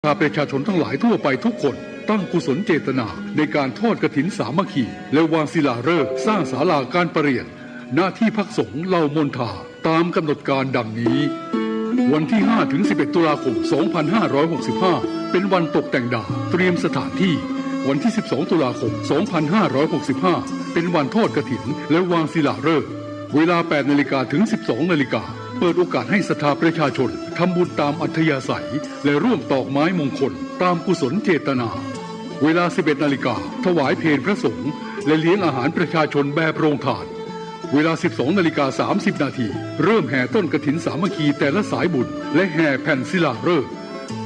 ประชาชนทั้งหลายทั่วไปทุกคนตั้งกุศลเจตนาในการทอดกฐินสามัคคีและวางศิลาฤกษ์สร้างศาลาการประเรียนหน้าที่พักสงฆ์เหล่ามนทาตามกำหนดการดังนี้วันที่5 ถึง 11 ตุลาคม 2565 เป็นวันตกแต่งดาวเตรียมสถานที่วันที่ 12 ตุลาคม 2565 เป็นวันทอดกฐินและวางศิลาฤกษ์เวลา 8 นาฬิกาถึง 12 นาฬิกาเปิดโอกาสให้ศรัทธาประชาชนทำบุญตามอัธยาศัยและร่วมตอกไม้มงคลตามกุศลเจตนาเวลา 11 นาฬิกาถวายเพลพระสงฆ์และเลี้ยงอาหารประชาชนแบบโรงทานเวลา 12 นาฬิกา 30 นาทีเริ่มแห่ต้นกฐินสามัคคีแต่ละสายบุญและแห่แผ่นศิลาฤกษ์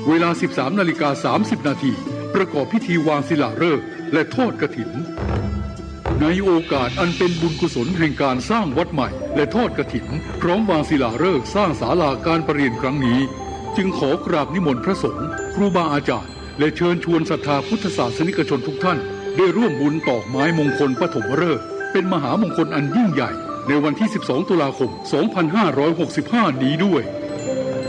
เวลา 13 นาฬิกา 30 นาทีประกอบพิธีวางศิลาฤกษ์และทอดกฐินในโอกาสอันเป็นบุญกุศลแห่งการสร้างวัดใหม่และทอดกฐินพร้อมวางศิลาฤกษ์สร้างศาลาการประเรียนครั้งนี้จึงขอกราบนิมนต์พระสงฆ์ครูบาอาจารย์และเชิญชวนศรัทธาพุทธศาสนิกชนทุกท่านได้ร่วมบุญตอกไม้มงคลปฐมฤกษ์เป็นมหามงคลอันยิ่งใหญ่ในวันที่ 12 ตุลาคม 2565 นี้ด้วย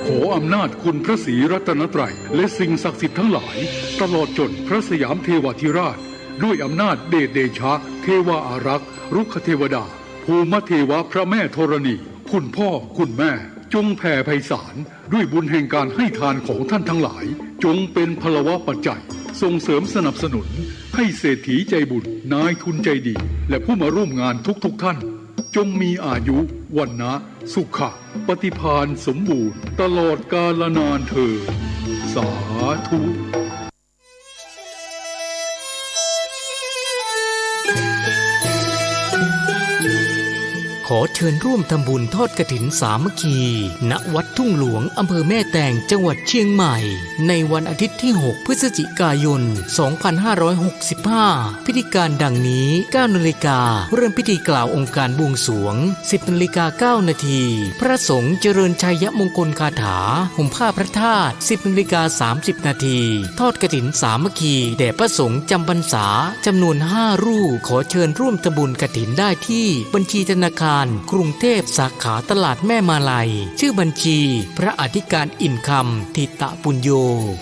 ขออำนาจคุณพระศรีรัตนตรัยและสิ่งศักดิ์สิทธิ์ทั้งหลายตลอดจนพระสยามเทวาธิราชด้วยอำนาจเดชเดชะเทวาอารักษ์รุกขเทวดาภูมิเทวะพระแม่ธรณีคุณพ่อคุณแม่จงแผ่ไพศาลด้วยบุญแห่งการให้ทานของท่านทั้งหลายจงเป็นพลวะปัจจัยส่งเสริมสนับสนุนให้เศรษฐีใจบุญนายทุนใจดีและผู้มาร่วมงานทุกท่านจงมีอายุวันนะสุขะปฏิภาณสมบูรณ์ตลอดกาลนานเถิดสาธุขอเชิญร่วมทำบุญทอดกฐินสามัคคีณวัดทุ่งหลวงอำเภอแม่แตงจังหวัดเชียงใหม่ในวันอาทิตย์ที่ 6 พฤศจิกายน 2565 พิธีการดังนี้ 9 นาฬิกาเริ่มพิธีกล่าวองค์การบวงสรวง 10 นาฬิกา 9 นาทีพระสงฆ์เจริญชัยมงคลคาถาห่มผ้าพระธาตุ 10 นาฬิกา 30 นาทีทอดกฐินสามัคคีแด่พระสงฆ์จำพรรษาจำนวน 5 รูปขอเชิญร่วมทำบุญกฐินได้ที่บัญชีธนาคารกรุงเทพสาขาตลาดแม่มาลัยชื่อบัญชีพระอธิการอิ่มคำทิตะปุญโญ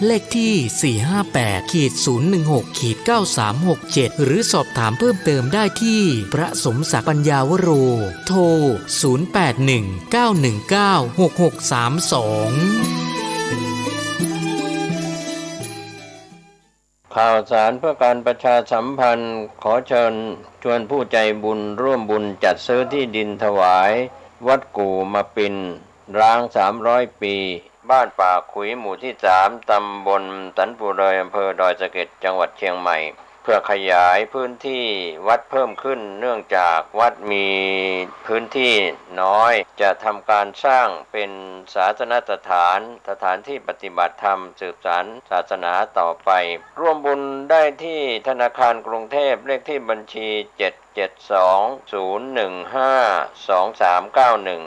เลขที่ 458-016-9367 หรือสอบถามเพิ่มเติมได้ที่พระสมศักดิ์ปัญญาวโรโทร 0819196632ข่าวสารเพื่อการประชาสัมพันธ์ขอเชิญชวนผู้ใจบุญร่วมบุญจัดซื้อที่ดินถวายวัดกู่มาปินร้าง300 ปีบ้านป่าขุยหมู่ที่ 3 ตำบลสันปุเรยอำเภอดอยสะเก็ดจังหวัดเชียงใหม่เพื่อขยายพื้นที่วัดเพิ่มขึ้นเนื่องจากวัดมีพื้นที่น้อยจะทำการสร้างเป็นศาสนสถานที่ปฏิบัติธรรมสืบสานศาสนาต่อไปร่วมบุญได้ที่ธนาคารกรุงเทพเลขที่บัญชี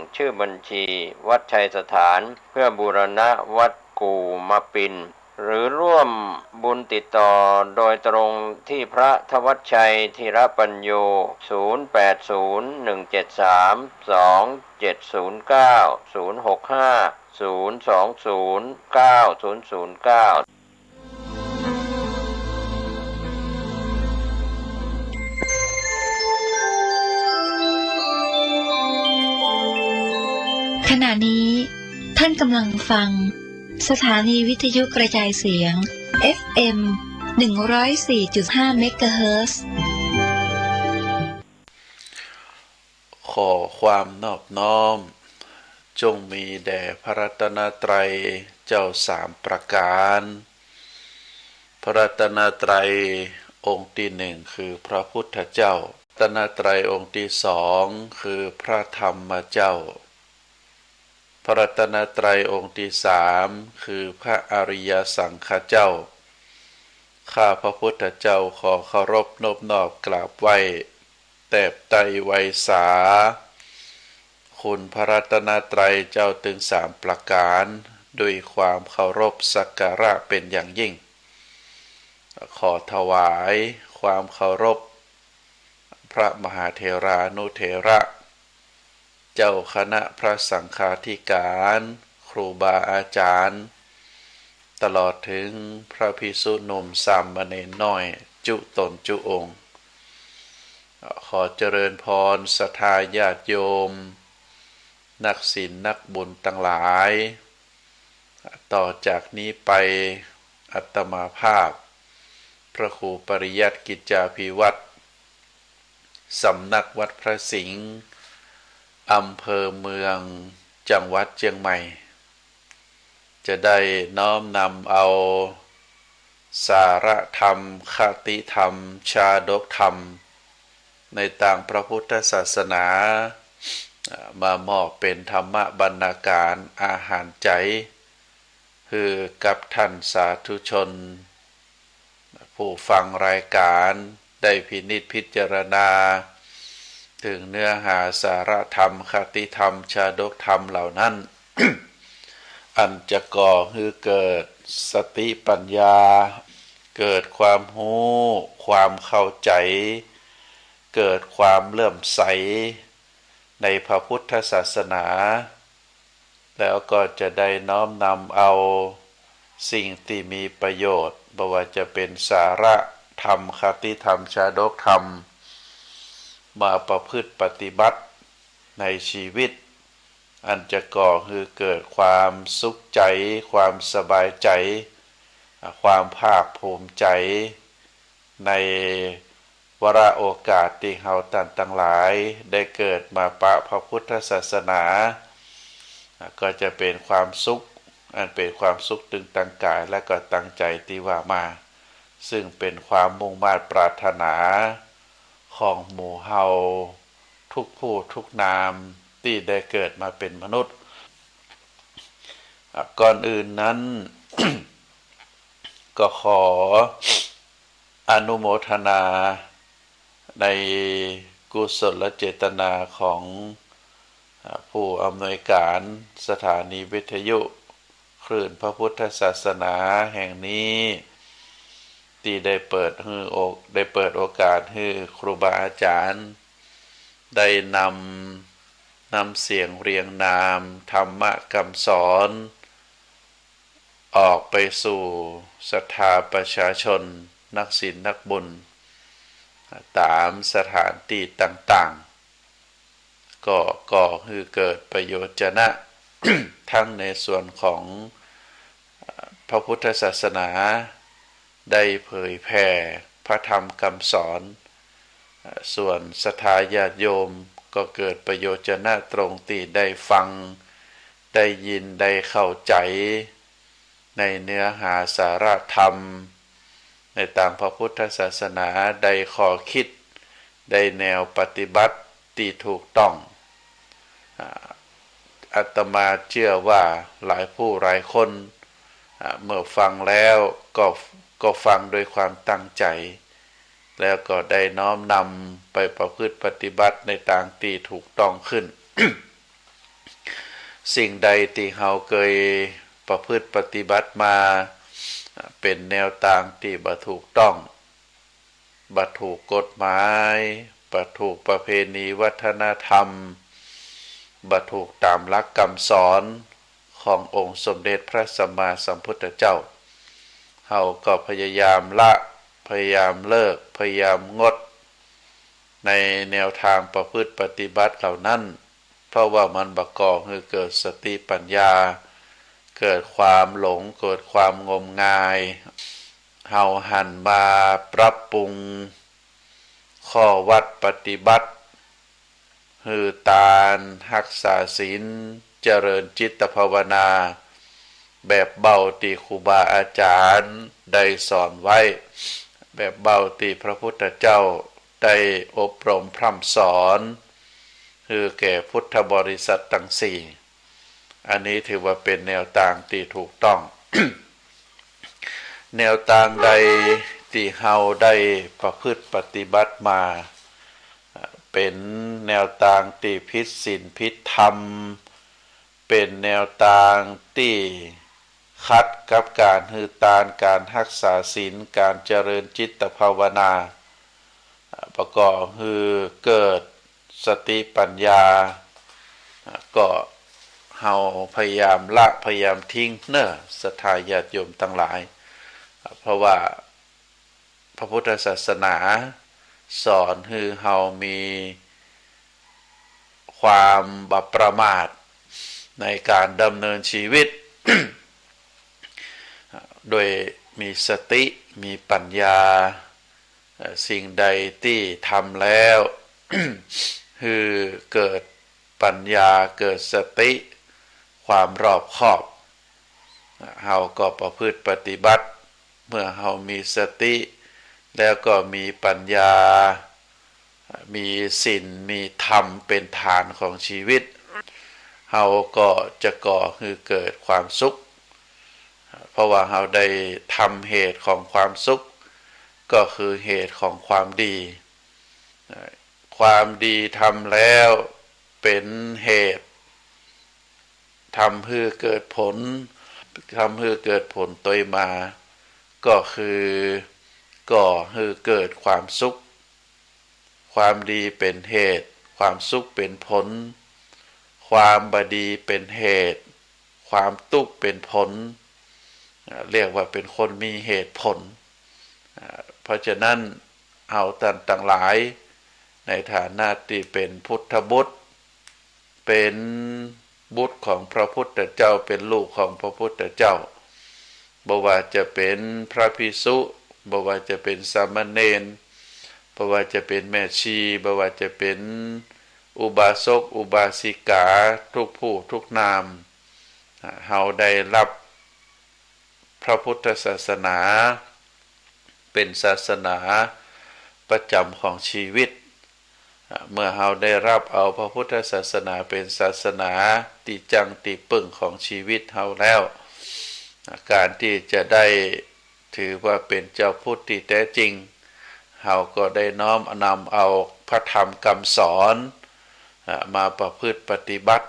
772-015-2391 ชื่อบัญชีวัดชัยสถานเพื่อบูรณะวัดกู่มาปินหรือร่วมบุญติดต่อโดยตรงที่พระธวัชชัยธีรปัญโย 0801732709 065 0209009 ขณะนี้ท่านกำลังฟังสถานีวิทยุกระจายเสียง FM 104.5 เมกะเฮิรตซ์ขอความนอบน้อมจงมีแด่พระรัตนตรัยเจ้า3 ประการพระรัตนตรัยองค์ที่ 1คือพระพุทธเจ้ารัตนตรัยองค์ที่ 2คือพระธรรมเจ้าพระรัตนตรัยองค์ที่ 3คือพระอริยสังฆเจ้าข้าพระพุทธเจ้าขอเคารพนอบน้อมกราบไหว้แตบไตรไวสาคุณพระรัตนตรัยเจ้าถึง3 ประการด้วยความเคารพสักการะเป็นอย่างยิ่งขอถวายความเคารพพระมหาเถรานุเถระเจ้าคณะพระสังฆาธิการครูบาอาจารย์ ตลอดถึงพระภิกษุหนุ่มสามเณรน้อยจุตนจุองค์ขอเจริญพรศรัทธาญาติโยมนักศีลนักบุญทั้งหลายต่อจากนี้ไปอาตมาภาพพระครูปริยัติกิจจาภิวัตรสำนักวัดพระสิงห์อำเภอเมืองจังหวัดเชียงใหม่จะได้น้อมนำเอาสาระธรรมคติธรรมชาดกธรรมในต่างพระพุทธศาสนามามอบเป็นธรรมบรรณาการอาหารใจคือกับท่านสาธุชนผู้ฟังรายการได้พินิจพิจารณาถึงเนื้อหาสาระธรรมคติธรรมชาดกธรรมเหล่านั้น อันจะก่อให้เกิดสติปัญญาเกิดความรู้ความเข้าใจเกิดความเลื่อมใสในพระพุทธศาสนาแล้วก็จะได้น้อมนำเอาสิ่งที่มีประโยชน์ไม่ว่าจะเป็นสาระธรรมคติธรรมชาดกธรรมมาประพฤติปฏิบัติในชีวิตอันจะก่อให้เกิดความสุขใจความสบายใจความภาคภูมิใจในวาระโอกาสที่เฮาท่านทั้งหลายได้เกิดมาปะพระพุทธศาสนาก็จะเป็นความสุขอันเป็นความสุขตึงตั้งกายและก็ตั้งใจที่ว่ามาซึ่งเป็นความมุ่งมา่ปรารถนาของหมู่เฮาทุกผู้ทุกนามที่ได้เกิดมาเป็นมนุษย์ก่อนอื่นนั้น ก็ขออนุโมทนาในกุศลเจตนาของผู้อำนวยการสถานีวิทยุคลื่นพระพุทธศาสนาแห่งนี้ที่ได้เปิดโอกาสให้ครูบาอาจารย์ได้นำเสียงเรียงนามธรรมะคำสอนออกไปสู่ศรัทธาประชาชนนักศีลนักบุญตามสถานที่ต่างๆก็ก่อให้เกิดประโยชน์นะ ทั้งในส่วนของพระพุทธศาสนาได้เผยแผ่พระธรรมคำสอนส่วนศรัทธาญาติโยมก็เกิดประโยชน์นะตรงที่ได้ฟังได้ยินได้เข้าใจในเนื้อหาสาระธรรมในต่างพระพุทธศาสนาได้ข้อคิดได้แนวปฏิบัติที่ถูกต้องอาตมาเชื่อว่าหลายผู้หลายคนเมื่อฟังแล้วก็ฟังโดยความตั้งใจแล้วก็ได้น้อมนำไปประพฤติปฏิบัติในทางที่ถูกต้องขึ้น สิ่งใดที่เราเคยประพฤติปฏิบัติมาเป็นแนวทางที่บ่ถูกต้องบ่ถูกกฎหมายบ่ถูกประเพณีวัฒนธรรมบ่ถูกตามหลักคำสอนขององค์สมเด็จพระสัมมาสัมพุทธเจ้าเฮาก็พยายามละพยายามเลิกพยายามงดในแนวทางประพฤติปฏิบัติเหล่านั้นเพราะว่ามันบ่ก่อให้เกิดสติปัญญาเกิดความหลงเกิดความงมงายเฮาหันมาปรับปรุงข้อวัดปฏิบัติคือตานรักษาศีลเจริญจิตภาวนาแบบเบาที่ครูบาอาจารย์ได้สอนไว้แบบเบาที่พระพุทธเจ้าได้อบรมพร่ำสอนคือแก่พุทธบริษัททั้งสี่อันนี้ถือว่าเป็นแนวทางที่ถูกต้อง แนวทางใดที่เฮาได้ประพฤติปฏิบัติมาเป็นแนวทางที่ผิดศีลผิดธรรมเป็นแนวทางที่ขัดกับการหือตานการรักษาศีลการเจริญจิตภาวนาประกอบคือเกิดสติปัญญาก็ เฮาพยายามละพยายามทิ้งเนอะศรัทธาญาติโยมทั้งหลายเพราะว่าพระพุทธศาสนาสอนให้เฮามีความบัประมาทในการดำเนินชีวิต โดยมีสติมีปัญญาสิ่งใดที่ทำแล้ว คือเกิดปัญญาเกิดสติความรอบคอบเฮาก็ประพฤติปฏิบัติเมื่อเฮามีสติแล้วก็มีปัญญามีศีลมีธรรมเป็นฐานของชีวิตเฮาก็จะก่อให้เกิดความสุขเพราะว่าเฮาได้ทำเหตุของความสุขก็คือเหตุของความดีความดีทำแล้วเป็นเหตุทำให้เกิดผลตัวมาก็คือก่อให้เกิดความสุขความดีเป็นเหตุความสุขเป็นผลความบดีเป็นเหตุความทุกข์เป็นผลเรียกว่าเป็นคนมีเหตุผลเพราะฉะนั้นเอาท่านทั้งหลายในฐานะที่เป็นพุทธบุตรเป็นบุตรของพระพุทธเจ้าเป็นลูกของพระพุทธเจ้าบ่ว่าจะเป็นพระภิกษุบ่ว่าจะเป็นสามเณรบ่ว่าจะเป็นแม่ชีบ่ว่าจะเป็นอุบาสกอุบาสิกาทุกผู้ทุกนามเฮาได้รับพระพุทธศาสนาเป็นศาสนาประจำของชีวิตเมื่อเฮาได้รับเอาพระพุทธศาสนาเป็นศาสนาที่จังที่ปึ้งของชีวิตเฮาแล้วการที่จะได้ถือว่าเป็นเจ้าพุทธที่แท้จริงเฮาก็ได้น้อมนำเอาพระธรรมคำสอนมาประพฤติปฏิบัติ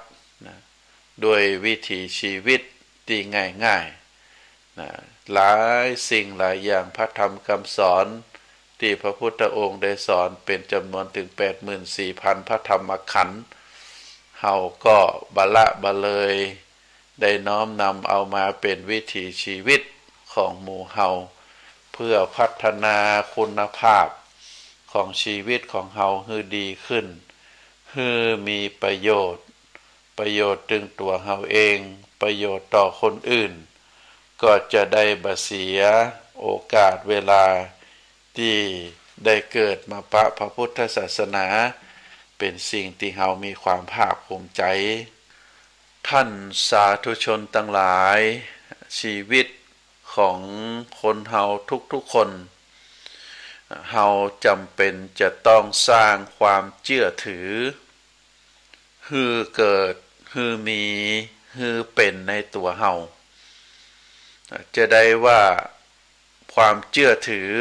ด้วยวิถีชีวิตที่ง่ายๆหลายสิ่งหลายอย่างพระธรรมคำสอนที่พระพุทธองค์ได้สอนเป็นจำนวนถึง 84,000 พระธรรมขันธ์เฮาก็บละบะเลยได้น้อมนำเอามาเป็นวิถีชีวิตของหมู่เฮาเพื่อพัฒนาคุณภาพของชีวิตของเฮาให้ดีขึ้นให้มีประโยชน์ถึงตัวเฮาเองประโยชน์ต่อคนอื่นก็จะได้บ่เสียโอกาสเวลาที่ได้เกิดมาพระพุทธศาสนาเป็นสิ่งที่เฮามีความภาคภูมิใจท่านสาธุชนทั้งหลายชีวิตของคนเฮาทุกๆคนเฮาจำเป็นจะต้องสร้างความเชื่อถือฮือเกิดฮือมีฮือเป็นในตัวเฮาจะได้ว่าความเชื่อถือ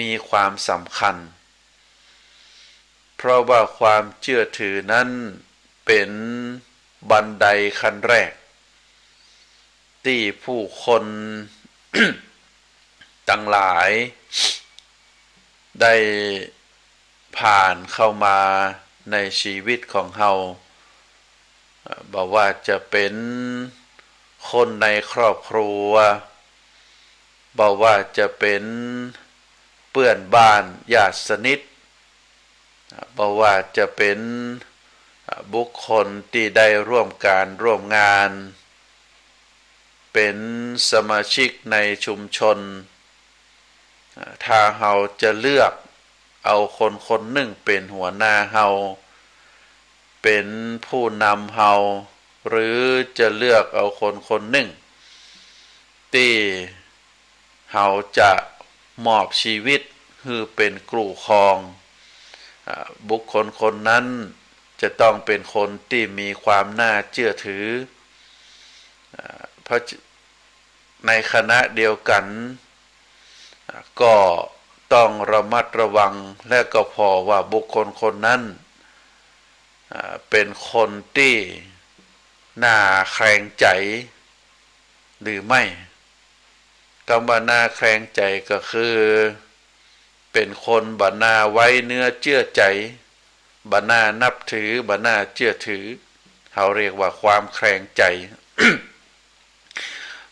มีความสำคัญเพราะว่าความเชื่อถือนั้นเป็นบันไดขั้นแรกที่ผู้คน ทั้งหลายได้ผ่านเข้ามาในชีวิตของเฮาบอกว่าจะเป็นคนในครอบครัวบอกว่าจะเป็นเพื่อนบ้านญาติสนิทบอกว่าจะเป็นบุคคลที่ได้ร่วมการร่วมงานเป็นสมาชิกในชุมชนถ้าเฮาจะเลือกเอาคนหนึ่งเป็นหัวหน้าเฮาเป็นผู้นำเฮาหรือจะเลือกเอาคนหนึ่งที่เฮาจะมอบชีวิตคือเป็นครูครองบุคคลคนนั้นจะต้องเป็นคนที่มีความน่าเชื่อถือเพราะในคณะเดียวกันก็ต้องระมัดระวังและก็พอว่าบุคคลคนนั้นเป็นคนที่น่าแคลงใจหรือไม่คำว่าน่าแคลงใจก็คือเป็นคนบ่น่าไว้เนื้อเชื่อใจบ่น่านับถือบ่น่าเชื่อถือ เขาเรียกว่าความแคลงใจ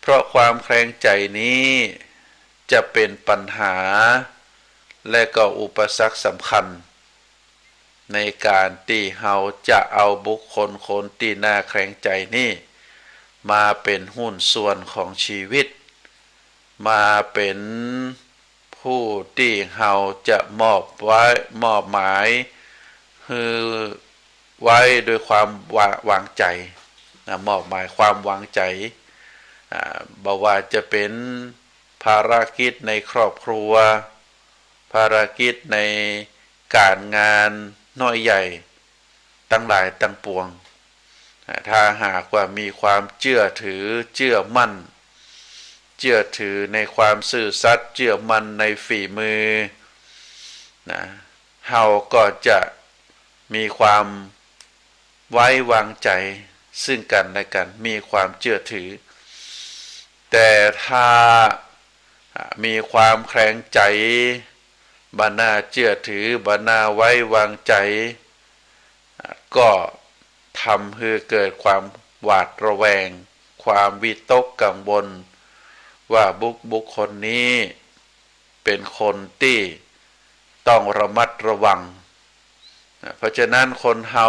เพราะความแคลงใจนี้จะเป็นปัญหาและก็อุปสรรคสำคัญในการที่เราจะเอาบุคคลคนที่น่าแคลงใจนี่มาเป็นหุ้นส่วนของชีวิตมาเป็นผู้ที่เราจะมอบหมายคือไว้โดยความวางใจมอบหมายความวางใจบอกว่าจะเป็นภารกิจในครอบครัวภารกิจในการงานน้อยใหญ่ตั้งหลายตั้งปวงถ้าหากว่ามีความเชื่อถือเชื่อมั่นเชื่อถือในความซื่อสัตย์เชื่อมั่นในฝีมือเฮาก็จะมีความไว้วางใจซึ่งกันและกันมีความเชื่อถือแต่ถ้ามีความแคลงใจบ่น่าเชื่อถือบ่น่าไว้วางใจก็ทำให้เกิดความหวาดระแวงความวิตกกังวลว่าบุคคลนี้เป็นคนที่ต้องระมัดระวังเพราะฉะนั้นคนเฮา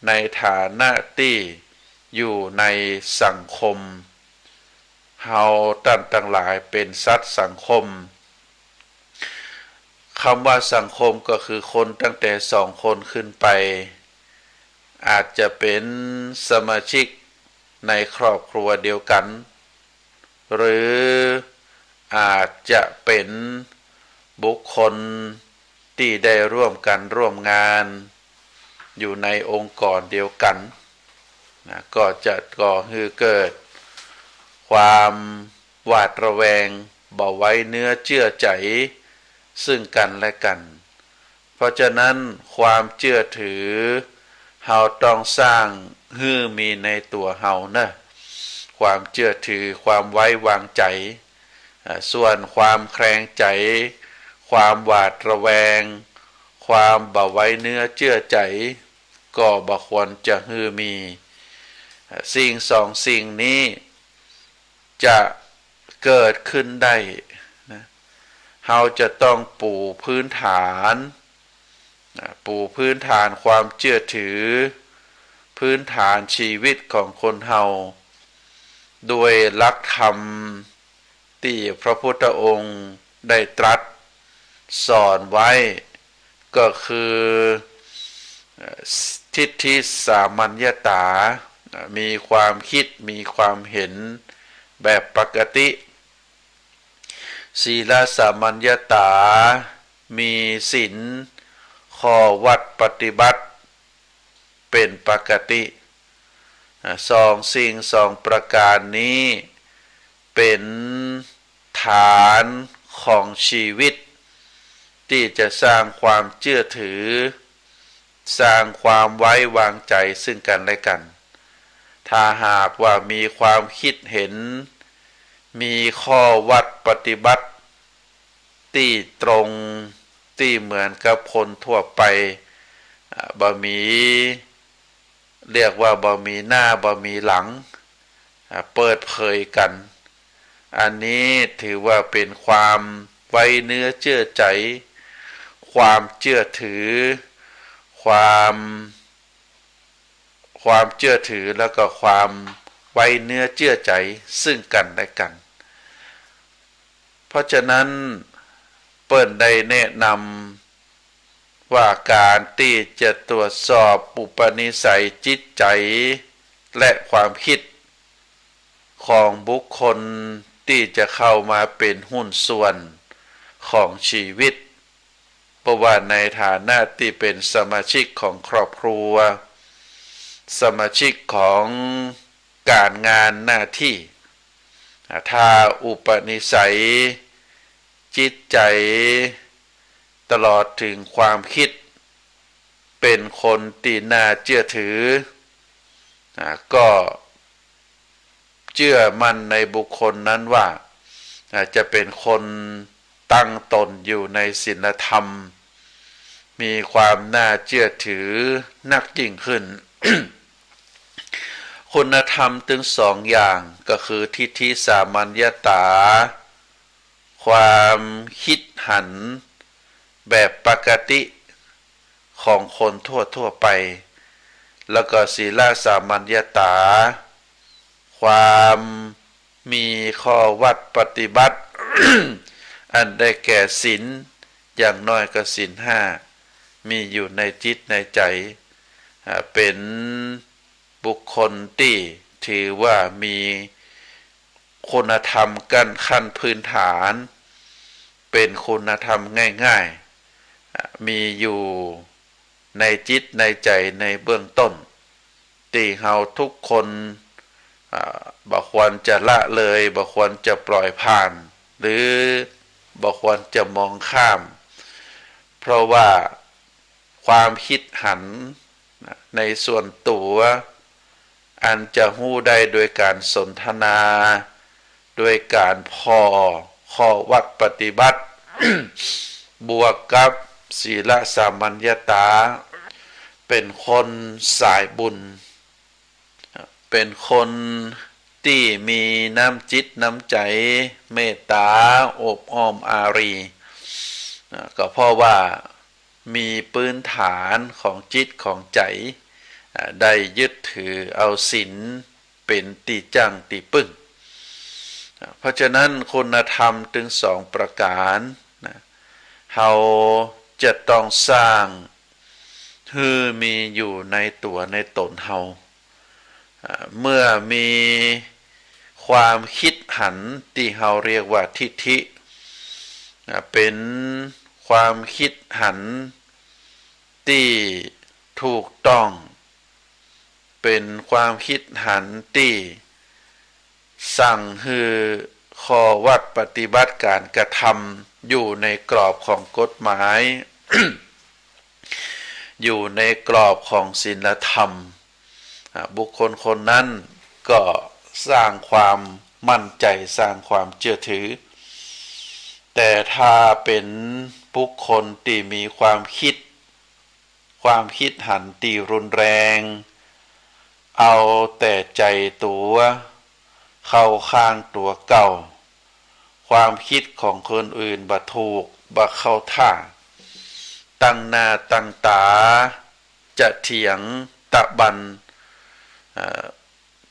ในฐานะที่อยู่ในสังคมเฮาตั้งหลายเป็นสัตว์สังคมคำว่าสังคมก็คือคนตั้งแต่2 คนขึ้นไปอาจจะเป็นสมาชิกในครอบครัวเดียวกันหรืออาจจะเป็นบุคคลที่ได้ร่วมกันร่วมงานอยู่ในองค์กรเดียวกันก็จะก่อให้เกิดความหวาดระแวงบ่ไว้เนื้อเชื่อใจซึ่งกันและกันเพราะฉะนั้นความเชื่อถือเฮาต้องสร้างให้มีในตัวเฮานะความเชื่อถือความไว้วางใจส่วนความแคลงใจความหวาดระแวงความบ่ไว้เนื้อเชื่อใจก็บ่ควรจะให้มีสิ่ง2 สิ่งนี้จะเกิดขึ้นได้นะเราจะต้องปูพื้นฐานความเชื่อถือพื้นฐานชีวิตของคนเฮาด้วยหลักธรรมที่พระพุทธองค์ได้ตรัสสอนไว้ก็คือทิฏฐิสามัญญตามีความคิดมีความเห็นแบบปกติศีลสามัญญตามีศีลข้อวัดปฏิบัติเป็นปกติ2 สิ่ง 2 ประการนี้เป็นฐานของชีวิตที่จะสร้างความเชื่อถือสร้างความไว้วางใจซึ่งกันและกันถ้าหากว่ามีความคิดเห็นมีข้อวัดปฏิบัติที่ตรงที่เหมือนกับคนทั่วไปบ่มีเรียกว่าบ่มีหน้าบ่มีหลังเปิดเผยกันอันนี้ถือว่าเป็นความไว้เนื้อเชื่อใจความเชื่อถือความเชื่อถือแล้วก็ความไว้เนื้อเชื่อใจซึ่งกันและกันเพราะฉะนั้นเปิ้นได้แนะนำว่าการที่จะตรวจสอบอุปนิสัยจิตใจและความคิดของบุคคลที่จะเข้ามาเป็นหุ้นส่วนของชีวิตเพราะว่าในฐานะที่เป็นสมาชิกของครอบครัวสมาชิกของการงานหน้าที่ถ้าอุปนิสัยจิตใจตลอดถึงความคิดเป็นคนที่น่าเชื่อถือก็เชื่อมั่นในบุคคลนั้นว่าจะเป็นคนตั้งตนอยู่ในศีลธรรมมีความน่าเชื่อถือนักยิ่งขึ้น คุณธรรมถึงสองอย่างก็คือทิฏฐิสามัญญตาความคิดหันแบบปกติของคนทั่วไปแล้วก็ศีลสามัญญตาความมีข้อวัดปฏิบัติ อันได้แก่ศีลอย่างน้อยก็ศีลห้ามีอยู่ในจิตในใจเป็นบุคคลที่ถือว่ามีคุณธรรมกันขั้นพื้นฐานเป็นคุณธรรมง่ายๆมีอยู่ในจิตในใจในเบื้องต้นที่เฮาทุกคนบ่ควรจะละเลยบ่ควรจะปล่อยผ่านหรือบ่ควรจะมองข้ามเพราะว่าความคิดหันในส่วนตัวอันจะหู้ได้โดยการสนทนาโดยการข้อวัดปฏิบัติ บวกกับศีลสามัญญตาเป็นคนสายบุญเป็นคนที่มีน้ำจิตน้ำใจเมตตาอบอ้อมอารีก็เพราะว่ามีพื้นฐานของจิตของใจได้ยึดถือเอาศีลเป็นที่จังที่พึ่งเพราะฉะนั้นคุณธรรมถึงสองประการเราจะต้องสร้างให้มีอยู่ในตัวในตนเราเมื่อมีความคิดหันที่เราเรียกว่าทิฏฐิเป็นความคิดหันที่ถูกต้องเป็นความคิดหันที่สั่งให้ข้อวัดปฏิบัติการกระทำอยู่ในกรอบของกฎหมาย อยู่ในกรอบของศีลธรรมบุคคลคนนั้นก็สร้างความมั่นใจสร้างความเชื่อถือแต่ถ้าเป็นบุคคลที่มีความคิดหันที่รุนแรงเอาแต่ใจตัวเข้าข้างตัวเก่าความคิดของคนอื่นบ่ถูกบ่เข้าท่าตั้งหน้าตั้งตาจะเถียงตะบัน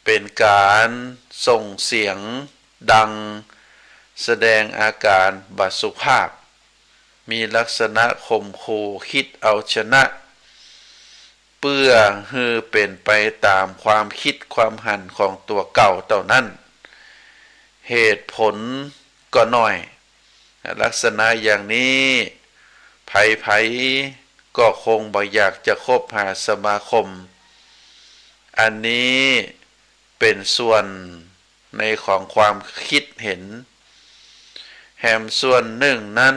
เป็นการส่งเสียงดังแสดงอาการบ่สุภาพมีลักษณะข่มขู่คิดเอาชนะเพื่อให้เป็นไปตามความคิดความหันของตัวเก่าเท่านั้นเหตุผลก็น้อยลักษณะอย่างนี้ไผก็คงบ่อยากจะคบหาสมาคมอันนี้เป็นส่วนในของความคิดเห็นแหมส่วนหนึ่งนั้น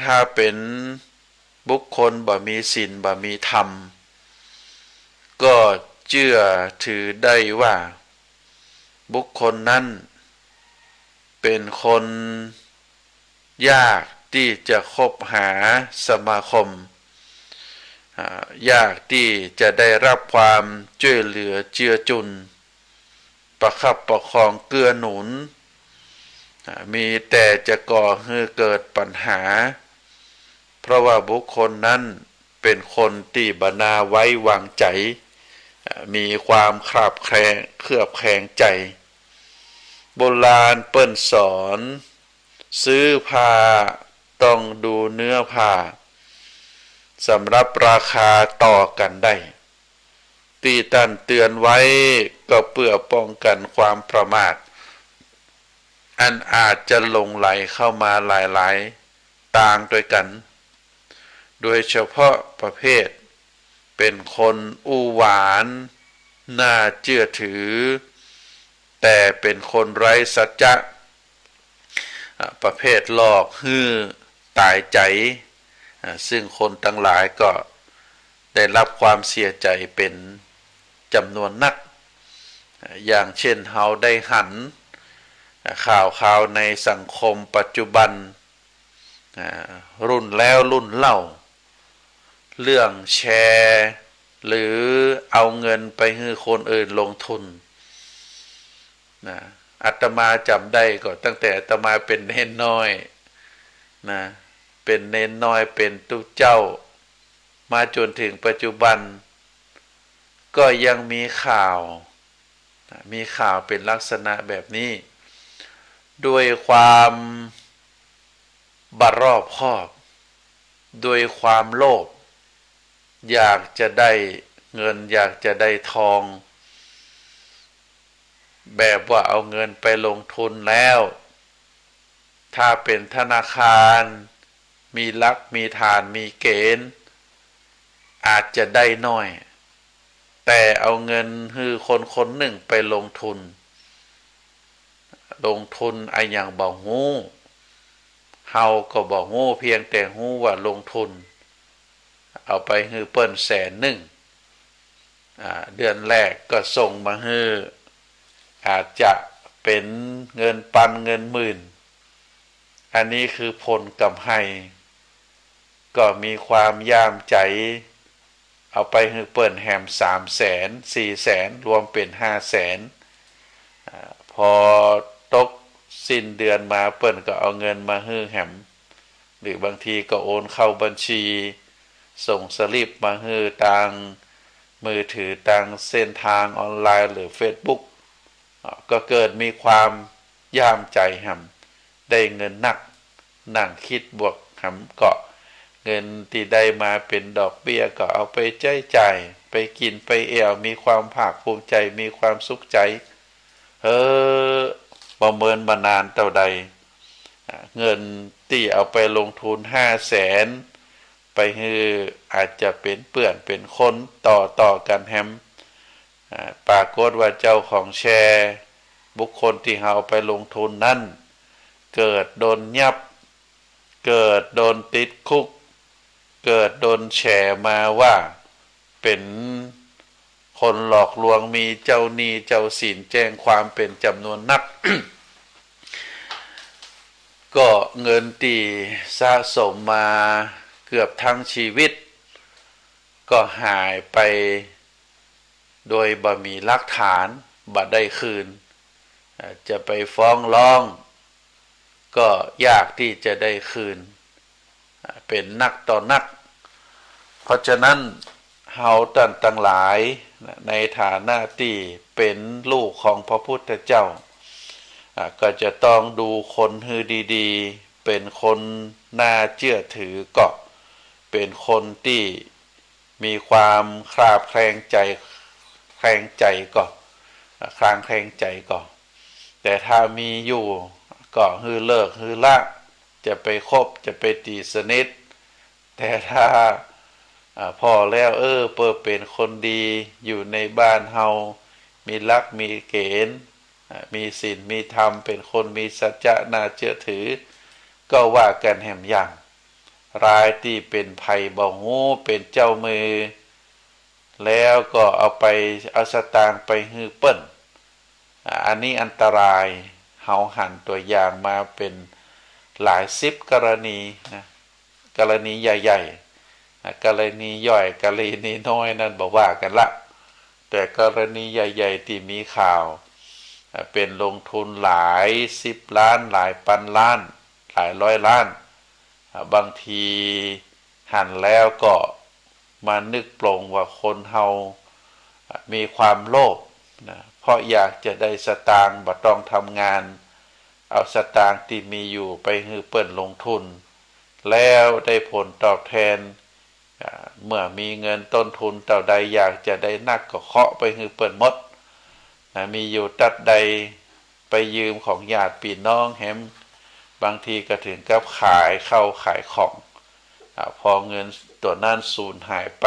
ถ้าเป็นบุคคลบ่มีศีลบ่มีธรรมก็เชื่อถือได้ว่าบุคคลนั้นเป็นคนยากที่จะคบหาสมาคมยากที่จะได้รับความช่วยเหลือเจือจุนประคับประคองเกื้อหนุนมีแต่จะก่อให้เกิดปัญหาเพราะว่าบุคคลนั้นเป็นคนที่บ่น่าไว้วางใจมีความเคลือบแคลงใจโบราณเปิ้นสอนซื้อผ้าต้องดูเนื้อผ้าสำหรับราคาต่อกันได้ตีตันเตือนไว้ก็เพื่อป้องกันความประมาทอันอาจจะหลงไหลเข้ามาหลายๆต่างด้วยกันโดยเฉพาะประเภทเป็นคนอู้หวานน่าเชื่อถือแต่เป็นคนไร้สัจจะประเภทหลอกฮื้อตายใจซึ่งคนทั้งหลายก็ได้รับความเสียใจเป็นจำนวนนักอย่างเช่นเฮาได้หันข่าวในสังคมปัจจุบันรุ่นแล้วรุ่นเล่าเรื่องแชร์ หรือเอาเงินไปให้คนอื่นลงทุนนะอาตมาจำได้ก็ตั้งแต่อาตมาเป็นเนนน้อยนะเป็นเนนน้อยเป็นตุเจ้ามาจนถึงปัจจุบันก็ยังมีข่าวเป็นลักษณะแบบนี้ด้วยความบัดรอบคอบด้วยความโลภอยากจะได้เงินอยากจะได้ทองแบบว่าเอาเงินไปลงทุนแล้วถ้าเป็นธนาคารมีหลักมีฐานมีเกณฑ์อาจจะได้น้อยแต่เอาเงินคือคนหนึ่งไปลงทุนไอ้อย่างบ่ฮู้เฮาก็บ่ฮู้เพียงแต่ฮู้ว่าลงทุนเอาไปคือเปิ้น100,000เดือนแรกก็ส่งมาให้อาจจะเป็นเงินปันเงินหมื่นอันนี้คือผลกำไรก็มีความย่ามใจเอาไปให้เปิ้นแฮม300,000 400,000รวมเป็น500,000พอตกสิ้นเดือนมาเปิ้นก็เอาเงินมาให้แฮมหรือบางทีก็โอนเข้าบัญชีส่งสลิปมาให้ทางมือถือทางเส้นทางออนไลน์หรือ Facebook ก็เกิดมีความย่ามใจแฮมได้เงินนักนั่งคิดบวกแฮมก็เงินที่ได้มาเป็นดอกเบี้ยก็เอาไปใช้จ่ายไปกินไปเอวมีความภาคภูมิใจมีความสุขใจประเมินมานานเท่าใดเงินที่เอาไปลงทุน500,000ไปให้อาจจะเป็นเปื่อนเป็นคนต่อกันแฮมปรากฏว่าเจ้าของแชร์บุคคลที่เอาไปลงทุนนั้นเกิดโดนยับเกิดโดนติดคุกเกิดโดนแฉมาว่าเป็นคนหลอกลวงมีเจ้าหนี้เจ้าสินแจ้งความเป็นจำนวนนัก ก็เงินที่สะสมมาเกือบทั้งชีวิตก็หายไปโดยบ่มีหลักฐานบ่ได้คืนจะไปฟ้องร้องก็ยากที่จะได้คืนเป็นนักต่อนักเพราะฉะนั้นเฮาตั้งหลายในฐานะที่เป็นลูกของพระพุทธเจ้าก็จะต้องดูคนฮือดีๆเป็นคนน่าเชื่อถือก็เป็นคนที่มีความคลาบแคลงใจก็คลางแคลงใจก็แต่ถ้ามีอยู่ก็ฮือเลิกฮือละจะไปคบจะไปตีสนิทแต่ถ้าพอแล้วเปิดเป็นคนดีอยู่ในบ้านเฮามีลักมีเกณฑ์มีศีลมีธรรมเป็นคนมีสัจจะน่าเชื่อถือก็ว่ากันแหมอย่างรายที่เป็นภัยบ่ฮู้เป็นเจ้ามือแล้วก็เอาสตางค์ไปฮือเปิ้นอันนี้อันตรายเฮาหันตัวอย่างมาเป็นหลาย10กรณีนะกรณีใหญ่ๆกรณีย่อยกรณีน้อยนั่นบ่ว่ากันละแต่กรณีใหญ่ๆที่มีข่าวเป็นลงทุนหลาย10 ล้านหลายพันล้านหลายร้อยล้านบางทีหันแล้วก็มานึกปลงว่าคนเฮามีความโลภนะเพราะอยากจะได้สตางค์บ่ต้องทำงานเอาสตางค์ที่มีอยู่ไปให้เปิ้นลงทุนแล้วได้ผลตอบแทนเมื่อมีเงินต้นทุนเท่าใดอยากจะได้นักก็เคาะไปให้เปิ้นหมดมีอยู่ตัดใดไปยืมของญาติพี่น้องแฮมบางทีก็ถึงกับขายเข้าขายของพอเงินตัวนั้นสูญหายไป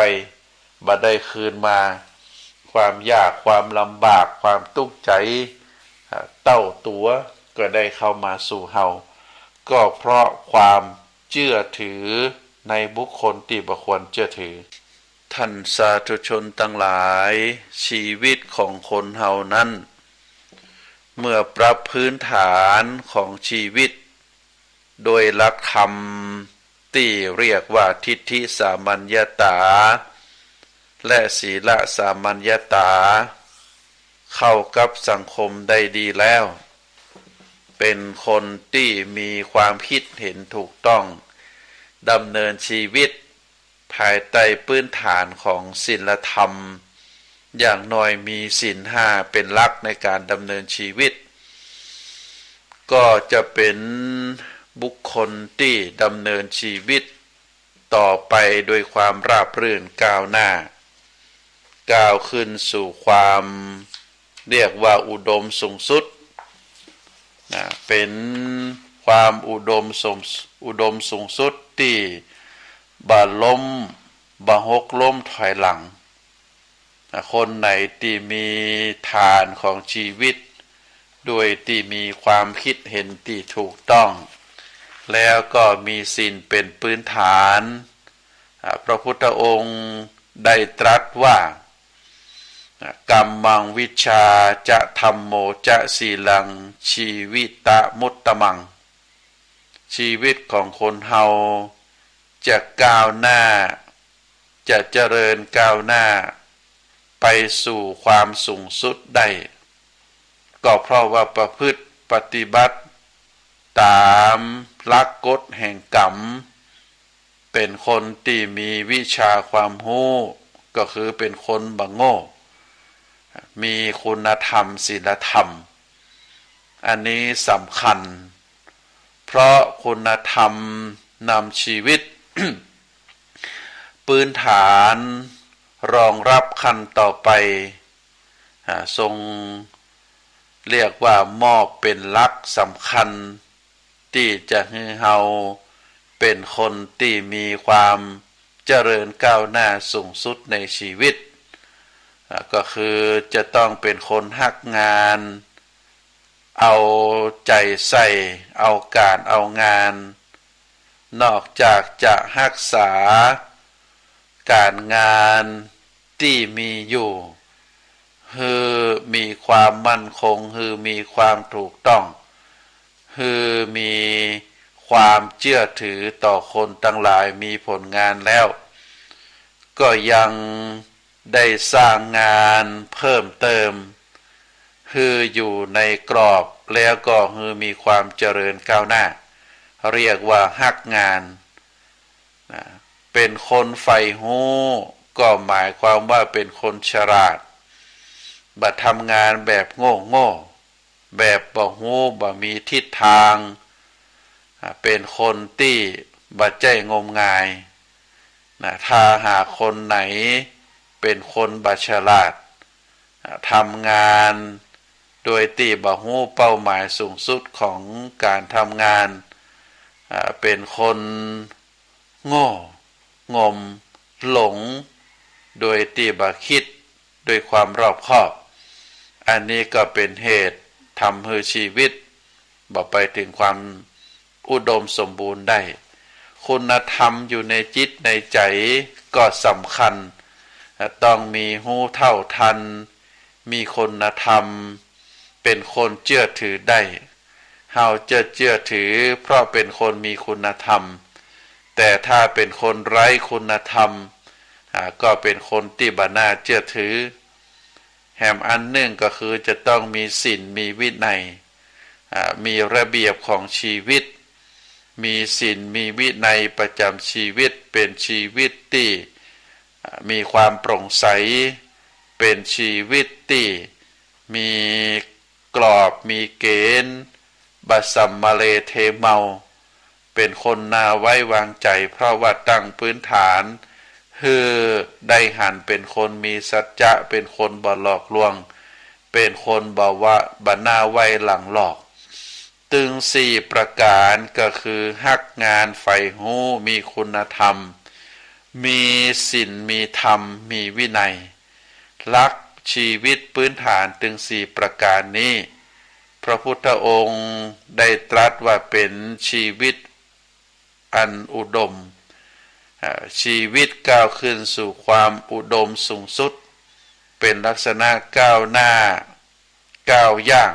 บ่ได้คืนมาความยากความลำบากความทุกข์ใจเต้าตัวก็ได้เข้ามาสู่เฮาก็เพราะความเชื่อถือในบุคคลที่บ่ควรเชื่อถือท่านสาธุชนทั้งหลายชีวิตของคนเฮานั้นเมื่อปรับพื้นฐานของชีวิตโดยหลักธรรมที่เรียกว่าทิฏฐิสามัญญตา และศีลสามัญญตาเข้ากับสังคมได้ดีแล้วเป็นคนที่มีความคิดเห็นถูกต้องดำเนินชีวิตภายใต้พื้นฐานของศีลธรรมอย่างน้อยมีศีลห้าเป็นหลักในการดำเนินชีวิตก็จะเป็นบุคคลที่ดำเนินชีวิตต่อไปโดยความราบรื่นก้าวหน้าก้าวขึ้นสู่ความเรียกว่าอุดมสูงสุดเป็นความอุดมสูงสุดที่บ่ล้มบ่หกล้มถอยหลังคนไหนที่มีฐานของชีวิตโดยที่มีความคิดเห็นที่ถูกต้องแล้วก็มีศีลเป็นพื้นฐานพระพุทธองค์ได้ตรัสว่ากัมมังวิชาจะธัมโมจะศีลังชีวิตะมุตตมังชีวิตของคนเฮาจะก้าวหน้าจะเจริญก้าวหน้าไปสู่ความสูงสุดได้ก็เพราะว่าประพฤติปฏิบัติตามหลักกฎแห่งกรรมเป็นคนที่มีวิชาความรู้ก็คือเป็นคนบ่โง่มีคุณธรรมศีลธรรมอันนี้สำคัญเพราะคุณธรรมนำชีวิต พื้นฐานรองรับขั้นต่อไปทรงเรียกว่ามอบเป็นหลักสำคัญที่จะให้เฮาเป็นคนที่มีความเจริญก้าวหน้าสูงสุดในชีวิตก็คือจะต้องเป็นคนฮักงานเอาใจใส่เอาการเอางานนอกจากจะรักษาการงานที่มีอยู่คือมีความมั่นคงคือมีความถูกต้องคือมีความเชื่อถือต่อคนทั้งหลายมีผลงานแล้วก็ยังได้สร้างงานเพิ่มเติมคืออยู่ในกรอบแล้วก็คือมีความเจริญก้าวหน้าเรียกว่าฮักงานเป็นคนใฝ่รู้ก็หมายความว่าเป็นคนฉลาดบ่ทำงานแบบโง่แบบบ่รู้บ่มีทิศทางเป็นคนที่บ่ใจงมงายถ้าหากคนไหนเป็นคนบ่ฉลาดทำงานโดยที่บ่รู้เป้าหมายสูงสุดของการทำงานเป็นคนโง่งมหลงโดยที่บ่คิดโดยความรอบคอบอันนี้ก็เป็นเหตุทำให้ชีวิตบ่ไปถึงความอุดมสมบูรณ์ได้คุณธรรมอยู่ในจิตในใจก็สำคัญต้องมีหูเท่าทันมีคุณธรรมเป็นคนเชื่อถือได้เฮาจะเชื่อถือเพราะเป็นคนมีคุณธรรมแต่ถ้าเป็นคนไร้คุณธรรมก็เป็นคนที่บ่น่าเชื่อถือแถมอันหนึ่งก็คือจะต้องมีศีลมีวินัยมีระเบียบของชีวิตมีศีลมีวินัยประจำชีวิตเป็นชีวิตที่มีความโปร่งใสเป็นชีวิตที่มีกรอบมีเกณฑ์บัสสัมมาเลเทเมาเป็นคนน่าไว้วางใจเพราะว่าตั้งพื้นฐานคือได้หันเป็นคนมีสัจจะเป็นคนบ่หลอกลวงเป็นคนบ่น่าไว้หลังหลอกตึง4ประการก็คือฮักงานใฝ่รู้มีคุณธรรมมีศีลมีธรรมมีวินัยรักชีวิตพื้นฐานตึง4ประการนี้พระพุทธองค์ได้ตรัสว่าเป็นชีวิตอันอุดมชีวิตก้าวขึ้นสู่ความอุดมสูงสุดเป็นลักษณะก้าวหน้าก้าวย่าง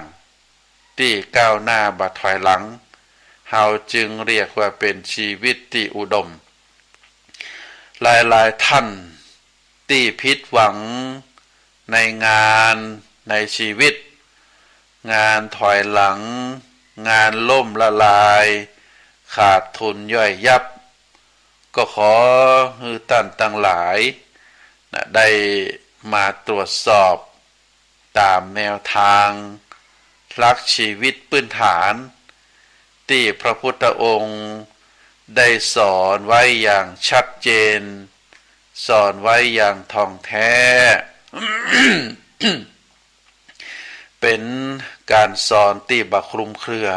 ที่ก้าวหน้าบ่ถอยหลังเฮาจึงเรียกว่าเป็นชีวิตที่อุดมหลายๆท่าน ที่ผิดหวังในงานในชีวิตงานถอยหลังงานล่มละลายขาดทุนย่อยยับก็ขอให้ท่านทั้งหลายได้มาตรวจสอบตามแนวทางหลักชีวิตพื้นฐานที่พระพุทธองค์ได้สอนไว้อย่างชัดเจนสอนไว้อย่างท่องแท้ เป็นการสอนที่บักคลุมเครือ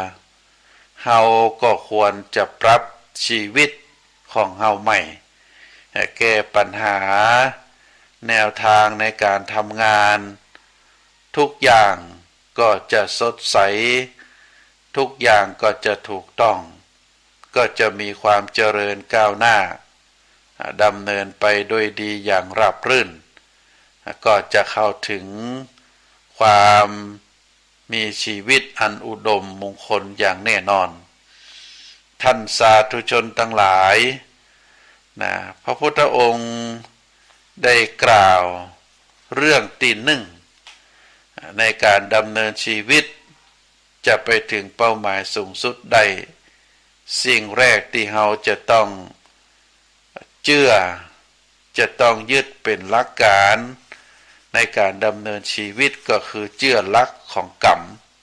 เฮาก็ควรจะปรับชีวิตของเฮาใหม่แก้ปัญหาแนวทางในการทำงานทุกอย่างก็จะสดใสทุกอย่างก็จะถูกต้องก็จะมีความเจริญก้าวหน้าดำเนินไปด้วยดีอย่างราบรื่นก็จะเข้าถึงความมีชีวิตอันอุดมมงคลอย่างแน่นอนท่านสาธุชนทั้งหลายนะพระพุทธองค์ได้กล่าวเรื่องที่หนึ่งในการดำเนินชีวิตจะไปถึงเป้าหมายสูงสุดได้สิ่งแรกที่เราจะต้องเชื่อจะต้องยึดเป็นหลักการในการดำเนินชีวิตก็คือเชื่อหลักของกรรม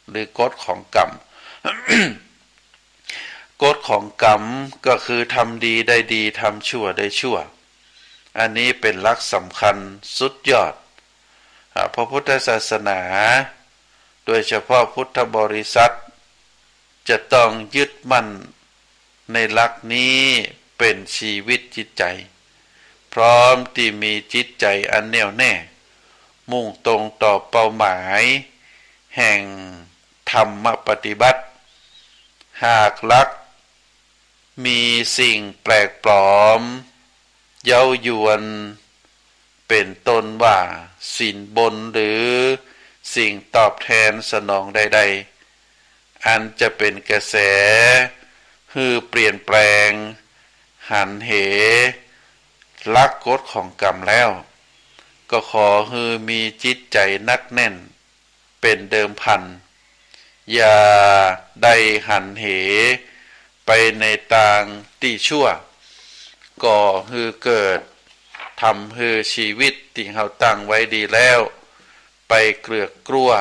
หรือกฎของกรรม กฎของกรรมก็คือทำดีได้ดีทำชั่วได้ชั่วอันนี้เป็นหลักสำคัญสุดยอดพระพุทธศาสนาโดยเฉพาะพุทธบริษัทจะต้องยึดมั่นในหลักนี้เป็นชีวิตจิตใจพร้อมที่มีจิตใจอันแน่วแน่มุ่งตรงต่อเป้าหมายแห่งธรรมปฏิบัติหากลักมีสิ่งแปลกปลอมเย้ายวนเป็นต้นว่าสินบนหรือสิ่งตอบแทนสนองใดๆอันจะเป็นกระแสคือเปลี่ยนแปลงหันเหลักกฎของกรรมแล้วก็ขอให้มีจิตใจนักแน่นเป็นเดิมพันอย่าได้หันเหไปในทางที่ชั่วก็คือเกิดทำให้ชีวิตที่เราตั้งไว้ดีแล้วไปเกลือกกลัว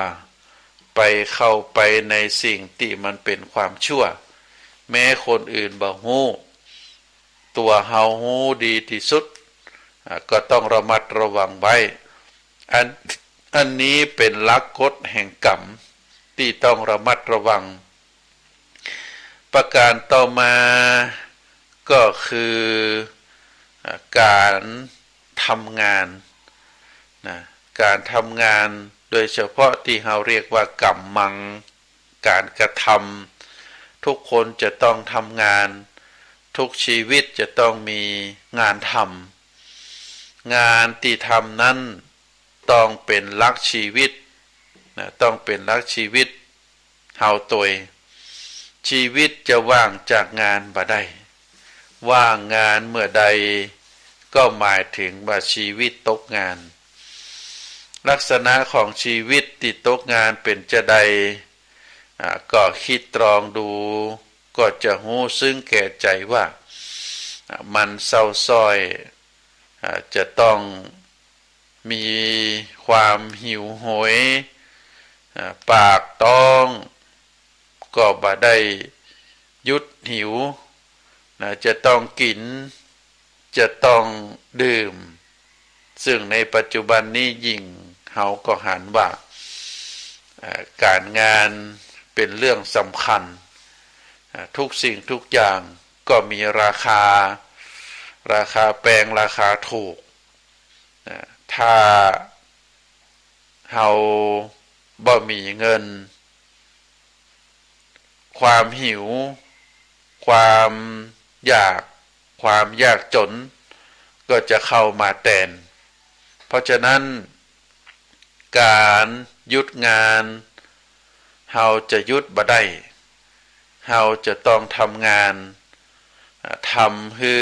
ไปเข้าไปในสิ่งที่มันเป็นความชั่วแม้คนอื่นบ่ฮู้ตัวเฮาฮู้ดีที่สุดก็ต้องระมัดระวังไว้อันนี้เป็นหลักกฎแห่งกรรมที่ต้องระมัดระวังประการต่อมาก็คือการทำงานนะการทำงานโดยเฉพาะที่เราเรียกว่ากรรมมังการกระทำทุกคนจะต้องทำงานทุกชีวิตจะต้องมีงานทำงานที่ทำนั้นต้องเป็นหลักชีวิตนะต้องเป็นหลักชีวิตเฮาตัวชีวิตจะว่างจากงานบ่ได้ว่างงานเมื่อใดก็หมายถึงว่าชีวิตตกงานลักษณะของชีวิตที่ตกงานเป็นจะใดก็คิดตรองดูก็จะรู้ซึ้งแก่ใจว่ามันเศร้าส้อยจะต้องมีความหิวโหยปากต้องก็บ่ได้หยุดหิวจะต้องกินจะต้องดื่มซึ่งในปัจจุบันนี้ยิ่งเฮาก็หันว่าการงานเป็นเรื่องสำคัญทุกสิ่งทุกอย่างก็มีราคาแพงราคาถูกถ้าเฮาบ่มีเงินความหิวความอยากจนก็จะเข้ามาแทนเพราะฉะนั้นการหยุดงานเฮาจะหยุดบ่ได้เฮาจะต้องทำงานทำให้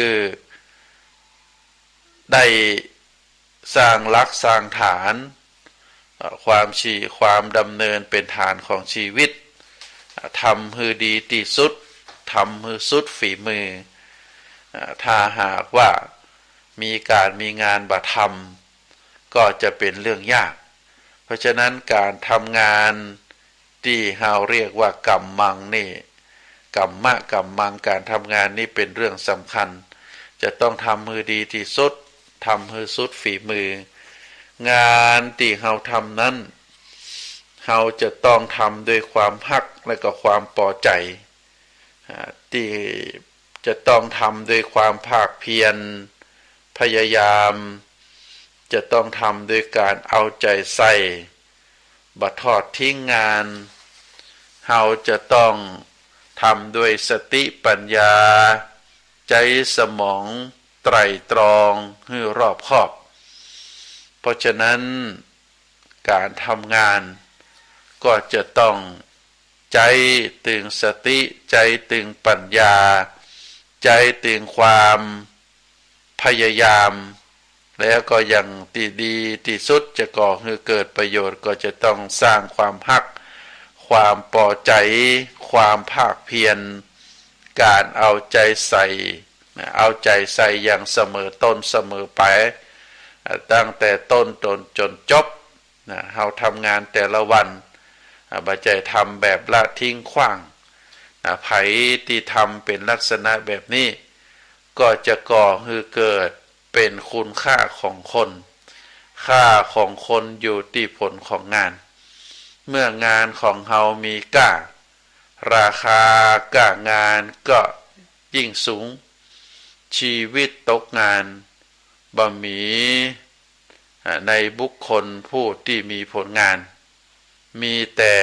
ได้ สร้างหลักสร้างฐานความดำเนินเป็นฐานของชีวิตทำให้ดีที่สุดทำให้สุดฝีมือถ้าหากว่ามีงานบ่ทำก็จะเป็นเรื่องยากเพราะฉะนั้นการทำงานที่เราเรียกว่ากำมังนี่กำมังการทำงานนี่เป็นเรื่องสำคัญจะต้องทำให้ดีที่สุดทำให้สุดฝีมืองานที่เราทำนั้นเราจะต้องทำด้วยความฮักและก็ความพอใจที่จะต้องทำด้วยความภาคเพียรพยายามจะต้องทำด้วยการเอาใจใส่บ่ทอดทิ้งงานเราจะต้องทำด้วยสติปัญญาใจสมองไตร่ตรองให้รอบคอบเพราะฉะนั้นการทำงานก็จะต้องใจตึงสติใจตึงปัญญาใจตึงความพยายามแล้วก็อย่างที่ดีที่สุดจะก่อให้เกิดประโยชน์ก็จะต้องสร้างความฮักความพอใจความภาคเพียรการเอาใจใส่อย่างเสมอต้นเสมอไปตั้งแต่ต้นจนจบเราทำงานแต่ละวันบ่ใจทำแบบละทิ้งขว้างไผที่ทำเป็นลักษณะแบบนี้ก็จะก่อให้เกิดเป็นคุณค่าของคนค่าของคนอยู่ที่ผลของงานเมื่องานของเฮามีค่าราคาค่างานก็ยิ่งสูงชีวิตตกงานบ่มีในบุคคลผู้ที่มีผลงานมีแต่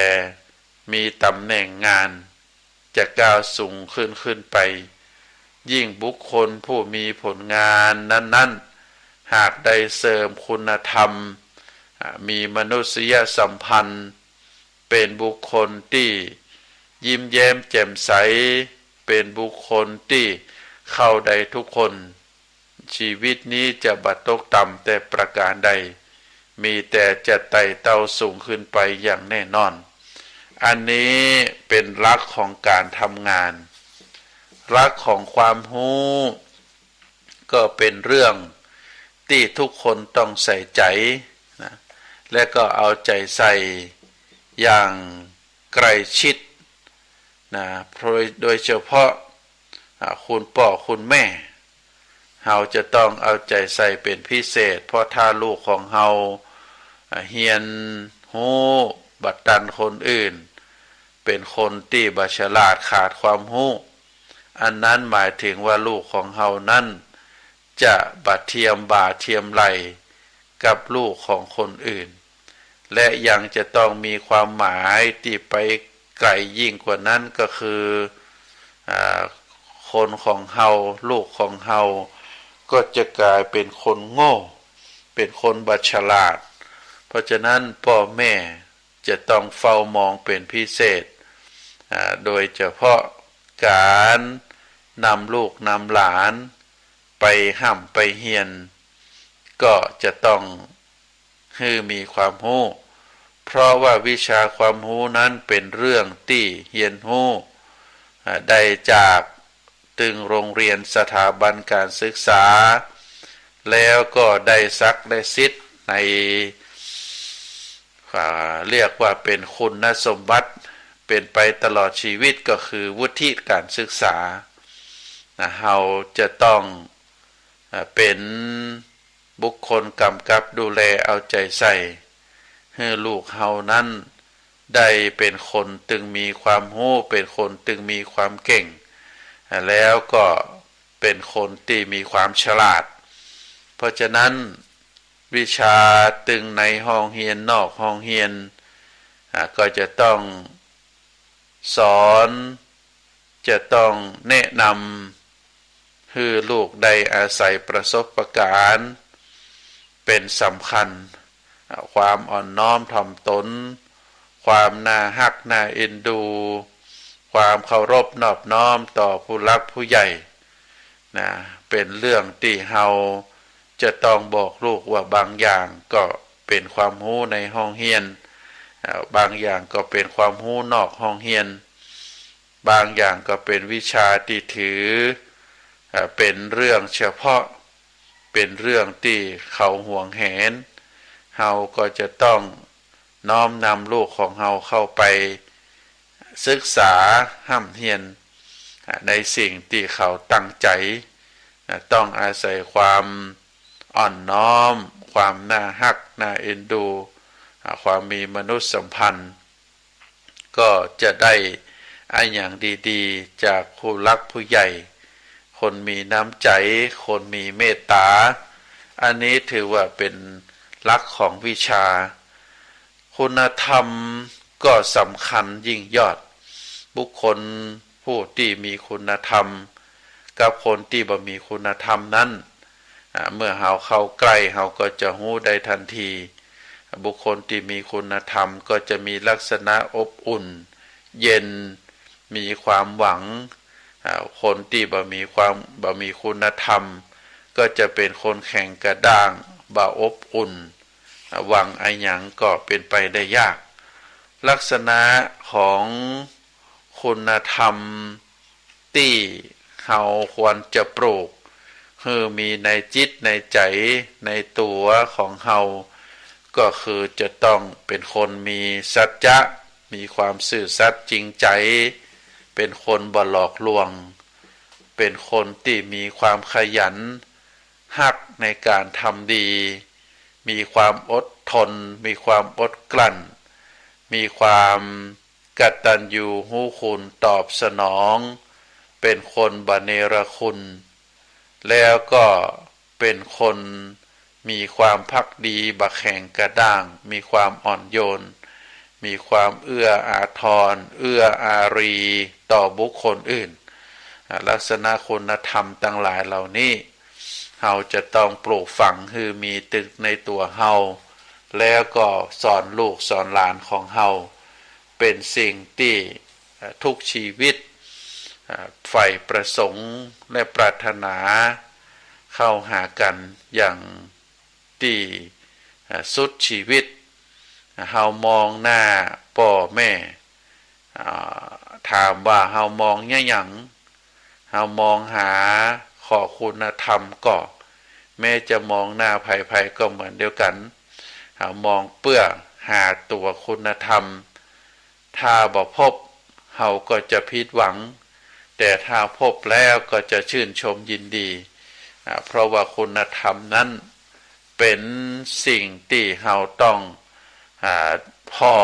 มีตำแหน่งงานจะก้าวสูงขึ้นไปยิ่งบุคคลผู้มีผลงานนั้นหากได้เสริมคุณธรรมมีมนุษยสัมพันธ์เป็นบุคคลที่ยิ้มแย้มแจ่มใสเป็นบุคคลที่เข้าได้ทุกคนชีวิตนี้จะบัดตกต่ำแต่ประการใดมีแต่จะไต่เต้าสูงขึ้นไปอย่างแน่นอนอันนี้เป็นหลักของการทำงานหลักของความรู้ก็เป็นเรื่องที่ทุกคนต้องใส่ใจนะและก็เอาใจใส่อย่างใกล้ชิดนะโดยเฉพาะคุณพ่อคุณแม่เราจะต้องเอาใจใส่เป็นพิเศษเพราะถ้าลูกของเราเฮียนหูบัดดันคนอื่นเป็นคนที่บ่ฉลาดขาดความรู้อันนั้นหมายถึงว่าลูกของเรานั้นจะบัดเทียมบ่าเทียมไหลกับลูกของคนอื่นและยังจะต้องมีความหมายที่ไปไกลยิ่งกว่านั้นก็คือคนของเราลูกของเราก็จะกลายเป็นคนโง่เป็นคนบ่ฉลาดเพราะฉะนั้นพ่อแม่จะต้องเฝ้ามองเป็นพิเศษโดยเฉพาะการนำลูกนำหลานไปห้ำไปเฮียนก็จะต้องให้มีความรู้เพราะว่าวิชาความรู้นั้นเป็นเรื่องที่เฮียนรู้ได้จากตึงโรงเรียนสถาบันการศึกษาแล้วก็ได้ซักได้ซิดในเรียกว่าเป็นคุณสมบัติเป็นไปตลอดชีวิตก็คือวุฒิการศึกษาเราจะต้องเป็นบุคคลกำกับดูแลเอาใจใส่ให้ลูกเฮานั้นได้เป็นคนตึงมีความรู้เป็นคนตึงมีความเก่งแล้วก็เป็นคนที่มีความฉลาดเพราะฉะนั้นวิชาตึงในห้องเรียนนอกห้องเรียนก็จะต้องสอนจะต้องแนะนำให้ลูกได้อาศัยประสบการณ์เป็นสำคัญความอ่อนน้อมถ่อมตนความน่าฮักน่าเอ็นดูความเคารพนอบน้อมต่อผู้รักผู้ใหญ่นะเป็นเรื่องที่เรา จะต้องบอกลูกว่าบางอย่างก็เป็นความรู้ในห้องเรียนบางอย่างก็เป็นความรู้นอกห้องเรียนบางอย่างก็เป็นวิชาที่ถือเป็นเรื่องเฉพาะเป็นเรื่องที่เขาห่วงแหนเฮาก็จะต้องน้อมนำลูกของเฮาเข้าไปศึกษาห้ำเรียนในสิ่งที่เขาตั้งใจต้องอาศัยความอ่อนน้อมความน่าฮักน่าเอ็นดูความมีมนุษยสัมพันธ์ก็จะได้อย่างดีๆจากผู้รักผู้ใหญ่คนมีน้ำใจคนมีเมตตาอันนี้ถือว่าเป็นหลักของวิชาคุณธรรมก็สำคัญยิ่งยอดบุคคลผู้ที่มีคุณธรรมกับคนที่บ่มีคุณธรรมนั้นเมื่อเฮาเข้าใกล้เฮาก็จะรู้ได้ทันทีบุคคลที่มีคุณธรรมก็จะมีลักษณะอบอุ่นเย็นมีความหวังคนที่บ่มีคุณธรรมก็จะเป็นคนแข็งกระด้างบ่อบอุ่นหวังไอ้หยังก็เป็นไปได้ยากลักษณะของคุณธรรมที่เฮาควรจะปลูกคือมีในจิตในใจในตัวของเฮาก็คือจะต้องเป็นคนมีสัจจะมีความซื่อสัตย์จริงใจเป็นคนบ่หลอกลวงเป็นคนที่มีความขยันฮักในการทำดีมีความอดทนมีความอดกลั้นมีความกตัญญูรู้คุณตอบสนองเป็นคนบ่เนรคุณแล้วก็เป็นคนมีความภักดีบ่แข็งกระด้างมีความอ่อนโยนมีความเอื้ออาทรเอื้ออารีต่อบุคคลอื่นลักษณะคุณธรรมทั้งหลายเหล่านี้เฮาจะต้องปลูกฝังคือมีตึกในตัวเฮาแล้วก็สอนลูกสอนหลานของเฮาเป็นสิ่งที่ทุกชีวิตใฝ่ประสงค์และปรารถนาเข้าหากันอย่างที่สุดชีวิตเฮามองหน้าพ่อแม่ถามว่าเฮามองหยังเฮามองหาข้อคุณธรรมก็แม้จะมองหน้าภัยก็เหมือนเดียวกันเฮามองเพื่อหาตัวคุณธรรมถ้าบ่พบเฮาก็จะผิดหวังแต่ถ้าพบแล้วก็จะชื่นชมยินดีเพราะว่าคุณธรรมนั้นเป็นสิ่งที่เฮาต้องพ่อ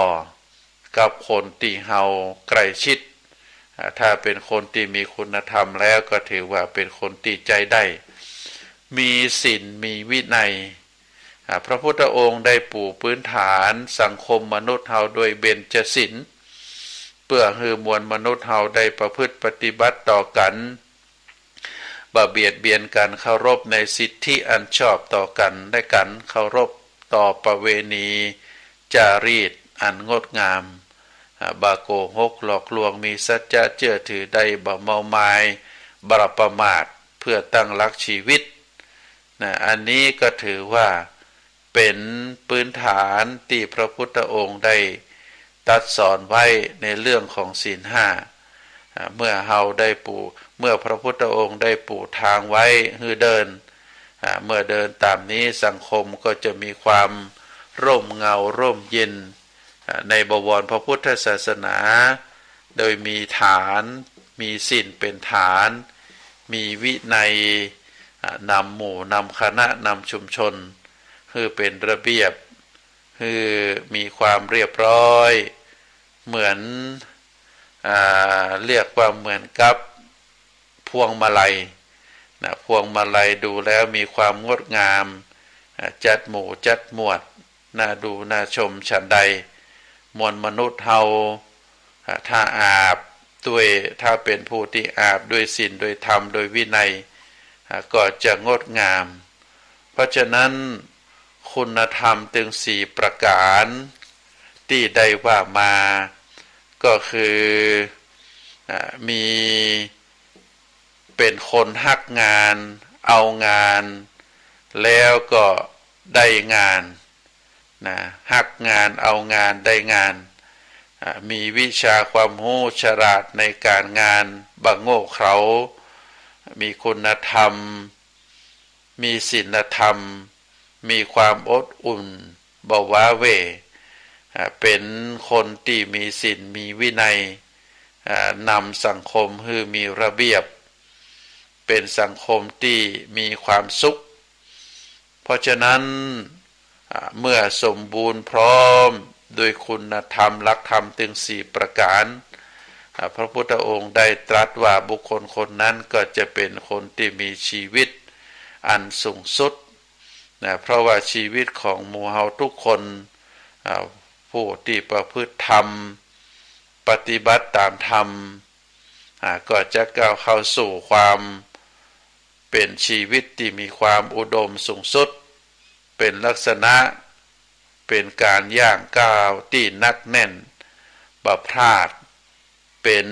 กับคนที่เฮาใกล้ชิดถ้าเป็นคนที่มีคุณธรรมแล้วก็ถือว่าเป็นคนที่ใจได้มีศีลมีวินัยพระพุทธองค์ได้ปูพื้นฐานสังคมมนุษย์เฮาโดยเบญจศีลเพื่อให้มวลมนุษย์เฮาได้ประพฤติปฏิบัติต่อกันบ่เบียดเบียนกันเคารพในสิทธิอันชอบต่อกันได้กันเคารพต่อประเวณีจารีตอันงดงามบ่โกหกหลอกลวงมีสัจจะเชื่อถือได้บ่เมามายบ่ประมาทเพื่อตั้งหลักชีวิตอันนี้ก็ถือว่าเป็นพื้นฐานที่พระพุทธองค์ได้ตรัสสอนไว้ในเรื่องของศีลห้าเมื่อพระพุทธองค์ได้ปูทางไว้ให้เดินเมื่อเดินตามนี้สังคมก็จะมีความร่มเงาร่มเย็นในบวรพระพุทธศาสนาโดยมีฐานมีศีลเป็นฐานมีวินัยนำหมู่นำคณะนำชุมชนคือเป็นระเบียบคือมีความเรียบร้อยเหมือนเรียกว่าเหมือนกับพวงมาลัยพวงมาลัยดูแล้วมีความงดงามจัดหมู่จัดหมวดน่าดูน่าชมฉันใดมวลมนุษย์เฮาถ้าอาบด้วยถ้าเป็นผู้ที่อาบด้วยศีลด้วยธรรมโดยวินัยก็จะงดงามเพราะฉะนั้นคุณธรรมถึง4ประการที่ได้ว่ามาก็คือมีเป็นคนฮักงานเอางาน แล้วก็ได้งานนะหักงานเอางานได้งานมีวิชาความรู้ฉลาดในการงานบังโง่เขลามีคุณธรรมมีศีลธรรมมีความอดอุ่นบ่ว้าเหวเป็นคนที่มีศีลมีวินัยนำสังคมให้มีระเบียบเป็นสังคมที่มีความสุขเพราะฉะนั้นเมื่อสมบูรณ์พร้อมโดยคุณธรรมหลักธรรมถึง4ประการพระพุทธองค์ได้ตรัสว่าบุคคลคนนั้นก็จะเป็นคนที่มีชีวิตอันสูงสุดนะเพราะว่าชีวิตของหมู่เฮาทุกคนผู้ที่ประพฤติธรรมปฏิบัติตามธรรมก็จะก้าวเข้าสู่ความเป็นชีวิตที่มีความอุดมสูงสุดเป็นลักษณะเป็นการย่างก้าวที่นักแน่นบ่พลาดเป็น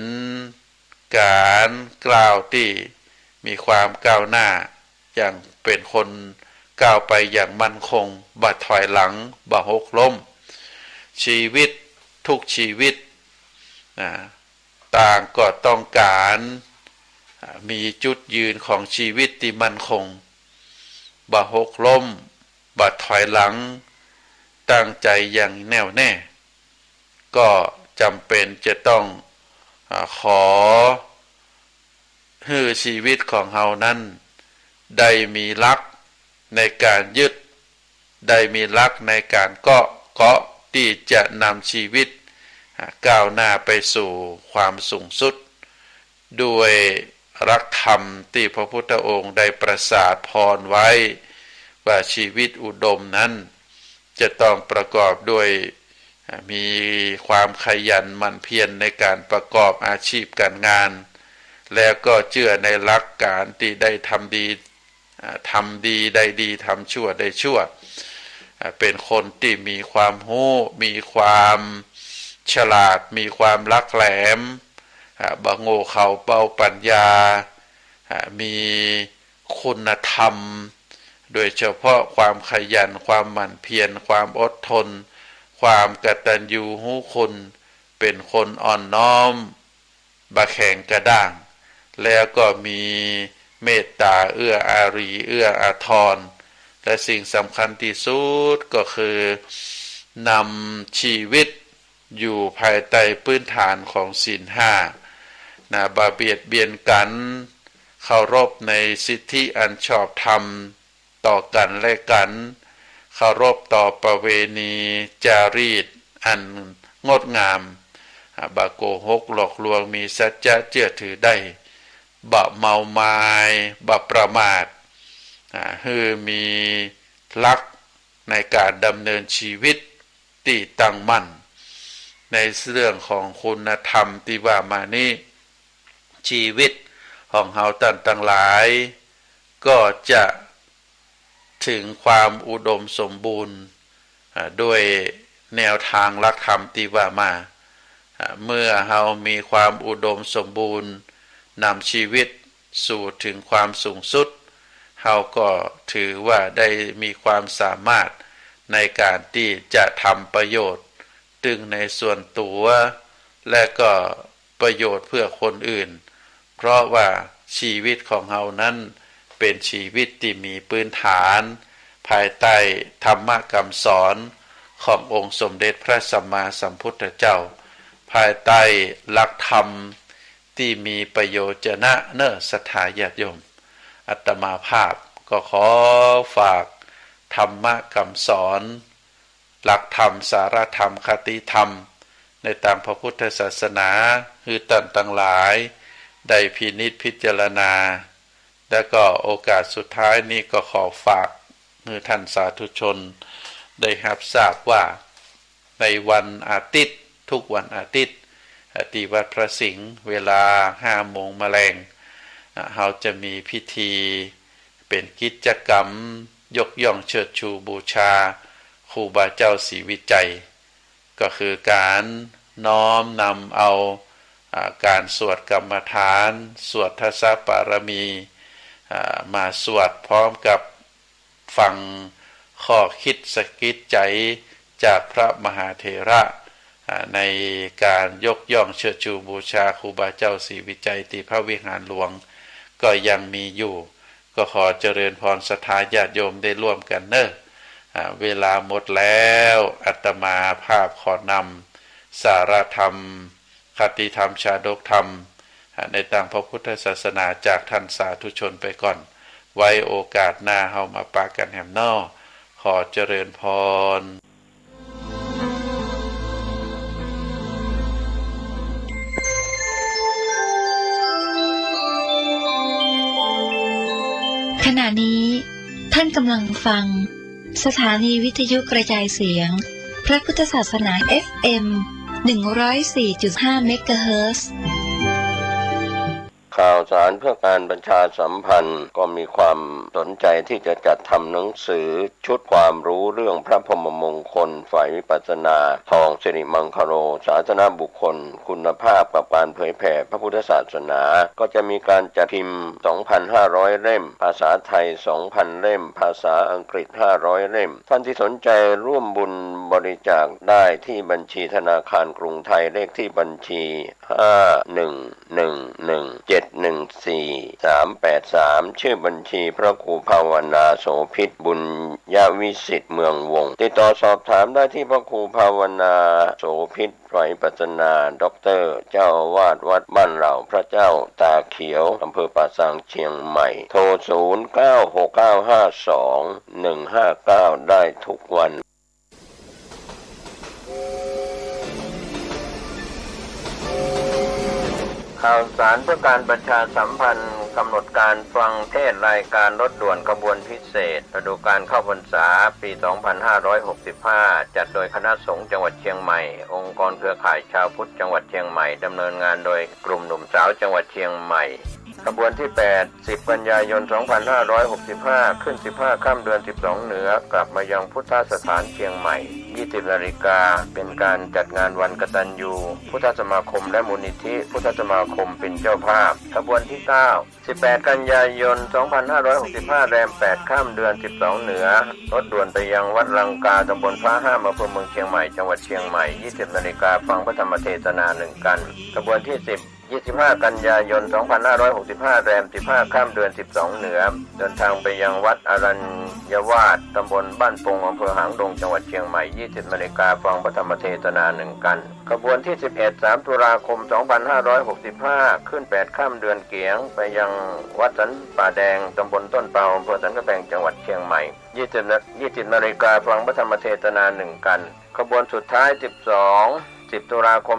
การกล่าวที่มีความก้าวหน้าอย่างเป็นคนก้าวไปอย่างมั่นคงบ่ถอยหลังบ่หกล้มชีวิตทุกชีวิตต่างก็ต้องการมีจุดยืนของชีวิตที่มั่นคงบ่หกล้มบ่ถอยหลังตั้งใจอย่างแน่วแน่ก็จำเป็นจะต้องขอให้ชีวิตของเฮานั้นได้มีหลักในการยึดได้มีหลักในการเกาะที่จะนำชีวิตก้าวหน้าไปสู่ความสูงสุดด้วยรักธรรมที่พระพุทธองค์ได้ประสาทพรไว้ว่าชีวิตอุดมนั้นจะต้องประกอบด้วยมีความขยันหมั่นเพียรในการประกอบอาชีพการงานแล้วก็เชื่อในหลักการที่ได้ทำดีได้ดีทำชั่วได้ชั่วเป็นคนที่มีความรู้มีความฉลาดมีความลักแหลมบ่โง่เขลาเบาปัญญามีคุณธรรมโดยเฉพาะความขยันความหมั่นเพียรความอดทนความกตัญญูรู้คุณเป็นคนอ่อนน้อมบ่แข็งกระด้างแล้วก็มีเมตตาเอื้ออารีเอื้ออาทรและสิ่งสำคัญที่สุดก็คือนำชีวิตอยู่ภายใต้พื้นฐานของศีล5บ่เบียดเบียนกันเคารพในสิทธิอันชอบธรรมต่อกันและกันเคารพต่อประเวณีจารีตอันงดงามบ่โกหกหลอกลวงมีสัจจะเชื่อถือได้บ่เมาไม้บ่ประมาทคือมีหลักในการดำเนินชีวิตที่ตั้งมั่นในเรื่องของคุณธรรมที่ว่ามานี้ชีวิตของเฮาทั้งหลายก็จะถึงความอุดมสมบูรณ์ด้วยแนวทางหลักธรรมที่ว่ามาเมื่อเฮามีความอุดมสมบูรณ์นำชีวิตสู่ถึงความสูงสุดเฮาก็ถือว่าได้มีความสามารถในการที่จะทำประโยชน์ตึงในส่วนตัวและก็ประโยชน์เพื่อคนอื่นเพราะว่าชีวิตของเฮานั้นเป็นชีวิตที่มีพื้นฐานภายใต้ธรรมคำสอนขององค์สมเด็จพระสัมมาสัมพุทธเจ้าภายใต้หลักธรรมที่มีประโยชนะเนศรัทธาญาติโยมอาตมาภาพก็ขอฝากธรรมคำสอนหลักธรรมสารธรรมคติธรรมในตามพระพุทธศาสนาคือท่านทั้งหลายได้พินิจพิจารณาแล้วก็โอกาสสุดท้ายนี้ก็ขอฝากให้ท่านสาธุชนได้รับทราบว่าในวันอาทิตย์ทุกวันอาทิตย์ที่วัดพระสิงห์เวลา 5 โมงแมลงเราจะมีพิธีเป็นกิจกรรมยกย่องเชิดชูบูชาครูบาเจ้าศรีวิจัยก็คือการน้อมนำเอาการสวดกรรมฐานสวดทศปารมีมาสวดพร้อมกับ ฟังข้อคิดสกิดใจจากพระมหาเถระในการยกย่องเชิดชูบูชาครูบาเจ้าศรีวิจัยที่พระวิหารหลวงก็ยังมีอยู่ก็ขอเจริญพรศรัทธาญาติโยมได้ร่วมกันเนอะเวลาหมดแล้วอาตมาภาพขอนำสารธรรมคติธรรมชาดกธรรมในทางพระพุทธศาสนาจากท่านสาธุชนไปก่อนไว้โอกาสหน้าเฮามาปากันแหมนอขอเจริญพรขณะนี้ท่านกำลังฟังสถานีวิทยุกระจายเสียงพระพุทธศาสนา FM 104.5 เมกะเฮิรตซ์ ข่าวสารเพื่อการประชาสัมพันธ์ก็มีความสนใจที่จะจัดทำหนังสือชุดความรู้เรื่องพระพรหมมงคลฝ่ายวิปัสสนาทองสิริมังคโรสาธารณบุคคลคุณภาพกับการเผยแผ่พระพุทธศาสนาก็จะมีการจัดพิมพ์ 2,500 เล่มภาษาไทย 2,000 เล่มภาษาอังกฤษ 500 เล่มท่านที่สนใจร่วมบุญบริจาคได้ที่บัญชีธนาคารกรุงไทยเลขที่บัญชี 5111714383 ชื่อบัญชีพระครูภาวนาโสภิตบุญญาวิสิทธิ์เมืองวงศ์ติดต่อสอบถามได้ที่พระครูภาวนาโสภิตฝ่ายวิปัสสนาด็อกเตอร์เจ้าอาวาสวัดบ้านเหล่าพระเจ้าตาเขียวอำเภอป่าซางเชียงใหม่โทร 0969521159 ได้ทุกวันข่าวสารเพื่อการประชาสัมพันธ์กำหนดการฟังเทศรายการรถด่วนขบวนพิเศษฤดูกาลเข้าพรรษาปี 2565 จัดโดยคณะสงฆ์จังหวัดเชียงใหม่องค์กรเครือข่ายชาวพุทธจังหวัดเชียงใหม่ดำเนินงานโดยกลุ่มหนุ่มสาวจังหวัดเชียงใหม่ขบวนที่ 8 10 กันยายน 2565 ขึ้น 15 ค่ำเดือน 12 เหนือกลับมายังพุทธสถานเชียงใหม่ 20 นาฬิกาเป็นการจัดงานวันกตัญญูพุทธสมาคมและมูลนิธิพุทธสมาคมเป็นเจ้าภาพขบวนที่ 9 18 กันยายน 2565 แรม 8 ค่ำเดือน 12 เหนือรถด่วนไปยังวัดลังกาตำบลฟ้าห้ามอำเภอเมืองเชียงใหม่จังหวัดเชียงใหม่ 20 นาฬิกาฟังพระธรรมเทศนา1กันขบวนที่ 10 25 กันยายน 2565 แรม 15 ค่ำเดือน 12 เหนือเดินทางไปยังวัดอรัญยวาสตำบลบ้านปงอำเภอหางดงจังหวัดเชียงใหม่ 20 นาฬิกาฟังพระธรรมเทศนา1กันขบวนที่ 11 3 ตุลาคม 2565 ขึ้น 8 ค่ำเดือนเกียงไปยังวัดสันป่าแดงตำบลต้นเปาอำเภอสันกำแพงจังหวัดเชียงใหม่ 20 นาฬิกาฟังพระธรรมเทศนา1กันขบวนสุดท้าย 10 ตุลาคม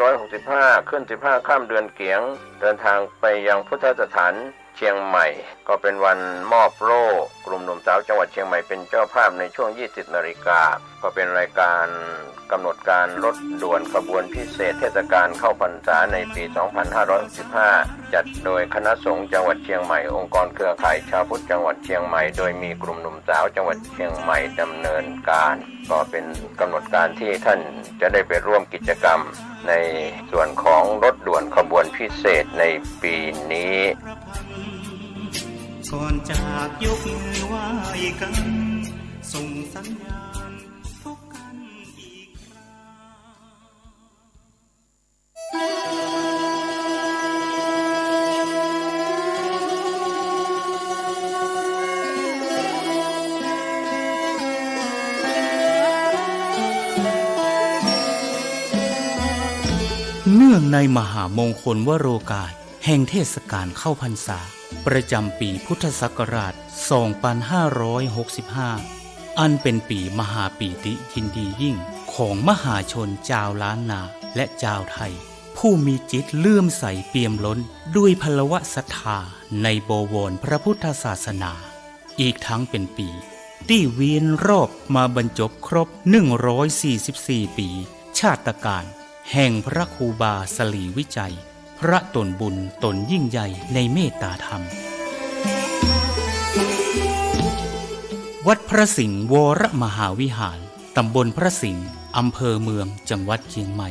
2565 ขึ้น 15 ค่ำเดือนเกียงเดินทางไปยังพุทธสถานเชียงใหม่ก็เป็นวันมอบโล่กลุ่มหนุ่มสาวจังหวัดเชียงใหม่เป็นเจ้าภาพในช่วง 20 นาฬิกาก็เป็นรายการกำหนดการรถด่วนขบวนพิเศษเทศกาลเข้าพรรษาในปี 2565 จัดโดยคณะสงฆ์จังหวัดเชียงใหม่องค์กรเครือข่ายชาวพุทธจังหวัดเชียงใหม่โดยมีกลุ่มหนุ่มสาวจังหวัดเชียงใหม่ดำเนินการก็เป็นกำหนดการที่ท่านจะได้ไปร่วมกิจกรรมในส่วนของรถด่วนขบวนพิเศษในปีนี้ก่อนจากยกมือไหว้กันส่งสัญญาณพบกันอีกครั้งเนื่องในมหามงคลวโรกาสแห่งเทศกาลเข้าพรรษาประจำปีพุทธศักราช 2565 อันเป็นปีมหาปีติยินดียิ่งของมหาชนชาวล้านนาและชาวไทยผู้มีจิตเลื่อมใสเปี่ยมล้นด้วยพลวะศรัทธาในบวรพระพุทธศาสนาอีกทั้งเป็นปีที่เวียนรอบมาบรรจบครบ 144 ปีชาตกาลแห่งพระครูบาสลีวิจัยพระตนบุญตนยิ่งใหญ่ในเมตตาธรรมวัดพระสิงห์วรมหาวิหารตำบลพระสิงห์อำเภอเมืองจังหวัดเชียงใหม่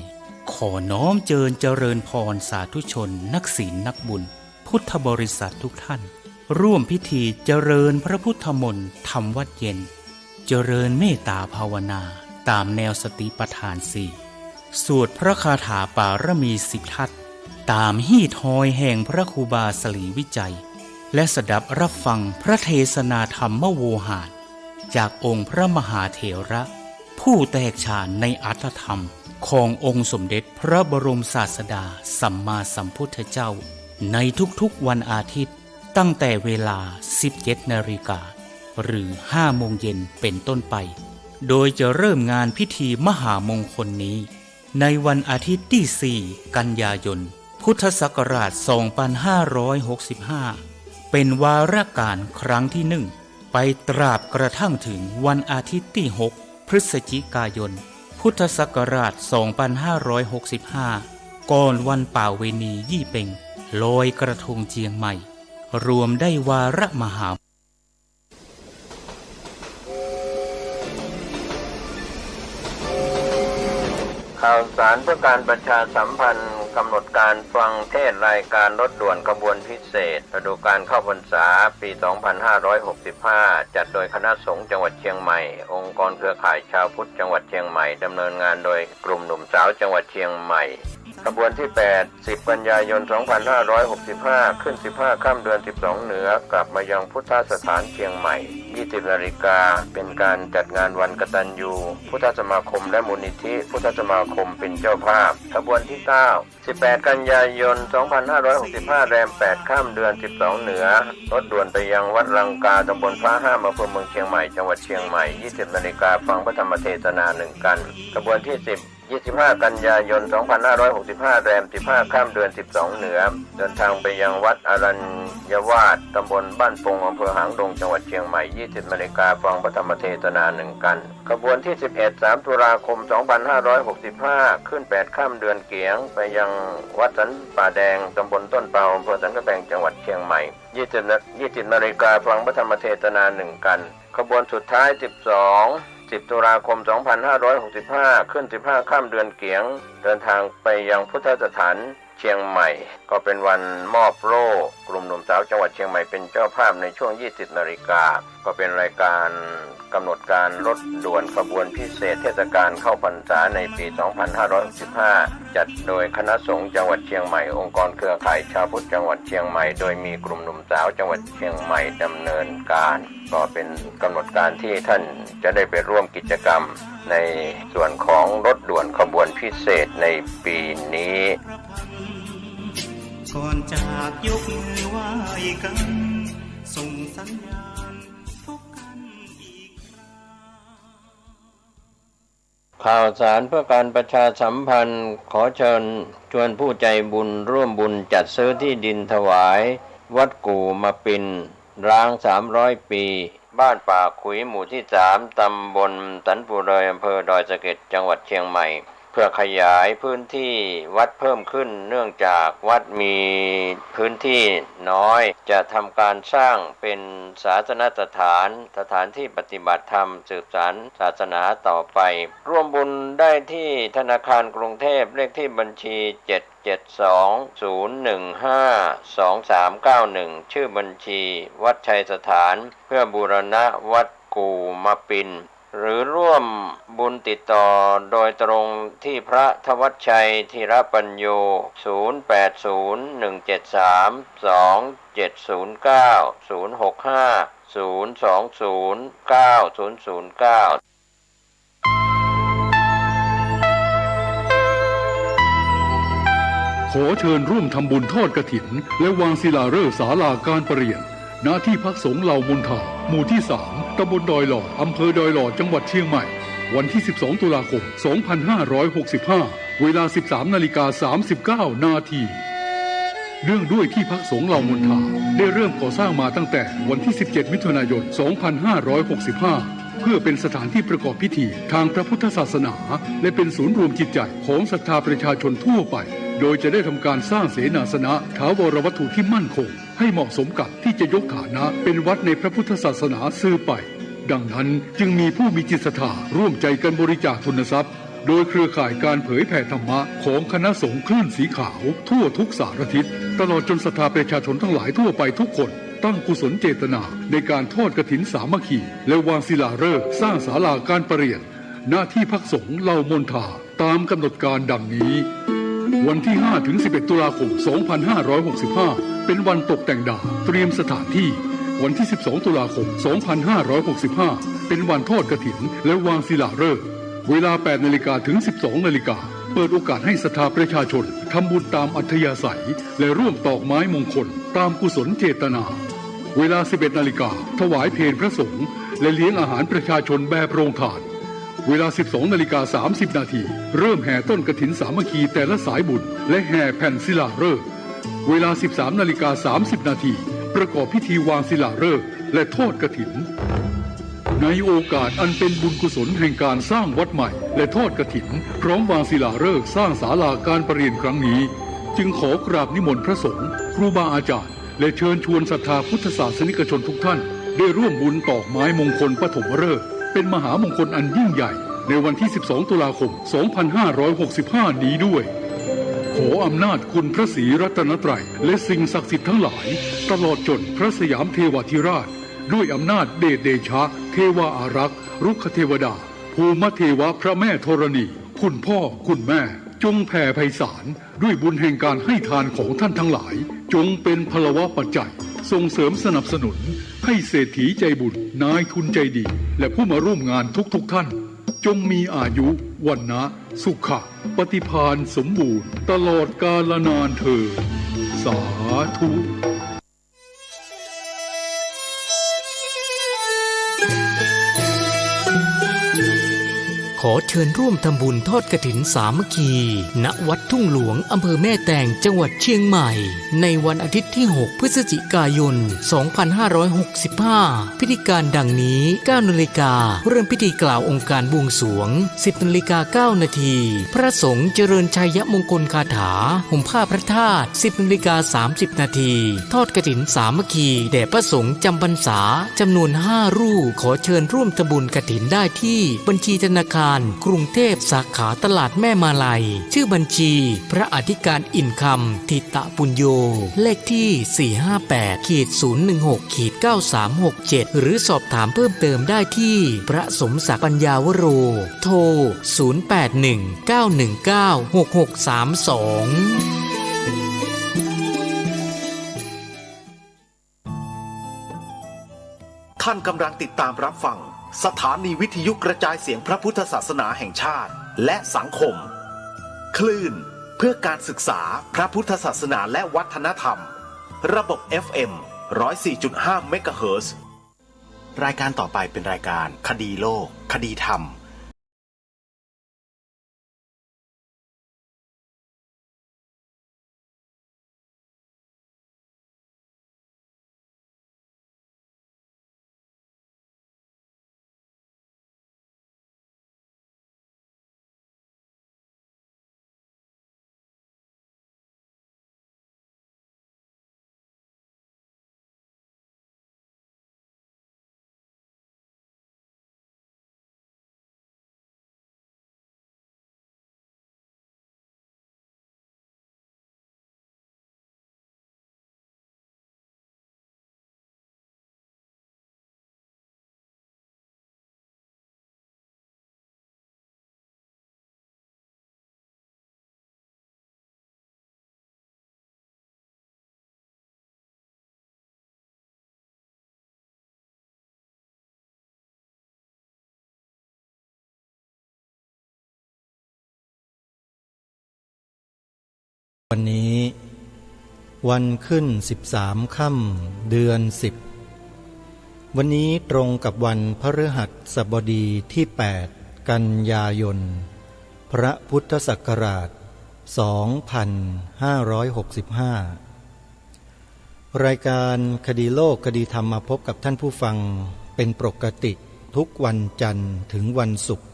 ขอน้อมเจริญพรสาธุชนนักศีลนักบุญพุทธบริษัททุกท่าน ร่วมพิธีเจริญพระพุทธมนต์ทำวัดเย็นเจริญเมตตาภาวนาตามแนวสติปัฏฐานสี่สวดพระคาถาปารมี10 ทัศน์ตามฮีทหอยแห่งพระครูบาสลีวิจัยและสดับรับฟังพระเทศนาธรรมโวหารจากองค์พระมหาเถระผู้แตกฉานในอรรถธรรมขององค์สมเด็จพระบรมศาสดาสัมมาสัมพุทธเจ้าในทุกๆวันอาทิตย์ตั้งแต่เวลา 17 นาฬิกาหรือ 5 โมงเย็นเป็นต้นไปโดยจะเริ่มงานพิธีมหามงคลนี้ในวันอาทิตย์ที่ 4 กันยายน พุทธศักราช 2565 เป็นวาระการครั้งที่ 1 ไปตราบกระทั่งถึงวันอาทิตย์ที่ 6 พฤศจิกายน พุทธศักราช 2565 ก่อนวันป่าเวณียี่เป็งลอยกระทงเจียงใหม่รวมได้วาระมหาข่าวสารเพื่อการประชาสัมพันธ์กำหนดการฟังเทศรายการรถด่วนขบวนพิเศษฤดูกาลเข้าพรรษาปี 2565 จัดโดยคณะสงฆ์จังหวัดเชียงใหม่องค์กรเครือข่ายชาวพุทธจังหวัดเชียงใหม่ดำเนินงานโดยกลุ่มหนุ่มสาวจังหวัดเชียงใหม่ขบวนที่ 8 10 กันยายน 2565 ขึ้น 15 ค่ำเดือน 12 เหนือกลับมายังพุทธสถานเชียงใหม่ 20 นาฬิกาเป็นการจัดงานวันกตัญญูพุทธสมาคมและมูลนิธิพุทธสมาคมเป็นเจ้าภาพขบวนที่ 9 18 กันยายน 2565 แรม 8 ค่ำเดือน 12 เหนือรถด่วนไปยังวัดลังกาตำบลพระห้ามอำเภอเมืองเชียงใหม่จังหวัดเชียงใหม่ 20 นาฬิกาฟังพระธรรมเทศนา1 กันขบวนที่ 10 25 กันยายน 2565 แรม 15 ค่ำเดือน 12 เหนือเดินทางไปยังวัดอรัญยวาสตำบลบ้านปงอำเภอหางดงจังหวัดเชียงใหม่ 20 นาฬิกาฟังพระธรรมเทศนา1 กันขบวนที่ 11 3 ตุลาคม 2565 ขึ้น 8 ค่ำเดือนเกียงไปยังวัดสันป่าแดงตำบลต้นเปาอำเภอสันกำแพงจังหวัดเชียงใหม่ 20 นาฬิกาฟังพระธรรมเทศนา1 กันขบวนสุดท้าย 10 ตุลาคม 2565 ขึ้น 15 ค่ำเดือนเกียงเดินทางไปยังพุทธสถานเชียงใหม่ก็เป็นวันมอบโล่กลุ่มหนุ่มสาวจังหวัดเชียงใหม่เป็นเจ้าภาพในช่วง 20 นาฬิกาก็เป็นรายการกำหนดการรถด่วนขบวนพิเศษเทศกาลเข้าพรรษาในปี 2565 จัดโดยคณะสงฆ์จังหวัดเชียงใหม่องค์กรเครือข่ายชาวพุทธจังหวัดเชียงใหม่โดยมีกลุ่มหนุ่มสาวจังหวัดเชียงใหม่ดำเนินการก็เป็นกำหนดการที่ท่านจะได้ไปร่วมกิจกรรมในส่วนของรถด่วนขบวนพิเศษในปีนี้ก่อนจากยกมือไหว้กันส่งสัญญาณพบกันอีกครั้งข่าวสารเพื่อการประชาสัมพันธ์ขอเชิญชวนผู้ใจบุญร่วมบุญจัดซื้อที่ดินถวายวัดกู่มาปินร้าง300 ปีบ้านป่าขุยหมู่ที่ 3 ตำบลสันปูเลยอำเภอดอยสะเก็ดจังหวัดเชียงใหม่เพื่อขยายพื้นที่วัดเพิ่มขึ้นเนื่องจากวัดมีพื้นที่น้อยจะทำการสร้างเป็นศาสนสถานที่ปฏิบัติธรรมสืบสานศาสนาต่อไปร่วมบุญได้ที่ธนาคารกรุงเทพเลขที่บัญชี 772-015-2391 ชื่อบัญชีวัดชัยสถานเพื่อบูรณะวัดกู่มาปินหรือร่วมบุญติดต่อโดยตรงที่พระธวัชชัยธีรปัญโย 0801732709 065 0209009 ขอเชิญร่วมทำบุญทอดกฐินและวางศิลาฤกษ์ศาลาการประเรียนณที่พักสงฆ์เหล่ามนทาหมู่ที่ 3 ตำบลดอยหล่ออำเภอดอยหล่อจังหวัดเชียงใหม่วันที่ 12 ตุลาคม 2565 เวลา 13:39 นาทีเนื่องด้วยที่พักสงฆ์เหล่ามนทาได้เริ่มก่อสร้างมาตั้งแต่วันที่ 17 มิถุนายน 2565 เพื่อเป็นสถานที่ประกอบพิธีทางพระพุทธศาสนาและเป็นศูนย์รวมจิตใจของศรัทธาประชาชนทั่วไปโดยจะได้ทำการสร้างเสนาสนะถาวรวัตถุที่มั่นคงให้เหมาะสมกับที่จะยกฐานะเป็นวัดในพระพุทธศาสนาสืบไปดังนั้นจึงมีผู้มีจิตศรัทธาร่วมใจกันบริจาคทุนทรัพย์โดยเครือข่ายการเผยแผ่ธรรมะของคณะสงฆ์คลื่นสีขาวทั่วทุกสารทิศตลอดจนศรัทธาประชาชนทั้งหลายทั่วไปทุกคน ตั้งกุศลเจตนาในการทอดกฐินสามัคคีและวางศิลาฤกษ์สร้างศาลาการประเรียนหน้าที่พักสงฆ์เหล่ามนทาตามกำหนดการดังนี้วันที่ 5-11 ตุลาคม 2565 เป็นวันตกแต่งดาวเตรียมสถานที่วันที่ 12 ตุลาคม 2565 เป็นวันทอดกฐินและวางศิลาฤกษ์เวลา 8 นาฬิกาถึง 12 นาฬิกาเปิดโอกาสให้ศรัทธาประชาชนทำบุญตามอัธยาศัยและร่วมตอกไม้มงคลตามกุศลเจตนาเวลา 11 นาฬิกาถวายเพลพระสงฆ์และเลี้ยงอาหารประชาชนแบบโรงทานเวลา 12 นาฬิกา 30 นาทีเริ่มแห่ต้นกฐินสามัคคีแต่ละสายบุญและแห่แผ่นศิลาฤกษ์เวลา 13 นาฬิกา 30 นาทีประกอบพิธีวางศิลาฤกษ์และทอดกฐินในโอกาสอันเป็นบุญกุศลแห่งการสร้างวัดใหม่และทอดกฐินพร้อมวางศิลาฤกษ์สร้างศาลาการประเรียนครั้งนี้จึงขอกราบนิมนต์พระสงฆ์ครูบาอาจารย์และเชิญชวนศรัทธาพุทธศาสนิกชนทุกท่านได้ร่วมบุญตอกไม้มงคลปฐมฤกษ์เป็นมหามงคลอันยิ่งใหญ่ในวันที่ 12 ตุลาคม 2565 นี้ด้วยขออำนาจคุณพระศรีรัตนตรัยและสิ่งศักดิ์สิทธิ์ทั้งหลายตลอดจนพระสยามเทวาธิราชด้วยอำนาจเดชเดชะเทวาอารักษ์รุกขเทวดาภูมิเทวะพระแม่ธรณีคุณพ่อคุณแม่จงแผ่ไพศาลด้วยบุญแห่งการให้ทานของท่านทั้งหลายจงเป็นพลวะปัจจัยส่งเสริมสนับสนุนให้เศรษฐีใจบุญนายทุนใจดีและผู้มาร่วมงานทุกท่านจงมีอายุวันนะสุขะปฏิภาณสมบูรณ์ตลอดกาลนานเถิดสาธุขอเชิญร่วมทำบุญทอดกฐินสามัคคีณวัดทุ่งหลวงอำเภอแม่แตงจังหวัดเชียงใหม่ในวันอาทิตย์ที่ 6 พฤศจิกายน 2565 พิธีการดังนี้ 9 นาฬิกาเริ่มพิธีกล่าวองค์การบวงสรวง 10 นาฬิกา 9 นาที พระสงฆ์เจริญชัยมงคลคาถาห่มผ้าพระธาตุ 10 นาฬิกา 30 นาทีทอดกฐินสามัคคีแด่พระสงฆ์จำพรรษาจำนวน 5 รูปขอเชิญร่วมทำบุญกฐินได้ที่บัญชีธนาคารกรุงเทพสาขาตลาดแม่มาลัยชื่อบัญชีพระอธิการอินคำทิตะปุญโญเลขที่ 458-016-9367 หรือสอบถามเพิ่มเติมได้ที่พระสมศักดิ์ปัญญาวโรโทร 0819196632ท่านกำลังติดตามรับฟังสถานีวิทยุกระจายเสียงพระพุทธศาสนาแห่งชาติและสังคมคลื่นเพื่อการศึกษาพระพุทธศาสนาและวัฒนธรรมระบบ FM 104.5 เมกะเฮิรตซ์ รายการต่อไปเป็นรายการคดีโลกคดีธรรมวันนี้วันขึ้น13 ค่ำเดือน10วันนี้ตรงกับวันพฤหัสบดีที่8กันยายนพระพุทธศักราช2565รายการคดีโลกคดีธรรมมาพบกับท่านผู้ฟังเป็นปกติทุกวันจันทร์ถึงวันศุกร์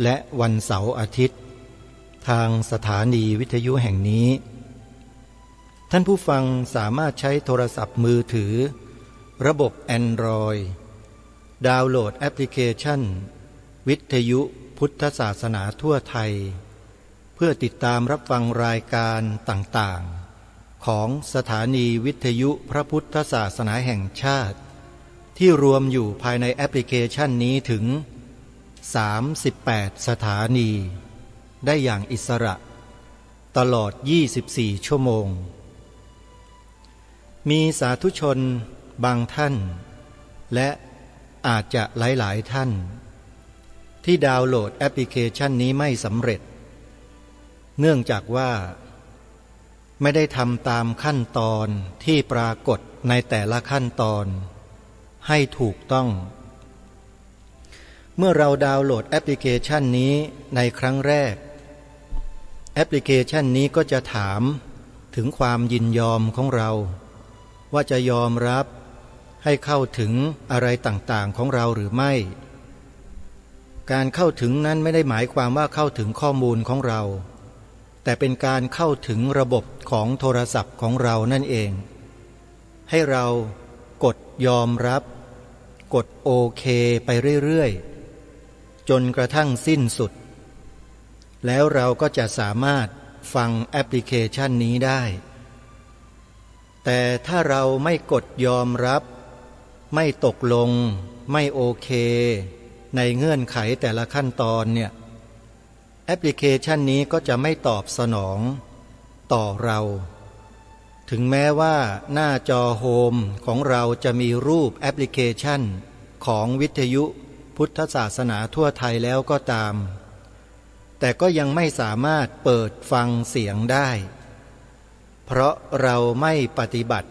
และวันเสาร์อาทิตย์ทางสถานีวิทยุแห่งนี้ท่านผู้ฟังสามารถใช้โทรศัพท์มือถือระบบ Android ดาวน์โหลดแอปพลิเคชันวิทยุพุทธศาสนาทั่วไทยเพื่อติดตามรับฟังรายการต่างๆ ของสถานีวิทยุพระพุทธศาสนาแห่งชาติที่รวมอยู่ภายในแอปพลิเคชันนี้ถึง38สถานีได้อย่างอิสระตลอด24ชั่วโมงมีสาธุชนบางท่านและอาจจะหลายๆท่านที่ดาวน์โหลดแอปพลิเคชันนี้ไม่สำเร็จเนื่องจากว่าไม่ได้ทำตามขั้นตอนที่ปรากฏในแต่ละขั้นตอนให้ถูกต้องเมื่อเราดาวน์โหลดแอปพลิเคชันนี้ในครั้งแรกแอปพลิเคชันนี้ก็จะถามถึงความยินยอมของเราว่าจะยอมรับให้เข้าถึงอะไรต่างๆของเราหรือไม่การเข้าถึงนั้นไม่ได้หมายความว่าเข้าถึงข้อมูลของเราแต่เป็นการเข้าถึงระบบของโทรศัพท์ของเรานั่นเองให้เรากดยอมรับกดโอเคไปเรื่อยๆจนกระทั่งสิ้นสุดแล้วเราก็จะสามารถฟังแอปพลิเคชันนี้ได้แต่ถ้าเราไม่กดยอมรับไม่ตกลงไม่โอเคในเงื่อนไขแต่ละขั้นตอนเนี่ยแอปพลิเคชันนี้ก็จะไม่ตอบสนองต่อเราถึงแม้ว่าหน้าจอโฮมของเราจะมีรูปแอปพลิเคชันของวิทยุพุทธศาสนาทั่วไทยแล้วก็ตามแต่ก็ยังไม่สามารถเปิดฟังเสียงได้เพราะเราไม่ปฏิบัติ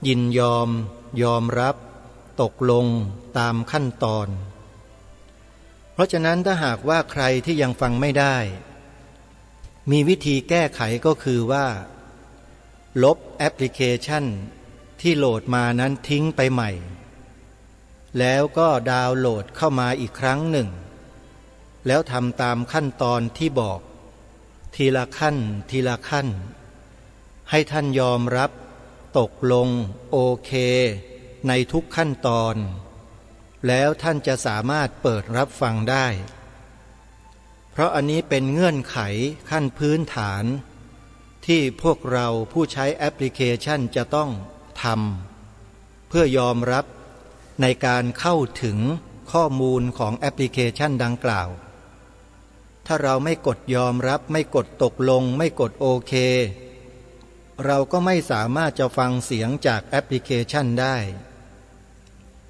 ยินยอมรับตกลงตามขั้นตอนเพราะฉะนั้นถ้าหากว่าใครที่ยังฟังไม่ได้มีวิธีแก้ไขก็คือว่าลบแอปพลิเคชันที่โหลดมานั้นทิ้งไปใหม่แล้วก็ดาวน์โหลดเข้ามาอีกครั้งหนึ่งแล้วทำตามขั้นตอนที่บอกทีละขั้นทีละขั้นให้ท่านยอมรับตกลงโอเคในทุกขั้นตอนแล้วท่านจะสามารถเปิดรับฟังได้เพราะอันนี้เป็นเงื่อนไขขั้นพื้นฐานที่พวกเราผู้ใช้แอปพลิเคชันจะต้องทำเพื่อยอมรับในการเข้าถึงข้อมูลของแอปพลิเคชันดังกล่าวถ้าเราไม่กดยอมรับไม่กดตกลงไม่กดโอเคเราก็ไม่สามารถจะฟังเสียงจากแอปพลิเคชันได้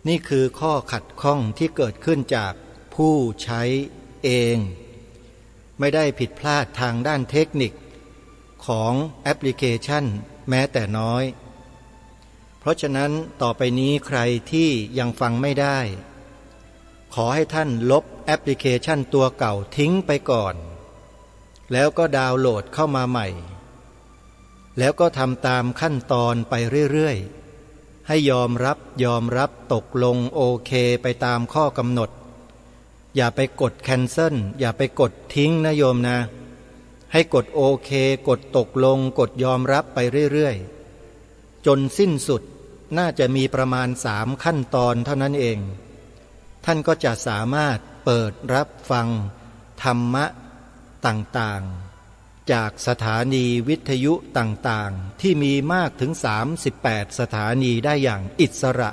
นี่คือข้อขัดข้องที่เกิดขึ้นจากผู้ใช้เองไม่ได้ผิดพลาดทางด้านเทคนิคของแอปพลิเคชันแม้แต่น้อยเพราะฉะนั้นต่อไปนี้ใครที่ยังฟังไม่ได้ขอให้ท่านลบแอปพลิเคชันตัวเก่าทิ้งไปก่อนแล้วก็ดาวน์โหลดเข้ามาใหม่แล้วก็ทำตามขั้นตอนไปเรื่อยๆให้ยอมรับตกลงโอเคไปตามข้อกำหนดอย่าไปกดแคนเซิลอย่าไปกดทิ้งนะโยมนะให้กดโอเคกดตกลงกดยอมรับไปเรื่อยๆจนสิ้นสุดน่าจะมีประมาณ3ขั้นตอนเท่านั้นเองท่านก็จะสามารถเปิดรับฟังธรรมะต่างๆจากสถานีวิทยุต่างๆที่มีมากถึง38สถานีได้อย่างอิสระ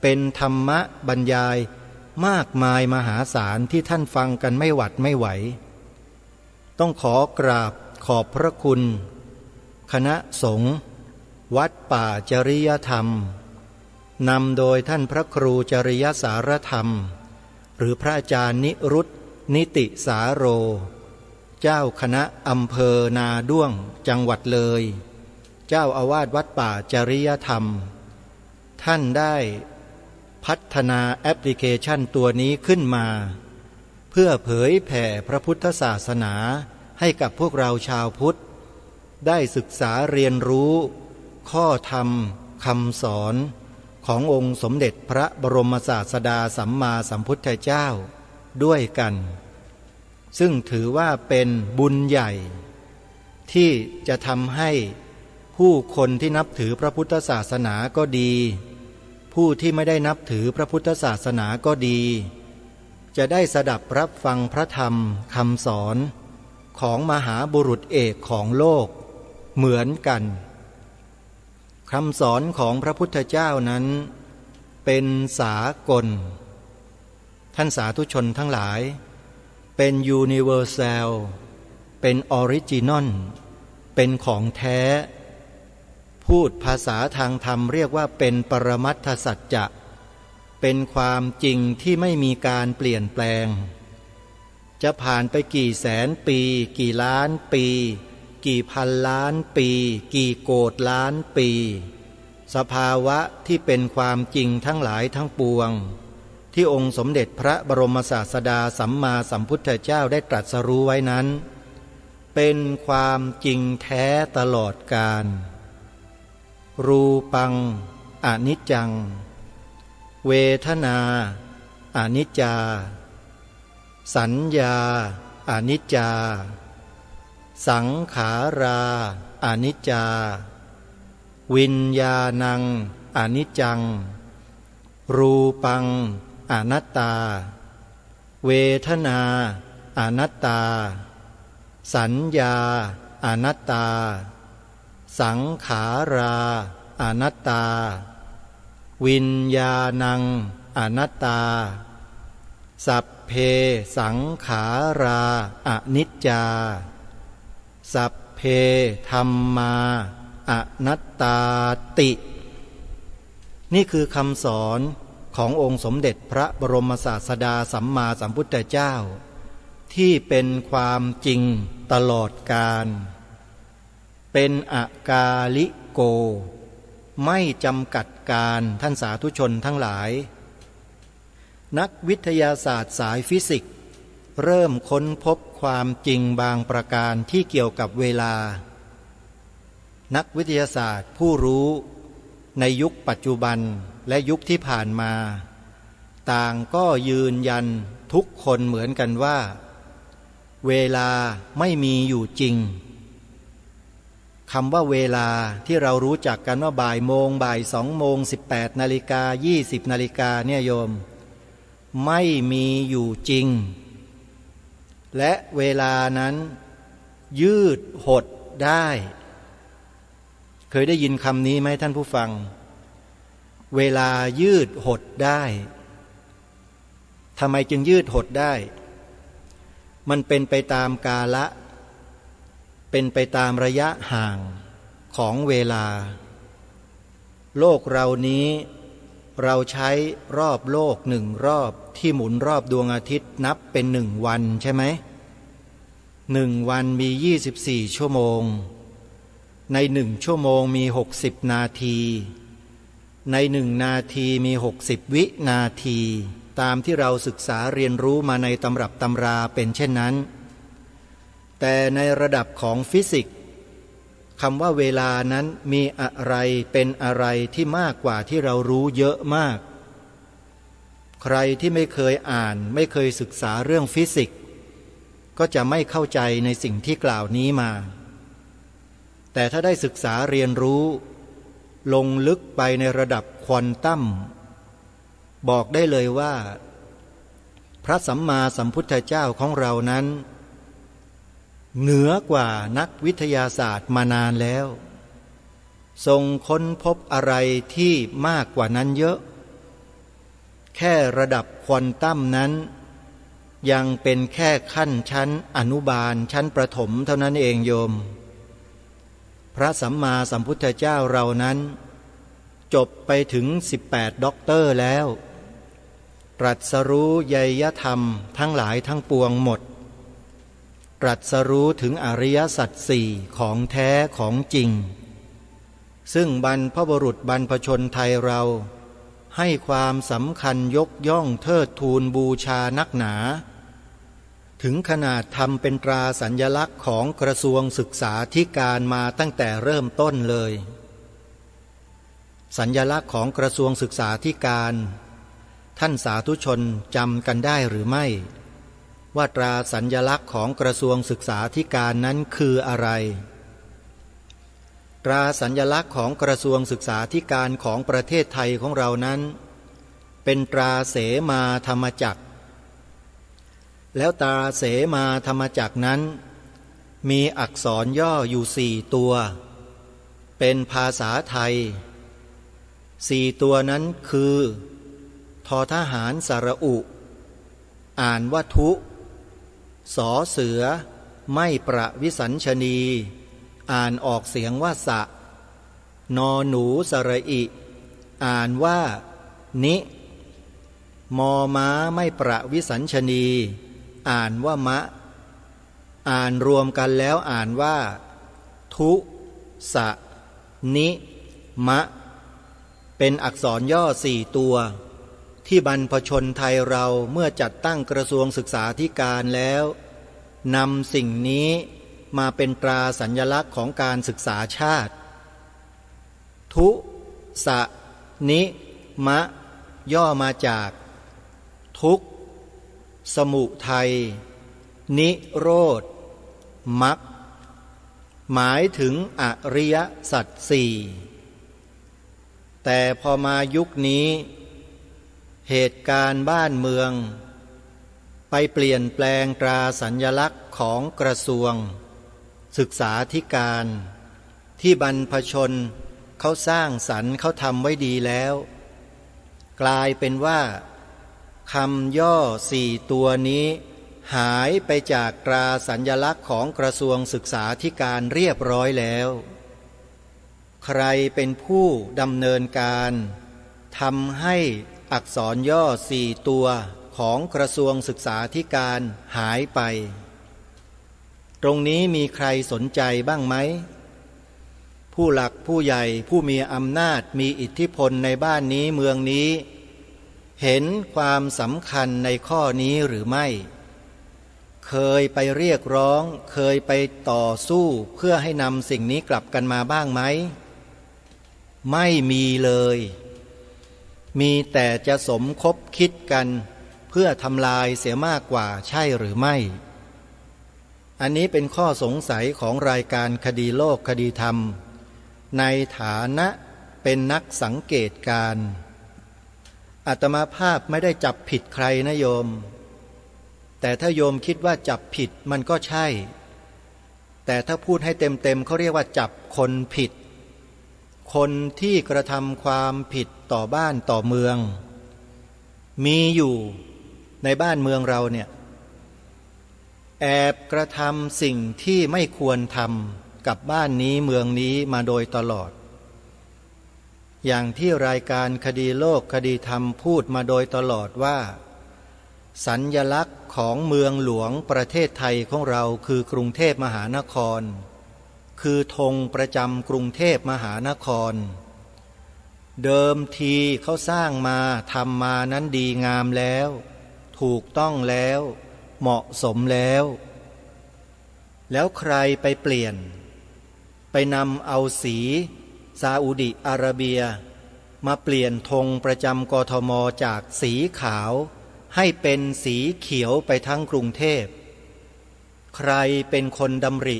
เป็นธรรมะบรรยายมากมายมหาศาลที่ท่านฟังกันไม่หวัดไม่ไหวต้องขอกราบขอบพระคุณคณะสงฆ์วัดป่าจริยธรรมนำโดยท่านพระครูจริยสารธรรมหรือพระอาจารย์นิรุตนิติสาโรเจ้าคณะอำเภอนาด้วงจังหวัดเลยเจ้าอาวาสวัดป่าจริยธรรมท่านได้พัฒนาแอปพลิเคชันตัวนี้ขึ้นมาเพื่อเผยแผ่พระพุทธศาสนาให้กับพวกเราชาวพุทธได้ศึกษาเรียนรู้ข้อธรรมคำสอนขององค์สมเด็จพระบรมศาสดาสัมมาสัมพุทธเจ้าด้วยกันซึ่งถือว่าเป็นบุญใหญ่ที่จะทำให้ผู้คนที่นับถือพระพุทธศาสนาก็ดีผู้ที่ไม่ได้นับถือพระพุทธศาสนาก็ดีจะได้สดับรับฟังพระธรรมคำสอนของมหาบุรุษเอกของโลกเหมือนกัน คำสอนของพระพุทธเจ้านั้นเป็นสากลท่านสาธุชนทั้งหลายเป็นยูนิเวอร์แซลเป็นออริจินอลเป็นของแท้พูดภาษาทางธรรมเรียกว่าเป็นปรมัตถสัจจะเป็นความจริงที่ไม่มีการเปลี่ยนแปลงจะผ่านไปกี่แสนปีกี่ล้านปีกี่พันล้านปีกี่โกฏล้านปีสภาวะที่เป็นความจริงทั้งหลายทั้งปวงที่องค์สมเด็จพระบรมศาสดาสัมมาสัมพุทธเจ้าได้ตรัสรู้ไว้นั้นเป็นความจริงแท้ตลอดกาลรูปังอนิจจังเวทนาอนิจจาสัญญาอนิจจาสังขาราอนิจจาวิญญาณังอนิจจังรูปังอนัตตาเวทนาอนัตตาสัญญาอนัตตาสังขาราอนัตตาวิญญาณังอนัตตาสัพเพสังขาราอนิจจาสัพเพธัมมาอนัตตาตินี่คือคำสอนขององค์สมเด็จพระบรมศาสดาสัมมาสัมพุทธเจ้าที่เป็นความจริงตลอดกาลเป็นอกาลิโกไม่จำกัดการท่านสาธุชนทั้งหลายนักวิทยาศาสตร์สายฟิสิกส์เริ่มค้นพบความจริงบางประการที่เกี่ยวกับเวลานักวิทยาศาสตร์ผู้รู้ในยุคปัจจุบันและยุคที่ผ่านมาต่างก็ยืนยันทุกคนเหมือนกันว่าเวลาไม่มีอยู่จริงคำว่าเวลาที่เรารู้จักกันว่าบ่ายโมงบ่าย2 โมง 18 นาฬิกา 20 นาฬิกาเนี่ยโยมไม่มีอยู่จริงและเวลานั้นยืดหดได้เคยได้ยินคำนี้ไหมท่านผู้ฟังเวลายืดหดได้ทำไมจึงยืดหดได้มันเป็นไปตามกาละเป็นไปตามระยะห่างของเวลาโลกเรานี้เราใช้รอบโลก1 รอบที่หมุนรอบดวงอาทิตย์นับเป็น1 วันใช่ไหม1 วันมี24 ชั่วโมงใน1 ชั่วโมงมี60 นาทีใน1 นาทีมี60 วินาทีตามที่เราศึกษาเรียนรู้มาในตำรับตำราเป็นเช่นนั้นแต่ในระดับของฟิสิกส์คำว่าเวลานั้นมีอะไรเป็นอะไรที่มากกว่าที่เรารู้เยอะมากใครที่ไม่เคยอ่านไม่เคยศึกษาเรื่องฟิสิกส์ก็จะไม่เข้าใจในสิ่งที่กล่าวนี้มาแต่ถ้าได้ศึกษาเรียนรู้ลงลึกไปในระดับควอนตัมบอกได้เลยว่าพระสัมมาสัมพุทธเจ้าของเรานั้นเหนือกว่านักวิทยาศาสตร์มานานแล้วทรงค้นพบอะไรที่มากกว่านั้นเยอะแค่ระดับควอนตัมนั้นยังเป็นแค่ขั้นชั้นอนุบาลชั้นประถมเท่านั้นเองโยมพระสัมมาสัมพุทธเจ้าเรานั้นจบไปถึง18 ด็อกเตอร์แล้วตรัสรู้ไวยธรรมทั้งหลายทั้งปวงหมดตรัสรู้ถึงอริยสัจสี่ของแท้ของจริงซึ่งบรรพบุรุษบรรพชนไทยเราให้ความสำคัญยกย่องเทิดทูนบูชานักหนาถึงขนาดทำเป็นตราสัญลักษณ์ของกระทรวงศึกษาธิการมาตั้งแต่เริ่มต้นเลยสัญลักษณ์ของกระทรวงศึกษาธิการท่านสาธุชนจำกันได้หรือไม่ว่าตราสัญลักษณ์ของกระทรวงศึกษาธิการนั้นคืออะไรตราสัญลักษณ์ของกระทรวงศึกษาธิการของประเทศไทยของเรานั้นเป็นตราเสมาธรรมจักรแล้วตราเสมาธรรมจักรนั้นมีอักษรย่ออยู่4 ตัว เป็นภาษาไทย4ตัวนั้นคือทอทหารสระอุอ่านว่าทุสอเสือไม่ประวิสัญชนีอ่านออกเสียงว่าสะนอหนูสระอิอ่านว่านิมอม้าไม่ประวิสัญชนีอ่านว่ามะอ่านรวมกันแล้วอ่านว่าทุสะนิมะเป็นอักษรย่อ4ตัวที่บรรพชนไทยเราเมื่อจัดตั้งกระทรวงศึกษาธิการแล้วนำสิ่งนี้มาเป็นตราสัญลักษณ์ของการศึกษาชาติทุสะนิมะย่อมาจากทุกข์สมุทัยนิโรธมรรคหมายถึงอริยสัจสี่แต่พอมายุคนี้เหตุการณ์บ้านเมืองไปเปลี่ยนแปลงตราสัญลักษณ์ของกระทรวงศึกษาธิการที่บรรพชนเขาสร้างสรรค์เขาทำไว้ดีแล้วกลายเป็นว่าคำย่อ4ตัวนี้หายไปจากตราสัญลักษณ์ของกระทรวงศึกษาธิการเรียบร้อยแล้วใครเป็นผู้ดำเนินการทำให้อักษรย่อ4ตัวของกระทรวงศึกษาธิการหายไปตรงนี้มีใครสนใจบ้างไหมผู้หลักผู้ใหญ่ผู้มีอำนาจมีอิทธิพลในบ้านนี้เมืองนี้เห็นความสำคัญในข้อนี้หรือไม่เคยไปเรียกร้องเคยไปต่อสู้เพื่อให้นำสิ่งนี้กลับกันมาบ้างไหมไม่มีเลยมีแต่จะสมคบคิดกันเพื่อทำลายเสียมากกว่าใช่หรือไม่อันนี้เป็นข้อสงสัยของรายการคดีโลกคดีธรรมในฐานะเป็นนักสังเกตการณ์อาตมาภาพไม่ได้จับผิดใครนะโยมแต่ถ้าโยมคิดว่าจับผิดมันก็ใช่แต่ถ้าพูดให้เต็มๆเขาเรียกว่าจับคนผิดคนที่กระทำความผิดต่อบ้านต่อเมืองมีอยู่ในบ้านเมืองเราเนี่ยแอบกระทำสิ่งที่ไม่ควรทำกับบ้านนี้เมืองนี้มาโดยตลอดอย่างที่รายการคดีโลกคดีธรรมพูดมาโดยตลอดว่าสัญลักษณ์ของเมืองหลวงประเทศไทยของเราคือกรุงเทพมหานครคือธงประจำกรุงเทพมหานครเดิมทีเขาสร้างมาทำมานั้นดีงามแล้วถูกต้องแล้วเหมาะสมแล้วใครไปเปลี่ยนไปนำเอาสีซาอุดิอาระเบียมาเปลี่ยนธงประจำกทมจากสีขาวให้เป็นสีเขียวไปทั้งกรุงเทพใครเป็นคนดำริ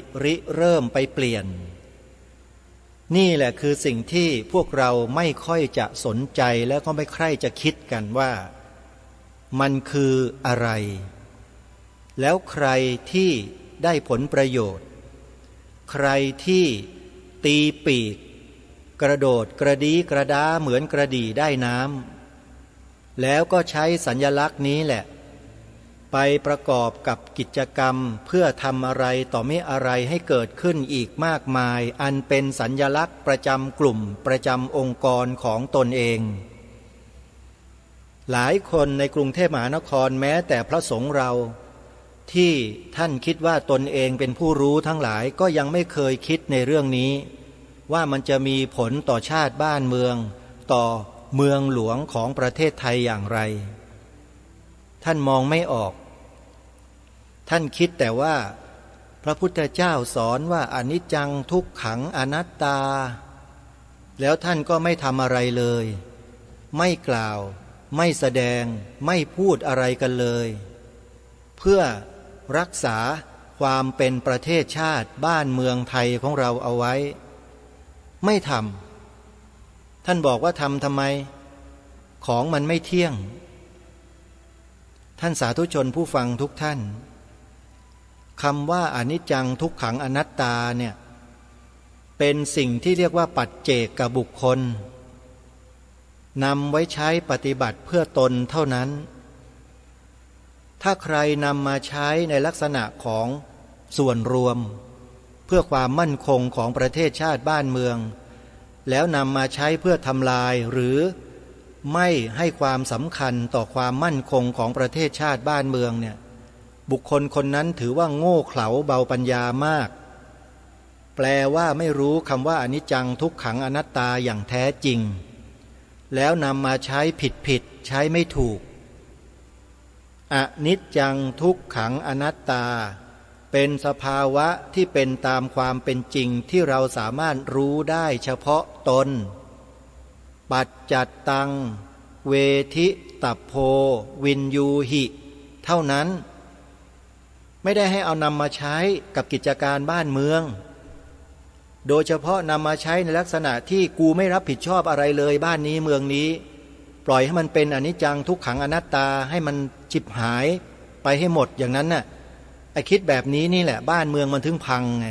เริ่มไปเปลี่ยนนี่แหละคือสิ่งที่พวกเราไม่ค่อยจะสนใจและก็ไม่ใคร่จะคิดกันว่ามันคืออะไรแล้วใครที่ได้ผลประโยชน์ใครที่ตีปีกกระโดดกระดีกระดาเหมือนกระดี่ได้น้ำแล้วก็ใช้สัญลักษณ์นี้แหละไปประกอบกับกิจกรรมเพื่อทำอะไรต่อไม่อะไรให้เกิดขึ้นอีกมากมายอันเป็นสัญลักษณ์ประจำกลุ่มประจำองค์กรของตนเองหลายคนในกรุงเทพมหานครแม้แต่พระสงฆ์เราที่ท่านคิดว่าตนเองเป็นผู้รู้ทั้งหลายก็ยังไม่เคยคิดในเรื่องนี้ว่ามันจะมีผลต่อชาติบ้านเมืองต่อเมืองหลวงของประเทศไทยอย่างไรท่านมองไม่ออกท่านคิดแต่ว่าพระพุทธเจ้าสอนว่าอนิจจังทุกขังอนัตตาแล้วท่านก็ไม่ทำอะไรเลยไม่กล่าวไม่แสดงไม่พูดอะไรกันเลยเพื่อรักษาความเป็นประเทศชาติบ้านเมืองไทยของเราเอาไว้ไม่ทำท่านบอกว่าทำไมของมันไม่เที่ยงท่านสาธุชนผู้ฟังทุกท่านคำว่าอนิจจังทุกขังอนัตตาเนี่ย เป็นสิ่งที่เรียกว่าปัจเจกบุคคลนำไว้ใช้ปฏิบัติเพื่อตนเท่านั้นถ้าใครนำมาใช้ในลักษณะของส่วนรวมเพื่อความมั่นคงของประเทศชาติบ้านเมืองแล้วนำมาใช้เพื่อทำลายหรือไม่ให้ความสำคัญต่อความมั่นคงของประเทศชาติบ้านเมืองเนี่ยบุคคลคนนั้นถือว่าโง่เขลาเบาปัญญามากแปลว่าไม่รู้คำว่าอนิจจังทุกขังอนัตตาอย่างแท้จริงแล้วนำมาใช้ผิดใช้ไม่ถูกอนิจจังทุกขังอนัตตาเป็นสภาวะที่เป็นตามความเป็นจริงที่เราสามารถรู้ได้เฉพาะตนปัจจัตตังเวทิตัพโพวินยูหิเท่านั้นไม่ได้ให้เอานำมาใช้กับกิจการบ้านเมืองโดยเฉพาะนำมาใช้ในลักษณะที่กูไม่รับผิดชอบอะไรเลยบ้านนี้เมืองนี้ปล่อยให้มันเป็นอนิจจังทุกขังอนัตตาให้มันฉิบหายไปให้หมดอย่างนั้นน่ะไอ้คิดแบบนี้นี่แหละบ้านเมืองมันถึงพังไง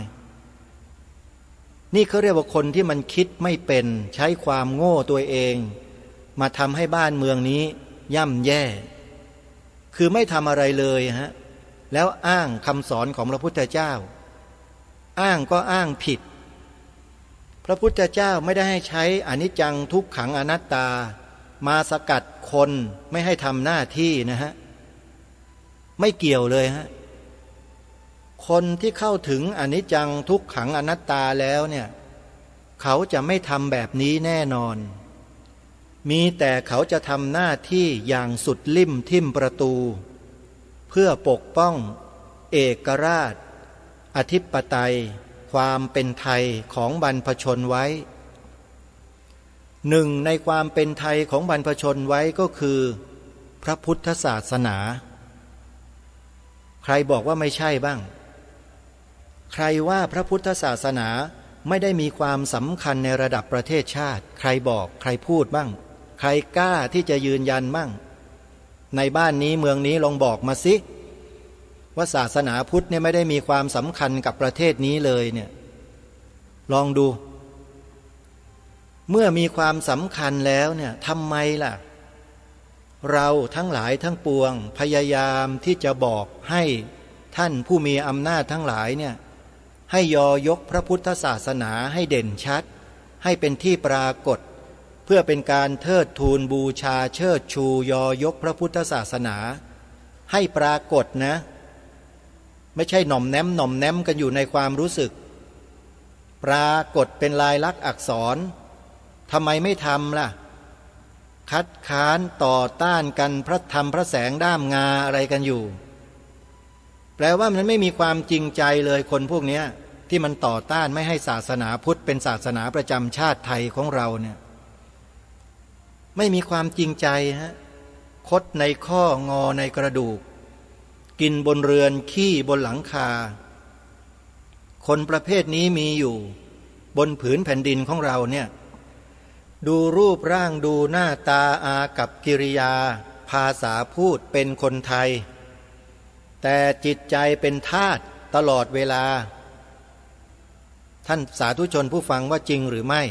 นี่เขาเรียกว่าคนที่มันคิดไม่เป็นใช้ความโง่ตัวเองมาทำให้บ้านเมืองนี้ย่ำแย่คือไม่ทำอะไรเลยฮะแล้วอ้างคำสอนของพระพุทธเจ้าอ้างก็อ้างผิดพระพุทธเจ้าไม่ได้ให้ใช้อนิจจังทุกขังอนัตตามาสกัดคนไม่ให้ทำหน้าที่นะฮะไม่เกี่ยวเลยฮะคนที่เข้าถึงอนิจจังทุกขังอนัตตาแล้วเนี่ยเขาจะไม่ทำแบบนี้แน่นอนมีแต่เขาจะทำหน้าที่อย่างสุดลิ่มทิ่มประตูเพื่อปกป้องเอกราชอธิปไตยความเป็นไทยของบรรพชนไว้หนึ่งในความเป็นไทยของบรรพชนไว้ก็คือพระพุทธศาสนาใครบอกว่าไม่ใช่บ้างใครว่าพระพุทธศาสนาไม่ได้มีความสำคัญในระดับประเทศชาติใครบอกใครพูดบ้างใครกล้าที่จะยืนยันบ้างในบ้านนี้เมืองนี้ลองบอกมาสิว่าศาสนาพุทธเนี่ยไม่ได้มีความสำคัญกับประเทศนี้เลยเนี่ยลองดูเมื่อมีความสำคัญแล้วเนี่ยทำไมล่ะเราทั้งหลายทั้งปวงพยายามที่จะบอกให้ท่านผู้มีอำนาจทั้งหลายเนี่ยให้ยกพระพุทธศาสนาให้เด่นชัดให้เป็นที่ปรากฏเพื่อเป็นการเทิดทูนบูชาเชิดชูยกพระพุทธศาสนาให้ปรากฏนะไม่ใช่หน่อมแนมกันอยู่ในความรู้สึกปรากฏเป็นลายลักษณ์อักษรทำไมไม่ทำล่ะคัดค้านต่อต้านกันพระธรรมพระแสงด้ามงาอะไรกันอยู่แปลว่ามันไม่มีความจริงใจเลยคนพวกนี้ที่มันต่อต้านไม่ให้ศาสนาพุทธเป็นศาสนาประจำชาติไทยของเราเนี่ยไม่มีความจริงใจฮะคดในข้องอในกระดูกกินบนเรือนขี้บนหลังคาคนประเภทนี้มีอยู่บนผืนแผ่นดินของเราเนี่ยดูรูปร่างดูหน้าตาอากับกิริยาภาษาพูดเป็นคนไทยแต่จิตใจเป็นทาสตลอดเวลาท่านสาธุชนผู้ฟังว่าจริงหรือไม่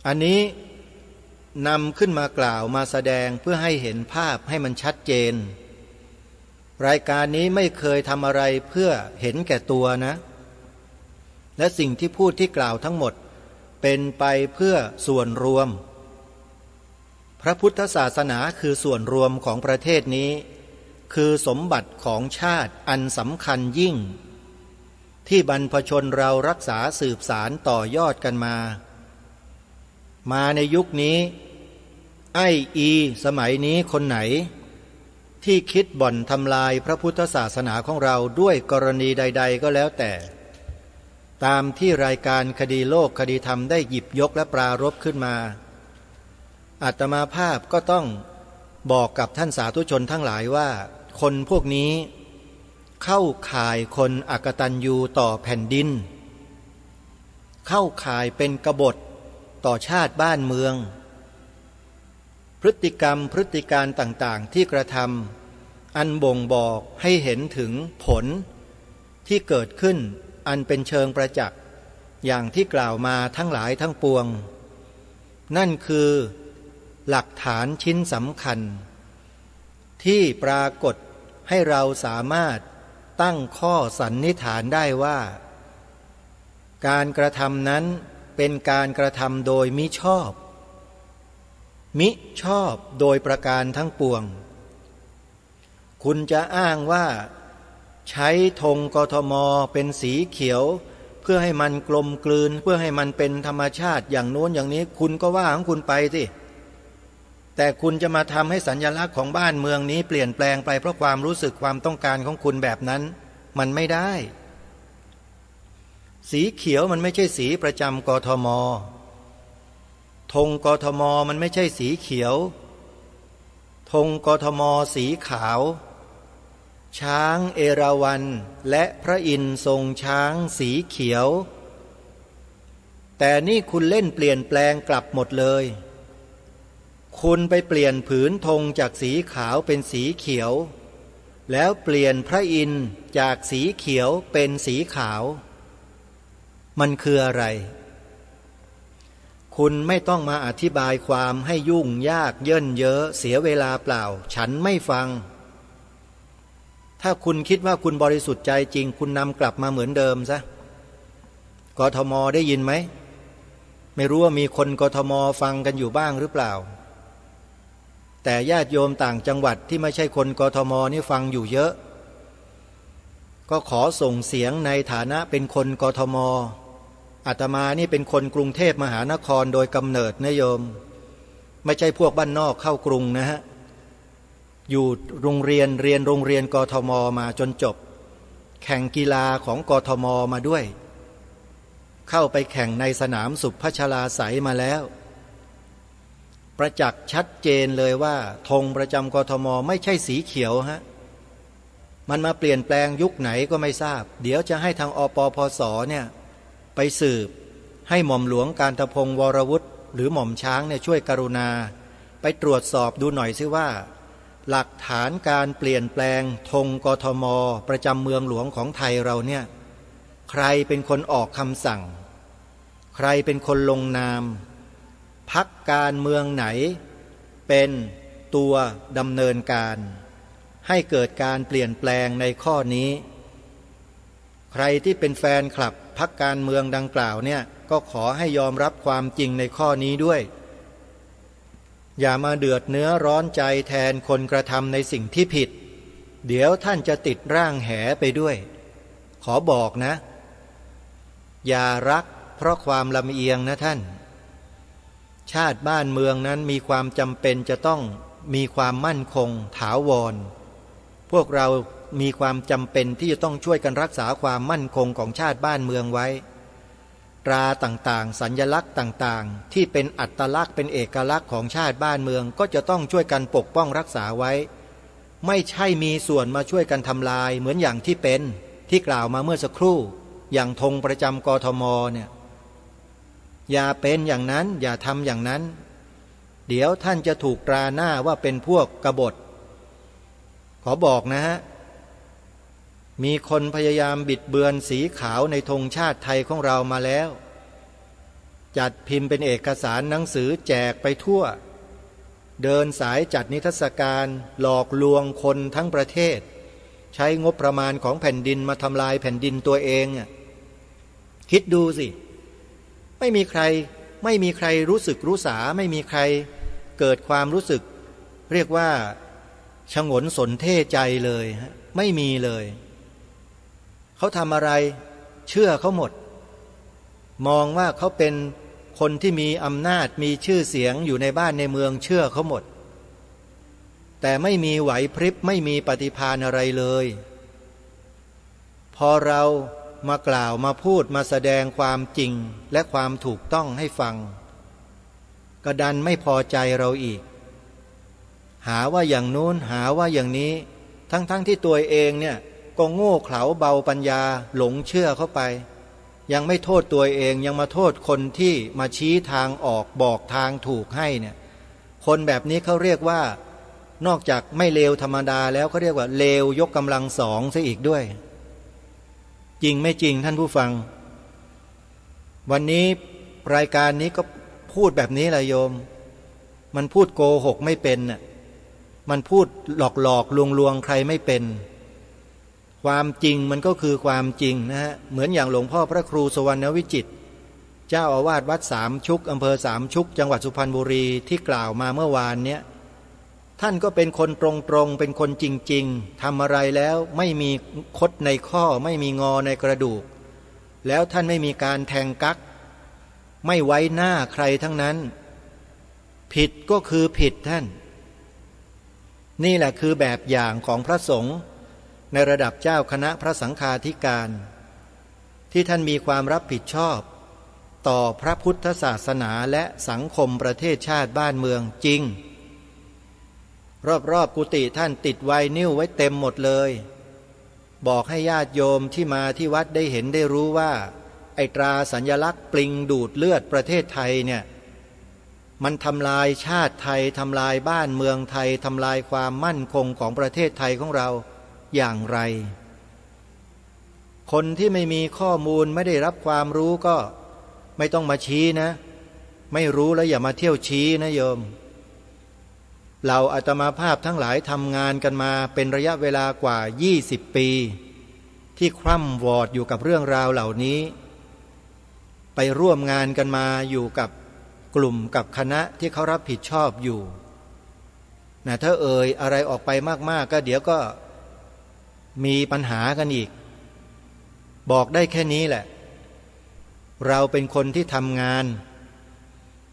อันนี้นำขึ้นมากล่าวมาแสดงเพื่อให้เห็นภาพให้มันชัดเจนรายการนี้ไม่เคยทำอะไรเพื่อเห็นแก่ตัวนะและสิ่งที่พูดที่กล่าวทั้งหมดเป็นไปเพื่อส่วนรวมพระพุทธศาสนาคือส่วนรวมของประเทศนี้คือสมบัติของชาติอันสำคัญยิ่งที่บรรพชนเรารักษาสืบสารต่อยอดกันมาในยุคนี้สมัยนี้คนไหนที่คิดบ่อนทำลายพระพุทธศาสนาของเราด้วยกรณีใดๆก็แล้วแต่ตามที่รายการคดีโลกคดีธรรมได้หยิบยกและปรารภขึ้นมาอาตมาภาพก็ต้องบอกกับท่านสาธุชนทั้งหลายว่าคนพวกนี้เข้าข่ายคนอกตัญญูต่อแผ่นดินเข้าข่ายเป็นกบฏต่อชาติบ้านเมืองพฤติกรรมพฤติการต่างๆที่กระทำอันบ่งบอกให้เห็นถึงผลที่เกิดขึ้นอันเป็นเชิงประจักษ์ อย่างที่กล่าวมาทั้งหลายทั้งปวงนั่นคือหลักฐานชิ้นสำคัญที่ปรากฏให้เราสามารถตั้งข้อสันนิษฐานได้ว่าการกระทำนั้นเป็นการกระทำโดยมิชอบโดยประการทั้งปวงคุณจะอ้างว่าใช้ธงกทมเป็นสีเขียวเพื่อให้มันกลมกลืนเพื่อให้มันเป็นธรรมชาติอย่างโน้นอย่างนี้คุณก็ว่าของคุณไปสิแต่คุณจะมาทำให้สัญลักษณ์ของบ้านเมืองนี้เปลี่ยนแปลงไปเพราะความรู้สึกความต้องการของคุณแบบนั้นมันไม่ได้สีเขียวมันไม่ใช่สีประจำกทมธงกทมมันไม่ใช่สีเขียวธงกทมสีขาวช้างเอราวัณและพระอินทร์ทรงช้างสีเขียวแต่นี่คุณเล่นเปลี่ยนแปลงกลับหมดเลยคุณไปเปลี่ยนผืนธงจากสีขาวเป็นสีเขียวแล้วเปลี่ยนพระอินทร์จากสีเขียวเป็นสีขาวมันคืออะไรคุณไม่ต้องมาอธิบายความให้ยุ่งยากเยินเยอะเสียเวลาเปล่าฉันไม่ฟังถ้าคุณคิดว่าคุณบริสุทธิ์ใจจริงคุณนำกลับมาเหมือนเดิมซะกทมได้ยินไหมไม่รู้ว่ามีคนกทมฟังกันอยู่บ้างหรือเปล่าแต่ญาติโยมต่างจังหวัดที่ไม่ใช่คนกทมนี่ฟังอยู่เยอะก็ขอส่งเสียงในฐานะเป็นคนกทมอาตมานี่เป็นคนกรุงเทพมหานครโดยกำเนิดนะโยมไม่ใช่พวกบ้านนอกเข้ากรุงนะฮะอยู่โรงเรียนโรงเรียนกทมมาจนจบแข่งกีฬาของกทมมาด้วยเข้าไปแข่งในสนามสุพัชราไสยมาแล้วประจักษ์ชัดเจนเลยว่าธงประจำกทมไม่ใช่สีเขียวฮะมันมาเปลี่ยนแปลงยุคไหนก็ไม่ทราบเดี๋ยวจะให้ทางอปพสเนี่ยไปสืบให้หม่อมหลวงกาญจพงศ์วรวุฒิหรือหม่อมช้างเนี่ยช่วยกรุณาไปตรวจสอบดูหน่อยซิว่าหลักฐานการเปลี่ยนแปลงธงกทมประจำเมืองหลวงของไทยเราเนี่ยใครเป็นคนออกคำสั่งใครเป็นคนลงนามพรรคการเมืองไหนเป็นตัวดำเนินการให้เกิดการเปลี่ยนแปลงในข้อนี้ใครที่เป็นแฟนคลับพรรคการเมืองดังกล่าวเนี่ยก็ขอให้ยอมรับความจริงในข้อนี้ด้วยอย่ามาเดือดเนื้อร้อนใจแทนคนกระทำในสิ่งที่ผิดเดี๋ยวท่านจะติดร่างแหไปด้วยขอบอกนะอย่ารักเพราะความลำเอียงนะท่านชาติบ้านเมืองนั้นมีความจำเป็นจะต้องมีความมั่นคงถาวรพวกเรามีความจำเป็นที่จะต้องช่วยกันรักษาความมั่นคงของชาติบ้านเมืองไว้ตราต่างๆสัญลักษณ์ต่างๆที่เป็นอัตลักษณ์เป็นเอกลักษณ์ของชาติบ้านเมืองก็จะต้องช่วยกันปกป้องรักษาไว้ไม่ใช่มีส่วนมาช่วยกันทำลายเหมือนอย่างที่เป็นที่กล่าวมาเมื่อสักครู่อย่างธงประจำกทมเนี่ยอย่าเป็นอย่างนั้นอย่าทำอย่างนั้นเดี๋ยวท่านจะถูกตราหน้าว่าเป็นพวกกบฏขอบอกนะฮะมีคนพยายามบิดเบือนสีขาวในธงชาติไทยของเรามาแล้วจัดพิมพ์เป็นเอกสารหนังสือแจกไปทั่วเดินสายจัดนิทรรศการหลอกลวงคนทั้งประเทศใช้งบประมาณของแผ่นดินมาทำลายแผ่นดินตัวเองคิดดูสิไม่มีใครรู้สึกรู้สาไม่มีใครเกิดความรู้สึกเรียกว่าฉงนสนเท่ใจเลยไม่มีเลยเขาทำอะไรเชื่อเขาหมดมองว่าเขาเป็นคนที่มีอำนาจมีชื่อเสียงอยู่ในบ้านในเมืองเชื่อเขาหมดแต่ไม่มีไหวพริบไม่มีปฏิภาณอะไรเลยพอเรามากล่าวมาพูดมาแสดงความจริงและความถูกต้องให้ฟังก็ดันไม่พอใจเราอีกหาว่าอย่างนู้นหาว่าอย่างนี้ทั้งที่ตัวเองเนี่ยก็โง่เขลาเบาปัญญาหลงเชื่อเข้าไปยังไม่โทษตัวเองยังมาโทษคนที่มาชี้ทางออกบอกทางถูกให้เนี่ยคนแบบนี้เขาเรียกว่านอกจากไม่เลวธรรมดาแล้วเขาเรียกว่าเลวยกกำลังสองซะอีกด้วยจริงไม่จริงท่านผู้ฟัง วันนี้รายการนี้ก็พูดแบบนี้แหละโยมมันพูดโกหกไม่เป็นน่ะมันพูดหลอกลวงใครไม่เป็นความจริงมันก็คือความจริงนะฮะเหมือนอย่างหลวงพ่อพระครูสุวรรณวิจิตรเจ้าอาวาสวัดสามชุกอำเภอสามชุกจังหวัดสุพรรณบุรีที่กล่าวมาเมื่อวานเนี้ยท่านก็เป็นคนตรงๆเป็นคนจริงๆทำอะไรแล้วไม่มีคดในข้อไม่มีงอในกระดูกแล้วท่านไม่มีการแทงกั๊กไม่ไว้หน้าใครทั้งนั้นผิดก็คือผิดท่านนี่แหละคือแบบอย่างของพระสงฆ์ในระดับเจ้าคณะพระสังฆาธิการที่ท่านมีความรับผิดชอบต่อพระพุทธศาสนาและสังคมประเทศชาติบ้านเมืองจริงรอบกุฏิท่านติดไวนิลไว้เต็มหมดเลยบอกให้ญาติโยมที่มาที่วัดได้เห็นได้รู้ว่าไอ้ตราสัญลักษณ์ปลิงดูดเลือดประเทศไทยเนี่ยมันทำลายชาติไทยทำลายบ้านเมืองไทยทำลายความมั่นคงของประเทศไทยของเราอย่างไรคนที่ไม่มีข้อมูลไม่ได้รับความรู้ก็ไม่ต้องมาชี้นะไม่รู้แล้วอย่ามาเที่ยวชี้นะโยมเราอาตมาภาพทั้งหลายทำงานกันมาเป็นระยะเวลากว่า20 ปีที่คร่ำวอดอยู่กับเรื่องราวเหล่านี้ไปร่วมงานกันมาอยู่กับกลุ่มกับคณะที่เขารับผิดชอบอยู่นะถ้าอะไรออกไปมากๆก็เดี๋ยวก็มีปัญหากันอีกบอกได้แค่นี้แหละเราเป็นคนที่ทำงาน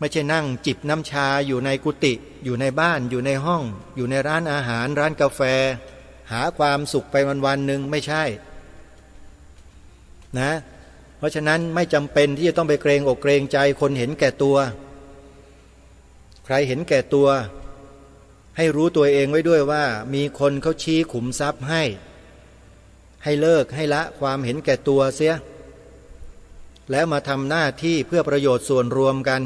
ไม่ใช่นั่งจิบน้ำชาอยู่ในกุฏิอยู่ในบ้านอยู่ในห้องอยู่ในร้านอาหารร้านกาแฟหาความสุขไปวันๆหนึ่งไม่ใช่นะเพราะฉะนั้นไม่จำเป็นที่จะต้องไปเกรงอกเกรงใจคนเห็นแก่ตัวใครเห็นแก่ตัวให้รู้ตัวเองไว้ด้วยว่ามีคนเขาชี้ขุมทรัพย์ให้เลิกให้ละความเห็นแก่ตัวเสียแล้วมาทำหน้าที่เพื่อประโยชน์ส่วนรวมกัน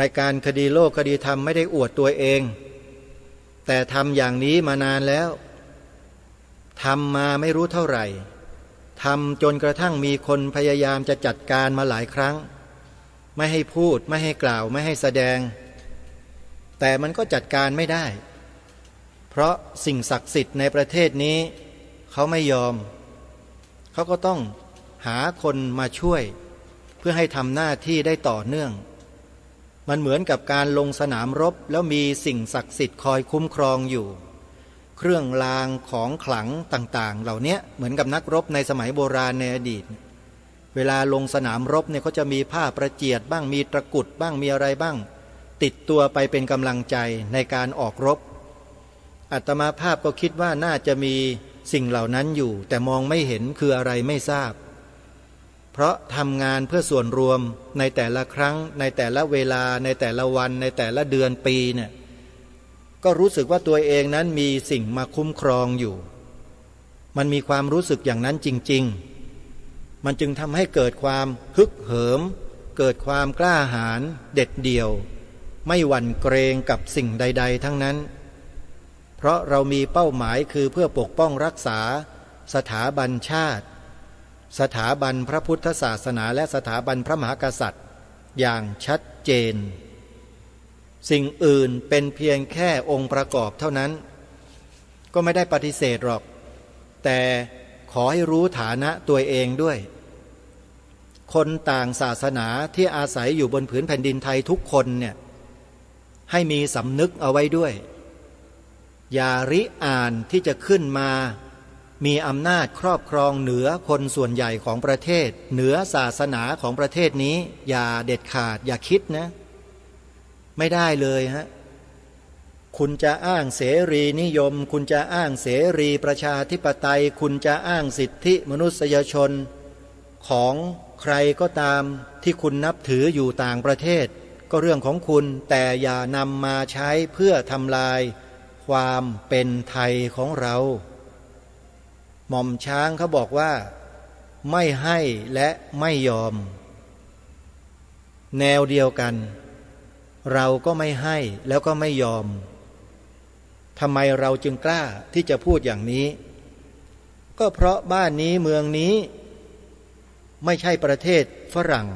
รายการคดีโลกคดีธรรมไม่ได้อวดตัวเองแต่ทำอย่างนี้มานานแล้วทำมาไม่รู้เท่าไหร่ทำจนกระทั่งมีคนพยายามจะจัดการมาหลายครั้งไม่ให้พูดไม่ให้กล่าวไม่ให้แสดงแต่มันก็จัดการไม่ได้เพราะสิ่งศักดิ์สิทธิ์ในประเทศนี้เขาไม่ยอมเขาก็ต้องหาคนมาช่วยเพื่อให้ทำหน้าที่ได้ต่อเนื่องมันเหมือนกับการลงสนามรบแล้วมีสิ่งศักดิ์สิทธิ์คอยคุ้มครองอยู่เครื่องรางของขลังต่างๆเหล่านี้เหมือนกับนักรบในสมัยโบราณในอดีตเวลาลงสนามรบเนี่ยเขาจะมีผ้าประเจียดบ้างมีตะกรุดบ้างมีอะไรบ้างติดตัวไปเป็นกำลังใจในการออกรบอาตมาภาพก็คิดว่าน่าจะมีสิ่งเหล่านั้นอยู่แต่มองไม่เห็นคืออะไรไม่ทราบเพราะทำงานเพื่อส่วนรวมในแต่ละครั้งในแต่ละเวลาในแต่ละวันในแต่ละเดือนปีเนี่ยก็รู้สึกว่าตัวเองนั้นมีสิ่งมาคุ้มครองอยู่มันมีความรู้สึกอย่างนั้นจริงๆมันจึงทำให้เกิดความฮึกเหิมเกิดความกล้าหาญเด็ดเดี่ยวไม่หวั่นเกรงกับสิ่งใดๆทั้งนั้นเพราะเรามีเป้าหมายคือเพื่อปกป้องรักษาสถาบันชาติสถาบันพระพุทธศาสนาและสถาบันพระมหากษัตริย์อย่างชัดเจนสิ่งอื่นเป็นเพียงแค่องค์ประกอบเท่านั้นก็ไม่ได้ปฏิเสธหรอกแต่ขอให้รู้ฐานะตัวเองด้วยคนต่างศาสนาที่อาศัยอยู่บนผืนแผ่นดินไทยทุกคนเนี่ยให้มีสำนึกเอาไว้ด้วยอย่าริอ่านที่จะขึ้นมามีอำนาจครอบครองเหนือคนส่วนใหญ่ของประเทศเหนือศาสนาของประเทศนี้อย่าเด็ดขาดอย่าคิดนะไม่ได้เลยฮะคุณจะอ้างเสรีนิยมคุณจะอ้างเสรีประชาธิปไตยคุณจะอ้างสิทธิมนุษยชนของใครก็ตามที่คุณนับถืออยู่ต่างประเทศก็เรื่องของคุณแต่อย่านำมาใช้เพื่อทำลายความเป็นไทยของเราหม่อมช้างเขาบอกว่าไม่ให้และไม่ยอมแนวเดียวกันเราก็ไม่ให้แล้วก็ไม่ยอมทำไมเราจึงกล้าที่จะพูดอย่างนี้ก็เพราะบ้านนี้เมืองนี้ ไม่ใช่ประเทศฝรั่ง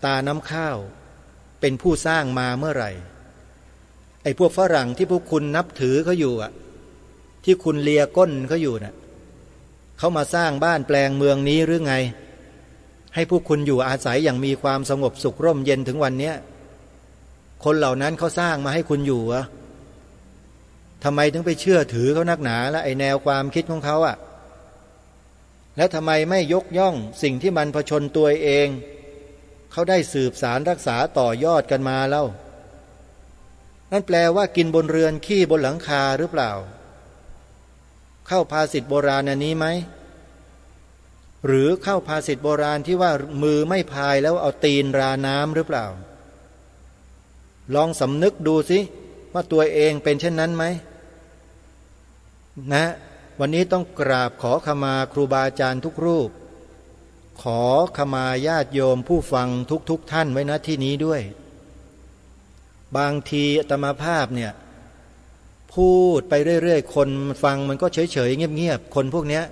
ตาน้ำข้าวเป็นผู้สร้างมาเมื่อไหร่ไอ้พวกฝรั่งที่พวกคุณนับถือเขาอยู่อ่ะที่คุณเลียก้นเขาอยู่น่ะเขามาสร้างบ้านแปลงเมืองนี้หรือไงให้พวกคุณอยู่อาศัยอย่างมีความสงบสุขร่มเย็นถึงวันเนี้ยคนเหล่านั้นเขาสร้างมาให้คุณอยู่อะทำไมถึงไปเชื่อถือเขานักหนาและไอแนวความคิดของเขาอะแล้วทำไมไม่ยกย่องสิ่งที่มันผชนตัวเองเขาได้สืบสารรักษาต่อยอดกันมาแล้วนั่นแปลว่ากินบนเรือนขี้บนหลังคาหรือเปล่าเข้าภาษิตโบราณอันนี้ไหมหรือเข้าภาษิตโบราณที่ว่ามือไม่พายแล้วเอาตีนราน้ำหรือเปล่าลองสำนึกดูสิว่าตัวเองเป็นเช่นนั้นไหมนะวันนี้ต้องกราบขอขมาครูบาอาจารย์ทุกรูปขอขมาญาติโยมผู้ฟังทุกท่านไว้ณที่นี้ด้วยบางทีอาตมาภาพเนี่ยพูดไปเรื่อยๆคนฟังมันก็เฉยๆเงียบๆคนพวกเนี้ย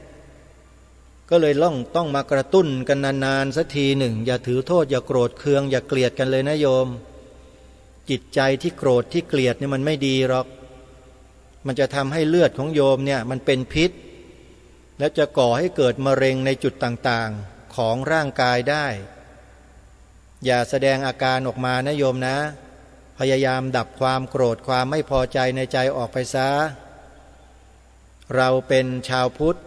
ก็เลยต้องมากระตุ้นกันนานๆสักทีหนึ่งอย่าถือโทษอย่าโกรธเคืองอย่าเกลียดกันเลยนะโยมจิตใจที่โกรธที่เกลียดเนี่ยมันไม่ดีหรอกมันจะทำให้เลือดของโยมเนี่ยมันเป็นพิษและจะก่อให้เกิดมะเร็งในจุดต่างๆของร่างกายได้อย่าแสดงอาการออกมานะโยมนะพยายามดับความโกรธความไม่พอใจในใจออกไปซะเราเป็นชาวพุทธ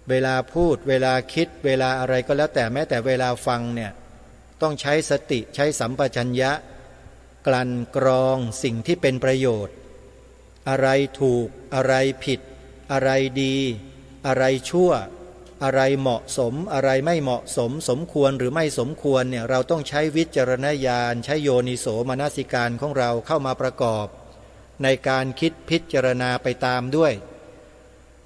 เวลาพูดเวลาคิดเวลาอะไรก็แล้วแต่แม้แต่เวลาฟังเนี่ยต้องใช้สติใช้สัมปชัญญะกลั่นกรองสิ่งที่เป็นประโยชน์อะไรถูกอะไรผิดอะไรดีอะไรชั่วอะไรเหมาะสมอะไรไม่เหมาะสมสมควรหรือไม่สมควรเนี่ยเราต้องใช้วิจารณญาณใช้โยนิโสมนสิการของเราเข้ามาประกอบในการคิดพิจารณาไปตามด้วย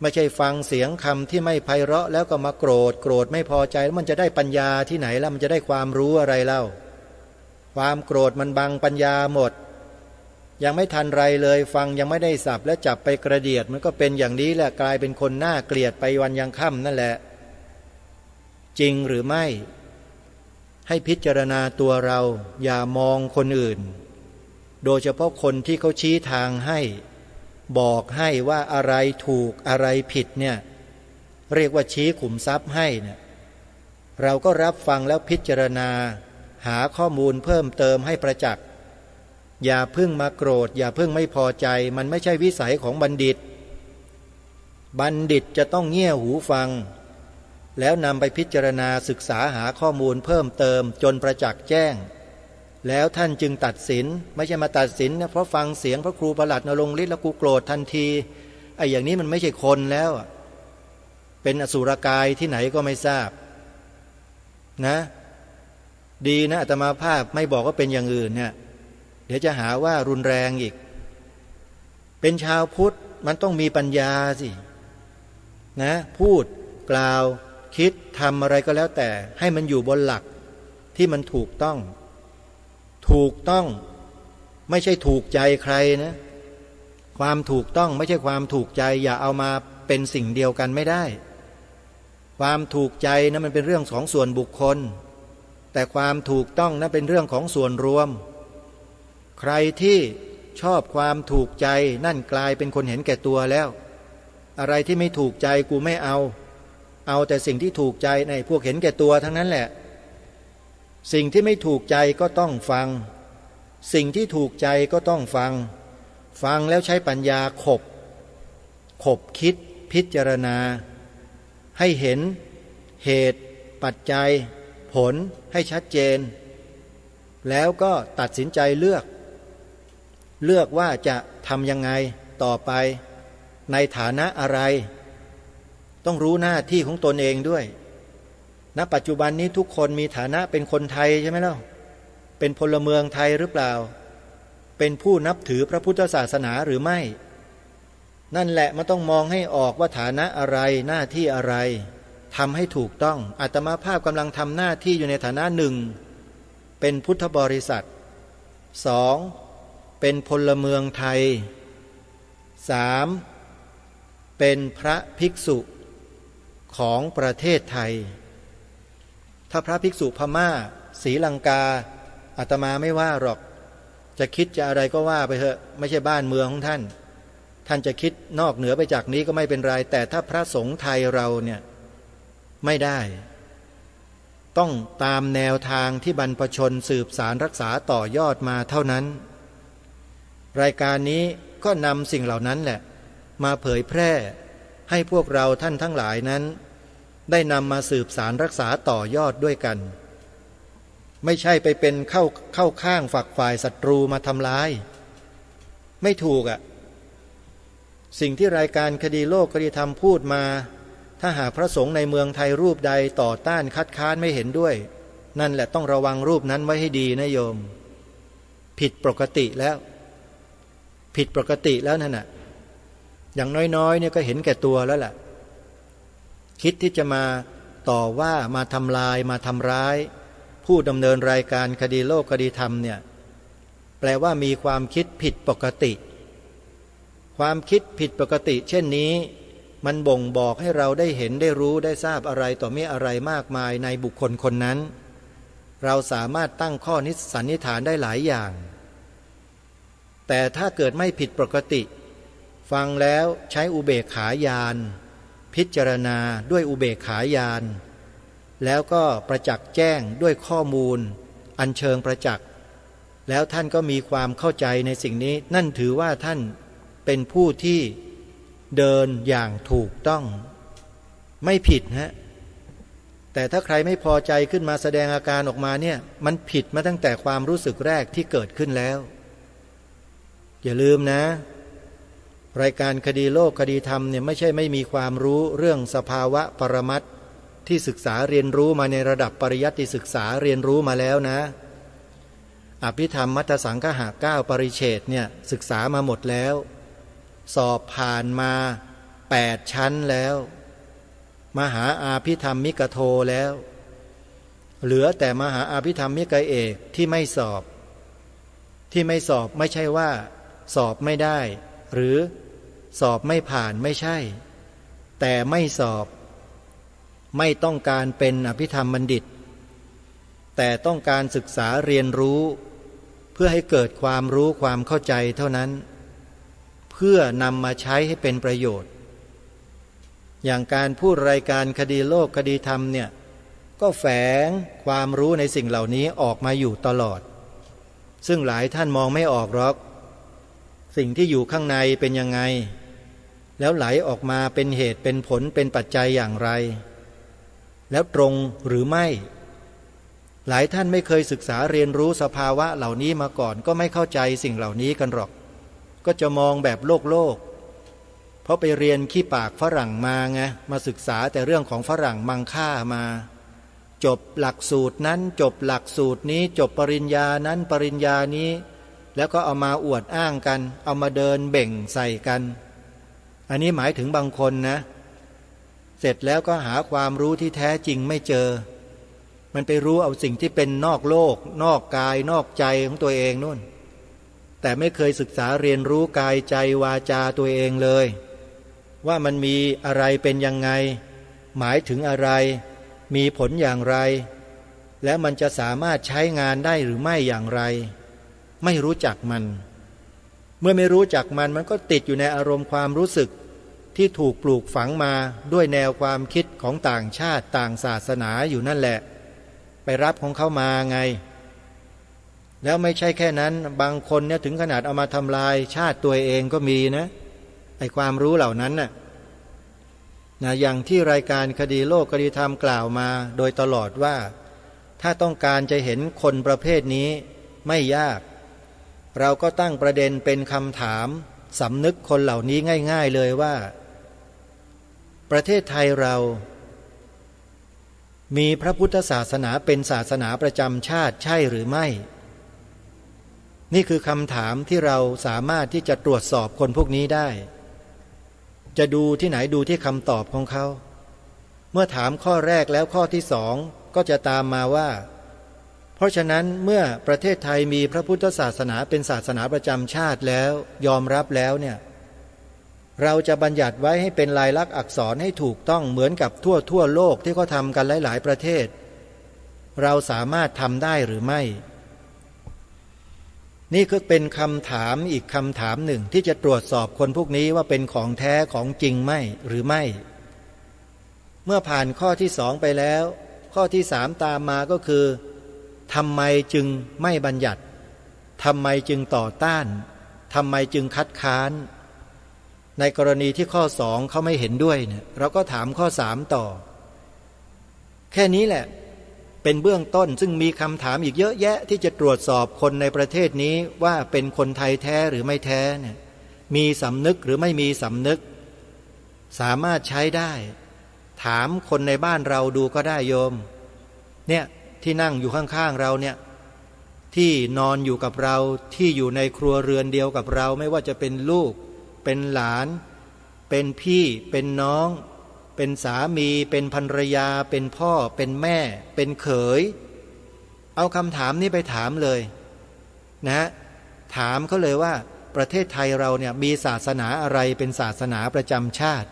ไม่ใช่ฟังเสียงคำที่ไม่ไพเราะแล้วก็มาโกรธไม่พอใจแล้วมันจะได้ปัญญาที่ไหนแล้วมันจะได้ความรู้อะไรเล่าความโกรธมันบังปัญญาหมดยังไม่ทันไรเลยฟังยังไม่ได้สับและจับไปกระเดียดมันก็เป็นอย่างนี้แหละกลายเป็นคนน่าเกลียดไปวันยังค่ำนั่นแหละจริงหรือไม่ให้พิจารณาตัวเราอย่ามองคนอื่นโดยเฉพาะคนที่เขาชี้ทางให้บอกให้ว่าอะไรถูกอะไรผิดเนี่ยเรียกว่าชี้ขุมทรัพย์ให้เนี่ยเราก็รับฟังแล้วพิจารณาหาข้อมูลเพิ่มเติมให้ประจักษ์อย่าพึ่งมาโกรธอย่าพึ่งไม่พอใจมันไม่ใช่วิสัยของบัณฑิตบัณฑิตจะต้องเงี่ยหูฟังแล้วนำไปพิจารณาศึกษาหาข้อมูลเพิ่มเติมจนประจักษ์แจ้งแล้วท่านจึงตัดสินไม่ใช่มาตัดสินนะเพราะฟังเสียงพระครูประหลัดนรงค์ฤทธิ์แล้วกูโกรธทันทีไอ้อย่างนี้มันไม่ใช่คนแล้วเป็นอสุรกายที่ไหนก็ไม่ทราบนะดีนะอาตมาภาพไม่บอกว่าเป็นอย่างอื่นเนี่ยเดี๋ยวจะหาว่ารุนแรงอีกเป็นชาวพุทธมันต้องมีปัญญาสินะพูดกล่าวคิดทำอะไรก็แล้วแต่ให้มันอยู่บนหลักที่มันถูกต้องไม่ใช่ถูกใจใครนะความถูกต้องไม่ใช่ความถูกใจอย่าเอามาเป็นสิ่งเดียวกันไม่ได้ความถูกใจนะมันเป็นเรื่องของส่วนบุคคลแต่ความถูกต้องนะเป็นเรื่องของส่วนรวมใครที่ชอบความถูกใจนั่นกลายเป็นคนเห็นแก่ตัวแล้วอะไรที่ไม่ถูกใจกูไม่เอาแต่สิ่งที่ถูกใจในพวกเห็นแก่ตัวทั้งนั้นแหละสิ่งที่ไม่ถูกใจก็ต้องฟังสิ่งที่ถูกใจก็ต้องฟังแล้วใช้ปัญญาขบคิดพิจารณาให้เห็นเหตุปัจจัยผลให้ชัดเจนแล้วก็ตัดสินใจเลือกว่าจะทำยังไงต่อไปในฐานะอะไรต้องรู้หน้าที่ของตนเองด้วยณปัจจุบันนี้ทุกคนมีฐานะเป็นคนไทยใช่ไหมล่ะเป็นพลเมืองไทยหรือเปล่าเป็นผู้นับถือพระพุทธศาสนาหรือไม่นั่นแหละมันต้องมองให้ออกว่าฐานะอะไรหน้าที่อะไรทำให้ถูกต้องอาตมาภาพกำลังทำหน้าที่อยู่ในฐานะหนึ่งเป็นพุทธบริษัท2เป็นพลเมืองไทย3เป็นพระภิกษุของประเทศไทย ถ้าพระภิกษุพม่าศรีลังกาอาตมาไม่ว่าหรอกจะคิดจะอะไรก็ว่าไปเถอะไม่ใช่บ้านเมืองของท่านท่านจะคิดนอกเหนือไปจากนี้ก็ไม่เป็นไรแต่ถ้าพระสงฆ์ไทยเราเนี่ยไม่ได้ต้องตามแนวทางที่บรรพชนสืบสารรักษาต่อยอดมาเท่านั้นรายการนี้ก็นำสิ่งเหล่านั้นแหละมาเผยแพร่ให้พวกเราท่านทั้งหลายนั้นได้นำมาสืบสารรักษาต่อยอดด้วยกันไม่ใช่ไปเป็นเข้าข้างฝักฝ่ายศัตรูมาทำร้ายไม่ถูกอ่ะสิ่งที่รายการคดีโลกคดีธรรมพูดมาถ้าหากพระสงฆ์ในเมืองไทยรูปใดต่อต้านคัดค้านไม่เห็นด้วยนั่นแหละต้องระวังรูปนั้นไว้ให้ดีนะโยมผิดปกติแล้วผิดปกติแล้วนั่นน่ะอย่างน้อยๆเนี่ยก็เห็นแก่ตัวแล้วล่ะคิดที่จะมาต่อว่ามาทำลายมาทำร้ายผู้ดำเนินรายการคดีโลกคดีธรรมเนี่ยแปลว่ามีความคิดผิดปกติความคิดผิดปกติเช่นนี้มันบ่งบอกให้เราได้เห็นได้รู้ได้ทราบอะไรต่อมีอะไรมากมายในบุคคลคนนั้นเราสามารถตั้งข้อสันนิษฐานได้หลายอย่างแต่ถ้าเกิดไม่ผิดปกติฟังแล้วใช้อุเบกขาญาณพิจารณาด้วยอุเบกขาญาณแล้วก็ประจักษ์แจ้งด้วยข้อมูลอันเชิงประจักษ์แล้วท่านก็มีความเข้าใจในสิ่งนี้นั่นถือว่าท่านเป็นผู้ที่เดินอย่างถูกต้องไม่ผิดฮะแต่ถ้าใครไม่พอใจขึ้นมาแสดงอาการออกมาเนี่ยมันผิดมาตั้งแต่ความรู้สึกแรกที่เกิดขึ้นแล้วอย่าลืมนะรายการคดีโลกคดีธรรมเนี่ยไม่ใช่ไม่มีความรู้เรื่องสภาวะปรมัตถ์ที่ศึกษาเรียนรู้มาในระดับปริยัติศึกษาเรียนรู้มาแล้วนะอภิธรรมมัทธสังคหะ9ปริเฉดเนี่ยศึกษามาหมดแล้วสอบผ่านมา8ชั้นแล้วมหาอาภิธรรมมิกโทแล้วเหลือแต่มหาอาภิธรรมมิกเอกที่ไม่สอบไม่ใช่ว่าสอบไม่ได้หรือสอบไม่ผ่านไม่ใช่แต่ไม่สอบไม่ต้องการเป็นอภิธรรมบัณฑิตแต่ต้องการศึกษาเรียนรู้เพื่อให้เกิดความรู้ความเข้าใจเท่านั้นเพื่อนำมาใช้ให้เป็นประโยชน์อย่างการพูดรายการคดีโลกคดีธรรมเนี่ยก็แฝงความรู้ในสิ่งเหล่านี้ออกมาอยู่ตลอดซึ่งหลายท่านมองไม่ออกหรอกสิ่งที่อยู่ข้างในเป็นยังไงแล้วไหลออกมาเป็นเหตุเป็นผลเป็นปัจจัยอย่างไรแล้วตรงหรือไม่หลายท่านไม่เคยศึกษาเรียนรู้สภาวะเหล่านี้มาก่อนก็ไม่เข้าใจสิ่งเหล่านี้กันหรอกก็จะมองแบบโลกเพราะไปเรียนขี้ปากฝรั่งมาไงมาศึกษาแต่เรื่องของฝรั่งมังค่ามาจบหลักสูตรนั้นจบหลักสูตรนี้จบปริญญานั้นปริญญานี้แล้วก็เอามาอวดอ้างกันเอามาเดินเบ่งใส่กันอันนี้หมายถึงบางคนนะเสร็จแล้วก็หาความรู้ที่แท้จริงไม่เจอมันไปรู้เอาสิ่งที่เป็นนอกโลกนอกกายนอกใจของตัวเองนู่นแต่ไม่เคยศึกษาเรียนรู้กายใจวาจาตัวเองเลยว่ามันมีอะไรเป็นยังไงหมายถึงอะไรมีผลอย่างไรและมันจะสามารถใช้งานได้หรือไม่อย่างไรไม่รู้จักมันเมื่อไม่รู้จักมันก็ติดอยู่ในอารมณ์ความรู้สึกที่ถูกปลูกฝังมาด้วยแนวความคิดของต่างชาติต่างศาสนาอยู่นั่นแหละไปรับของเขามาไงแล้วไม่ใช่แค่นั้นบางคนเนี่ยถึงขนาดเอามาทำลายชาติตัวเองก็มีนะไอ้ความรู้เหล่านั้นน่ะอย่างที่รายการคดีโลกคดีธรรมกล่าวมาโดยตลอดว่าถ้าต้องการจะเห็นคนประเภทนี้ไม่ยากเราก็ตั้งประเด็นเป็นคำถามสำนึกคนเหล่านี้ง่ายๆเลยว่าประเทศไทยเรามีพระพุทธศาสนาเป็นศาสนาประจำชาติใช่หรือไม่นี่คือคำถามที่เราสามารถที่จะตรวจสอบคนพวกนี้ได้จะดูที่ไหนดูที่คำตอบของเขาเมื่อถามข้อแรกแล้วข้อที่สองก็จะตามมาว่าเพราะฉะนั้นเมื่อประเทศไทยมีพระพุทธศาสนาเป็นศาสนาประจำชาติแล้วยอมรับแล้วเนี่ยเราจะบัญญัติไว้ให้เป็นลายลักษณ์อักษรให้ถูกต้องเหมือนกับทั่วโลกที่เขาทำกันหลายๆประเทศ เราสามารถทำได้หรือไม่นี่ก็เป็นคำถามอีกคำถามหนึ่งที่จะตรวจสอบคนพวกนี้ว่าเป็นของแท้ของจริงไหมหรือไม่เมื่อผ่านข้อที่สองไปแล้วข้อที่สามตามมาก็คือทำไมจึงไม่บัญญัติทำไมจึงต่อต้านทำไมจึงคัดค้านในกรณีที่ข้อสองเขาไม่เห็นด้วยเนี่ยเราก็ถามข้อสามต่อแค่นี้แหละเป็นเบื้องต้นซึ่งมีคำถามอีกเยอะแยะที่จะตรวจสอบคนในประเทศนี้ว่าเป็นคนไทยแท้หรือไม่แท้เนี่ยมีสำนึกหรือไม่มีสำนึกสามารถใช้ได้ถามคนในบ้านเราดูก็ได้โยมเนี่ยที่นั่งอยู่ข้างๆเราเนี่ยที่นอนอยู่กับเราที่อยู่ในครัวเรือนเดียวกับเราไม่ว่าจะเป็นลูกเป็นหลานเป็นพี่เป็นน้องเป็นสามีเป็นภรรยาเป็นพ่อเป็นแม่เป็นเขยเอาคำถามนี้ไปถามเลยนะถามเขาเลยว่าประเทศไทยเราเนี่ยมีศาสนาอะไรเป็นศาสนาประจำชาติ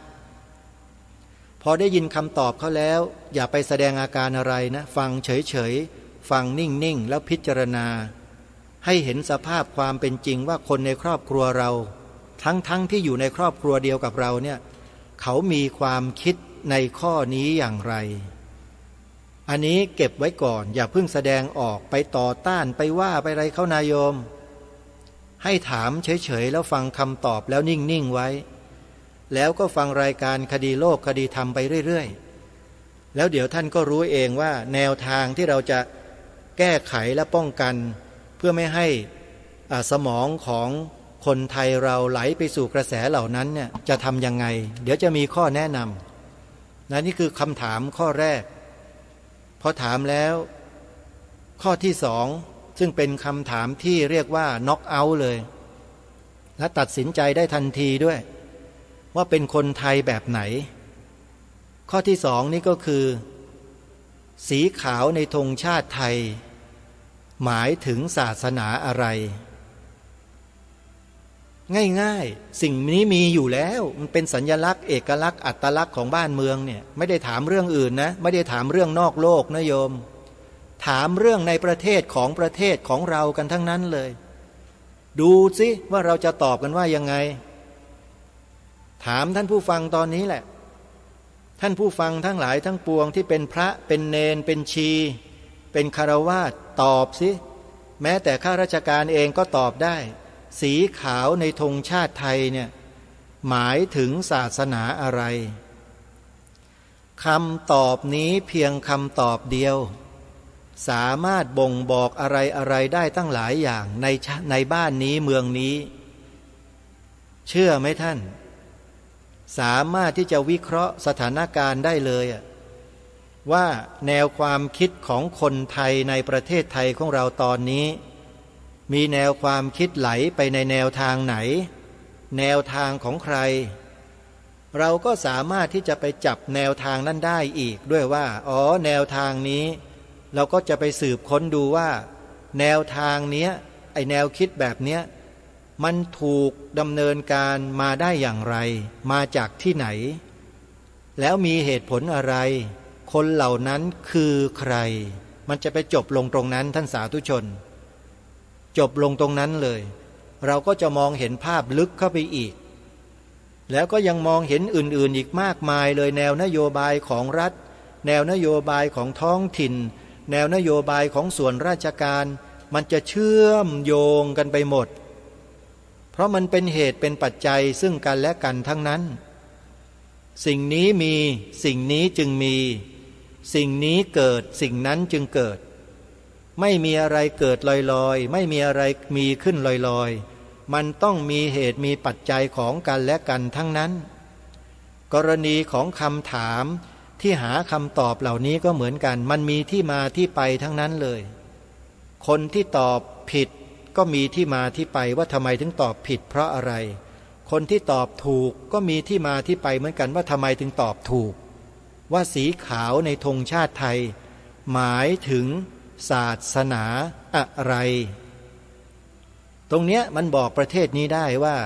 พอได้ยินคำตอบเขาแล้วอย่าไปแสดงอาการอะไรนะฟังเฉยๆฟังนิ่งๆแล้วพิจารณาให้เห็นสภาพความเป็นจริงว่าคนในครอบครัวเราทั้งที่อยู่ในครอบครัวเดียวกับเราเนี่ยเขามีความคิดในข้อนี้อย่างไรอันนี้เก็บไว้ก่อนอย่าเพิ่งแสดงออกไปต่อต้านไปว่าไปอะไรเขานายโยมให้ถามเฉยๆแล้วฟังคำตอบแล้วนิ่งๆไว้แล้วก็ฟังรายการคดีโลกคดีธรรมไปเรื่อยๆแล้วเดี๋ยวท่านก็รู้เองว่าแนวทางที่เราจะแก้ไขและป้องกันเพื่อไม่ให้สมองของคนไทยเราไหลไปสู่กระแสเหล่านั้นเนี่ยจะทำยังไงเดี๋ยวจะมีข้อแนะนำนะนี่คือคำถามข้อแรกพอถามแล้วข้อที่สองซึ่งเป็นคำถามที่เรียกว่าน็อกเอาท์เลยและตัดสินใจได้ทันทีด้วยว่าเป็นคนไทยแบบไหนข้อที่สองนี่ก็คือสีขาวในธงชาติไทยหมายถึงศาสนาอะไรง่ายๆสิ่งนี้มีอยู่แล้วมันเป็นสัญลักษณ์เอกลักษณ์อัตลักษณ์ของบ้านเมืองเนี่ยไม่ได้ถามเรื่องอื่นนะไม่ได้ถามเรื่องนอกโลกนะโยมถามเรื่องในประเทศของเรากันทั้งนั้นเลยดูสิว่าเราจะตอบกันว่ายังไงถามท่านผู้ฟังตอนนี้แหละท่านผู้ฟังทั้งหลายทั้งปวงที่เป็นพระเป็นเณรเป็นชีเป็นฆราวาสตอบสิแม้แต่ข้าราชการเองก็ตอบได้สีขาวในธงชาติไทยเนี่ยหมายถึงศาสนาอะไรคำตอบนี้เพียงคำตอบเดียวสามารถบ่งบอกอะไรได้ตั้งหลายอย่างในบ้านนี้เมืองนี้เชื่อไหมท่านสามารถที่จะวิเคราะห์สถานการณ์ได้เลยว่าแนวความคิดของคนไทยในประเทศไทยของเราตอนนี้มีแนวความคิดไหลไปในแนวทางไหนแนวทางของใครเราก็สามารถที่จะไปจับแนวทางนั้นได้อีกด้วยว่าแนวทางนี้เราก็จะไปสืบค้นดูว่าแนวทางเนี้ยไอแนวคิดแบบเนี้ยมันถูกดำเนินการมาได้อย่างไรมาจากที่ไหนแล้วมีเหตุผลอะไรคนเหล่านั้นคือใครมันจะไปจบลงตรงนั้นท่านสาธุชนจบลงตรงนั้นเลยเราก็จะมองเห็นภาพลึกเข้าไปอีกแล้วก็ยังมองเห็นอื่นๆอีกมากมายเลยแนวนโยบายของรัฐแนวนโยบายของท้องถิ่นแนวนโยบายของส่วนราชการมันจะเชื่อมโยงกันไปหมดเพราะมันเป็นเหตุเป็นปัจจัยซึ่งกันและกันทั้งนั้นสิ่งนี้มีสิ่งนี้จึงมีสิ่งนี้เกิดสิ่งนั้นจึงเกิดไม่มีอะไรเกิดลอยๆไม่มีอะไรมีขึ้นลอยๆมันต้องมีเหตุมีปัจจัยของกันและกันทั้งนั้นกรณีของคำถามที่หาคำตอบเหล่านี้ก็เหมือนกันมันมีที่มาที่ไปทั้งนั้นเลยคนที่ตอบผิดก็มีที่มาที่ไปว่าทำไมถึงตอบผิดเพราะอะไรคนที่ตอบถูกก็มีที่มาที่ไปเหมือนกันว่าทำไมถึงตอบถูกว่าสีขาวในธงชาติไทยหมายถึงศาสนาอะไรตรงเนี้ยมันบอกประเทศนี้ได้ว่า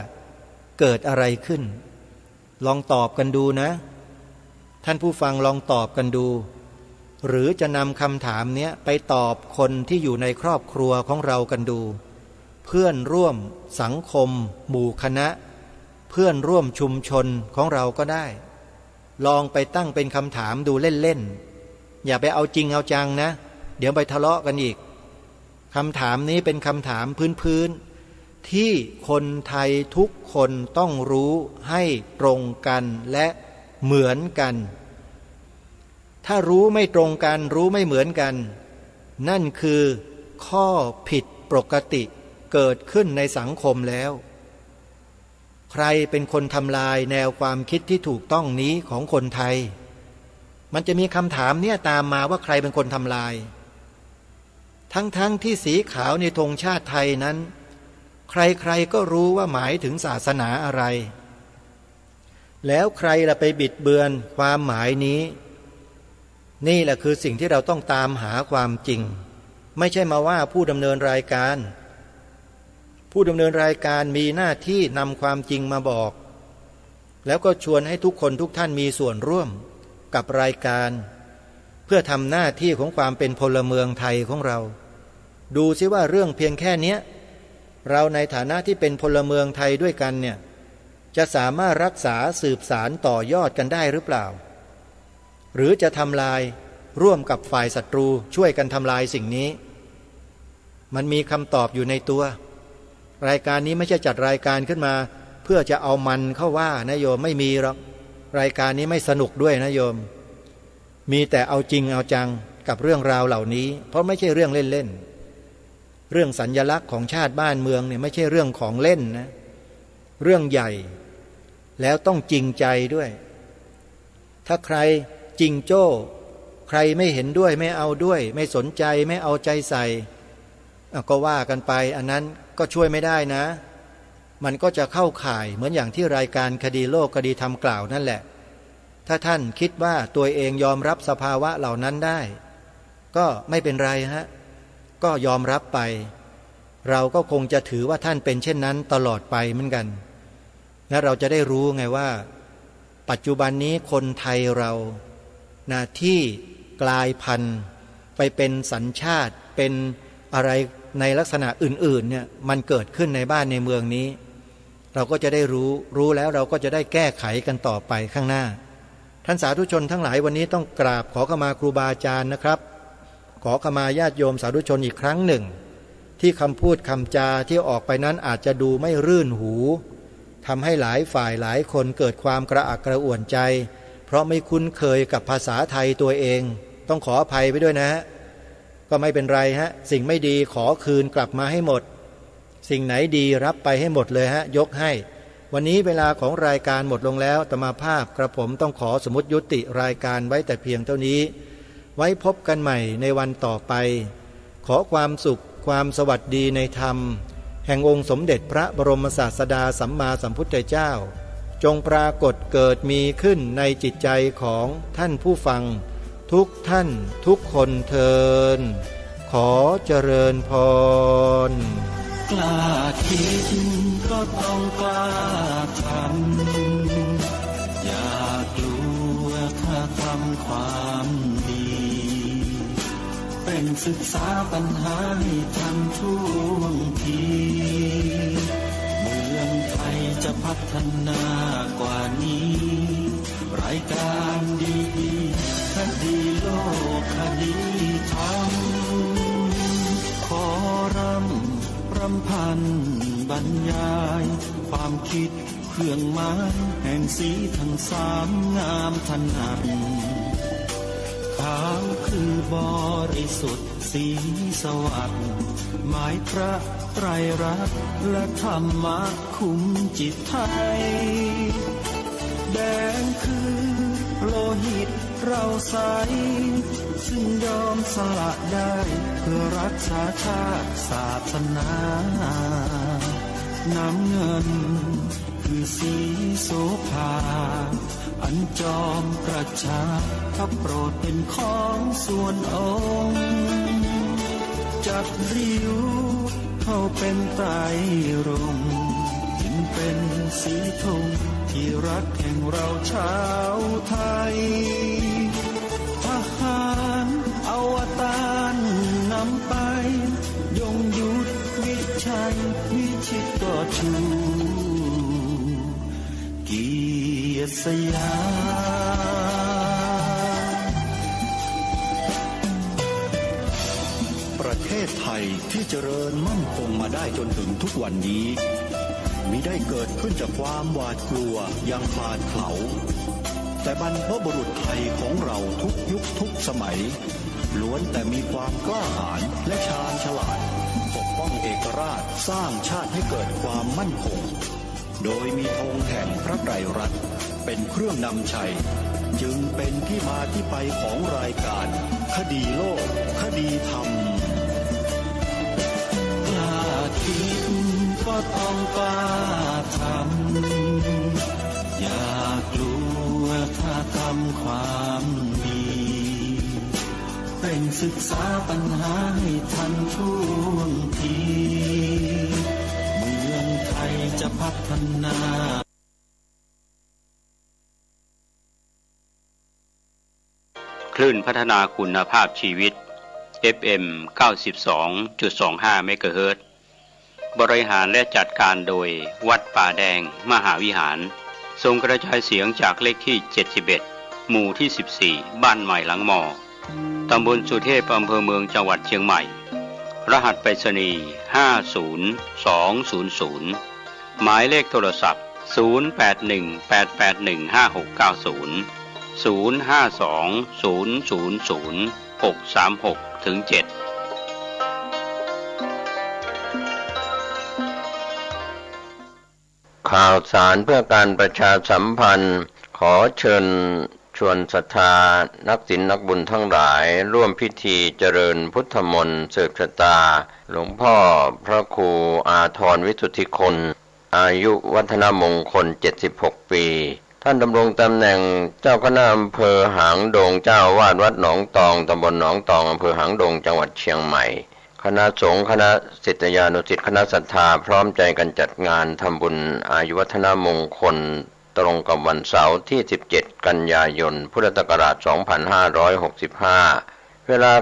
เกิดอะไรขึ้นลองตอบกันดูนะท่านผู้ฟังลองตอบกันดู หรือจะนำคำถามเนี้ยไปตอบคนที่อยู่ในครอบครัวของเรากันดูเพื่อนร่วมสังคมหมู่คณะเพื่อนร่วมชุมชนของเราก็ได้ลองไปตั้งเป็นคำถามดูเล่นๆอย่าไปเอาจริงเอาจังนะเดี๋ยวไปทะเลาะกันอีกคำถามนี้เป็นคำถามพื้นๆที่คนไทยทุกคนต้องรู้ให้ตรงกันและเหมือนกันถ้ารู้ไม่ตรงกันรู้ไม่เหมือนกันนั่นคือข้อผิดปกติเกิดขึ้นในสังคมแล้วใครเป็นคนทำลายแนวความคิดที่ถูกต้องนี้ของคนไทยมันจะมีคำถามเนี่ยตามมาว่าใครเป็นคนทำลายทั้งที่สีขาวในธงชาติไทยนั้นใครๆก็รู้ว่าหมายถึงศาสนาอะไรแล้วใครล่ะไปบิดเบือนความหมายนี้นี่แหละคือสิ่งที่เราต้องตามหาความจริงไม่ใช่มาว่าผู้ดำเนินรายการผู้ดำเนินรายการมีหน้าที่นำความจริงมาบอกแล้วก็ชวนให้ทุกคนทุกท่านมีส่วนร่วมกับรายการเพื่อทำหน้าที่ของความเป็นพลเมืองไทยของเราดูซิว่าเรื่องเพียงแค่นี้เราในฐานะที่เป็นพลเมืองไทยด้วยกันเนี่ยจะสามารถรักษาสืบสารต่อยอดกันได้หรือเปล่าหรือจะทำลายร่วมกับฝ่ายศัตรูช่วยกันทำลายสิ่งนี้มันมีคำตอบอยู่ในตัวรายการนี้ไม่ใช่จัดรายการขึ้นมาเพื่อจะเอามันเข้าว่านะโยมไม่มีหรอกรายการนี้ไม่สนุกด้วยนะโยมมีแต่เอาจริงเอาจังกับเรื่องราวเหล่านี้เพราะไม่ใช่เรื่องเล่นๆเรื่องสัญลักษณ์ของชาติบ้านเมืองเนี่ยไม่ใช่เรื่องของเล่นนะเรื่องใหญ่แล้วต้องจริงใจด้วยถ้าใครจริงโจ้ใครไม่เห็นด้วยไม่เอาด้วยไม่สนใจไม่เอาใจใส่ก็ว่ากันไปอันนั้นก็ช่วยไม่ได้นะมันก็จะเข้าข่ายเหมือนอย่างที่รายการคดีโลกคดีธรรมกล่าวนั่นแหละถ้าท่านคิดว่าตัวเองยอมรับสภาวะเหล่านั้นได้ก็ไม่เป็นไรฮะก็ยอมรับไปเราก็คงจะถือว่าท่านเป็นเช่นนั้นตลอดไปเหมือนกันและเราจะได้รู้ไงว่าปัจจุบันนี้คนไทยเราที่กลายพันธุ์ไปเป็นสัญชาติเป็นอะไรในลักษณะอื่นๆเนี่ยมันเกิดขึ้นในบ้านในเมืองนี้เราก็จะได้รู้แล้วเราก็จะได้แก้ไขกันต่อไปข้างหน้าท่านสาธุชนทั้งหลายวันนี้ต้องกราบขอขมาครูบาอาจารย์นะครับขอขมาญาติโยมสาธุชนอีกครั้งหนึ่งที่คำพูดคำจาที่ออกไปนั้นอาจจะดูไม่รื่นหูทำให้หลายฝ่ายหลายคนเกิดความกระอักกระอ่วนใจเพราะไม่คุ้นเคยกับภาษาไทยตัวเองต้องขออภัยไปด้วยนะฮะก็ไม่เป็นไรฮะสิ่งไม่ดีขอคืนกลับมาให้หมดสิ่งไหนดีรับไปให้หมดเลยฮะยกให้วันนี้เวลาของรายการหมดลงแล้วอาตมาภาพกระผมต้องขอสมมุติยุติรายการไว้แต่เพียงเท่านี้ไว้พบกันใหม่ในวันต่อไปขอความสุขความสวัสดีในธรรมแห่งองค์สมเด็จพระบรมศาสดาสัมมาสัมพุทธเจ้าจงปรากฏเกิดมีขึ้นในจิตใจของท่านผู้ฟังทุกท่านทุกคนเทินขอเจริญพรกล้าคิดก็ต้องกล้าทำอย่ากลัวถ้าทำความดีเป็นศึกษาปัญหาให้ทันท่วงทีเมืองไทยจะพัฒนากว่านี้รายการดีคดีโลกคดีธรรมขอรำพันบรรยายความคิดเครื่องหมายแห่งสีทั้งสามงามถนัดขาวคือบริสุทธิ์สีสวัสดิ์หมายพระไตรรัตน์และธรรมะคุ้มจิตไทยแดงคือโลหิตเราใสซึ่งยอมสละได้เพื่อรักษาชาติศาสนาน้ำเงินคือสีโสภาอันจอมประชาพระโปรดเป็นของส่วนองค์จัดริ้วเข้าเป็นไตรรงค์จึงเป็นสีธงที่รักแห่งเราชาวไทยทหาร ชูเกียรติสยามประเทศไทยที่เจริญมั่นคงมาได้จนถึงทุกวันนี้มิได้เกิดขึ้นจากความหวาดกลัวอย่างคลาดเขลาแต่บรรพบุรุษไทยของเราทุกยุคทุกสมัยล้วนแต่มีความกล้าหาญและชาญฉลาดปกป้องเอกราชสร้างชาติให้เกิดความมั่นคงโดยมีธงแห่งพระไตรรัตน์เป็นเครื่องนำชัยจึงเป็นที่มาที่ไปของรายการคดีโลกคดีธรรมกล้าคิดก็ต้องกล้าทำอย่ากลัวถ้าทำความดีเร่งศึกษาปัญหาให้ทันท่วงทีเมืองไทยจะพัฒนาคลื่นพัฒนาคุณภาพชีวิต FM 92.25 เมกะเฮิรตซ์บริหารและจัดการโดยวัดป่าแดงมหาวิหารส่งกระจายเสียงจากเลขที่71หมู่ที่14บ้านใหม่หลังมอตำบลสุเทพอำเภอเมืองจังหวัดเชียงใหม่รหัสไปรษณีย์50200หมายเลขโทรศัพท์0818815690 052000636-7ข่าวสารเพื่อการประชาสัมพันธ์ขอเชิญชวนศรัทธานักศีลนักบุญทั้งหลายร่วมพิธีเจริญพุทธมนต์สืบชะตาหลวงพ่อพระครูอาทรวิสุทธิคุณอายุวัฒนมงคล76ปีท่านดำรงตำแหน่งเจ้าคณะอำเภอหางดงเจ้าวาดวัดหนองตองตำบลหนองตองอำเภอหางดงจังหวัดเชียงใหม่คณะสงฆ์คณะศิษยานุศิษย์คณะศรัทธาพร้อมใจกันจัดงานทำบุญอายุวัฒนมงคลตรงกับวันเสาร์ที่17กันยายนพุทธศักราช2565เวลา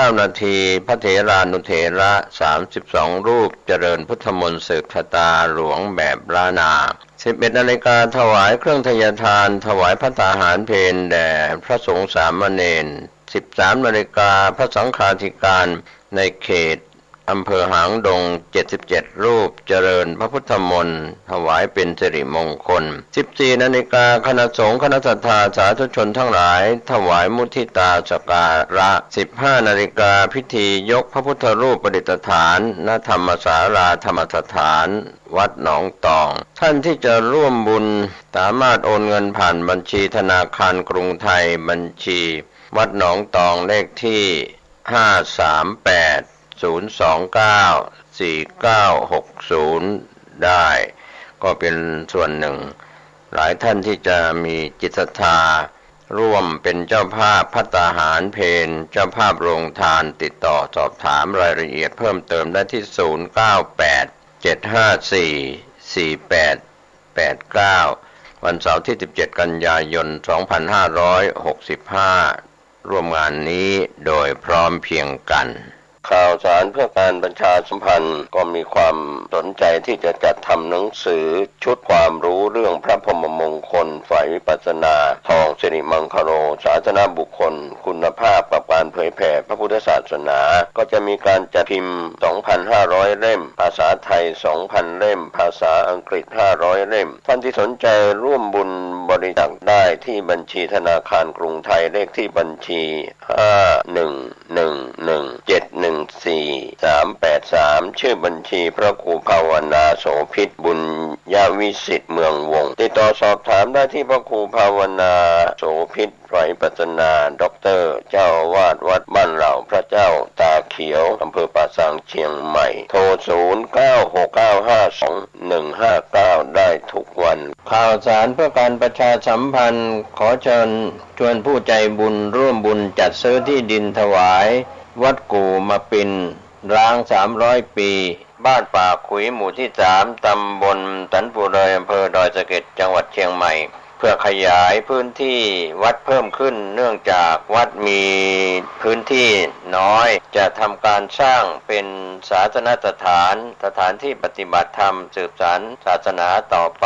9:39 นาทีพระเถรานุเถระ32รูปเจริญพุทธมนต์สืบชะตาหลวงแบบล้านนา 11 นาฬิกาถวายเครื่องทยทานถวายภัตตาหารเพลแด่พระสงฆ์สามเณร 13 นาฬิกาพระสังฆาธิการในเขตอำเภอหางดง77รูปเจริญพระพุทธมนต์ถวายเป็นสิริมงคล 14 นาฬิกาคณะสงฆ์คณะศรัทธาสาธุชนทั้งหลายถวายมุทิตาสักการะ 15 นาฬิกาพิธียกพระพุทธรูปประดิษฐานณธรรมศาลาธรรมสถานวัดหนองตองท่านที่จะร่วมบุญสามารถโอนเงินผ่านบัญชีธนาคารกรุงไทยบัญชีวัดหนองตองเลขที่538-029-4960ได้ก็เป็นส่วนหนึ่งหลายท่านที่จะมีจิตศรัทธาร่วมเป็นเจ้าภาพภัตตาหารเพลเจ้าภาพโรงทานติดต่อสอบถามรายละเอียดเพิ่มเติมได้ที่098-754-4889วันเสาร์ที่17กันยายน2565ร่วมงานนี้โดยพร้อมเพรียงกันข่าวสารเพื่อการประชาสัมพันธ์ก็มีความสนใจที่จะจัดทำหนังสือชุดความรู้เรื่องพระพรหมมงคลฝ่ายวิปัสสนาทองสิริมังคโรศาสนบุคคลคุณภาพกับการเผยแผ่พระพุทธศาสนาก็จะมีการจัดพิมพ์ 2,500 เล่มภาษาไทย 2,000 เล่มภาษาอังกฤษ500 เล่มท่านที่สนใจร่วมบุญบริจาคได้ที่บัญชีธนาคารกรุงไทยเลขที่บัญชี5111714-383ชื่อบัญชีพระครูภาวนาโสภิตบุญญาวิสิทธิ์เมืองวงศ์ติดต่อสอบถามได้ที่พระครูภาวนาโสภิตฝ่ายปัสนาด็อกเตอร์เจ้าวาดวัดบ้านเหล่าพระเจ้าตาเขียวอำเภอป่าซางเชียงใหม่โทร0969521159ได้ทุกวันข่าวสารเพื่อการประชาสัมพันธ์ขอเชิญชวนผู้ใจบุญร่วมบุญจัดซื้อที่ดินถวายวัดกู่มาปินร้าง300ปีบ้านป่าขุยหมู่ที่3ตำบลสันปูเลยอำเภอดอยสะเก็ดจังหวัดเชียงใหม่ เพื่อขยายพื้นที่วัดเพิ่มขึ้นเนื่องจากวัดมีพื้นที่น้อยจะทำการสร้างเป็นศาสนสถานที่ปฏิบัติธรรมสืบสานศาสนาต่อไป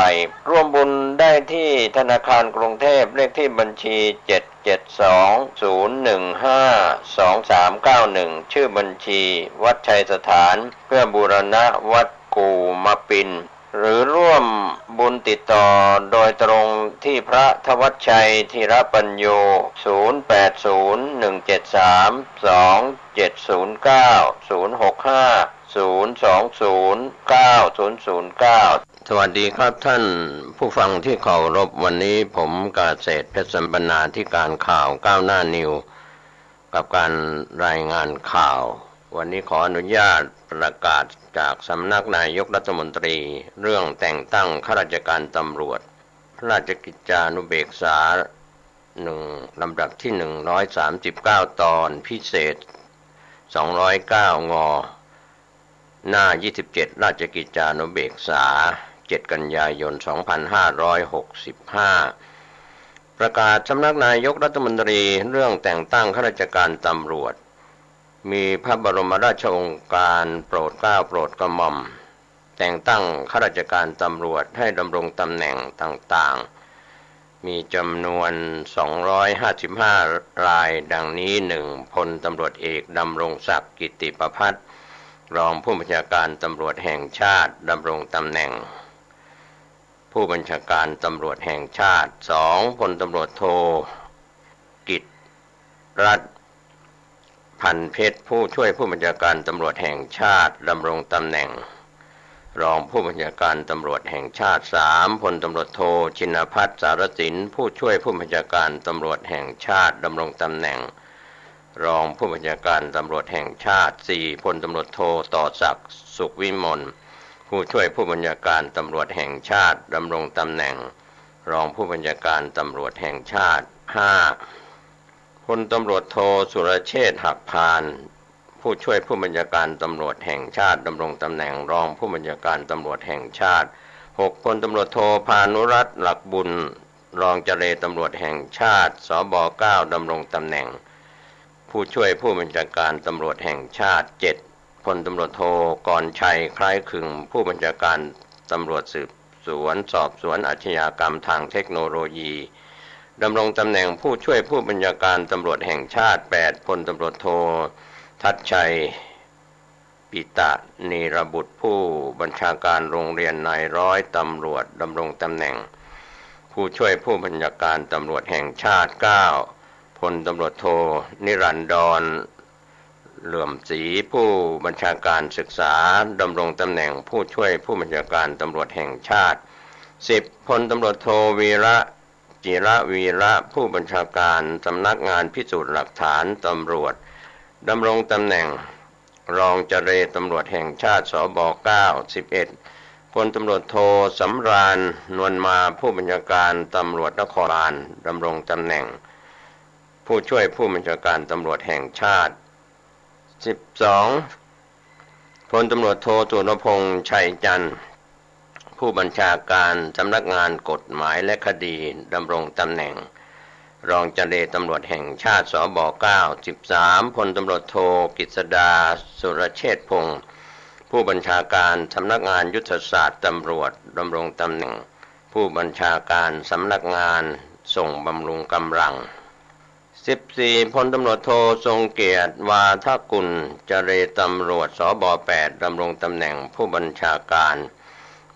ร่วมบุญได้ที่ธนาคารกรุงเทพเลขที่บัญชี772-015-2391ชื่อบัญชีวัดชัยสถานเพื่อบูรณะวัดกู่มะปินหรือร่วมบุญติดต่อโดยตรงที่พระธวัชชัยธีรปัญโย080173-2709065-0209009 สวัสดีครับท่านผู้ฟังที่เคารพวันนี้ผมกาเศรษฐ์เพชรสัมปนาที่การข่าวก้าวหน้านิวกับการรายงานข่าววันนี้ขออนุญาตประกาศจากสำนักนายกรัฐมนตรีเรื่องแต่งตั้งข้าราชการตำรวจพระราชกิจจานุเบกษา1ลำดับที่139ตอนพิเศษ209งหน้า27ราชกิจจานุเบกษา7กันยายน2565ประกาศสำนักนายกรัฐมนตรีเรื่องแต่งตั้งข้าราชการตำรวจมีพระบรมราชโองการโปรดเกล้าโปรดกระหม่อมแต่งตั้งข้าราชการตำรวจให้ดำรงตำแหน่งต่างๆมีจำนวน255รายดังนี้ 1. พลตำรวจเอกดำรงศักดิ์กิติประภัสรองผู้บัญชาการตำรวจแห่งชาติดำรงตำแหน่งผู้บัญชาการตำรวจแห่งชาติ 2. พลตำรวจโทกิตรัตน์พันเพชรผู้ช่วยผู้บัญชาการตำรวจแห่งชาติดำรงตำแหน่งรองผู้บัญชาการตำรวจแห่งชาติ 3. พลตำรวจโทชินภัทรสารสินผู้ช่วยผู้บัญชาการตำรวจแห่งชาติดำรงตำแหน่งรองผู้บัญชาการตำรวจแห่งชาติ 4. พลตำรวจโทต่อศักดิ์สุขวิมลผู้ช่วยผู้บัญชาการตำรวจแห่งชาติดำรงตำแหน่งรองผู้บัญชาการตำรวจแห่งชาติ 5. พลตำรวจโทสุรเชษฐ์หักพานผู้ช่วยผู้บัญชาการตำรวจแห่งชาติดำรงตำแหน่งรองผู้บัญชาการตำรวจแห่งชาติ 6. พลตำรวจโทพานุรัตน์หลักบุญรองเจรตำรวจแห่งชาติสบ9ดำรงตำแหน่งผู้ช่วยผู้บัญชาการตำรวจแห่งชาติ 7. พลตำรวจโทกรชัยคล้ายคลึงผู้บัญชาการตำรวจสืบสวนสอบสวนอาชญากรรมทางเทคโนโลยีดำรงตำแหน่งผู้ช่วยผู้บัญชาการตำรวจแห่งชาติ 8. พลตำรวจโททัชชัยปิตะนีรบุตรผู้บัญชาการโรงเรียนนายร้อยตำรวจดำรงตำแหน่งผู้ช่วยผู้บัญชาการตำรวจแห่งชาติ 9. พลตำรวจโทนิรันดรเหลื่อมศรีผู้บัญชาการศึกษาดำรงตำแหน่งผู้ช่วยผู้บัญชาการตำรวจแห่งชาติ 10. พลตำรวจโทวีระจิระวีระผู้บัญชาการสำนักงานพิสูจน์หลักฐานตำรวจดำรงตำแหน่งรองเจรตำรวจแห่งชาติสบ9 11 พลตำรวจโทสำราญนวลมาผู้บัญชาการตำรวจนครบาลดำรงตำแหน่งผู้ช่วยผู้บัญชาการตำรวจแห่งชาติ 12. พลตำรวจโทสุรพงษ์ชัยจันทร์ผู้บัญชาการสำนักงานกฎหมายและคดีดำรงตำแหน่งรองเจรตำรวจแห่งชาติสบ9 13 พลตำรวจโทกฤษดาสุรเชษฐ์พงศ์ผู้บัญชาการสำนักงานยุทธศาสตร์ตำรวจดำรงตำแหน่งผู้บัญชาการสำนักงานส่งบำรุงกำลัง 14. พลตำรวจโททรงเกียรติวาทกุลเจรตำรวจสบ8ดำรงตำแหน่งผู้บัญชาการ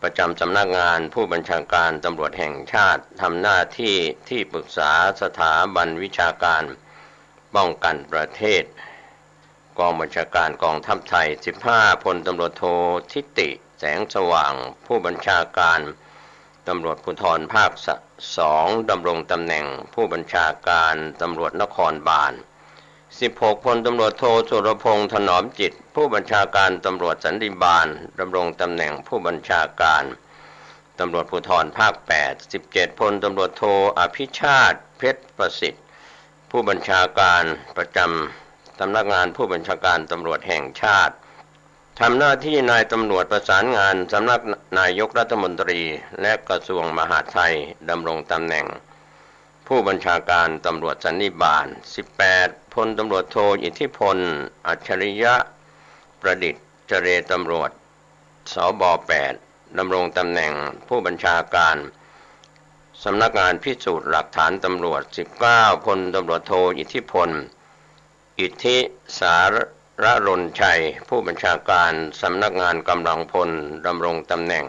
ประจำสำนักงานผู้บัญชาการตำรวจแห่งชาติทำหน้าที่ที่ปรึกษาสถาบันวิชาการป้องกันประเทศกองบัญชาการกองทัพไทย 15 พลตำรวจโททิติแสงสว่างผู้บัญชาการตำรวจภูธรภาค2ดำรงตำแหน่งผู้บัญชาการตำรวจนครบาล 16. พลตำรวจโทสุรพงษ์ถนอมจิตผู้บัญชาการตำรวจสันติบาลดำรงตำแหน่งผู้บัญชาการตำรวจภูธรภาค 8 17. พลตำรวจโทอภิชาติเพชรประสิทธิ์ผู้บัญชาการประจำสำนักงานผู้บัญชาการตำรวจแห่งชาติ ทำหน้าที่นายตำรวจประสานงานสำนักนายกรัฐมนตรีและกระทรวงมหาดไทยดำรงตำแหน่งผู้บัญชาการตำรวจสันนิบาต 18 พลตำรวจโทอิทธิพลอัจฉริยะประดิษฐ์เจรตำรวจสบ 8 ดำรงตำแหน่งผู้บัญชาการสำนักงานพิสูจน์หลักฐานตำรวจ 19 พลตำรวจโทอิทธิพลอิทธิสารรณชัยผู้บัญชาการสำนักงานกำลังพลดำรงตำแหน่ง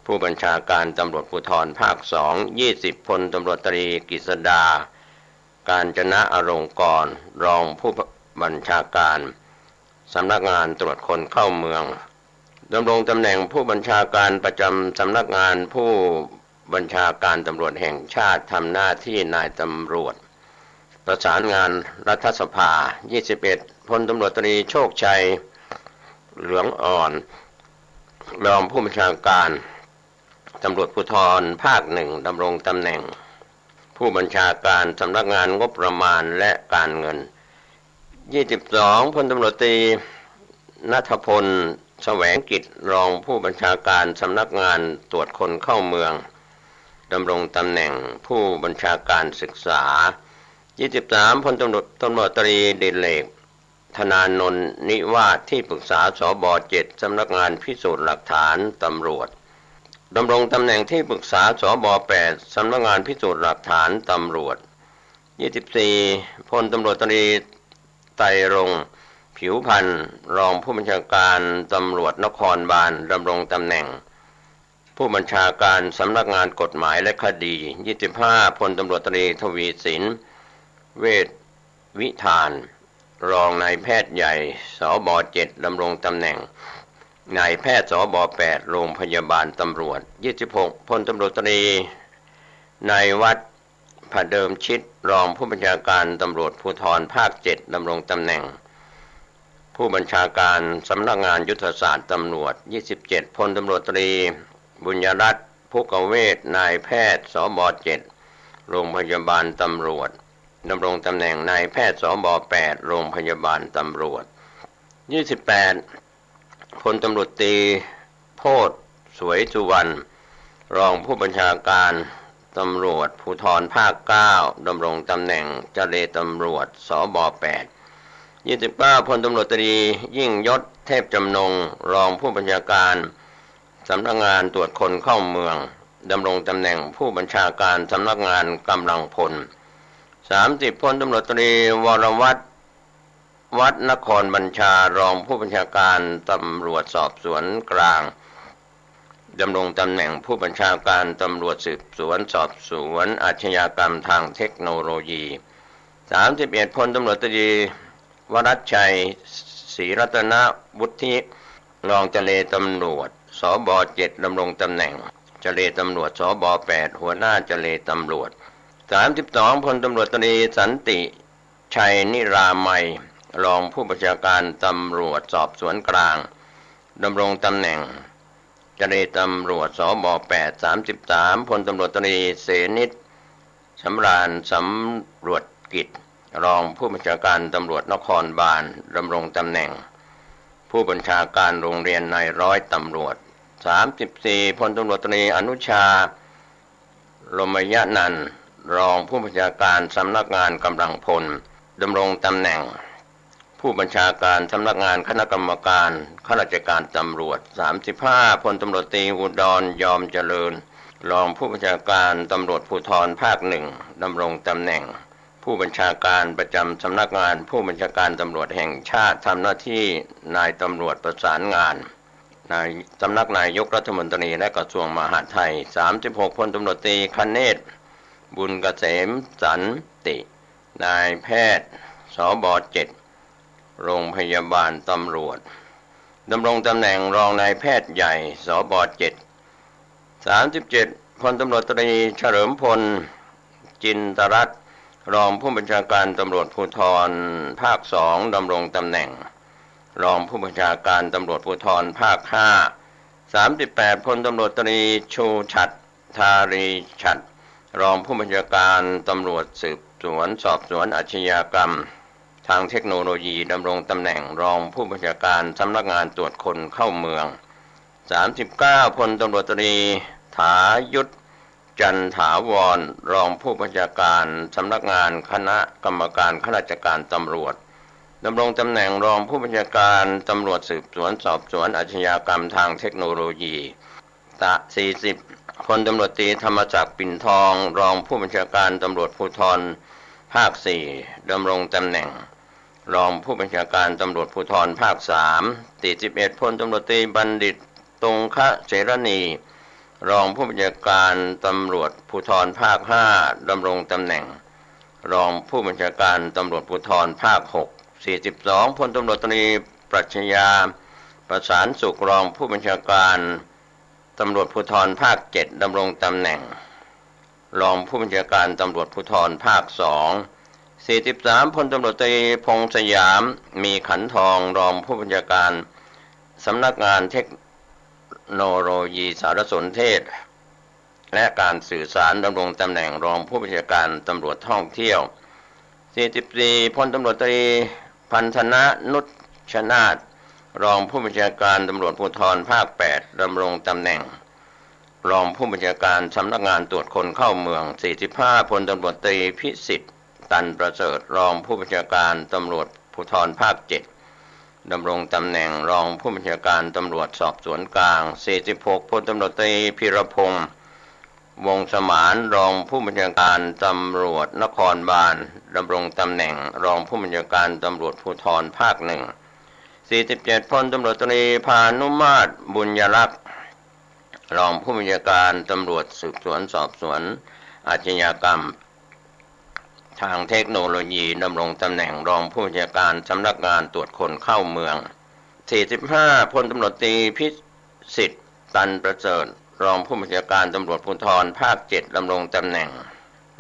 ผู้บัญชาการตำรวจภูธรภาค 2 20 พลตำรวจตรีกฤษดาการจนะอลงกรณ์รองผู้บัญชาการสำนักงานตรวจคนเข้าเมืองดำรงตำแหน่งผู้บัญชาการประจำสำนักงานผู้บัญชาการตำรวจแห่งชาติทำหน้าที่นายตำรวจประสานงานรัฐสภา 21 พลตำรวจตรีโชคชัยเหลืองอ่อนรองผู้บัญชาการตำรวจภูธรภาค 1 ดำรงตำแหน่งผู้บัญชาการสำนักงานงบประมาณและการเงิน 22 พลตำรวจตรีณัฐพลแสวงกิจรองผู้บัญชาการสำนักงานตรวจคนเข้าเมืองดำรงตำแหน่งผู้บัญชาการศึกษา 23 พลตำรวจตรีดิเลกธนานนท์นิวาสที่ปรึกษาสบ 7 สำนักงานพิสูจน์หลักฐานตำรวจดำรงตำแหน่งที่ปรึกษาสบ 8 สำนักงานพิสูจน์หลักฐานตำรวจ 24 พลตำรวจตรีไตรรงค์ผิวพันธ์รองผู้บัญชาการตำรวจนครบาลดำรงตำแหน่งผู้บัญชาการสำนักงานกฎหมายและคดี 25 พลตำรวจตรีทวีสินเวชวิธานรองนายแพทย์ใหญ่สบ 7 ดำรงตำแหน่งนายแพทย์สบ 8 โรงพยาบาลตำรวจ 26 พลตำรวจตรีนายวัฒน์ผเดิมชิดรองผู้บัญชาการตำรวจภูธรภาค 7 ดำรงตำแหน่งผู้บัญชาการสำนักงานยุทธศาสตร์ตำรวจ 27 พลตำรวจตรีบุญยรัตน์ภูกเวศนายแพทย์สบ 7 โรงพยาบาลตำรวจดำรงตำแหน่งนายแพทย์สบ 8 โรงพยาบาลตำรวจ 28 พลตำรวจตรีโพธิ์สวยสุวรรณรองผู้บัญชาการตำรวจภูธรภาค 9 ดำรงตำแหน่งเจรตำรวจสบ 8 29 พลตำรวจตรียิ่งยศเทพจำนงรองผู้บัญชาการสำนักงานตรวจคนเข้าเมืองดำรงตำแหน่งผู้บัญชาการสำนักงานกำลังพล 30 พลตำรวจตรีวรวัฒน์วัดนครบัญชารองผู้บัญชาการตำรวจสอบสวนกลางดำรงตำแหน่งผู้บัญชาการตำรวจสืบสวนสอบสวนอาชญากรรมทางเทคโนโลยี 31 พลตำรวจตรีวรัชชัยศรีรัตนวุฒิรองเจรตำรวจสบ 7 ดำรงตำแหน่งเจรตำรวจสบ 8 หัวหน้าเจรตำรวจ 32 พลตำรวจตรีสันติชัยนิรามัยรองผู้บัญชาการตำรวจสอบสวนกลางดำรงตำแหน่งเจรตำรวจสบ 8 33 พลตำรวจตรีเสนิทสำราญสำรวจกิจรองผู้บัญชาการตำรวจนครบาลดำรงตำแหน่งผู้บัญชาการโรงเรียนนายร้อยตำรวจ 34 พลตำรวจตรีอนุชาลมยนันท์รองผู้บัญชาการสำนักงานกำลังพลดำรงตำแหน่งผู้บัญชาการสำนักงานคณะกรรมการข้าราชการตำรวจ 35 พลตำรวจตรีอุดรยอมเจริญรองผู้บัญชาการตำรวจภูธรภาค 1 ดำรงตำแหน่งผู้บัญชาการประจำสำนักงานผู้บัญชาการตำรวจแห่งชาติทำหน้าที่นายตำรวจประสานงานนายสำนักนายกรัฐมนตรีและกระทรวงมหาดไทย 36 พลตำรวจตรีคเนศบุญเกษมสันตินายแพทย์สบ 7 โรงพยาบาลตำรวจดำรงตำแหน่งรองนายแพทย์ใหญ่สบ 7 37 พลตำรวจตรีเฉลิมพลจินตรัตน์รองผู้บัญชาการตำรวจภูธรภาค 2 ดำรงตำแหน่งรองผู้บัญชาการตำรวจภูธรภาค 5 38 พลตำรวจตรีชูฉัตรธารีฉัตรรองผู้บัญชาการตำรวจสืบสวนสอบสวนอาชญากรรม ทางเทคโนโลยีดำรงตำแหน่งรองผู้บัญชาการสำนักงานตรวจคนเข้าเมือง39พลตำรวจตรีถายุทธจันถาวรรองผู้บัญชาการสำนักงานคณะกรรมการข้าราชการตำรวจดำรงตำแหน่งรองผู้บัญชาการตำรวจสืบสวนสอบสวนอาชญากรรมทางเทคโนโลยี40พลตำรวจตรีธรรมศักดิ์ปิ่นทองรองผู้บัญชาการตำรวจภูธรภาค4ดำรงตำแหน่งรองผู้บัญชาการตำรวจภูธรภาค3 41พลตำรวจตรีบัณฑิตตงคะเสรณีรองผู้บัญชาการตำรวจภูธรภาค5ดำรงตำแหน่งรองผู้บัญชาการตำรวจภูธรภาค6 42พลตำรวจตรีปรัชญาประสานสุขรองผู้บัญชาการตำรวจภูธรภาค7ดำรงตำแหน่งรองผู้บัญชาการตำรวจภูธรภาค2 43พลตำรวจตรีพงษ์สยามมีขันทองรองผู้บัญชาการสำนักงานเทคโนโลยีสารสนเทศและการสื่อสารดำรงตำแหน่งรองผู้บัญชาการตำรวจท่องเที่ยว44พลตำรวจตรีพันธนะนุชนาถรองผู้บัญชาการตำรวจภูธรภาค8ดำรงตำแหน่งรองผู้บัญชาการสำนักงานตรวจคนเข้าเมือง45พลตำรวจตรีพิสิทธิ์ตันประเสริฐรองผู้บัญชาการตำรวจภูธรภาค7ดำรงตำแหน่งรองผู้บัญชาการตำรวจสอบสวนกลาง46พลตำรวจตรีพิรพงษ์วงศ์สมานรองผู้บัญชาการตำรวจนครบาลดำรงตำแหน่งรองผู้บัญชาการตำรวจภูธรภาค1 47พลตำรวจตรีพานุมาตรบุญยรักษ์รองผู้บัญชาการตำรวจสืบสวนสอบสวนอาชญากรรมทางเทคโนโลยีดำรงตำแหน่งรองผู้บัญชาการสำนักงานตรวจคนเข้าเมือง45พลตำรวจตรีพิสิทธิ์ตันประเสริฐรองผู้บัญชาการตำรวจภูธรภาค7ดำรงตำแหน่ง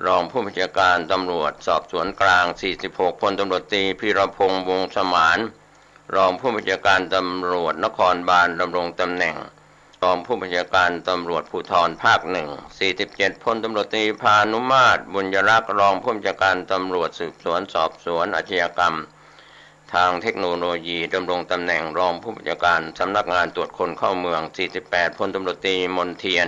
รองผู้บัญชาการตำรวจสอบสวนกลาง46พลตำรวจตรีพิรพงษ์วงศ์สมานรองผู้บัญชาการตำรวจนครบาลดำรงตำแหน่งรองผู้บัญชาการตำรวจภูธรภาค1 47พลตำรวจตรีพานุมาตรบุญยรักษ์รองผู้บัญชาการตำรวจสืบสวนสอบสวนอาชญากรรมทางเทคโนโลยีดำรงตำแหน่งรองผู้บัญชาการสำนักงานตรวจคนเข้าเมือง48พลตำรวจตรีมนเทียน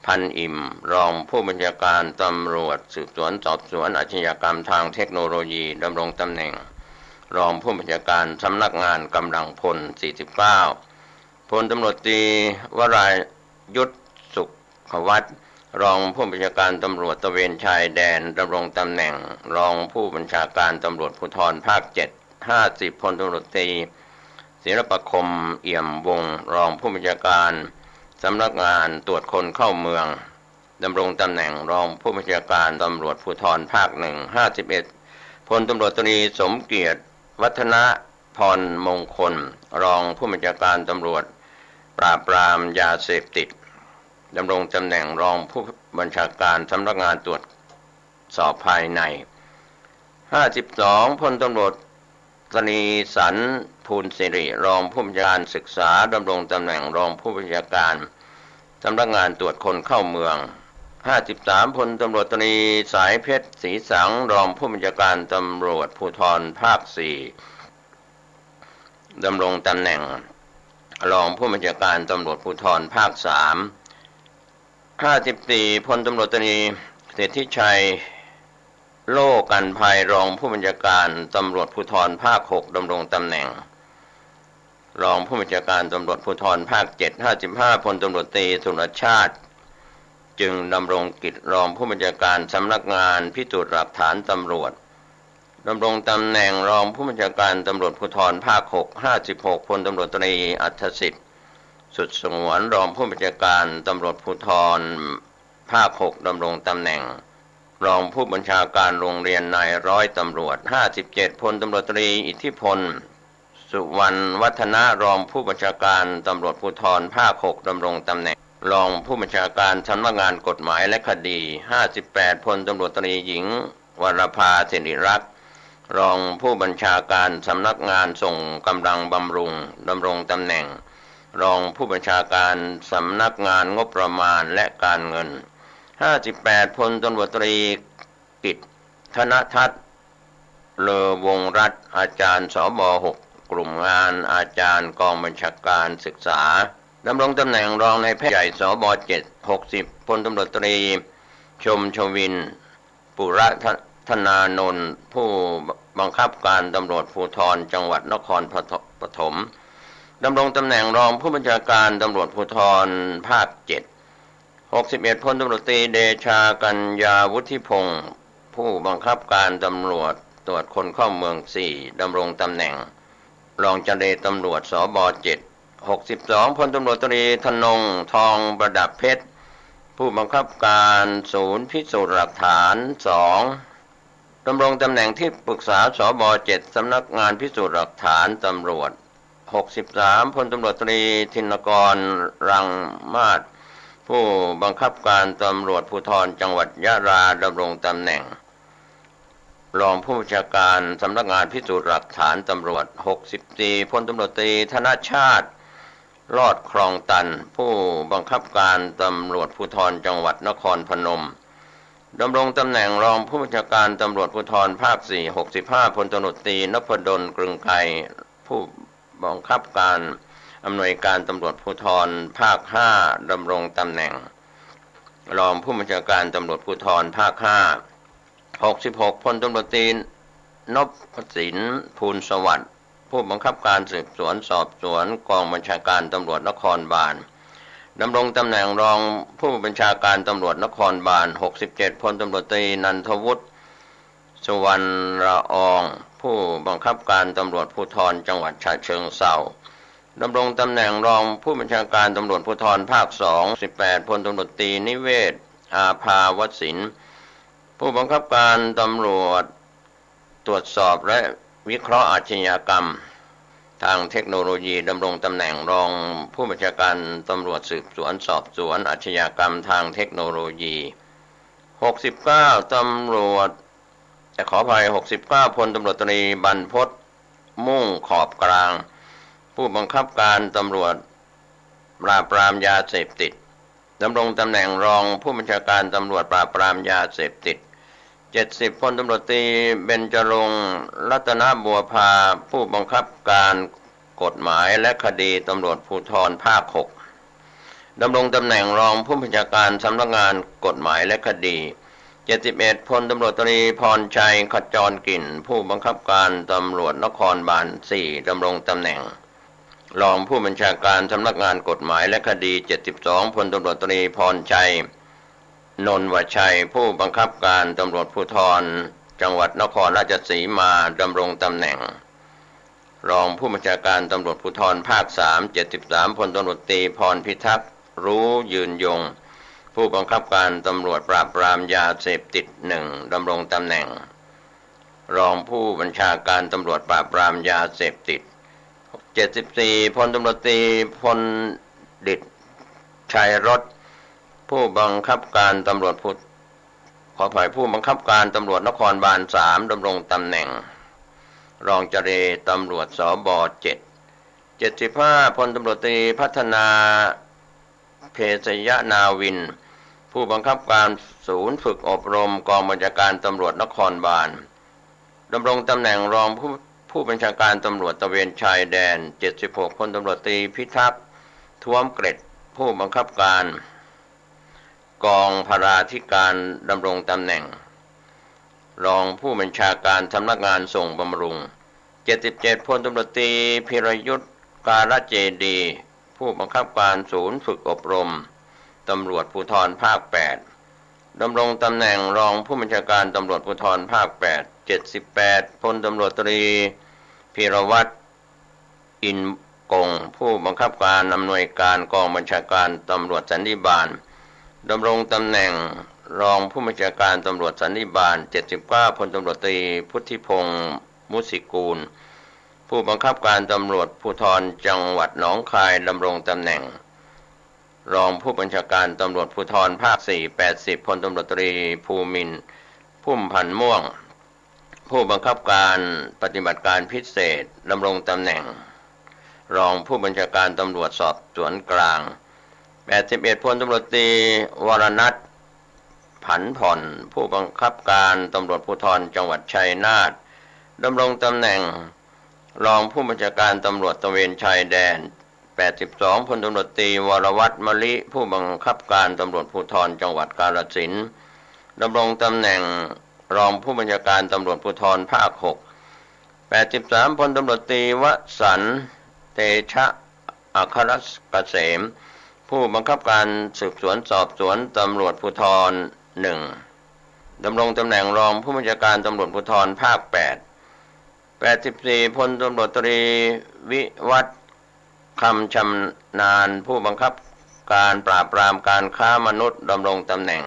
พันอิ่มรองผู้บัญชาการตำรวจสืบสวนสอบสวนอาชญากรรมทางเทคโนโลยีดำรงตำแหน่งรองผู้บัญชาการสำนักงานกำลังพล49พลตำรวจตรีวรายุทธสุขวัฒน์รองผู้บัญชาการตำรวจตระเวนชายแดนดำรงตำแหน่งรองผู้บัญชาการตำรวจภูธรภาค7 50พลตำรวจตรีศิรประคมเอี่ยมวงศ์รองผู้บัญชาการสำนักงานตรวจคนเข้าเมืองดำรงตำแหน่งรองผู้บัญชาการตำรวจภูธรภาค1 51พลตำรวจตรีสมเกียรติวัฒนพรมงคลรองผู้บัญชาการตำรวจปราบปรามยาเสพติดดำรงตำแหน่งรองผู้บัญชาการสำนักงานตรวจสอบภายใน52พลตำรวจตรีสันภูลสิริรองผู้บัญชาการศึกษาดำรงตำแหน่งรองผู้บัญชาการสำนักงานตรวจคนเข้าเมือง53พลตำรวจตรีสายเพชรศรีสังรองผู้บัญชาการตำรวจภูธรภาค4ดำรงตำแหน่งรองผู้บัญชาการตำรวจภูธรภาค3 54พลตำรวจตรีสิทธิชัยโลกันภัยรองผู้บัญชาการตำรวจภูธรภาค6ดำรงตำแหน่งรองผู้บัญชาการตำรวจภูธรภาค7 55พลตำรวจตรีสุรชาติจึงดำรงกิจรองผู้บัญชาการสำนักงานพิสูจน์หลักฐานตำรวจดำรงตำแหน่งรองผู้บัญชาการตำรวจภูธรภาค6 56พลตำรวจตรีอัธสิทธิ์สุดสงวนรองผู้บัญชาการตำรวจภูธรภาค6ดำรงตำแหน่งรองผู้บัญชาการโรงเรียนนายร้อยตำรวจ57พลตำรวจตรีอิทธิพลสุวรรณวัฒนารองผู้บัญชาการตำรวจภูธรภาค6ดำรงตำแหน่งรองผู้บัญชาการสำนักงานกฎหมายและคดี58พลตำรวจตรีหญิงวรภาสิริรักษ์รองผู้บัญชาการสำนักงานส่งกำลังบำรุงดำรงตำแหน่งรองผู้บัญชาการสำนักงานงบประมาณและการเงิน58พลตำรวจตรีกิตธนทัศน์ เลอวงรัตน์อาจารย์สบ6กลุ่มงานอาจารย์กองบัญชาการศึกษาดำรงตำแหน่งรองนายแพทย์ใหญ่สบ7 60พลตำรวจตรีชมชวินปุระธนานนท์ผู้บังคับการตำรวจภูธรจังหวัดนครปฐมดำรงตำแหน่งรองผู้บัญชาการตำรวจภูธรภาค7 61พลตำรวจตรีเดชากัญญาวุฒิพงศ์ผู้บังคับการตำรวจตรวจคนเข้าเมือง4ดำรงตำแหน่งรองเจรตำรวจสบ7 62พลตำรวจตรีธนงทองประดับเพชรผู้บังคับการศูนย์พิสูจน์หลักฐาน2ดำรงตำแหน่งที่ปรึกษาสบ7สำนักงานพิสูจน์หลักฐานตำรวจ63พลตำรวจตรีธินกรรังมาศผู้บังคับการตำรวจภูธรจังหวัดยะลาดำรงตำแหน่งรองผู้บัญชาการสำนักงานพิสูจน์หลักฐานตำรวจ64พลตำรวจตรีธนชาติรอดคลองตันผู้บังคับการตำรวจภูธรจังหวัดนครพนมดำรงตำแหน่งรองผู้บัญชาการตำรวจภูธรภาค4 65พลตำรวจตรีนพดลกรึงไกรผู้บังคับการอำนวยการตำรวจภูธรภาค5ดำรงตำแหน่งรองผู้บัญชาการตำรวจภูธรภาค5 66พลตำรวจตรีนพสินภูลสวัสดิ์ผู้บังคับการสืบสวนสอบสวนกองบัญชาการตำรวจนครบาลดำรงตำแหน่งรองผู้บัญชาการตำรวจนครบาล67พลตำรวจตรีนันทวุฒิสุวรรณละอองผู้บังคับการตำรวจภูธรจังหวัดฉะเชิงเทราดำรงตำแหน่งรองผู้บัญชาการตำรวจภูธรภาค2 18พลตำรวจตรีนิเวศอาภาวศิลป์ผู้บังคับการตำรวจตรวจสอบและวิเคราะห์อาชญากรรมทางเทคโนโลยีดำรงตำแหน่งรองผู้บัญชาการตำรวจสืบสวนสอบสวนอาชญากรรมทางเทคโนโลยี69ตำรวจขออภัย69พลตำรวจตรีบรรพตมุ่งขอบกลางผู้บังคับการตำรวจปราบปรามยาเสพติดดำรงตำแหน่งรองผู้บัญชาการตำรวจปราบปรามยาเสพติด70พลตำรวจตรีเบญจรงค์รัตนบัวพาผู้บังคับการกฎหมายและคดีตำรวจภูธรภาค6ดำรงตำแหน่งรองผู้บัญชาการสำนักงานกฎหมายและคดี71พลตำรวจตรีพรชัยขจรกลิ่นผู้บังคับการตำรวจนครบาล4ดำรงตำแหน่งรองผู้บัญชาการสำนักงานกฎหมายและคดี72พลตำรวจตรีพรชัยนนวชัยผู้บังคับการตำรวจภูธรจังหวัดนครราชสีมาดำรงตำแหน่งรองผู้บัญชาการตำรวจภูธรภาค3 73พลตำรวจตรีพรพิทักษ์รู้ยืนยงผู้บังคับการตำรวจปราบปรามยาเสพติด1ดำรงตำแหน่งรองผู้บัญชาการตำรวจปราบปรามยาเสพติด74พลตำรวจตรีพลดิษฐ์ชัยรสผู้บังคับการตำรวจผู้บังคับการตำรวจนครบาล3ดำรงตำแหน่งรองเจรตำรวจสบ7 75พลตำรวจตรีพัฒนาเพศยนาวินผู้บังคับการศูนย์ฝึกอบรมกองบัญชาการตำรวจนครบาลดำรงตำแหน่งรองผู้บัญชาการตำรวจตระเวนชายแดน76พลตำรวจตรีพิทักษ์ท้วมเกร็ดผู้บังคับการกองพราธิการดำรงตำแหน่งรองผู้บัญชาการสำนักงานส่งบำรุง77พลตำรวจตรีพิรยุทธการเจดีผู้บังคับการศูนย์ฝึกอบรมตำรวจภูธรภาค8ดำรงตำแหน่งรองผู้บัญชาการตำรวจภูธรภาค8 78พลตำรวจตรีพีรวัตรอินกงผู้บังคับการอำนวยการกองบัญชาการตำรวจสันติบาลดำรงตำแหน่งรองผู้บัญชาการตำรวจสันติบาล79พลตำรวจตรีพุทธิพงษ์มุสิกูลผู้บังคับการตำรวจภูธรจังหวัดหนองคายดำรงตำแหน่งรองผู้บัญชาการตำรวจภูธรภาค4 80พลตำรวจตรีภูมินทร์พุ่มพันธ์ม่วงผู้บังคับการปฏิบัติการพิเศษดำรงตำแหน่งรองผู้บัญชาการตำรวจสอบสวนกลาง81พลตำรวจตรีวรณัฐผันผ่อนผู้บังคับการตำรวจภูธรจังหวัดชัยนาท ดำรงตำแหน่งรองผู้บัญชาการตำรวจตระเวนชายแดน82พลตำรวจตรีวรวัฒน์มะลิผู้บังคับการตำรวจภูธรจังหวัดกาฬสินธุ์ดำรงตำแหน่งรองผู้บัญชาการตำรวจภูธรภาค6 83พลตำรวจตรีวสันต์เตชะอัครเกษมผู้บังคับการสืบสวนสอบสวนตำรวจภูธร1ดำรงตำแหน่งรองผู้บัญชาการตำรวจภูธรภาค84พลตำรวจตรีวิวัฒน์คำชำนาญผู้บังคับการปราบปรามการค้ามนุษย์ดำรงตำแหน่ง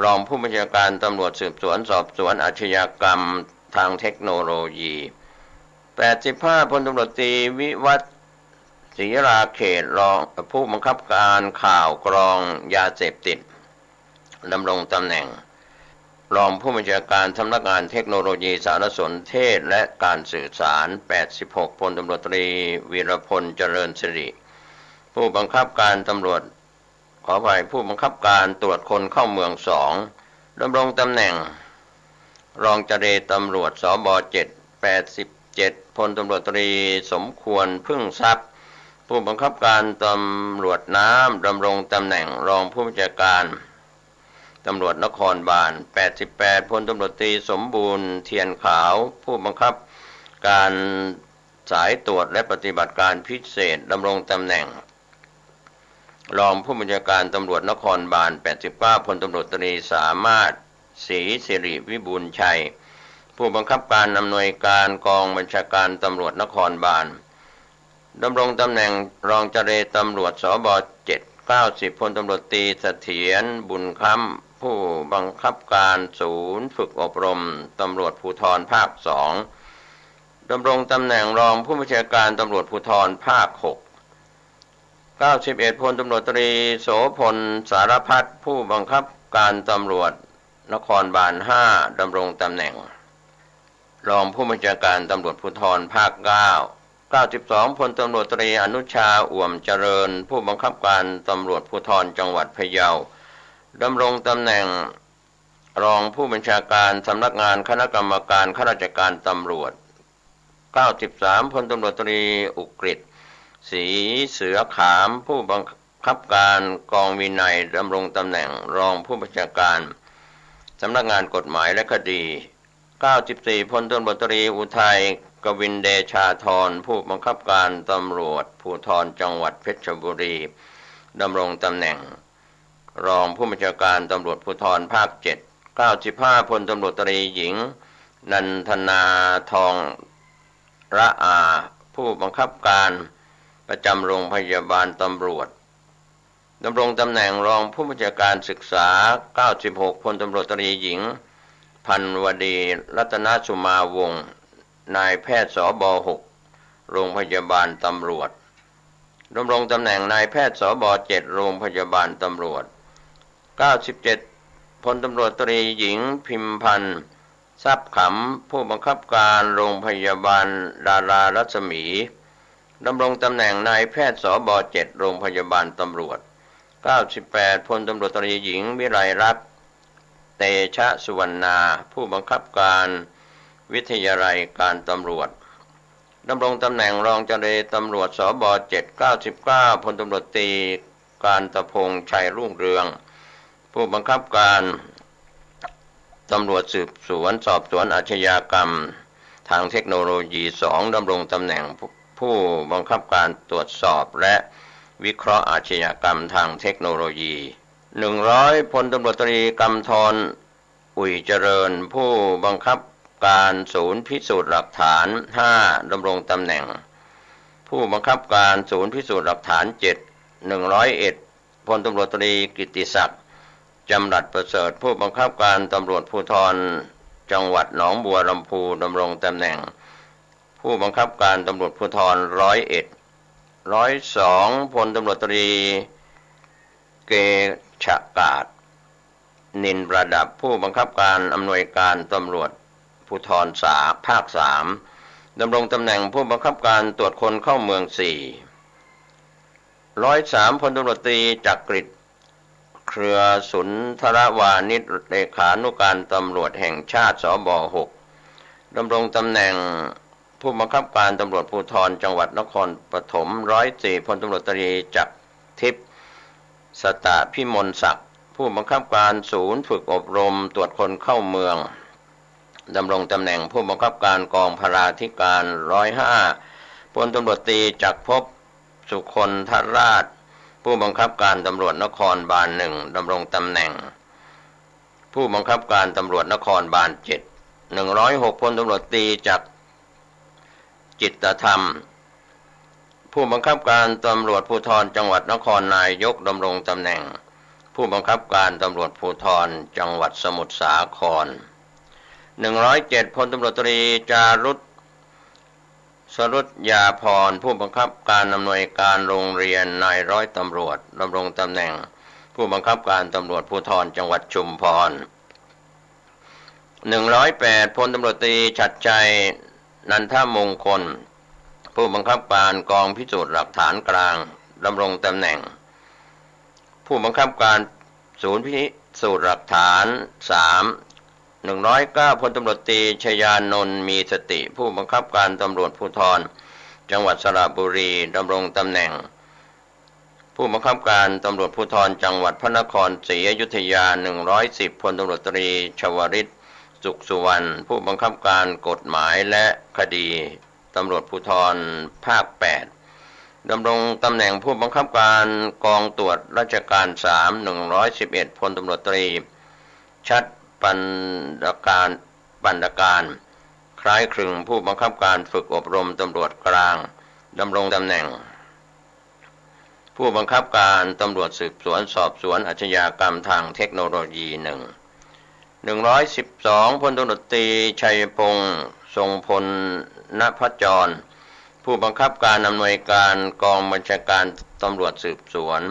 รองผู้บัญชาการตำรวจสืบสวนสอบสวนอาชญากรรมทางเทคโนโลยี85พลตำรวจตรีวิวัฒน์ศรีราเขตรองผู้บังคับการข่าวกรองยาเสพติดดำรงตำแหน่งรองผู้บัญชาการสำนักงานเทคโนโลยีสารสนเทศและการสื่อสาร86พลตำรวจตรีวีรพลเจริญสิริผู้บังคับการตำรวจผู้บังคับการตรวจคนเข้าเมือง2ดำรงตำแหน่งรองเจรตำรวจสบ7 87พลตำรวจตรีสมควรพึ่งทรัพย์ผู้บังคับการตำรวจน้ำดำรงตำแหน่งรองผู้บัญชาการตำรวจนครบาล88พลตำรวจตรีสมบูรณ์เทียนขาวผู้บังคับการสายตรวจและปฏิบัติการพิเศษดำรงตำแหน่งรองผู้บัญชาการตำรวจนครบาล89พลตำรวจตรีสามารถศรีสิริวิบูลย์ชัยผู้บังคับการอำนวยการกองบัญชาการตำรวจนครบาลดำรงตำแหน่งรองเจรตำรวจสบ7 90พลตำรวจตรีเสถียรบุญค้ำผู้บังคับการศูนย์ฝึกอบรมตำรวจภูธรภาค2ดำรงตำแหน่งรองผู้บัญชาการตำรวจภูธรภาค6 91พลตำรวจตรีโสพลสารพัฒน์ผู้บังคับการตำรวจนครบาล5ดำรงตำแหน่งรองผู้บัญชาการตำรวจภูธรภาค92พลตำรวจตรีอนุชาอ่วมเจริญผู้บังคับการตำรวจภูธรจังหวัดพะเยาดำรงตำแหน่งรองผู้บัญชาการสำนักงานคณะกรรมการข้าราชการตำรวจ93พลตำรวจตรีอุกฤษศรีเสือขามผู้บังคับการกองวินัยดำรงตำแหน่งรองผู้บัญชาการสำนักงานกฎหมายและคดี94พลตำรวจตรีอุทัยกวินเดชาธรผู้บังคับการตำรวจภูธรจังหวัดเพชรบุรีดำรงตำแหน่งรองผู้บัญชาการตำรวจภูธรภาค7 95พลตำรวจตรีหญิงนันทนาทองระอาผู้บังคับการประจำโรงพยาบาลตำรวจดำรงตำแหน่งรองผู้บัญชาการศึกษา96พลตำรวจตรีหญิงพันวดีรัตนสุมาวงศ์นายแพทย์สบ6โรงพยาบาลตำรวจดำรงตำแหน่งนายแพทย์สบ7โรงพยาบาลตำรวจ97พลตำรวจตรีหญิงพิมพันธ์ทรัพย์ขำผู้บังคับการโรงพยาบาลดารารัศมีดำรงตำแหน่งนายแพทย์สบ7โรงพยาบาลตำรวจ98พลตำรวจตรีหญิงวิไลรัตน์เตชะสุวรรณาผู้บังคับการวิทยาลัยการตำรวจดำรงตำแหน่งรองเจรตำรวจสบ7 99พลตำรวจตรีการตะพงษ์ชัยรุ่งเรืองผู้บังคับการตำรวจสืบสวนสอบสวนอาชญากรรมทางเทคโนโลยี2ดำรงตำแหน่งผู้บังคับการตรวจสอบและวิเคราะห์อาชญากรรมทางเทคโนโลยี100พลตำรวจตรีกำธรอุ่ยเจริญผู้บังคับการศูนย์พิสูจน์หลักฐาน5ดำรงตำแหน่งผู้บังคับการศูนย์พิสูจน์หลักฐาน7 101พลตำรวจตรีกิตติศักดิ์จำรัดประเสริฐผู้บังคับการตำรวจภูธรจังหวัดหนองบัวลำพูดำรงตำแหน่งผู้บังคับการตำรวจภูธร102พลตำรวจตรีเกชกาศนินประดับผู้บังคับการอำนวยการตำรวจภูธรภาค3ดำรงตำแหน่งผู้บังคับการตรวจคนเข้าเมือง103พลตำรวจตรีจักริดเครือสุนทรวานิชเลขานุการตำรวจแห่งชาติสบ6 ดำรงตำแหน่งผู้บังคับการตำรวจภูธรจังหวัดนครปฐม104พลตำรวจตรีจักรทิพย์สตะพิมลศักดิ์ผู้บังคับการศูนย์ฝึกอบรมตรวจคนเข้าเมืองดำรงตำแหน่งผู้บังคับการกองพราธิการ105พลตำรวจตรีจักรภพสุคนทราชผู้บังคับการตำรวจนครบาล1ดำรงตำแหน่งผู้บังคับการตำรวจนครบาล7 106พลตำรวจตรีจักรจิตธรรมผู้บังคับการตำรวจภูธรจังหวัดนครนายกดำรงตำแหน่งผู้บังคับการตำรวจภูธรจังหวัดสมุทรสาคร107พลตำรวจตรีจารุตสรุตยาพรผู้บังคับการอำนวยการโรงเรียนนายร้อยตำรวจดำรงตำแหน่งผู้บังคับการตำรวจภูธรจังหวัดชุมพร108พลตำรวจตรีฉัตรชัยนันทมงคลผู้บังคับการกองพิสูจน์หลักฐานกลางดำรงตำแหน่งผู้บังคับการศูนย์พิสูจน์หลักฐาน109พลตำรวจตรีชยานนท์มีสติผู้บังคับการตำรวจภูธรจังหวัดสระบุรีดำรงตำแหน่งผู้บังคับการตำรวจภูธรจังหวัดพระนครศรีอยุธยา110พลตำรวจตรีชวริตสุขสุวรรณผู้บังคับการกฎหมายและคดีตำรวจภูธรภาค8ดำรงตำแหน่งผู้บังคับการกองตรวจราชการ111พลตำรวจตรีชัดปันดการคล้ายคลึงผู้บังคับการฝึกอบรมตำรวจกลางดำรงตำแหน่งผู้บังคับการตำรวจสืบสวนสอบสวนอาชญากรรมทางเทคโนโลยี112พลตำรวจตรีชัยพงษ์ทรงพลณพจรผู้บังคับการอำนวยการกองบัญชาการตำรวจสืบสวน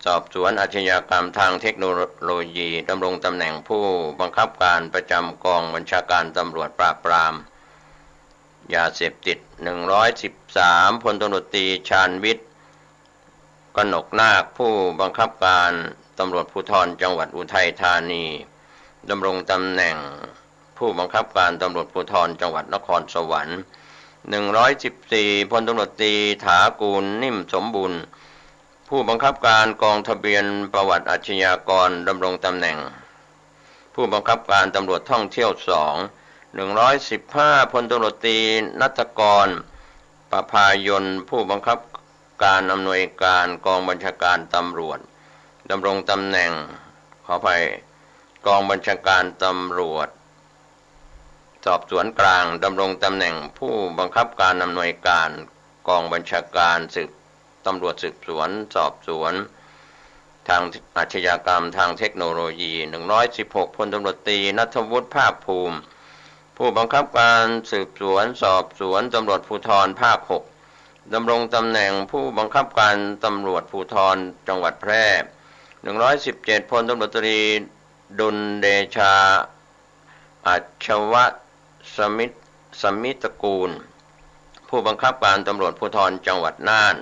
สอบสวนอาชญากรรมทางเทคโนโลยีดำรงตำแหน่งผู้บังคับการประจำกองบัญชาการตำรวจปราบปรามยาเสพติด113พลตำรวจตรีชาญวิทย์กนกนาคผู้บังคับการตำรวจภูธรจังหวัดอุทัยธานีดำรงตำแหน่งผู้บังคับการตำรวจภูธรจังหวัดนครสวรรค์114พลตำรวจตรีถากูลนิ่มสมบูรณ์ผู้บังคับการกองทะเบียนประวัติอาชญากรดำรงตำแหน่งผู้บังคับการตำรวจท่องเที่ยว115พลตำรวจตรีณัฐกรประภายนผู้บังคับการอำนวยการกองบัญชาการตำรวจดำรงตำแหน่งขออภัยกองบัญชาการตำรวจสอบสวนกลางดำรงตำแหน่งผู้บังคับการอำนวยการกองบัญชาการตำรวจสืบสวนสอบสวนทางอาชญากรรมทางเทคโนโลยี116พลตำรวจตรีณัฐวุฒิภาคภูมิผู้บังคับการสืบสวนสอบสวนตำรวจภูธรภาค6ดำรงตำแหน่งผู้บังคับการตำรวจภูธรจังหวัดแพร่117พลตำรวจตรีดุลเดชาอัชวะสมิตกูลผู้บังคับการตำรวจภูธรจังหวัดน่าน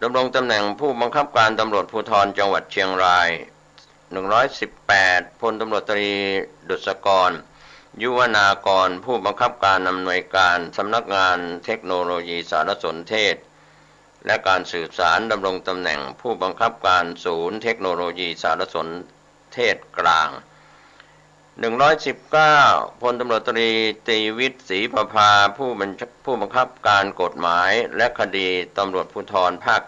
ดำรงตำแหน่งผู้บังคับการตำรวจภูธรจังหวัดเชียงราย118พลตำรวจตรีดุษกรยุวนากรผู้บังคับการอำนวยการสำนักงานเทคโนโลยีสารสนเทศและการสื่อสารดำรงตำแหน่งผู้บังคับการศูนย์เทคโนโลยีสารสนเทศกลาง119พลตำรวจตรีตรีวิทย์ศรีประภาผู้บังคับการกฎหมายและคดีตำรวจภูธรภาค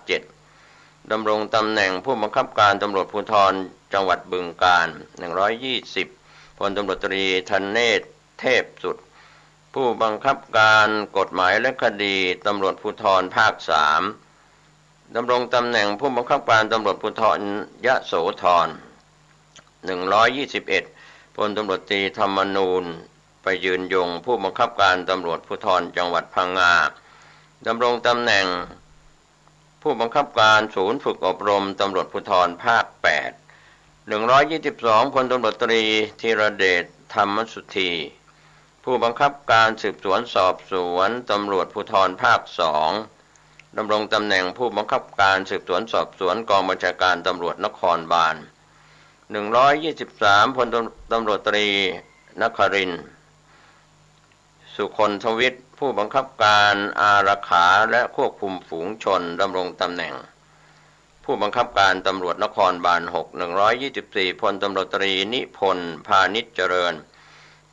7ดำรงตำแหน่งผู้บังคับการตำรวจภูธรจังหวัดบึงกาฬ120พลตำรวจตรีธเนศเทพสุดผู้บังคับการกฎหมายและคดีตำรวจภูธรภาค3ดำรงตำแหน่งผู้บังคับการตำรวจภูธรยโสธร121พลตำรวจตรีธรรมนูญไปยืนยงผู้บังคับการตำรวจภูธรจังหวัดพังงาดำรงตำแหน่งผู้บังคับการศูนย์ฝึกอบรมตำรวจภูธรภาค8 122พลตำรวจตรีธีรเดชธรรมสุธีผู้บังคับการสืบสวนสอบสวนตำรวจภูธรภาค2ดำรงตำแหน่งผู้บังคับการสืบสวนสอบสวนกองบัญชาการตำรวจนครบาล123พลตำรวจตรีนครินทร์ สุคนทวิทย์ผู้บังคับการอารักขาและควบคุมฝูงชนดำรงตำแหน่งผู้บังคับการตำรวจนครบาล6 124พลตำรวจตรีนิพนธ์พานิชเจริญ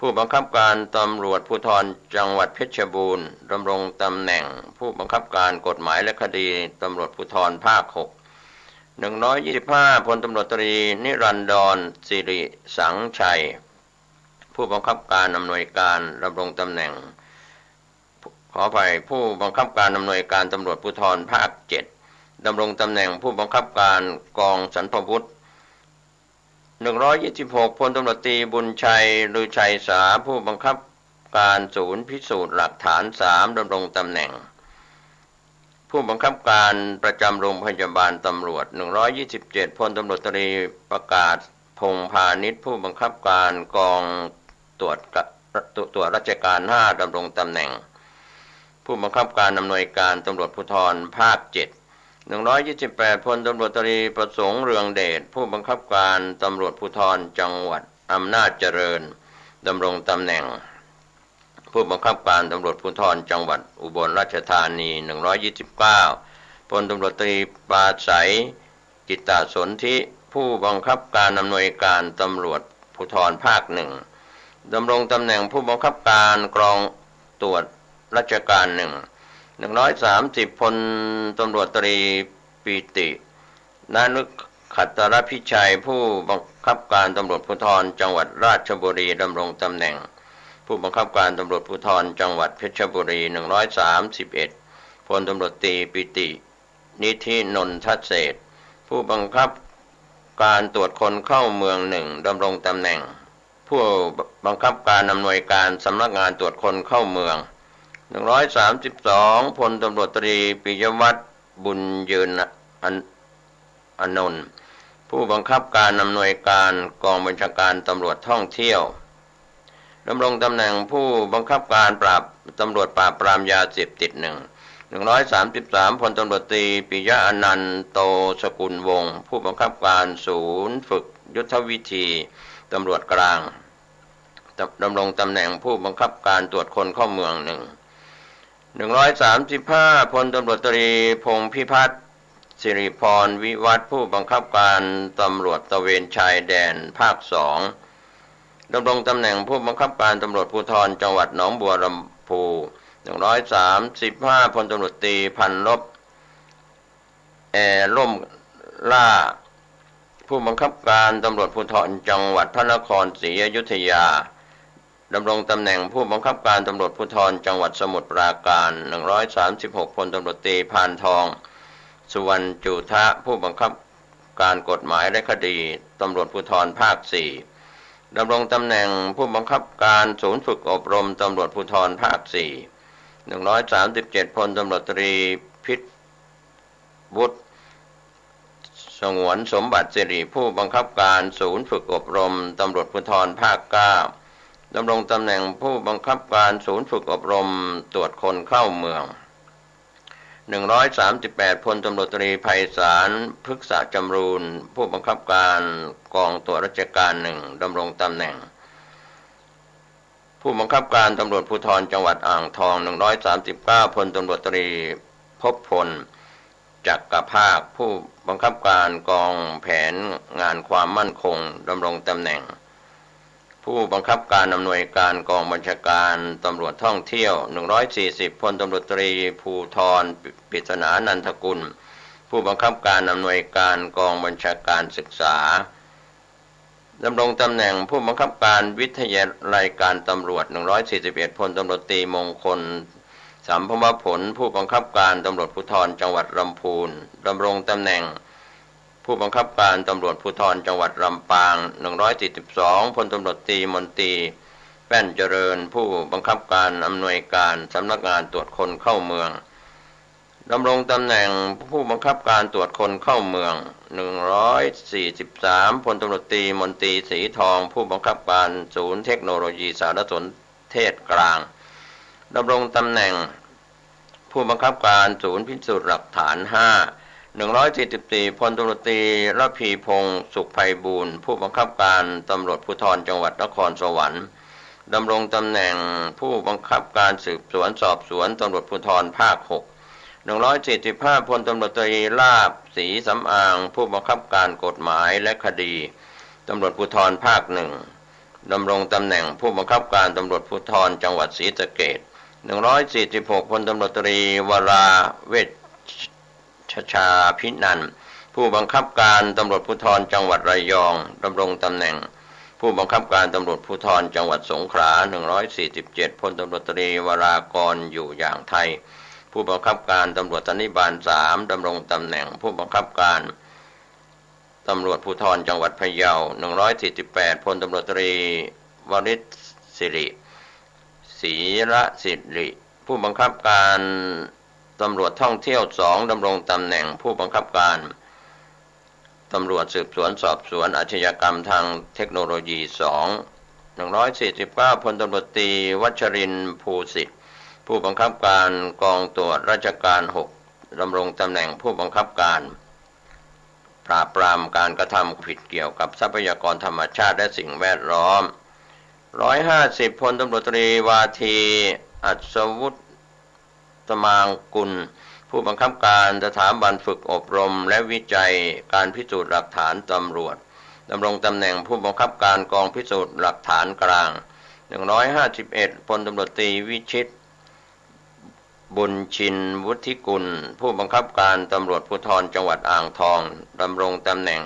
ผู้บังคับการตำรวจภูธรจังหวัดเพชรบูรณ์ดำรงตำแหน่งผู้บังคับการกฎหมายและคดีตำรวจภูธรภาค6 125พลตำรวจตรีนิรันดรสิริสังชัยผู้บังคับการอำนวยการดำรงตำแหน่งขออภัยผู้บังคับการอำนวยการตำรวจภูธรภาค7ดำรงตำแหน่งผู้บังคับการกองสรรพวุฒิ126พลตำรวจตรีบุญชัยลือชัยสาผู้บังคับการศูนย์พิสูจน์หลักฐาน3ดำรงตำแหน่งผู้บังคับการประจำโรงพยาบาลตำรวจ127พลตำรวจตรีประกาศพงษ์พาณิชย์ผู้บังคับการกองตรวจราชการ5ดำรงตำแหน่งผู้บังคับการอำนวยการตำรวจภูธรภาค7 128พลตำรวจตรีประสงค์เรืองเดชผู้บังคับการตำรวจภูธรจังหวัดอำนาจเจริญดำรงตำแหน่งผู้บังคับการตำรวจภูธรจังหวัดอุบลราชธานี129พลตำรวจตรีปราศัยจิตตสนธิผู้บังคับการอำนวยการตำรวจภูธรภาค1ดำรงตำแหน่งผู้บังคับการกองตรวจราชการ130พลตำรวจตรีปิตินานุขัตตรพิชัยผู้บังคับการตำรวจภูธรจังหวัดราชบุรีดำรงตำแหน่งผู้บังคับการตำรวจภูธรจังหวัดเพชรบุรี131พลตำรวจตรีปิตินิธินนทเศรษฐ์ผู้บังคับการตรวจคนเข้าเมือง1ดำรงตำแหน่งผู้บังคับการอำนวยการสำนักงานตรวจคนเข้าเมือง132พลตำรวจตรีปิยวัฒน์บุญยืนอนนท์ผู้บังคับการอำนวยการกองบัญชาการตำรวจท่องเที่ยวดำรงตำแหน่งผู้บังคับการตำรวจปราบปรามยาเสพติด133พลตำรวจตรีปิยะอนันต์โตสกุลวงศ์ผู้บังคับการศูนย์ฝึกยุทธวิธีตำรวจกลางดำรงตำแหน่งผู้บังคับการตรวจคนเข้าเมือง135พลตำรวจตรีพงษ์พิพัฒน์สิริพรวิวัฒน์ผู้บังคับการตำรวจตระเวนชายแดนภาค2ดำรงตำแหน่งผู้บังคับการตำรวจภูธรจังหวัดหนองบัวลำพู135พลตำรวจตรีพันลบล่มล่าผู้บังคับการตำรวจภูธรจังหวัดพระนครศรีอยุธยาดำรงตำแหน่งผู้บังคับการตำรวจภูธรจังหวัดสมุทรปราการ136พลตำรวจตรีพานทองสุวรรณจุทะผู้บังคับการกฎหมายและคดีตำรวจภูธรภาค4ดำรงตำแหน่งผู้บังคับการศูนย์ฝึกอบรมตำรวจภูธรภาค4 137พลตำรวจตรีพิษวุฒิสงวนสมบัติสิริผู้บังคับการศูนย์ฝึกอบรมตำรวจภูธรภาค9ดำรงตำแหน่งผู้บังคับการศูนย์ฝึกอบรมตรวจคนเข้าเมือง138พลตำรวจตรีไพศาลพฤกษจำรูนผู้บังคับการกองตรวจราชการ1ดำรงตำแหน่งผู้บังคับการตำรวจภูธรจังหวัดอ่างทอง139พลตำรวจตรีภพพลจักรภาคผู้บังคับการกองแผนงานความมั่นคงดำรงตำแหน่งผู้บังคับการอำนวยการกองบัญชาการตำรวจท่องเที่ยว140พลตำรวจตรีภูธรปริศนานันทกุลผู้บังคับการอำนวยการกองบัญชาการศึกษาดำรงตำแหน่งผู้บังคับการวิทยาลัยการตำรวจ141พลตำรวจตรีมงคลสัมภวผลผู้บังคับการตำรวจภูธรจังหวัดลำพูนดำรงตำแหน่งผู้บังคับการตำรวจภูธรจังหวัดลำปาง142พลตำรวจตรีมนตรีแป้นเจริญผู้บังคับการอำนวยการสำนักงานตรวจคนเข้าเมืองดำรงตำแหน่งผู้บังคับการตรวจคนเข้าเมือง143พลตำรวจตรีมนตรีศรีทองผู้บังคับการศูนย์เทคโนโลยีสารสนเทศกลางดำรงตำแหน่งผู้บังคับการศูนย์พิสูจน์หลักฐาน144พลตำรวจตรีระพีพงษ์สุขไพบูลย์ผู้บังคับการตำรวจภูธรจังหวัดนครสวรรค์ ดำรงตำแหน่งผู้บังคับการสืบสวนสอบสวนตำรวจภูธรภาค 6 175 พลตำรวจตรีลาภศรีสำอางผู้บังคับการกฎหมายและคดีตำรวจภูธรภาค 1 ดำรงตำแหน่งผู้บังคับการตำรวจภูธรจังหวัดศรีสะเกษ146 พลตำรวจตรีวราเวชชาพินันท์ผู้บังคับการตำรวจภูธรจังหวัดระยองดำรงตำแหน่งผู้บังคับการตำรวจภูธรจังหวัดสงขลา147 พลตำรวจตรีวรากรอยู่อย่างไทยผู้บังคับการตำรวจสันนิบาล3ดำรงตำแหน่งผู้บังคับการตำรวจภูธรจังหวัดพะเยา148 พลตำรวจตรีวริศศิริศรีระศิริผู้บังคับการตำรวจท่องเที่ยว2ดำรงตำแหน่งผู้บังคับการตำรวจสืบสวนสอบสวนอาชญากรรมทางเทคโนโลยี149 พลตำรวจตรีวัชรินทร์ภูสิทธิ์ผู้บังคับการกองตรวจราชการ6ดำรงตำแหน่งผู้บังคับการปราบปรามการกระทำผิดเกี่ยวกับทรัพยากรธรรมชาติและสิ่งแวดล้อม150 พลตำรวจตรีวาทีอัศวุฒิตมางกุลผู้บังคับการสถาบันฝึกอบรมและวิจัยการพิสูจน์หลักฐานตำรวจดำรงตำแหน่งผู้บังคับการกองพิสูจน์หลักฐานกลาง151 พลตำรวจตรีวิชิตบุญชินวุฒิกุลผู้บังคับการตำรวจภูธรจังหวัดอ่างทองดำรงตำแหน่ง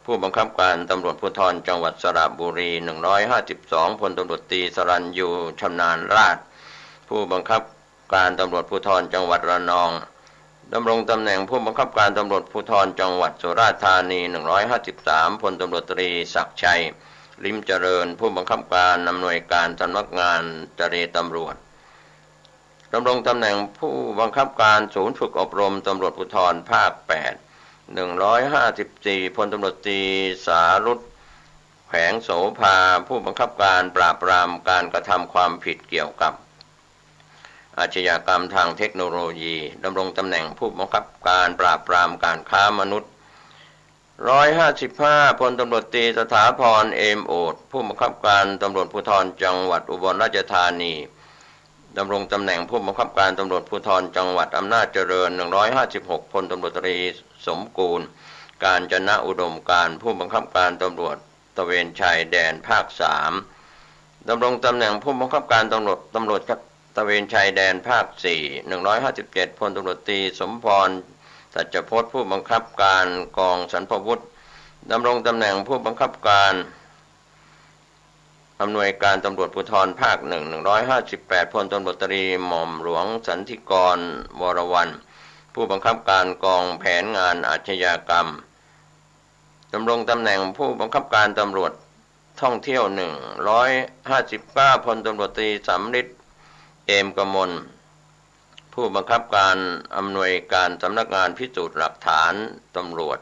ผู้บังคับการตำรวจภูธรจังหวัดสระบุรี152 พลตำรวจตรีสรัญยูชำนาญราษฎร์ผู้บังคับการตำรวจภูธรจังหวัดระนองดำรงตำแหน่งผู้บังคับการตำรวจภูธรจังหวัดสุราษฎร์ธานี153 พลตำรวจตรีศักดิ์ชัยลิ้มเจริญผู้บังคับการอำนวยการสำนักงานเจรตำรวจดำรงตำแหน่งผู้บังคับการศูนย์ฝึกอบรมตำรวจภูธรภาค 8 154 พลตำรวจตรีสารุตแขวงโสภาผู้บังคับการปราบปรามการกระทำความผิดเกี่ยวกับอาชญากรรมทางเทคโนโลยีดำรงตำแหน่งผู้บังคับการปราบปรามการค้ามนุษย์155 พลตำรวจตรีสถาพรเอมโอดผู้บังคับการตำรวจภูธรจังหวัดอุบลราชธานีดำรงตำแหน่งผู้บังคับการตำรวจภูธรจังหวัดอำนาจเจริญ156 พลตำรวจตรีสมกูลการจนะอุดมการผู้บังคับการตำรวจตระเวนชายแดนภาค 3ดำรงตำแหน่งผู้บังคับการตำรวจตระเวนชายแดนภาค 4 157 พลตำรวจตรีสมพรสัจพจน์ผู้บังคับการกองสรรพวุฒิดำรงตำแหน่งผู้บังคับการอำนวยการตำรวจภูธรภาค 1 158 พลตำรวจตรีหม่อมหลวงสันติกรวรวรรณผู้บังคับการกองแผนงานอาชญากรรมดำรงตำแหน่งผู้บังคับการตำรวจท่องเที่ยว159 พลตำรวจตรีสำริดเอมกมลผู้บังคับการอำนวยการสำนักงานพิสูจน์หลักฐานตำรวจ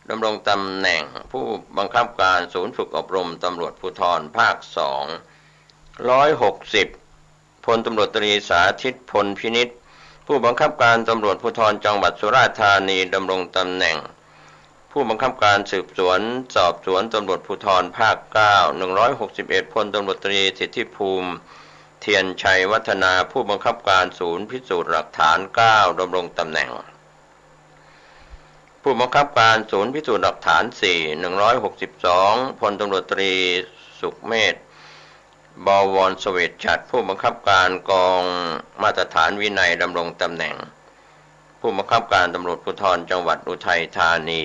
ดำรงตำแหน่งผู้บังคับการศูนย์ฝึกอบรมตำรวจภูธรภาค 2 160 พลตำรวจตรีสาธิตพลพินิจผู้บังคับการตำรวจภูธรจังหวัดสุราษฎร์ธานีดำรงตำแหน่งผู้บังคับการสืบสวนสอบสวนตำรวจภูธรภาค 9 161 พลตำรวจตรีสิทธิภูมิเทียนชัยวัฒนาผู้บังคับการศูนย์พิสูจน์หลักฐาน 9 ดำรงตำแหน่งผู้บังคับการศูนย์พิสูจน์หลักฐาน 4 162 พลตำรวจตรีสุขเมธบวรเสวตฉัตรผู้บังคับการกองมาตรฐานวินัยดำรงตำแหน่งผู้บังคับการตำรวจภูธรจังหวัดอุทัยธานี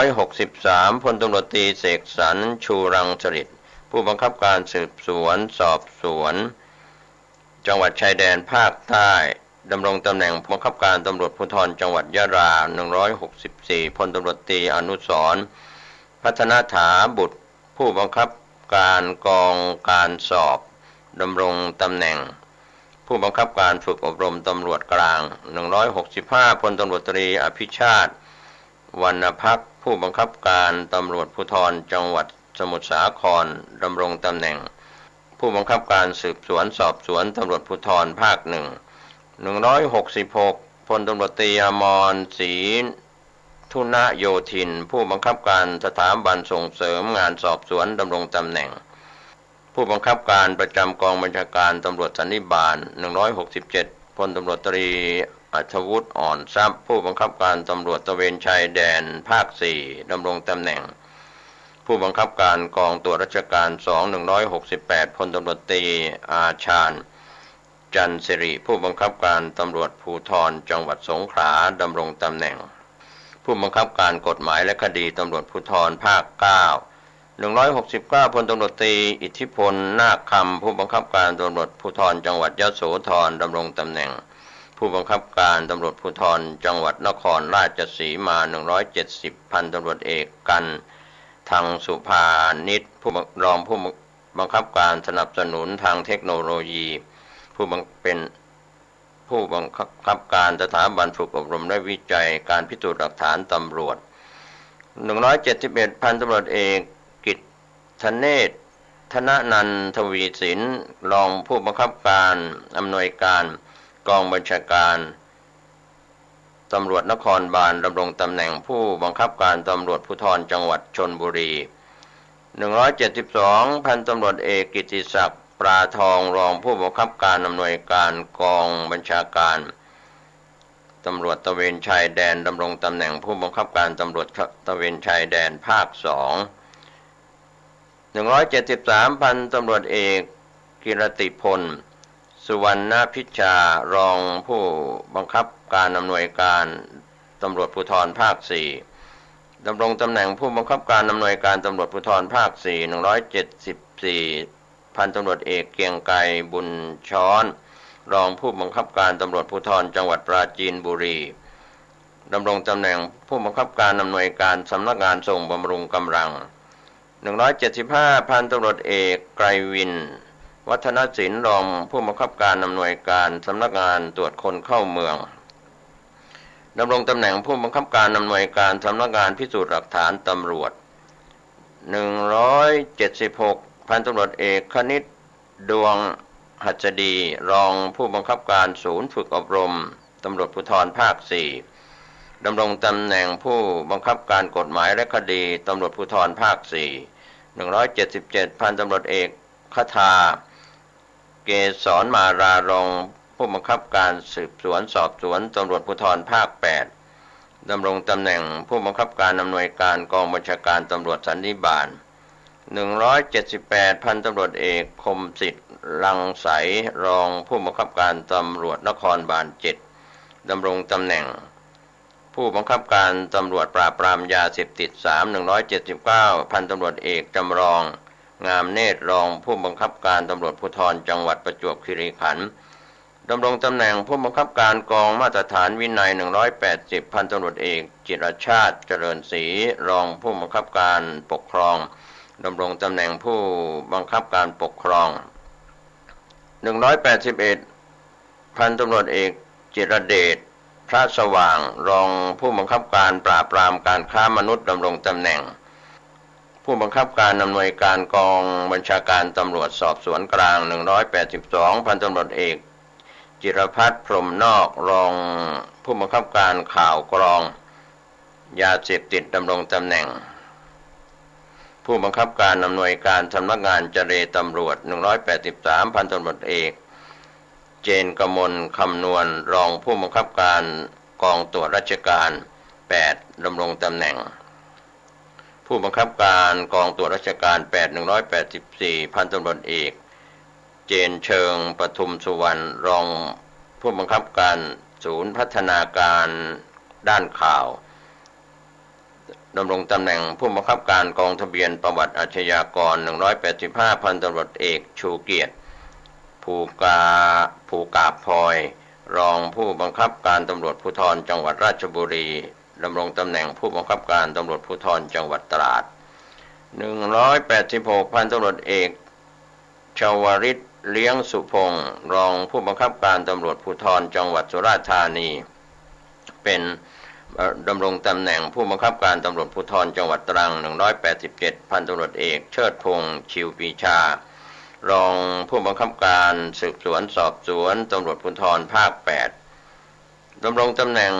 163 พลตำรวจตรีเสกสรรชูรังสฤษดิ์ผู้บังคับการสืบสวนสอบสวนจังหวัดชายแดนภาคใต้ดำรงตำแหน่งผู้บังคับการตำรวจภูธรจังหวัดยะลา164 พลตำรวจตรีอนุสรณ์พัฒนาถาบุตรผู้บังคับการกองการสอบดำรงตำแหน่งผู้บังคับการฝึกอบรมตำรวจกลาง165 พลตำรวจตรีอภิชาติวรรณภักดิ์ผู้บังคับการตำรวจภูธรจังหวัดสมุทรสาครดำรงตำแหน่งผู้บังคับการสืบสวนสอบสวนตำรวจภูธรภาค 166 พลตำรวจตรีอมรศรีทุนโยธินผู้บังคับการสถาบันส่งเสริมงานสอบสวนดำรงตำแหน่ง ผู้บังคับการประจำกองบัญชาการตำรวจสันนิบาต167พลตำรวจตรีอัธวุฒิอ่อนทรัพย์ผู้บังคับการตำรวจตระเวนชายแดนภาค4ดำรงตำแหน่งผู้บังคับการกองตรวจราชการ168พลตำรวจตรีอาชาญจันทร์สิริผู้บังคับการตำรวจภูธรจังหวัดสงขลาดำรงตำแหน่งผู้บังคับการกฎหมายและคดีตำรวจภูธรภาค9 169พลตำรวจตรีอิทธิพลนาคคำผู้บังคับการตำรวจภูธรจังหวัดยโสธรดำรงตำแหน่งผู้บังคับการตำรวจภูธรจังหวัดนครราชสีมา170พันตำรวจเอกกันทางสุภานิชผู้รองผู้บังคับการสนับสนุนทางเทคโนโลยีผู้บังคับการสถาบันฝึกอบรมและวิจัยการพิสูจน์หลักฐานตำรวจ171พันตำรวจเอกกิตธเนศธนนันทวีสินรองผู้บังคับการอำนวยการกองบัญชาการตำรวจนครบาลดำรงตำแหน่งผู้บังคับการตำรวจภูธรจังหวัดชลบุรี172พันตำรวจเอกกิติศักดิ์ปราทองรองผู้บังคับการอำนวยการกองบัญชาการตำรวจตระเวนชายแดนดำรงตำแหน่งผู้บังคับการตำรวจตระเวนชายแดนภาค2 173พันตำรวจเอกกิรติพลสุวรรณพิชารองผู้บังคับการอำนวยการตำรวจภูธรภาค4ดำรงตำแหน่งผู้บังคับการอำนวยการตำรวจภูธรภาค4 174พันตำรวจเอกเกรียงไกรบุญช้อนรองผู้บังคับการตำรวจภูธรจังหวัดปราจีนบุรีดำรงตำแหน่งผู้บังคับการอำนวยการสำนักงานส่งบำรุงกำลัง175พันตำรวจเอกไกรวินวัฒนศิลป์รองผู้บังคับการอำนวยการสำนักงานตรวจคนเข้าเมืองดำรงตำแหน่งผู้บังคับการอำนวยการสำนักงานพิสูจน์หลักฐานตำรวจ176พันตำรวจเอกคณิตดวงหัสดีรองผู้บังคับการศูนย์ฝึกอบรมตำรวจภูธรภาค4ดำรงตำแหน่งผู้บังคับการกฎหมายและคดีตำรวจภูธรภาค4 177พันตำรวจเอกคทาเกษรมารารองผู้บังคับการสืบสวนสอบสวนตำรวจภูธรภาค8ดำรงตำแหน่งผู้บังคับการอำนวยการกองบัญชาการตำรวจสันนิบาต178พันตำรวจเอกคมสิทธิ์ลังใสรองผู้บังคับการตำรวจนครบาล7ดำรงตำแหน่งผู้บังคับการตำรวจปราบปรามยาเสพติด179พันตำรวจเอกจำลองงามเนตรรองผู้บังคับการตำรวจภูธรจังหวัดประจวบคีรีขันธ์ดำรงตำแหน่งผู้บังคับการกองมาตรฐานวินัย180พันตำรวจเอกจิรชาติเจริญศรีรองผู้บังคับการปกครองดำรงตำแหน่งผู้บังคับการปกครอง181พันตำรวจเอกจิรเดชพระสว่างรองผู้บังคับการปราบปรามการค้ามนุษย์ดำรงตำแหน่งผู้บังคับการอำนวยการกองบัญชาการตำรวจสอบสวนกลาง182พันตำรวจเอกจิรพัฒน์พรหมนอกรองผู้บังคับการข่าวกรองยาเสพติดดำรงตำแหน่งผู้บังคับการอำนวยการสำนักงานเจรตำรวจ183พันตำรวจเอกเจนกมลคำนวณรองผู้บังคับการกองตรวจราชการ8ดำรงตำแหน่งผู้บังคับการกองตรวจราชการ184พันตำรวจเอกเจนเชิงปทุมสุวรรณรองผู้บังคับการศูนย์พัฒนาการด้านข่าวดำรงตำแหน่งผู้บังคับการกองทะเบียนประวัติอาชญากร185พันตำรวจเอกชูเกียรติภูกาบพลอยรองผู้บังคับการตำรวจภูธรจังหวัดราชบุรีดำรงตำแหน่งผู้บังคับการตำรวจภูธรจังหวัดตราด186พันตำรวจเอกชวริตเลี้ยงสุพงศ์รองผู้บังคับการตำรวจภูธรจังหวัดสุราษฎร์ธานีเป็นดำรงตำแหน่งผู้บังคับการตำรวจภูธรจังหวัดตรัง187พันตำรวจเอกเชิดพงษ์ชิวปีชารองผู้บังคับการสืบสวนสอบสวนตำรวจภูธรภาค8ดำรงตำแหน่ง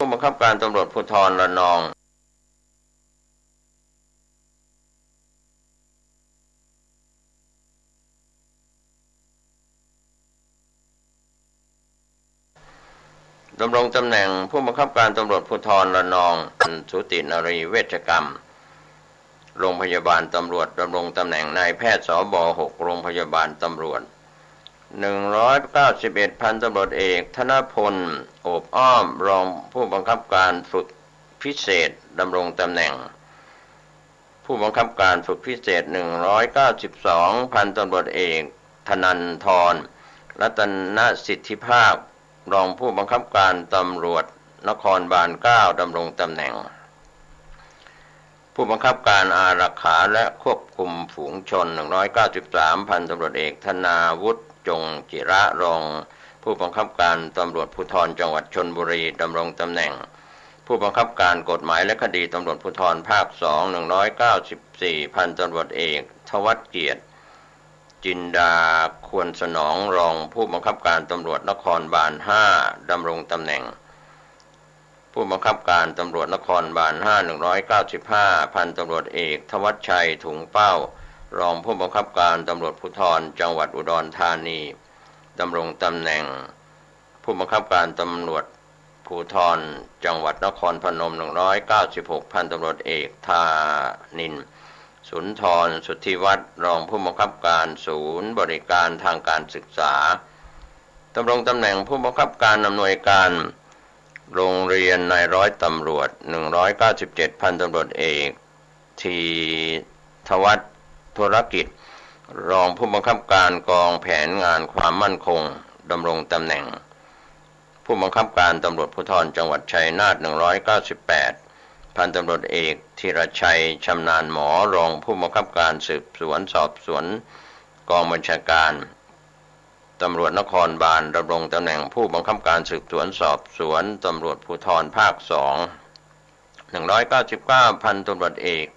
ผู้บังคับการตำรวจภูธรระนองดำรงตำแหน่งผู้บังคับการตำรวจภูธรระนองสุตินรีเวชกรรมโรงพยาบาลตำรวจดำรงตำแหน่งนายแพทย์สบ6โรงพยาบาลตำรวจ191พันตำรวจเอกธนพลโอบอ้อมรองผู้บังคับการฝึกพิเศษดำรงตำแหน่งผู้บังคับการฝึกพิเศษ192พันตำรวจเอกธนันทรรัตนสิทธิภาพรองผู้บังคับการตำรวจนครบาล9ดำรงตำแหน่งผู้บังคับการอารักขาและควบคุมฝูงชน193พันตำรวจเอกธนาวุฒิจงจิระรองผู้บังคับการตำรวจภูธรจังหวัดชลบุรีดำรงตำแหน่งผู้บังคับการกฎหมายและคดีตำรวจภูธรภาค2 194พันตำรวจเอกทวัฒน์เกียรติจินดาควรสนองรองผู้บังคับการตำรวจนครบาล5ดำรงตำแหน่งผู้บังคับการตำรวจนครบาล5 195พันตำรวจเอกทวัชชัยถุงเป้ารองผู้บังคับการตำรวจภูธรจังหวัดอุดรธานีดำรงตำแหน่งผู้บังคับการตำรวจภูธรจังหวัดนครพนม196พันตำรวจเอกธานินทร์สุนทรสุทธิวัฒน์รองผู้บังคับการศูนย์บริการทางการศึกษาดำรงตำแหน่งผู้บังคับการอำนวยการโรงเรียนนายร้อยตำรวจ197พันตำรวจเอกทีทวัฒน์ธุรกิจรองผู้บังคับการกองแผนงานความมั่นคงดำรงตำแหน่งผู้บังคับการตำรวจภูธรจังหวัดชัยนาท198พันตำรวจเอกธีรชัยชำนาญหมอรองผู้บังคับการสืบสวนสอบสวนกองบัญชาการตำรวจนครบาลดำรงตำแหน่งผู้บังคับการสืบสวนสอบสวนตำรวจภูธรภาค2 199พันตำรวจเอก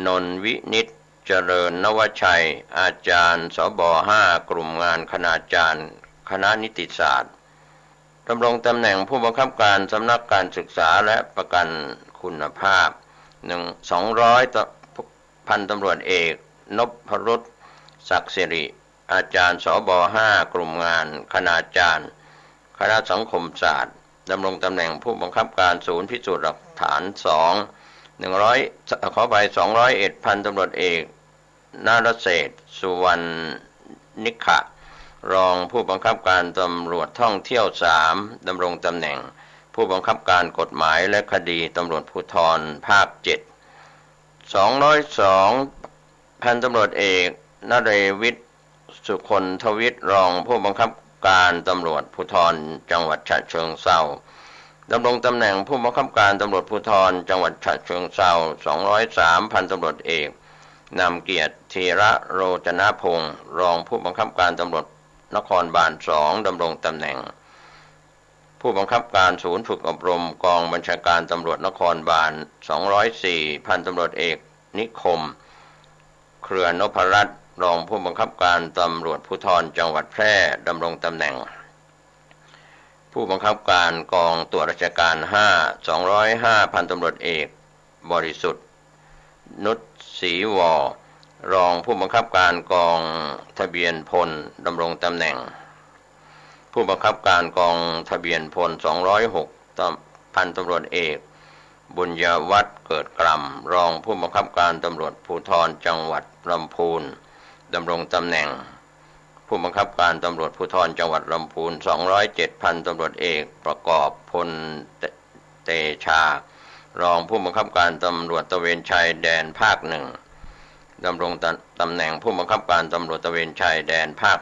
นนท์วินิจเจริญนวชัยอาจารย์สบ5กลุ่มงานคณาจารย์คณะนิติศาสตร์ดำรงตำแหน่งผู้บังคับการสำนักการศึกษาและประกันคุณภาพ200พันตำรวจเอกนพรุษศักดิ์สิริอาจารย์สบ5กลุ่มงานคณาจารย์คณะสังคมศาสตร์ดำรงตำแหน่งผู้บังคับการศูนย์พิสูจน์หลักฐาน201พันตำรวจเอกนรเศรษฐ์สุวรรณนิขะรองผู้บังคับการตำรวจท่องเที่ยว3ดำรงตำแหน่งผู้บังคับการกฎหมายและคดีตำรวจภูธรภาค7 202พันตำรวจเอกนเรวิทย์สุคนทวิทย์รองผู้บังคับการตำรวจภูธรจังหวัดฉะเชิงเทราดำรงตำแหน่งผู้บังคับการตำรวจภูธรจังหวัดฉะเชิงเทรา203พันตำรวจเอกนำเกียรติธีระโรจนพงศ์รองผู้บังคับการตำรวจนครบาล2ดำรงตำแหน่งผู้บังคับการศูนย์ฝึกอบรมกองบัญชาการตำรวจนครบาล204พันตำรวจเอกนิคมเครือนพรัตน์รองผู้บังคับการตำรวจภูธรจังหวัดแพร่ดำรงตำแหน่งผู้บังคับการกองตรวจราชการ205พันตำรวจเอกบริสุทธิ์นุชศรีวอรองผู้บังคับการกองทะเบียนพลดำรงตำแหน่งผู้บังคับการกองทะเบียนพล206พันตำรวจเอกบุญญวัฒน์เกิดกล่ำรองผู้บังคับการตำรวจภูธรจังหวัดลำพูนดำรงตำแหน่งผู้บังคับการตำรวจภูธรจังหวัดลำพูน207พันตำรวจเอกประกอบพลเตชารองผู้บังคับการตำรวจตระเวนชายแดนภาค1ดำรงตำแหน่งผู้บังคับการตำรวจตระเวนชายแดนภาค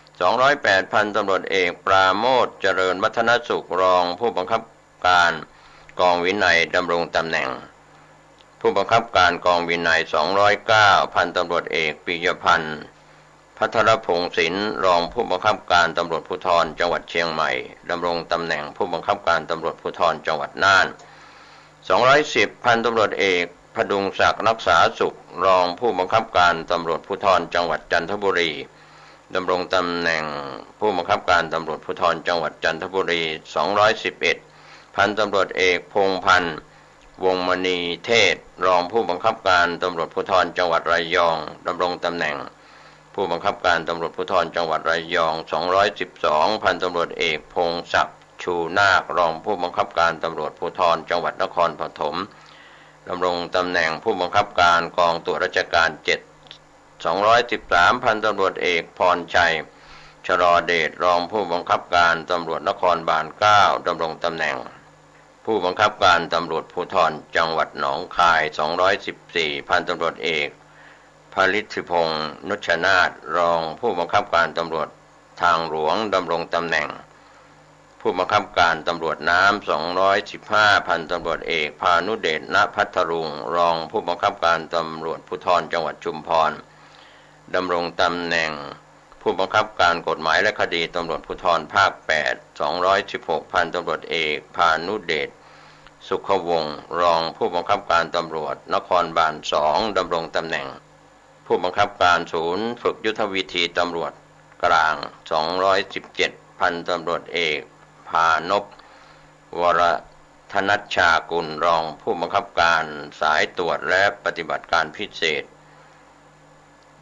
208พันตำรวจเอกปราโมทเจริญวัฒนสุขรองผู้บังคับการกองวินัยดำรงตำแหน่งผู้บังคับการกองวินัย209พันตำรวจเอกปิยพันธ์พัทรพงศ์ศิลป์รองผู้บังคับการตำรวจภูธรจังหวัดเชียงใหม่ดำรงตำแหน่งผู้บังคับการตำรวจภูธรจังหวัดน่าน210พันตำรวจเอกพดุงศักดิ์รักษาสุขรองผู้บังคับการตำรวจภูธรจังหวัดจันทบุรีดำรงตำแหน่งผู้บังคับการตำรวจภูธรจังหวัดจันทบุรี211 พันตำรวจเอกพงษ์พันธ์วงศ์มณีเทศรองผู้บังคับการตำรวจภูธรจังหวัดระยองดำรงตำแหน่งผู้บังคับการตำรวจภูธรจังหวัดระยอง212พันตำรวจเอกพงศักดิ์ชูนาครองผู้บังคับการตำรวจภูธรจังหวัดนครปฐมดำรงตำแหน่งผู้บังคับการกองตรวจราชการ7 213พันตำรวจเอกพรชัยชรอเดชรองผู้บังคับการตำรวจนครบาล9ดำรงตำแหน่งผู้บังคับการตำรวจภูธรจังหวัดหนองคาย214พันตำรวจเอกภริธิพงษ์นุชนาถรองผู้บังคับการตำรวจทางหลวงดำรงตำแหน่งผู้บังคับการตำรวจน้ำ215พันตำรวจเอกพานุเดช ณ พัทลุงรองผู้บังคับการตำรวจภูธรจังหวัดชุมพรดำรงตำแหน่งผู้บังคับการกฎหมายและคดีตำรวจภูธรภาค8 216พันตำรวจเอกพานุเดช สุขวงศ์รองผู้บังคับการตำรวจนครบาล2ดำรงตำแหน่งผู้บังคับการศูนย์ฝึกยุทธวิธีตำรวจกลาง217พันตำรวจเอกพานพวรธนัชชากุลรองผู้บังคับการสายตรวจและปฏิบัติการพิเศษ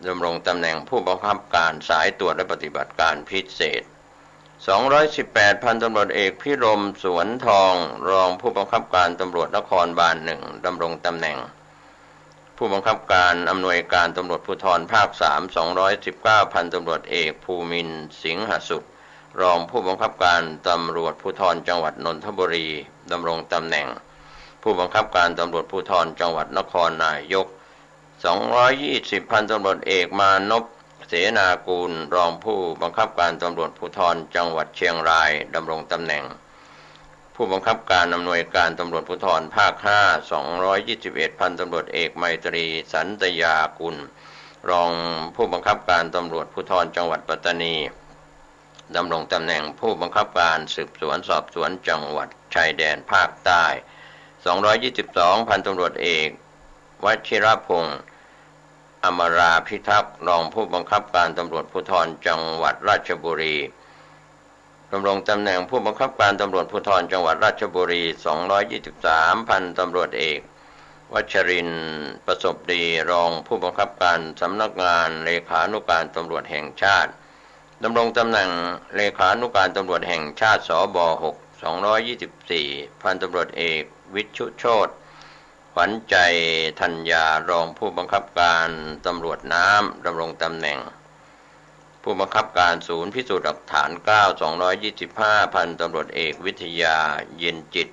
ดำรงตำแหน่งผู้บังคับการสายตรวจและปฏิบัติการพิเศษ218พันตำรวจเอกพิรมสวนทองรองผู้บังคับการตำรวจนครบาล1ดำรงตำแหน่งผู้บังคับการอำนวยการตำรวจภูธรภาค3 219พันตำรวจเอกภูมินทร์สิงหสุขรองผู้บังคับการตำรวจภูธรจังหวัดนนทบุรีดำรงตำแหน่งผู้บังคับการตำรวจภูธรจังหวัดนครนายก220พันตำรวจเอกมานพเสนากูลรองผู้บังคับการตำรวจภูธรจังหวัดเชียงรายดำรงตำแหน่งผู้บังคับการอำนวยการตำรวจภูธรภาค5 221พันตำรวจเอกไมตรีสันตยากุลรองผู้บังคับการตำรวจภูธรจังหวัดปัตตานีดำรงตำแหน่งผู้บังคับการสืบสวนสอบสวนจังหวัดชายแดนภาคใต้222พันตำรวจเอกวชิรพงศ์อมราพิทักษ์รองผู้บังคับการตำรวจภูธรจังหวัดราชบุรีดำรงตำแหน่งผู้บังคับการตำรวจภูธรจังหวัดราชบุรี223พันตำรวจเอกวัชรินทร์ประสบดีรองผู้บังคับการสำนักงานเลขานุการตำรวจแห่งชาติดำรงตำแหน่งเลขานุการตำรวจแห่งชาติสบ6 224พันตำรวจเอกวิชุโชติขวัญใจธัญญารองผู้บังคับการตำรวจน้ำดำรงตำแหน่งผู้บังคับการศูนย์พิสูจน์หลักฐาน9 225พันตำรวจเอกวิทยาเย็นจิต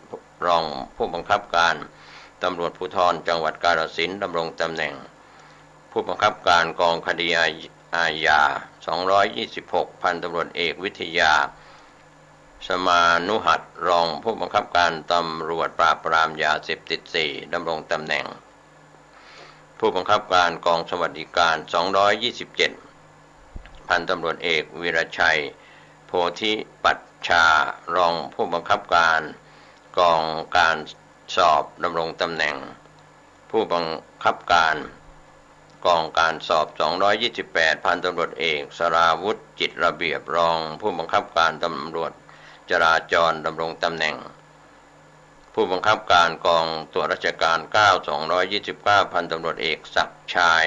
รองผู้บังคับการตำรวจภูธรจังหวัดกาฬสินธุ์ดำรงตำแหน่งผู้บังคับการกองคดีอาญา226พันตำรวจเอกวิทยาสมานุหัตถ์รองผู้บังคับการตำรวจปราบปรามยาเสพติด4ดำรงตำแหน่งผู้บังคับการกองสวัสดิการ227พันตำรวจเอกวีรชัยโพธิปัชชารองผู้บังคับการกองการสอบดำรงตำแหน่งผู้บังคับการกองการสอบ228พันตำรวจเอกสราวุธจิตระเบียบรองผู้บังคับการตำรวจจราจรดำรงตำแหน่งผู้บังคับการกองตรวจราชการ9 229พันตำรวจเอกศักดิ์ชัย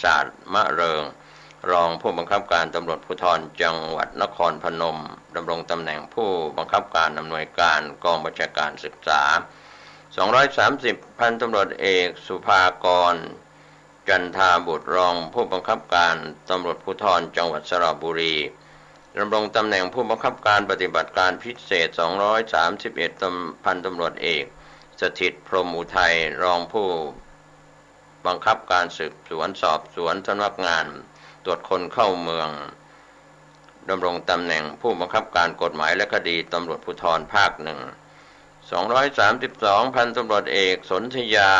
ศาสตร์มะเริงรองผู้บังคับการตำรวจภูธรจังหวัดนครพนมดำรงตำแหน่งผู้บังคับการอำนวยการกองบัญชาการศึกษา230พันตำรวจเอกสุภากรจันทาบุตรรองผู้บังคับการตำรวจภูธรจังหวัดสระบุรีดำรงตำแหน่งผู้บังคับการปฏิบัติการพิเศษ231พันตำรวจเอกสถิตพรหมอุทัยรองผู้บังคับการสืบสวนสอบสวนสำนักงานตรวจคนเข้าเมืองดำรงตำแหน่งผู้บังคับการกฎหมายและคดีตำรวจภูธรภาค1 232พันตำรวจเอกสนธยา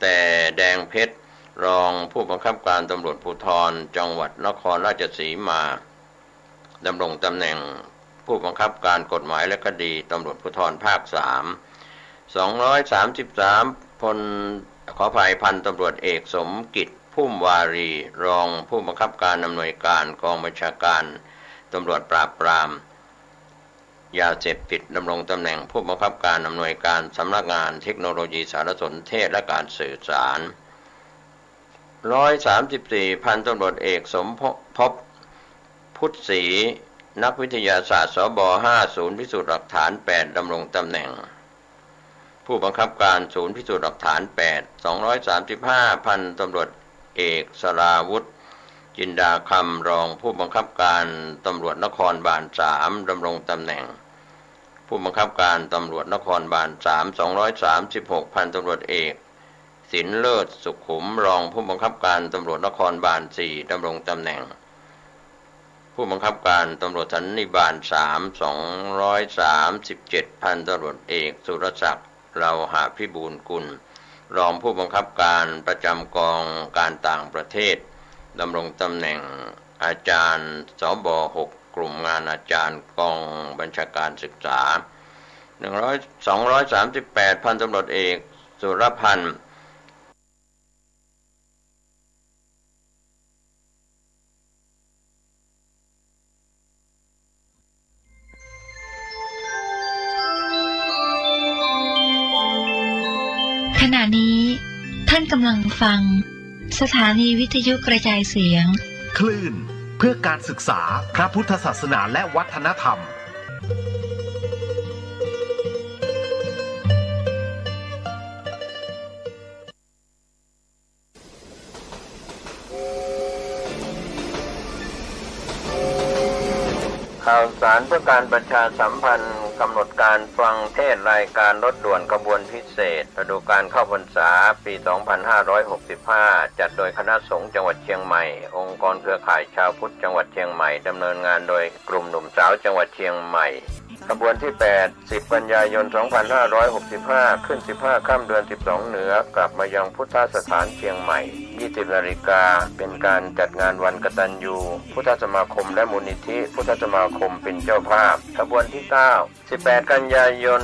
แต่แดงเพชรรองผู้บังคับการตำรวจภูธรจังหวัดนครราชสีมาดำรงตำแหน่งผู้บังคับการกฎหมายและคดีตำรวจภูธรภาค3 233พันตำรวจเอกสมกิจพุ่มวารีรองผู้บังคับการอำนวยการกองบัญชาการตำรวจปราบปราม ยาเสพติดดำรงตำแหน่งผู้บังคับการอำนวยการสำนักงานเทคโนโลยีสารสนเทศและการสื่อสาร134พันตำรวจเอกสมภพพุทธศรีนักวิทยาศาสตร์สบ5ศูนย์พิสูจน์หลักฐาน8ดำรงตำแหน่งผู้บังคับการศูนย์พิสูจน์หลักฐาน8 235พันตำรวจเอกสราวุธจินดาคำรองผู้บังคับการตำรวจนครบาล3ดำรงตำแหน่งผู้บังคับการตำรวจนครบาล3 236พันตำรวจเอกสินเลิศสุขุมรองผู้บังคับการตำรวจนครบาล4ดำรงตำแหน่งผู้บังคับการตำรวจสันนิบาล3 237พันตำรวจเอกสุรศักดิ์เราหะพิบูลกุลรองผู้บังคับการประจำกองการต่างประเทศดำรงตำแหน่งอาจารย์สบ6กลุ่มงานอาจารย์กองบัญชาการศึกษา238พันตำรวจเอกสุรพันธ์ขณะนี้ท่านกำลังฟังสถานีวิทยุกระจายเสียงคลื่นเพื่อการศึกษาพระพุทธศาสนาและวัฒนธรรมข่าวสารเพื่อการประชาสัมพันธ์กำหนดการฟังเทศรายการรถด่วนขบวนพิเศษฤดูกาลเข้าพรรษาปี 2565 จัดโดยคณะสงฆ์จังหวัดเชียงใหม่องค์กรเครือข่ายชาวพุทธจังหวัดเชียงใหม่ดำเนินงานโดยกลุ่มหนุ่มสาวจังหวัดเชียงใหม่ขบวนที่ 8 10 กันยายน 2565 ขึ้น 15 ค่ำเดือน 12 เหนือกลับมายังพุทธสถานเชียงใหม่ 20 นาฬิกาเป็นการจัดงานวันกตัญญูพุทธสมาคมและมูลนิธิพุทธสมาคมเป็นเจ้าภาพขบวนที่ 9 18 กันยายน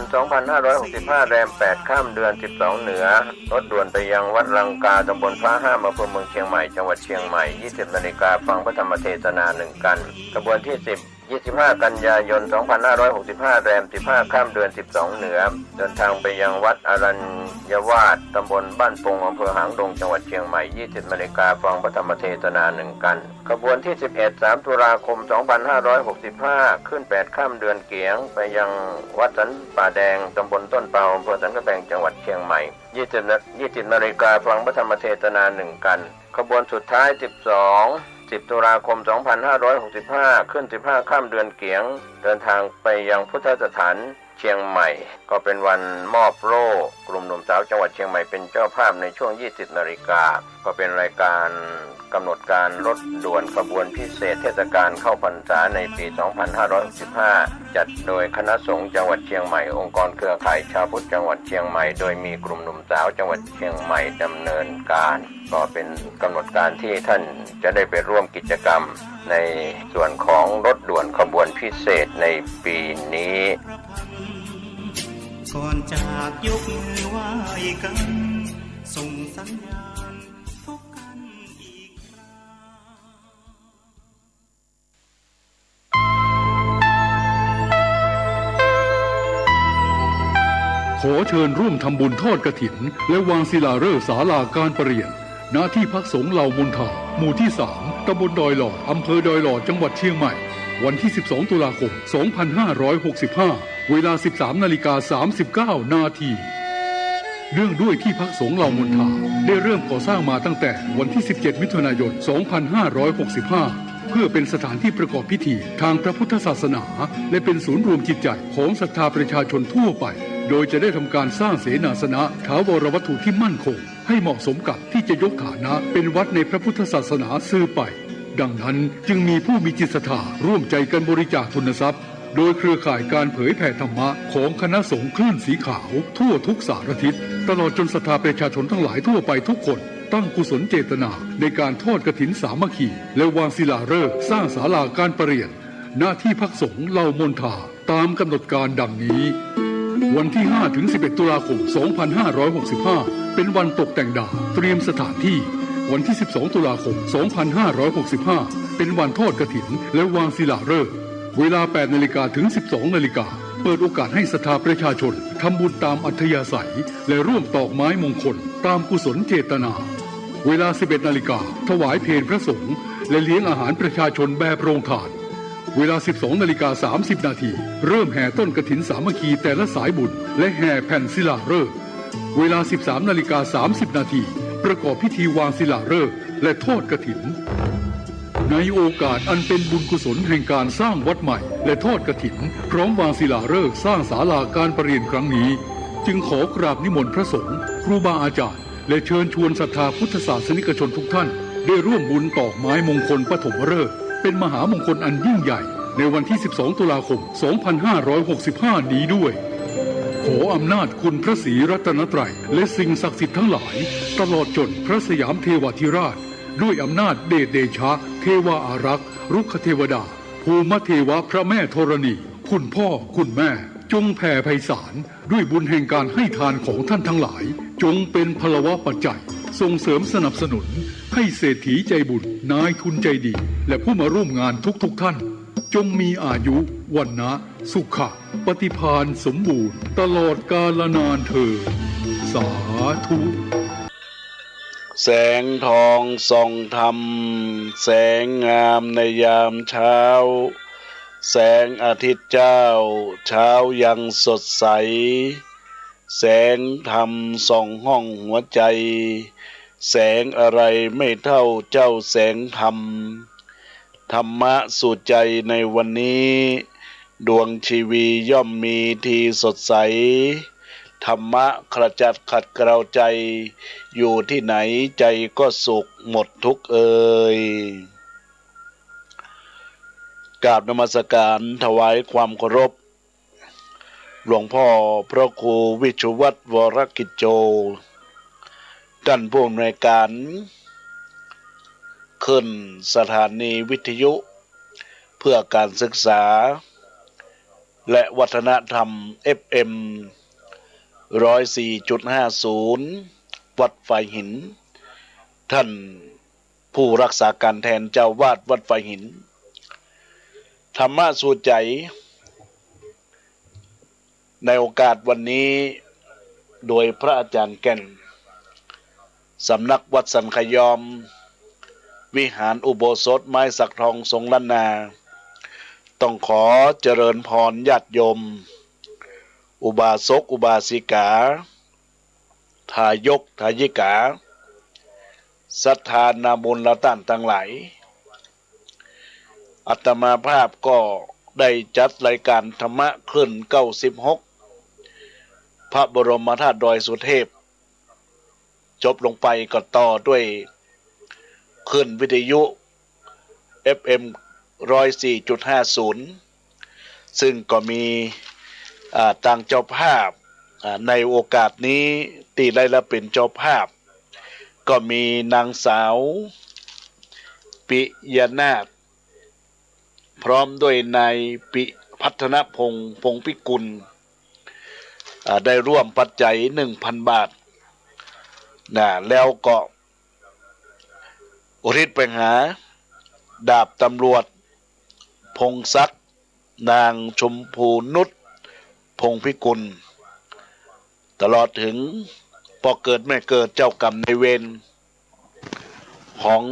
2565 แรม 8 ค่ำเดือน 12 เหนือรถด่วนไปยังวัดลังกาตำบลฟ้าห้ามอำเภอเมืองเชียงใหม่จังหวัดเชียงใหม่ 20 นาฬิกาฟังพระธรรมเทศนา1กันขบวนที่ 10 25 กันยายน 2565 แรม 15 ค่ำเดือน 12 เหนือเดินทางไปยังวัดอรัญยวาสตำบลบ้านปงอำเภอหางดงจังหวัดเชียงใหม่ 20 นาฬิกาฟังพระธรรมเทศนา1กันขบวนที่ 11 3 ตุลาคม 2565 ขึ้น 8 ค่ำเดือนเกียงไปยังวัดสันป่าแดงตำบลต้นเปาอำเภอสันกำแพงจังหวัดเชียงใหม่ 20 นาฬิกาฟังพระธรรมเทศนา1กันขบวนสุดท้าย 10 ตุลาคม 2565 ขึ้น 15 ค่ำเดือนเกียงเดินทางไปยังพุทธสถานเชียงใหม่ก็เป็นวันมอบโล่กลุ่มหนุ่มสาวจังหวัดเชียงใหม่เป็นเจ้าภาพในช่วง 20 นาฬิกาก็เป็นรายการกำหนดการรถด่วนขบวนพิเศษเทศกาลเข้าพรรษาในปี 2565 จัดโดยคณะสงฆ์จังหวัดเชียงใหม่องค์กรเครือข่ายชาวพุทธจังหวัดเชียงใหม่โดยมีกลุ่มหนุ่มสาวจังหวัดเชียงใหม่ดำเนินการก็เป็นกำหนดการที่ท่านจะได้ไปร่วมกิจกรรมในส่วนของรถด่วนขบวนพิเศษในปีนี้ก่อนจากยกมือไหว้กันส่งสัญญาณพบกันอีกครั้งขอเชิญร่วมทำบุญทอดกฐินและวางศิลาฤกษ์ศาลาการประเรียนณที่พักสงฆ์เหล่ามนทาหมู่ที่ 3 ตำบลดอยหลอดอำเภอดอยหลอดจังหวัดเชียงใหม่วันที่ 12 ตุลาคม 2565 เวลา 13:39 นาทีเนื่องด้วยที่พักสงฆ์เหล่ามนทาได้เริ่มก่อสร้างมาตั้งแต่วันที่ 17 มิถุนายน 2565 เพื่อเป็นสถานที่ประกอบพิธีทางพระพุทธศาสนาและเป็นศูนย์รวมจิตใจของศรัทธาประชาชนทั่วไปโดยจะได้ทำการสร้างเสนาสนะถาวรวัตถุที่มั่นคงให้เหมาะสมกับที่จะยกฐานะเป็นวัดในพระพุทธศาสนาสืบไปดังนั้นจึงมีผู้มีจิตศรัทธาร่วมใจกันบริจาคทุนทรัพย์โดยเครือข่ายการเผยแผ่ธรรมะของคณะสงฆ์คลื่นสีขาวทั่วทุกสารทิศตลอดจนศรัทธาประชาชนทั้งหลายทั่วไปทุกคนตั้งกุศลเจตนาในการทอดกฐินสามัคคีและวางศิลาฤกษ์สร้างศาลาการประเรียนณที่พักสงฆ์เหล่ามนทาตามกำหนดการดังนี้วันที่ 5-11 ตุลาคม 2565 เป็นวันตกแต่งดาวเตรียมสถานที่วันที่ 12 ตุลาคม 2565 เป็นวันทอดกฐินและวางศิลาฤกษ์ เวลา 8 นาฬิกาถึง 12 นาฬิกาเปิดโอกาสให้ศรัทธาประชาชนทำบุญตามอัธยาศัยและร่วมตอกไม้มงคลตามกุศลเจตนาเวลา 11 นาฬิกาถวายเพลพระสงฆ์และเลี้ยงอาหารประชาชนแบบโรงทานเวลา 12 นาฬิกา 30 นาทีเริ่มแห่ต้นกฐินสามัคคีแต่ละสายบุญและแห่แผ่นศิลาฤกษ์เวลา 13 นาฬิกา 30 นาทีประกอบพิธีวางศิลาฤกษ์และทอดกฐินในโอกาสอันเป็นบุญกุศลแห่งการสร้างวัดใหม่และทอดกฐินพร้อมวางศิลาฤกษ์สร้างศาลาการประเรียนครั้งนี้จึงขอกราบนิมนต์พระสงฆ์ครูบาอาจารย์และเชิญชวนศรัทธาพุทธศาสนิกชนทุกท่านได้ร่วมบุญตอกไม้มงคลปฐมฤกษ์เป็นมหามงคลอันยิ่งใหญ่ในวันที่ 12 ตุลาคม 2565 นี้ด้วยขออำนาจคุณพระศรีรัตนตรัยและสิ่งศักดิ์สิทธิ์ทั้งหลายตลอดจนพระสยามเทวาธิราชด้วยอำนาจเดชเดชะเทวาอารักษ์รุกขเทวดาภูมิเทวะพระแม่ธรณีคุณพ่อคุณแม่จงแผ่ไพศาลด้วยบุญแห่งการให้ทานของท่านทั้งหลายจงเป็นพลวะปัจจัยส่งเสริมสนับสนุนให้เศรษฐีใจบุญนายทุนใจดีและผู้มาร่วมงานทุกท่านจงมีอายุวันนะสุขะปฏิภาณสมบูรณ์ตลอดกาลนานเถิดสาธุแสงทองส่องธรรมแสงงามในยามเช้าแสงอาทิตย์เจ้าเช้ายังสดใสแสงธรรมส่องห้องหัวใจแสงอะไรไม่เท่าเจ้าแสงธรรมธรรมะสู่ใจในวันนี้ดวงชีวีย่อมมีทีสดใสธรรมะขจัดขัดเกลาใจอยู่ที่ไหนใจก็สุขหมดทุกเอ่ยกราบนมัสการถวายความเคารพหลวงพ่อพระครูวิชุวัฒน์วรกิจโจท่านผู้อำนวยการขึ้นสถานีวิทยุเพื่อการศึกษาและวัฒนธรรม FM 104.50 วัดไฟหินท่านผู้รักษาการแทนเจ้าวาดวัดไฟหินธรรมะสู่ใจในโอกาสวันนี้โดยพระอาจารย์แก่นสำนักวัดสันขยอมวิหารอุโบสถไม้สักทองทรงล้านนาต้องขอเจริญพรญาติโยมอุบาสกอุบาสิกาทายกทายิกาศรัทธานาบุญละต้านทั้งหลายอาตมาภาพก็ได้จัดรายการธรรมะขึ้น96พระบรมธาตุดอยสุเทพจบลงไปก็ต่อด้วยขึ้นวิทยุ FM 104.50 ซึ่งก็มีต่างเจ้าภาพในโอกาสนี้ตีได้ละเป็นเจ้าภาพก็มีนางสาวปิยนาถพร้อมด้วยนายปิพัฒนพงษ์พงษ์พิกุลได้ร่วมปัจจัย 1,000 บาทแล้วก็อุทิศไปหาดาบตำรวจพงศักดิ์นางชมพูนุชพงษ์พิกุลตลอดถึงพอเกิดไม่เกิดเจ้ากรรมในายเวรของ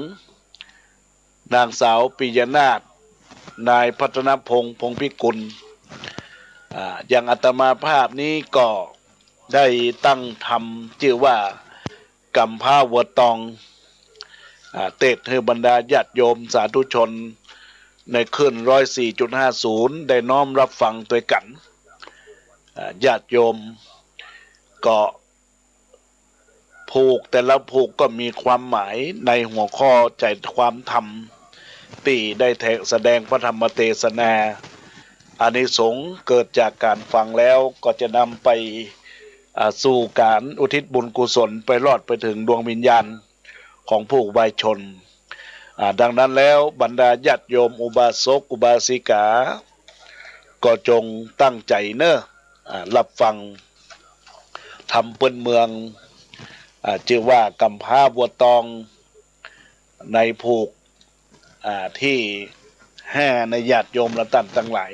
นางสาวปิยนาถนายพัฒนพงษ์พงษ์พิกุลอย่างอาตมาภาพนี้ก็ได้ตั้งทำชื่อว่ากำพร้าวัวตองเตศให้บรรดาญาติโยมสาธุชนในขึ้น 104.50 ได้น้อมรับฟังด้วยกันญาติโยมก็ผูกแต่ละผูกก็มีความหมายในหัวข้อใจความธรรมที่ได้แสดงพระธรรมเทศนาอานิสงส์เกิดจากการฟังแล้วก็จะนำไปสู่การอุทิศบุญกุศลไปรอดไปถึงดวงวิญญาณของผู้วายชนดังนั้นแล้วบรรดาญาติโยมอุบาสกอุบาสิกาก็จงตั้งใจเนอะรับฟังทำเปิ้นเมืองชื่อว่ากำพร้าบัวตองในผูกที่ แห่ในญาติโยมและท่านทั้งหลาย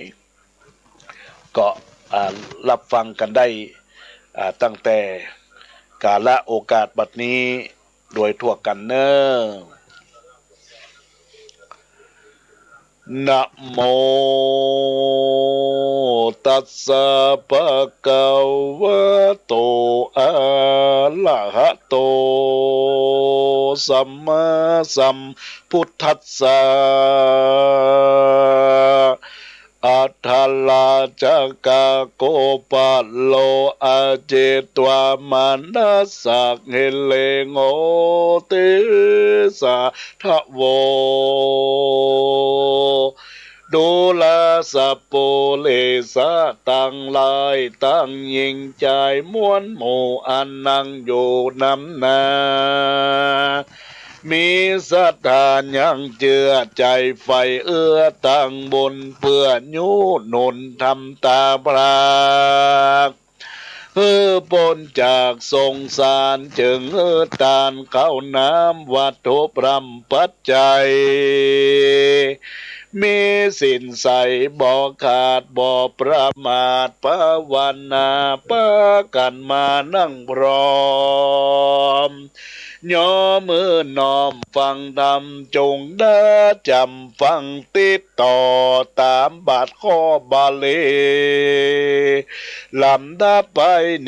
ก็รับฟังกันได้ตั้งแต่กาลโอกาสบัดนี้โดยทั่วกันเนอนะโมตัสสะภะคะวะโตอะระหะโตสัมมาสัมพุทธัสสะอัฏฐาลาจักกะโกปะโลอาเจตวามานัสสะเฮเลโงเตสะทะโวดูลาสัพโปเลสะตั้งลายตั้งยิ่งใจม้วนหมู่อันนั่งอยู่นำนามีศรัทธายังเจือใจไฟเอื้อตั้งบนเพื่อยุหนุนทำตาพรากปนจากสงสารจึงตานเข้าน้ำวัตถุพรำปัจจัยมีสินใสบ่ขาดบ่ประมาทภาวนาปะกันมานั่งพร้อมย่อมือน้อมฟังธรรมจงได้จำฟังติดต่อตามบาทข้อบาลีลำดับไป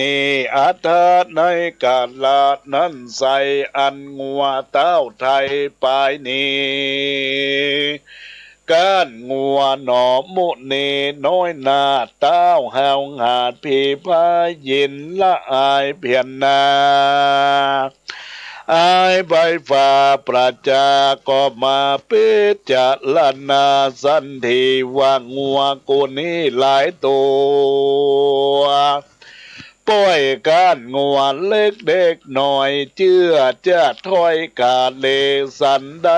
นี้อัตถะในกาลานั้นใส่อันงัวเต้าไทยไปนี้การงัวหนอมุนีน้อยนาเต้าหาวหาดผีพายินละอายเพียนนาอายใบฝ่าประจาก็มาพิจารณาสันทีว่างัวกูนี้หลายตัวปล่อยการงัวเล็กเด็กหน่อยเชื่อจะถ้อยกาเลสันใด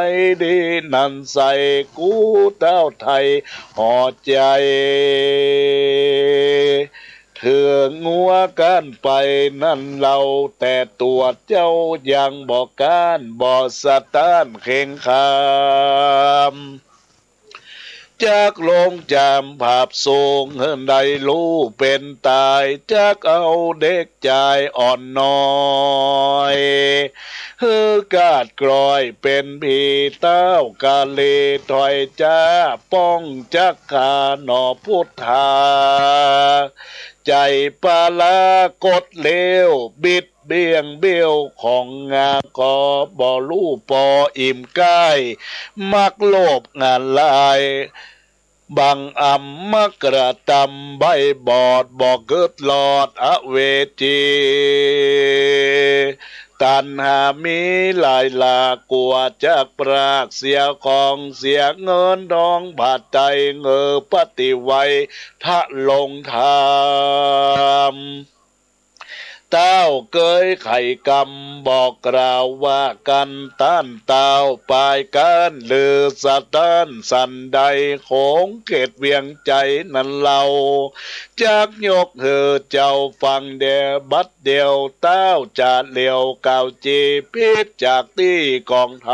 ดีนั่นใส่กูเต้าไทยห่อใจเถื่องัวกันไปนั่นเราแต่ตัวเจ้ายังบอกการบอกสตานเข่งคามจากลงจำภาพทรงเฮินได้รู้เป็นตายจากเอาเด็กใจอ่อนน้อยกาดกรอยเป็นผีเต้ากาเลถอยจ้าป้องจักขาหนอพุทธาใจปาลากดเลวบิดเบี้ยงเบี้ยวของงาก็บ่รู้ปออิ่มกายมักโลภงานลายบังอำมกระตำใบบอดบอกเกิดหลอดอเวจีตัณหามีหลายลากลัวจากปรากเสียของเสียเงินดองบาดใจเงอปฏิไว้ทะลงทามเต้าเกยไข่กำบอกกล่าวว่ากันต้านเต้าปลายกันหรือสะต้านสันใดของเขตเวียงใจนั้นเราจากยกเหือเจ้าฟังเดบัดเดียวเต้าจะเลี้ยวเก่าจีพิษจากที่กองท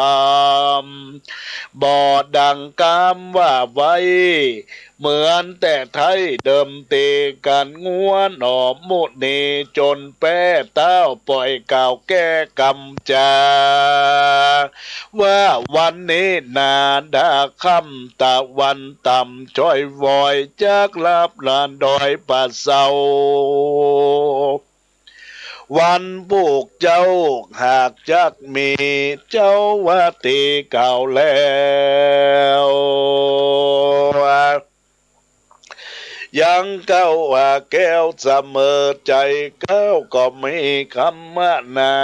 ำบ่ดังกามว่าไว้เหมือนแต่ไทยเดิมตีกันงัวหนอมมุนีจนแป้เต้าปล่อยเก่าแก้กำจาว่าวันนี้นาดาคำตะวันต่ำจ้อยวอยจากลับลานดอยป่าเศร้าวันบุกเจ้าหากจักมีเจ้าว่าตีเก่าแล้วยังเก้าว่าแก้วเสมอใจเก้าก็มีคำมานา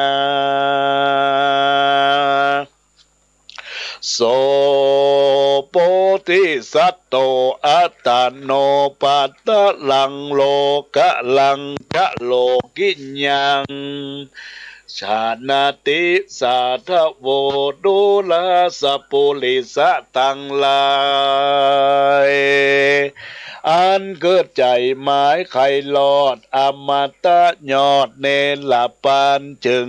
โสโปธิสัตโตอัตตโนปัตตลังโลกะลังกะโลกิญญังชานาติสาทโวดุลาสปุลิสะตังลาย อันเกิดใจหมายไข่ลอดอมตะยอดเนลปานจึง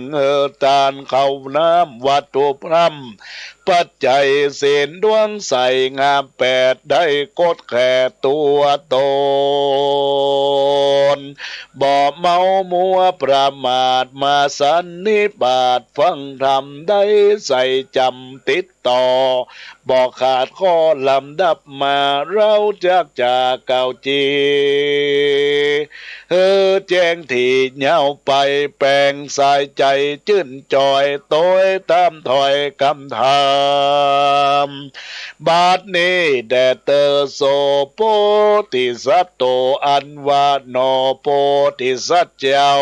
ตานเข้าน้ำวัตถุพร่ำปัจจัยเส้นดวงใสงามแปดได้กดแค่ตัวตนบ่เมามัวประมาทมาสันนิบาตฟังธรรมได้ใส่จำติดต่อบอกขาดข้อลำดับมาเราจากเก่าจีแจ้งที่เหย้าไปแปลงสายใจจื่นจอยโต้ยตามถอยคำถามบาดนี้แดเตอโสโพธิสัตโตอันวาโนโพธิสัตเจ้า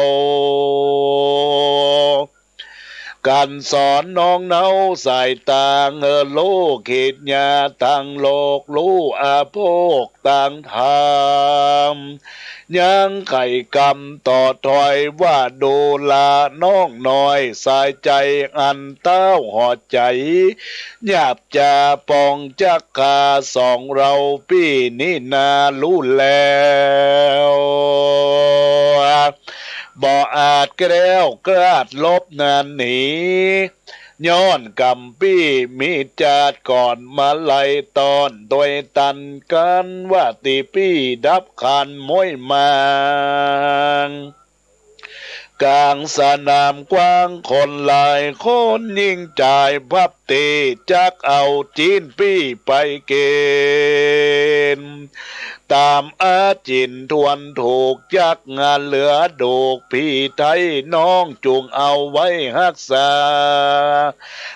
การสอนน้องเนาสายต่างโลกเขตญาต่างโลกรู้อาโภคต่างธรรมยังไข่กำต่อถอยว่าดูลาน้องน้อยสายใจอันเต้าหอดใจหยาบจะปองจักคาสองเราพี่นี่นารู้แล้วบ่อาจแกล้วกราดลบนานหนีย้อนกำปี้มีจาดก่อนมาไล่ตอนโดยตันกันว่าตีปี้ดับขันมวยมางกลางสนามกว้างคนหลายคนยิ่งจ่ายพับตีจักเอาจีนปี้ไปเกณฑ์ตามอาจินทวนถูกยักงานเหลือโดกพี่ไทยน้องจุงเอาไว้รักษา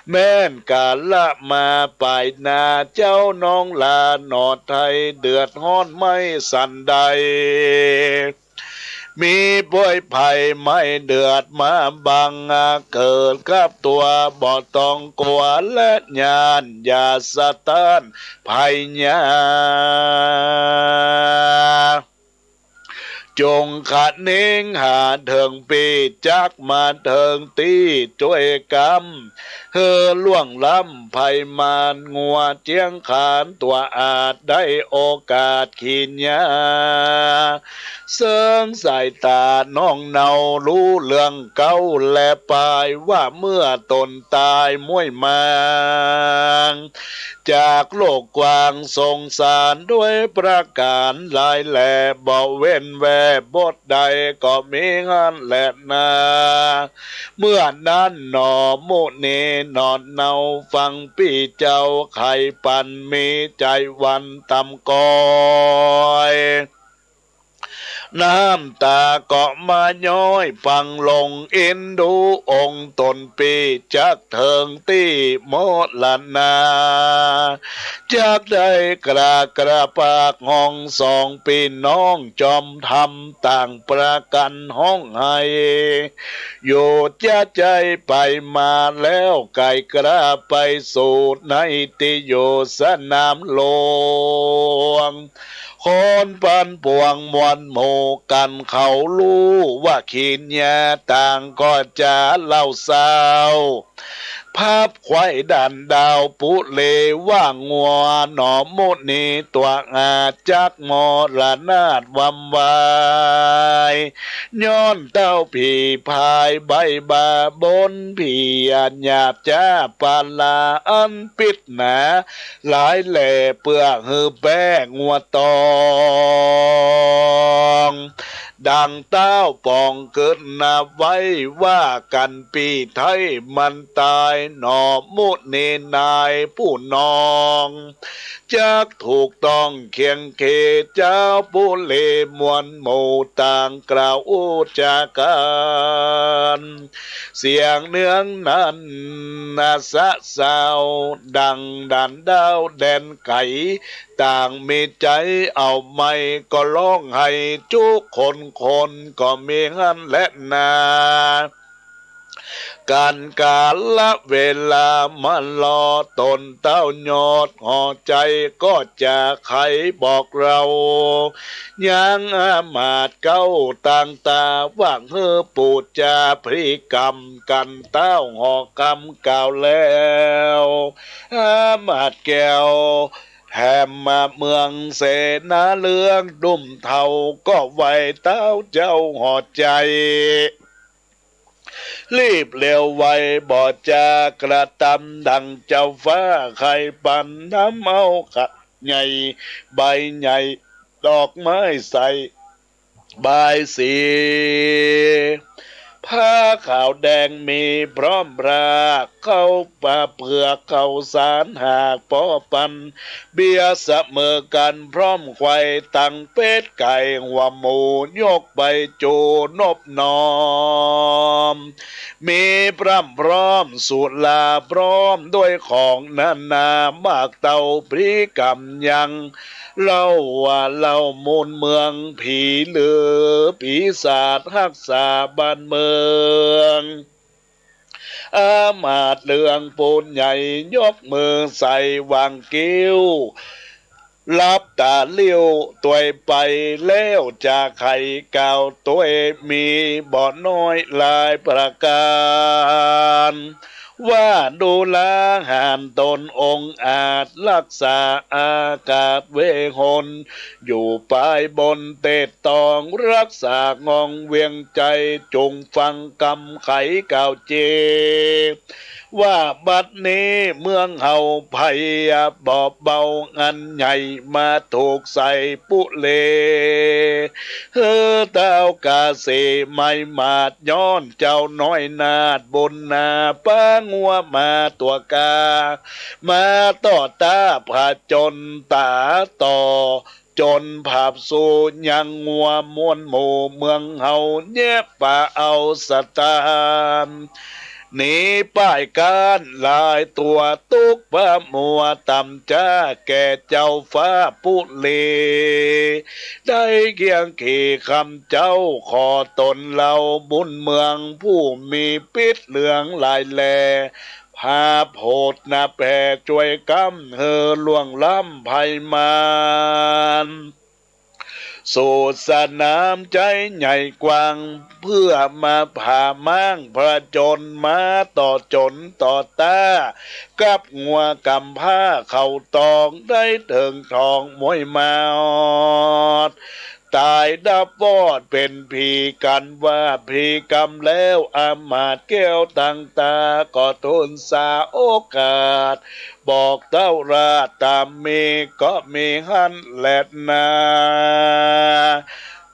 แม่นกาละมาปลายนาเจ้าน้องลาหนอดไทยเดือดฮ้อนไม่สันใดมีป่วยภัยไม่เดือดมาบังเกิดกับตัวบ่ต้องกลัวและญาณอย่าสะต้านภัยญาจงขัดนิ่งหาเถิงปีจักมาเถิงตีช่วยกรรมล่วงล้ำภัยมานงัวเจียงขานตัวอาจได้โอกาสขีนยาเสิงสายตาน้องเนารู้เรื่องเก่าและปลายว่าเมื่อตนตายมวยมางจากโลกกว้างสงสารด้วยประการหลายแหล่บ่เว้นแวบทใดก็มีงานแหละนาเมื่อนั้นหนอโมเนนอนเนาฟังพี่เจ้าไข่ปันมีใจวันตำกอยน้ำตาเกาะมาย้อยฟังลงเอ็นดูองค์ตนปีจักเถิงตีโมลนาจากได้กระปากห้องสองปีน้องจอมทำต่างประกันห้องให้อยู่จะใจไปมาแล้วไก่กระไปสู่ในติโยสนามหลวงคนปันปวงมวลหมู่กันเขารู้ว่าขีนยาต่างก็จะเล่าสาวภาพควายดันดาวปุเลว่างัวหนอมมุนีตัวอาจักมรนาดวำวายย้อนเต้าผีพายใบบาบนผีอันหยาบจ้าปาลาอันปิดหนาหลายแหล่เปื้อหือแป้งัวตองดังเต้าปองเกิดนาไว้ว่ากันปีไทยมันตายหนอมุนีนายผู้นองจักถูกต้องเคียงเคเจ้าผู้เลมวลหมู่ต่างกล่าวอุจากันเสียงเนื้องนั้นนาสะสาวดังดันดาวแดนไก่ต่างมีใจเอาไม่ก็ร้องให้ทุกคนก็มีงั้นและนาการกาละเวลามารอตนเต้ายอดห่อใจก็จะไขบอกเรายังอามาดเก้าต่างตาว่างปูดจาพริกรรมกันเต้าห่อกรรมเก่าแล้วอามาดแก้ว แถมมาเมืองเสนาเลืองดุ่มเทาก็ไวเต้าเจ้าหอดใจรีบเร็วไวบ่จากระตำดังเจ้าฟ้าไข่ปันน้ำเอาขะใหญ่ใบใหญ่ดอกไม้ใสบายสีผ้าขาวแดงมีพร้อมราเข้าปลาเผือกเข้าสารหากปอปันเบียเสมอกันพร้อมไข่ตั้งเป็ดไก่หัวหมูยกใบจูนบนอมมีพร่ำพร้อมสุลาพร้อมด้วยของนานามากเต่าพริกำยังเล่าว่าเล่ามูลเมืองผีเหลือปีศาจรักษาบ้านเมืองอามาตย์เลืองปูนใหญ่ยกมือใส่วางกิ้วรับตาเลี้ยวตัวไปแล้วจากไข่เก่าตัวมีบ่อน้อยหลายประการว่าดูแลหานตนองค์อาจรักษาอากาศเวหนอยู่ปลายบนเตตตองรักษางองเวียงใจจงฟังกำไขเก่าเจว่าบัดนี้เมืองเฮาภัยบอบเบางันใหญ่มาถูกใส่ปุเลเต้ากาเสไม่มาดย้อนเจ้าน้อยนาดบนนาป้างัวมาตัวกามาต่อตาผาจนตาต่อจนภาพสู่ยังงัวมวนหมู่เมืองเฮาเย็บป่าเอาสตานหนีป้ายการลายตัวตุกพระมัวต่ำจ้าแก่เจ้าฟ้าปุเลได้เกียงขี่คำเจ้าขอตนเราบุญเมืองผู้มีปิดเหลืองลายแลภาพโหดนาแผ่ช่วยกำเฮอล่วงล้ำภัยมานสู่สนามใจใหญ่กว้างเพื่อมาผ่ามั่งพระจนมาต่อจนต่อตากับงัวกำผ้าเข่าตองได้เถิงทองมวยมาตายดับวอดเป็นผีกันว่าผีกรรมแล้วอามาตย์แก้วตั้งตาก็ทุนสาโอกาสบอกเต้าราตามมีก็มีหันแหลดนา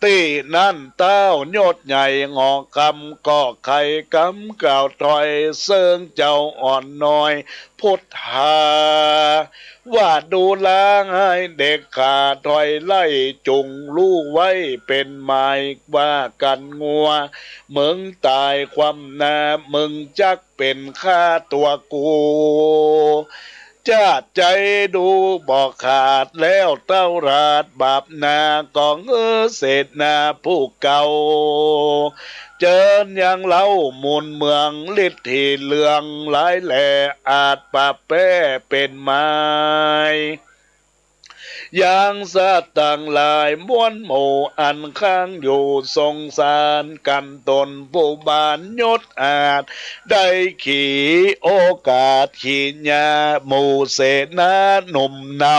ตีนั่นเต้าโยดใหญ่งอกคำก็ไข่กำกล่าวถอยเซิงเจ้าอ่อนน้อยพุทธาว่าดูแลให้เด็กขาถอยไล่จุงลู่ไว้เป็นหมายว่ากันงัวมึงตายความนามึงจักเป็นข้าตัวกูจ้าใจดูบอกขาดแล้วเต้าราดบาปนากองเศษนาผู้เก่าเจิญยังเล่ามูลเมืองฤทธิเหลืองหลายแหล่อาจปะแป้เป็นไม้ยังสัตว์ต่างหลายม้วนหมู่อันข้างอยู่สงสารกันตนผู้บานยศอาจได้ขี่โอกาสขี่ยาหมู่เสนาหนุ่มเนา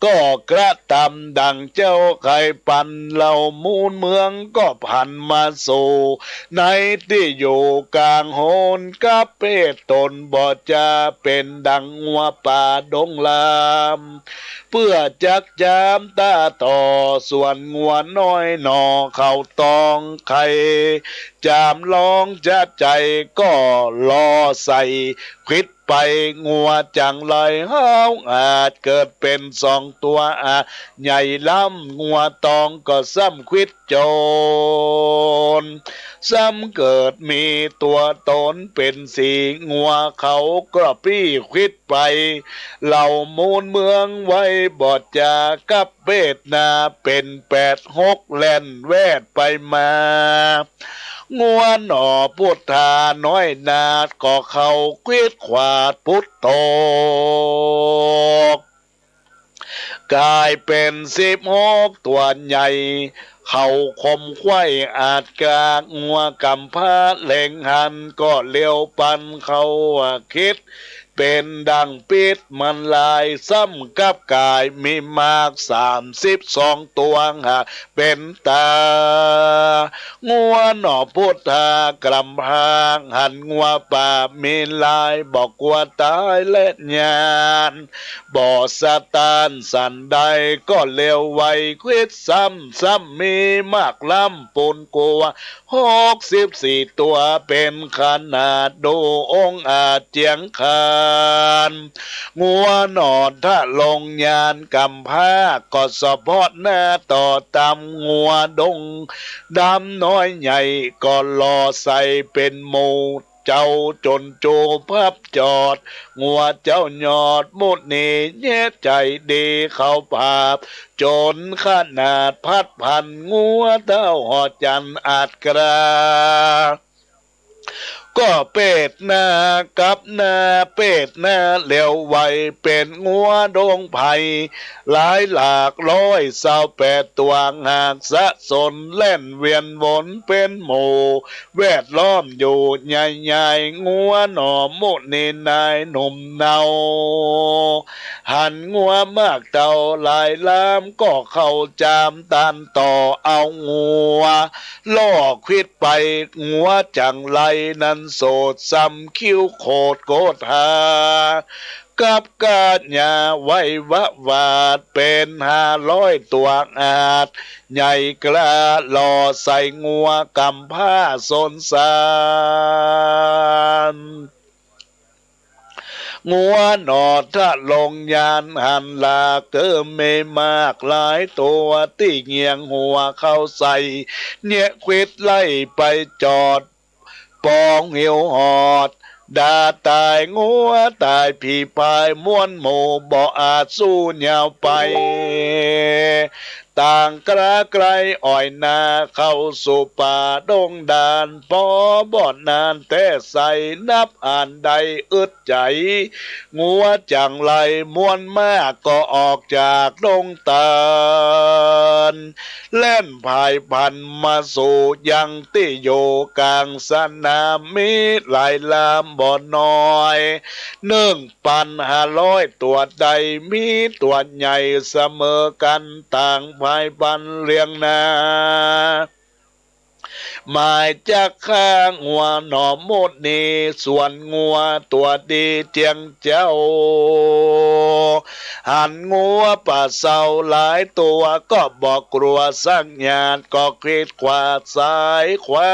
ก็กระทำดังเจ้าไข่ปันเหล่ามูลเมืองก็พันมาสู่ในที่อยู่กลางโหนกับเพศตนบ่จะเป็นดังงัวป่าดงลามเพื่อจักจามตาต่อส่วนงัวน้อยหนอเข้าตองไข่จามลองจะใจก็รอใส่คิดไปงัวจังเลยห้าวอาจเกิดเป็นสองตัวใหญ่ล้ำงัวตองก็ซ้ำคิดโจรซ้ำเกิดมีตัวตนเป็นสีงัวเขาก็ปี้คิดไปเหล่ามูลเมืองไว้บอดจากับเวทนาเป็น8-6แล่นแวดไปมางัวหน่อพุทธาน้อยนาดก็เขาควิดขวาดพุทโธกลายเป็น16ตัวใหญ่ เขาคมไข่อาจกากงัวกำพร้าแหล่งหันก็เลี้ยวปันเขาคิดเป็นดังปิดมันลายซ้ำกับกายมีมาก32ตัวหาเป็นตางัวหน่อพุทธากลำพางหันงัวป่ามีลายบอกว่าตายและญาณบ่สะตานสันใดก็เร็วไวควิดซ้ำมีมากล้ำปูนกัว64ตัวเป็นขนาดดูองค์อาจเจียงคานงัวหนอนถ้าลงยานกำผ้าก็สะพอดหน้าต่อตำงัวดงดำน้อยใหญ่ก็รอใส่เป็นหมูเจ้าจนโจพับจอดงัวเจ้ายอดมุดนี่แย่ใจดีเข้าภาพจนขนาดพัดพันงัวเต้าหอจันอาจกราก็เป็ดหน้ากับหน้าเป็ดหน้าเหลวไวเป็นงัวดงไผ่หลายหลากร้อย28ตัวหากสะสนเล่นเวียนวนเป็นหมู่แวดล้อมอยู่ใหญ่ๆงัวหน่อมุนีนายหนุ่มเนาหันงัวมากเต่าหลายล้ามก็เข้าจามตันต่อเอางัวล่อควิดไปงัวจังไรนั้นโสดซ้ำคิ้วโคดโกดหากับกาดหญ้าไว้วะวาดเป็น500ตัวอาจใหญ่กล้าหล่อใส่งัวกำผ้าสนสารงัวหนอดถ้าลงยานหันลาเกิมไม่มากหลายตัวที่เงียงหัวเข้าใส่เนี่ยควิดไล่ไปจอดปองเหี่ยวหอดดาตายงัวตายผีพายม้วนหมู่บ่อาจสู้เหนียวไปต่างกระไกลอ่อยนาเข้าสู่ป่าดงดานพอบ่อนานแต่ใส่นับอ่านใดอึดใจงัวจังไรม้วนมากก็ออกจากดงตาลเล่นพายพันมาสู่ยังที่อยู่กลางสนามมีหลายลามบ่อน้อย1,500ตัวใดมีตัวใหญ่เสมอกันต่างพายพันเรียงนาหมายจากข้างงัวหน่อมดนีส่วนงัวตัวดีเจียงเจ้าหันงัวป่าเศร้าหลายตัวก็บอกกลัวสักญาณก็คิดขวาซ้ายขวา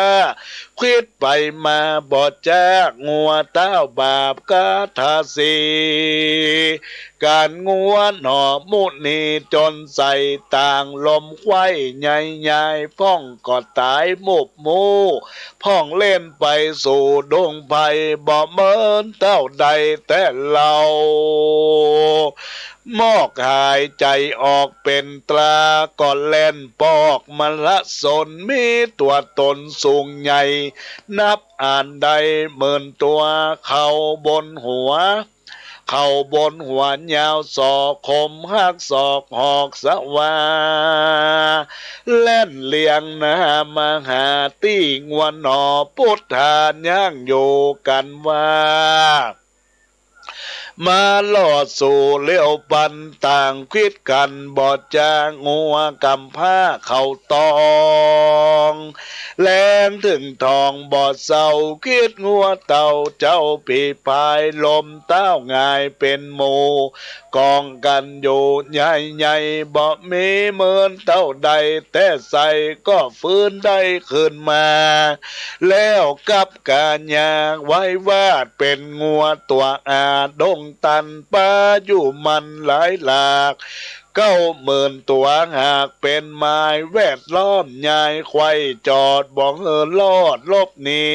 คิดไปมาบ่จากงัวเต้าบาปกาทาสีการงัวหน่อมุนีจนใส่ต่างลมไข่ใหญ่ๆพ่องก็ตายมุบมูพ่องเล่นไปสู่ดงไผ่บ่เหมือนเต้าใดแต่เรามอกหายใจออกเป็นตราก่อนเล่นปอกมันละสนมีตัวตนสูงใหญ่นับอ่านใดหมื่นตัวเข้าบนหัวยาวศอกคมหักศอกหอกสวาเล่นเลียงนามาหาตี้งวนหนอพุทธานย่างอยู่กันว่ามาลอดสู่เลี้ยวปันต่างคิดกันบอดจางงัวกำผ้าเข่าตองแลงถึงทองบอดเศร้าคิดงัวเต่าเจ้าปีพายลมเต้าง่ายเป็นหมูกองกันอยู่ใหญ่ๆบ่มีเหมือนเต้าใดแต่ใส่ก็ฟื้นได้ขึ้นมาแล้วกับการยางไว้วาดเป็นงัวตัวอาดงตันป้าอยู่มันหลายหลาก90,000ตัวหากเป็นไม้แวดล้อมยายไข่จอดบ่ลอดลบหนี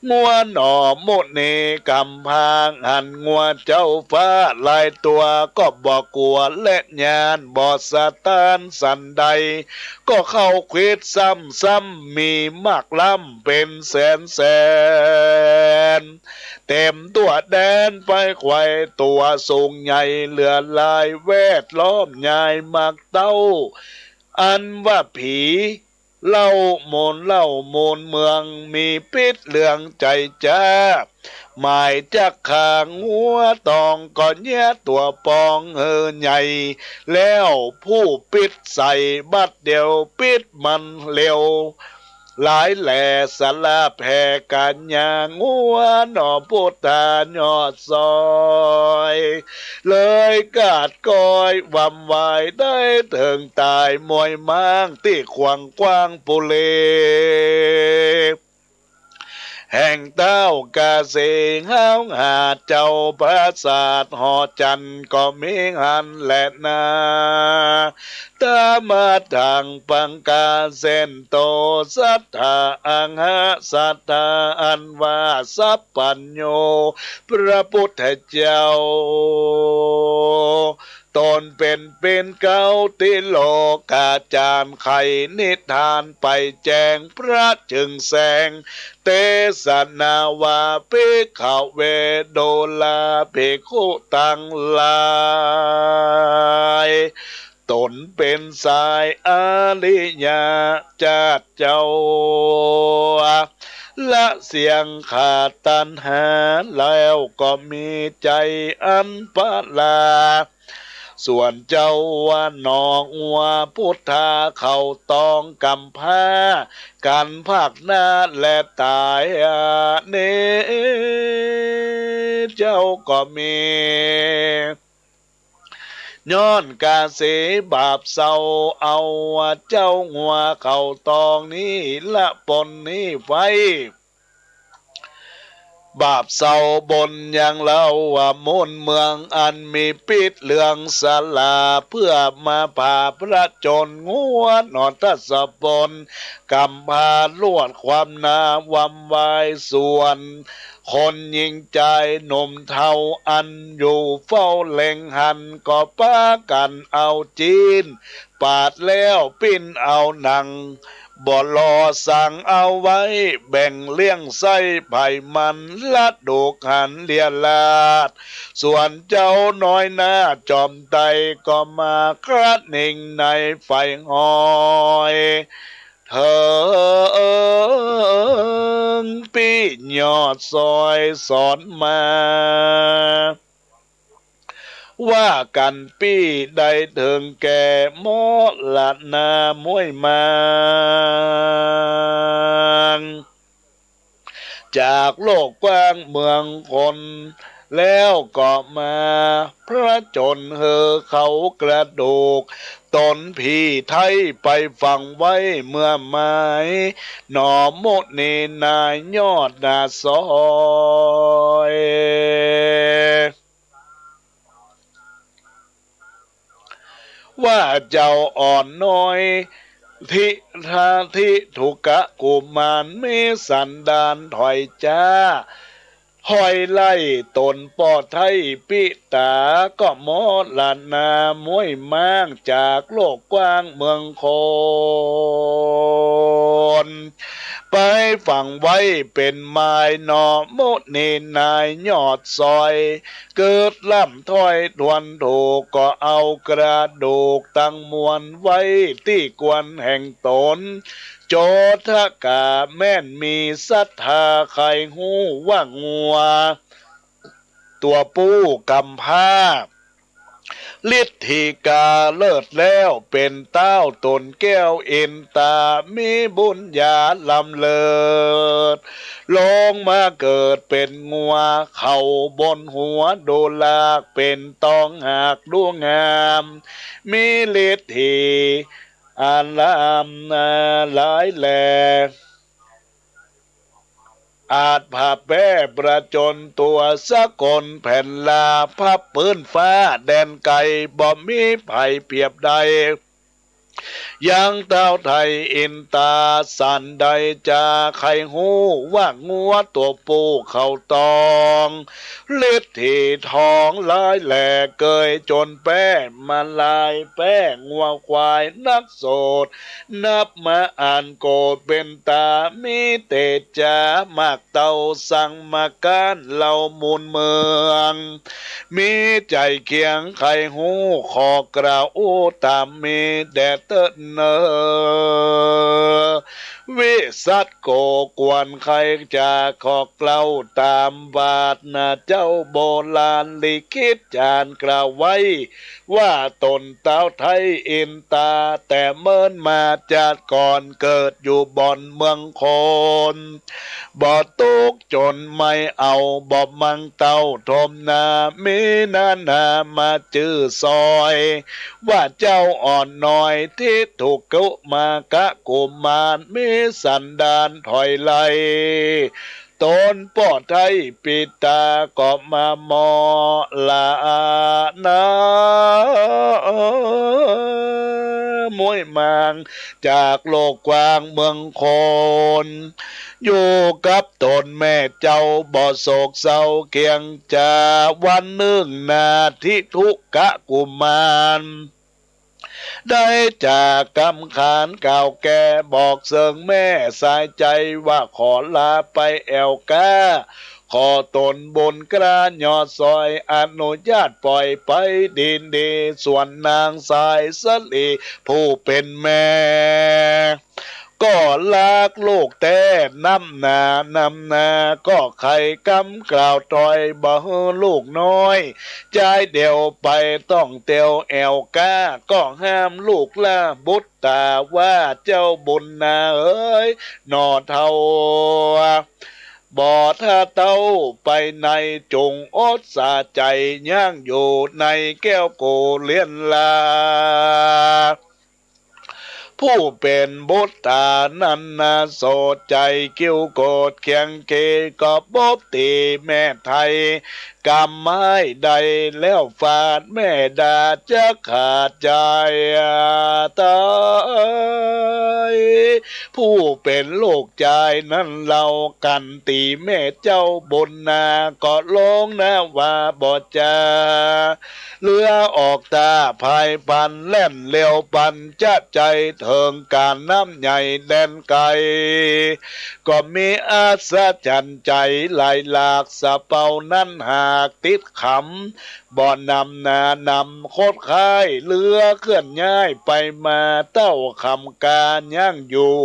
งัวหน่อมุนีกำพางหันงัวเจ้าฟ้าลายตัวก็บอกกลัวและญาณบ่สะตานสันใดก็เข้าควิดซ้ำมีมากล้ำเป็นแสนเต็มตัวแดนไปไขว่ตัวสูงใหญ่เหลือลายแวดล้อมใหญ่มากเต้า อันว่าผีเล่าโมนเมืองมีพิษเรื่องใจจ้าหมายจากขางหัวตองก่อนเนี้ยตัวปองใหญ่แล้วผู้ปิดใส่บัดเดียวปิดมันเร็วหลายแหล่สลาแผ่กันยางงัวหนอพุทธายอดซอยเลยกาดกอยวำวายได้ถึงตายมวยม้างที่ขวางกว้างปุเลแห่งเต้ากาเสงห้าวหาเจ้าปราสาทหอจันก็มีหันแหละนาตามาทางปังกาเส้นโตสัทธาอังหะสัทธาอันว่าสัพพัญโยพระพุทธเจ้าตนเป็นเก้าติโลกาจารย์ไขนิทานไปแจงพระจึงแสงเตสนาวาภิกขเวโดลาภิกขุตังลายตนเป็นสายอริยาจัดเจ้าละเสียงขาดตัณหาแล้วก็มีใจอันปะลาส่วนเจ้าว่านองว่าพุทธาเขาต้องกำผ้ากันภาคหน้าและตายเนเจ้าก็มีย้อนกาเสบาปเศร้าเอาเจ้าหัวเขาตองนี้ละปนนี้ไฟบาปเศร้าบนอย่างเล่าว่ามุนเมืองอันมีปิดเรื่องสลาเพื่อมาผ่าพระจนงัวนอนทัศปนกำพาลวดความนาวำวายส่วนคนยิงใจหนุ่มเทาอันอยู่เฝ้าเล็งหันก็ป้ากันเอาจีนปาดแล้วปิ้นเอาหนังบ่รอสั่งเอาไว้แบ่งเลี้ยงไส้ไผ่มันละดูกหันเลียลาดส่วนเจ้าน้อยหน้าจอมไตก็มาคราดนิ่งในไฟหอยเธอปียอดซอยสอนมาว่ากันปี้ได้ถึงแก่หมอละนามวยมาจากโลกกว้างเมืองคนแล้วก็มาพระจนเขากระดูกตนพี่ไทยไปฟังไว้เมื่อไม้หนอโมดเนนายยอดนาซอยว่าเจ้าอ่อนน้อยทิทาทิทุกะกุมารมีสันดานถอยจ้าหอยไล่ตนปอดไทยปิตาก็มอลานามวยม้างจากโลกกว้างเมืองคนไปฝังไว้เป็นไม้หนอโมเนนายยอดซอยเกิดล่ำถ้อยทวนถูกก็เอากระดูกตั้งมวลไว้ที่กวนแห่งตนโจทกาแม่นมีศรัทธาใครหูว่างัวตัวปู้กำพร้าฤทธิกาเลิศแล้วเป็นเต้าตนแก้วเอ็นตามีบุญญาลำเลิศลงมาเกิดเป็นงัวเข่าบนหัวโดลากเป็นตองหากดวงงามมีฤทธิอาลามหลายแหลอาจผ่าแป้ประจนตัวสะกลแผ่นลาพับปืนฟ้าแดนไก่บ่มีไผ่เปรียบใดยังเต้าไทยอินตาสันใดจาไข่หูว่างัวตัวปูเข้าตองเลือดที่ท้องลายแหลกเกยจนแป้มาลายแป้งัวควายนักโสดนับมาอ่านโกดเป็นตามีเตจามาก เต่าสั่งมาการเหล่ามูลเมืองมีใจเคียงไข่หูขอกล่าวตามมีแดดเตเนอวิสัตโกกวนใครจะขอกเล่าตามบาทนะเจ้าโบราณลิขิตจานกล่าวไว้ว่าตนเต้าไทยอินตาแต่เมินมาจากก่อนเกิดอยู่บ่อนเมืองโคนบ่ตุกจนไม่เอาบ่มังเต้าทมนามีนามาจื้อซอยว่าเจ้าอ่อนน้อยที่ถูกกุมากะกุมารมีสันดานถอยไหลตนปอดไทยปิตาก็มามอลานามวยมางจากโลกกว้างเมืองโคนอยู่กับตนแม่เจ้าบ่โศกเศร้าเกียงจาวันหนึ่งนาทิทุกะกุมารได้จากกำขานเก่าแก่บอกเสิงแม่สายใจว่าขอลาไปแอวกาขอตนบนกระยอดซอยอนุญาตปล่อยไปดินดีส่วนนางสายสลีผู้เป็นแม่ก็ลากลูกแต่นำนาก็ใครกำกล่าวตอยบ่ลูกน้อยใจเดียวไปต้องเตียวแอวก้าก็ห้ามลูกละบุตรตาว่าเจ้าบุญนาเอ้ยนอเท่าบ่ถ้าเต้าไปในจงอดสาใจย่างอยู่ในแก้วโกเลียนลาผู้เป็นบุตรตานันนาโสดใจกิ้วโกดเคียงเกก็บอบตีแม่ไทยกำไม้ใดแล้วฟาดแม่ดาจะขาดใจตายผู้เป็นโลกใจนั้นเรากันตีแม่เจ้าบนนาก็ลงนะว่าบ่จาเรือออกตาภายปันแล่นเร็วปันจะใจเถิงการน้ำใหญ่แดนไกลก็มีอาสาจันใจไหลหลากสะเป่านั้นหากติดขำบ่อนำนานำโคตรค่ายเรือเคลื่อนย้ายไปมาเต้าคำการย่างอยู่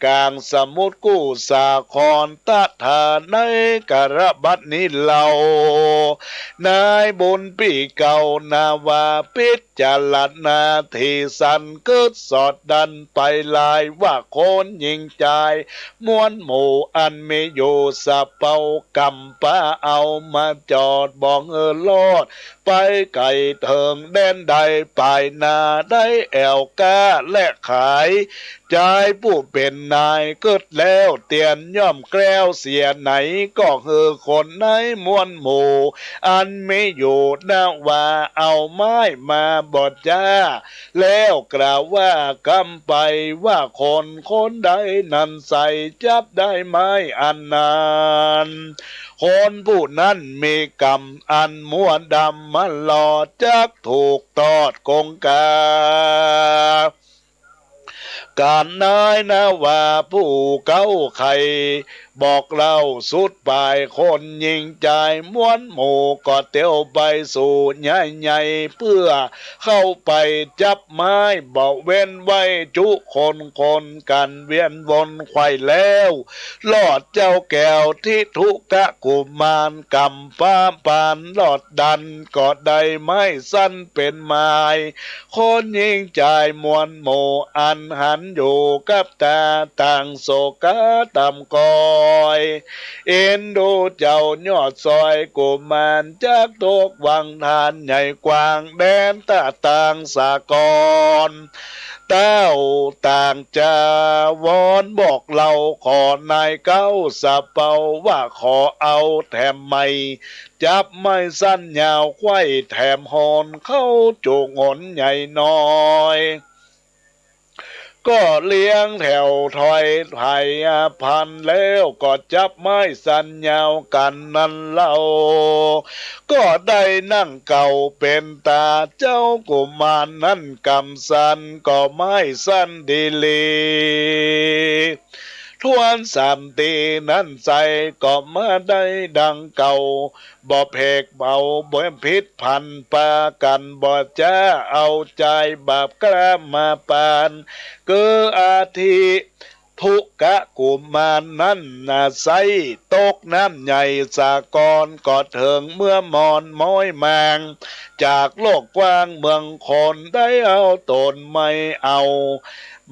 กลางสมุทรกู้สาครตะฐานในกระบัดนี้เรานายบุญปีเก่านาวาปิจารณาทีสันเกิดสอดดันไปลายว่าคนยิงใจมวนหมู่อันมีอยู่สะเป่ากำป้าเอามาจอดบองลอดไปไก่เถิงแดนใดปลายนาได้แอวก้าและขายใจผู้เป็นนายเกิดแล้วเตียนย่อมแกล้วเสียไหนก็คือคนในมวนหมู่อันไม่อยู่นาว่าเอาไม้มาบดจ้าแล้วกล่าวว่ากำไปว่าคนใดนั้นใส่จับได้ไม้อันนานคนผู้นั้นมีกรรมอันมัวดำมันหลอดจักถูกตอดกงกาการนายนะว่าผู้เก้าไข่บอกเล่าสุดปลายคนยิงใจม้วนหมู่ก็เตียวไปสู่ใหญ่เพื่อเข้าไปจับไม้บอกเว้นไว้จุคนกันเวียนวนไขว่แล้วลอดเจ้าแก้วที่ทุกะกุมารกำป้าปานลอดดันก็ได้ไม้สั้นเป็นไม้คนยิงใจมวนหมู่อันหันอยู่กับตาต่างโศกะตำกอยเอ็นดูเจ้ายอดซอยกุมารจากตกวังทานใหญ่กว้างแดนตาต่างสากรเต้าต่างจะวอนบอกเราขอนายเก้าสะเป่าว่าขอเอาแถมไม่จับไม่สั้นยาวไขว้แถมหอนเข้าจูงหนใหญ่น้อยก็เลี้ยงแถวถอยไผ่พันแล้วก็จับไม้สันยาวกันนั่นเล่าก็ได้นั่งเก่าเป็นตาเจ้ากุมารนั่นกำสันก็ไม้สั้นดีลี ทวนสามตีนั้นใส่ก็มาได้ดังเก่าบ่เพกเบาบ่พิษพันปากันบ่จะเอาใจบาปกระมาปานเกืออาทิทุกะกุมารนั้นน่ะใสตกน้ำใหญ่สากรกอดเถิงเมื่อมอนม้อยแมงจากโลกกว้างเมืองคนได้เอาตนไม่เอา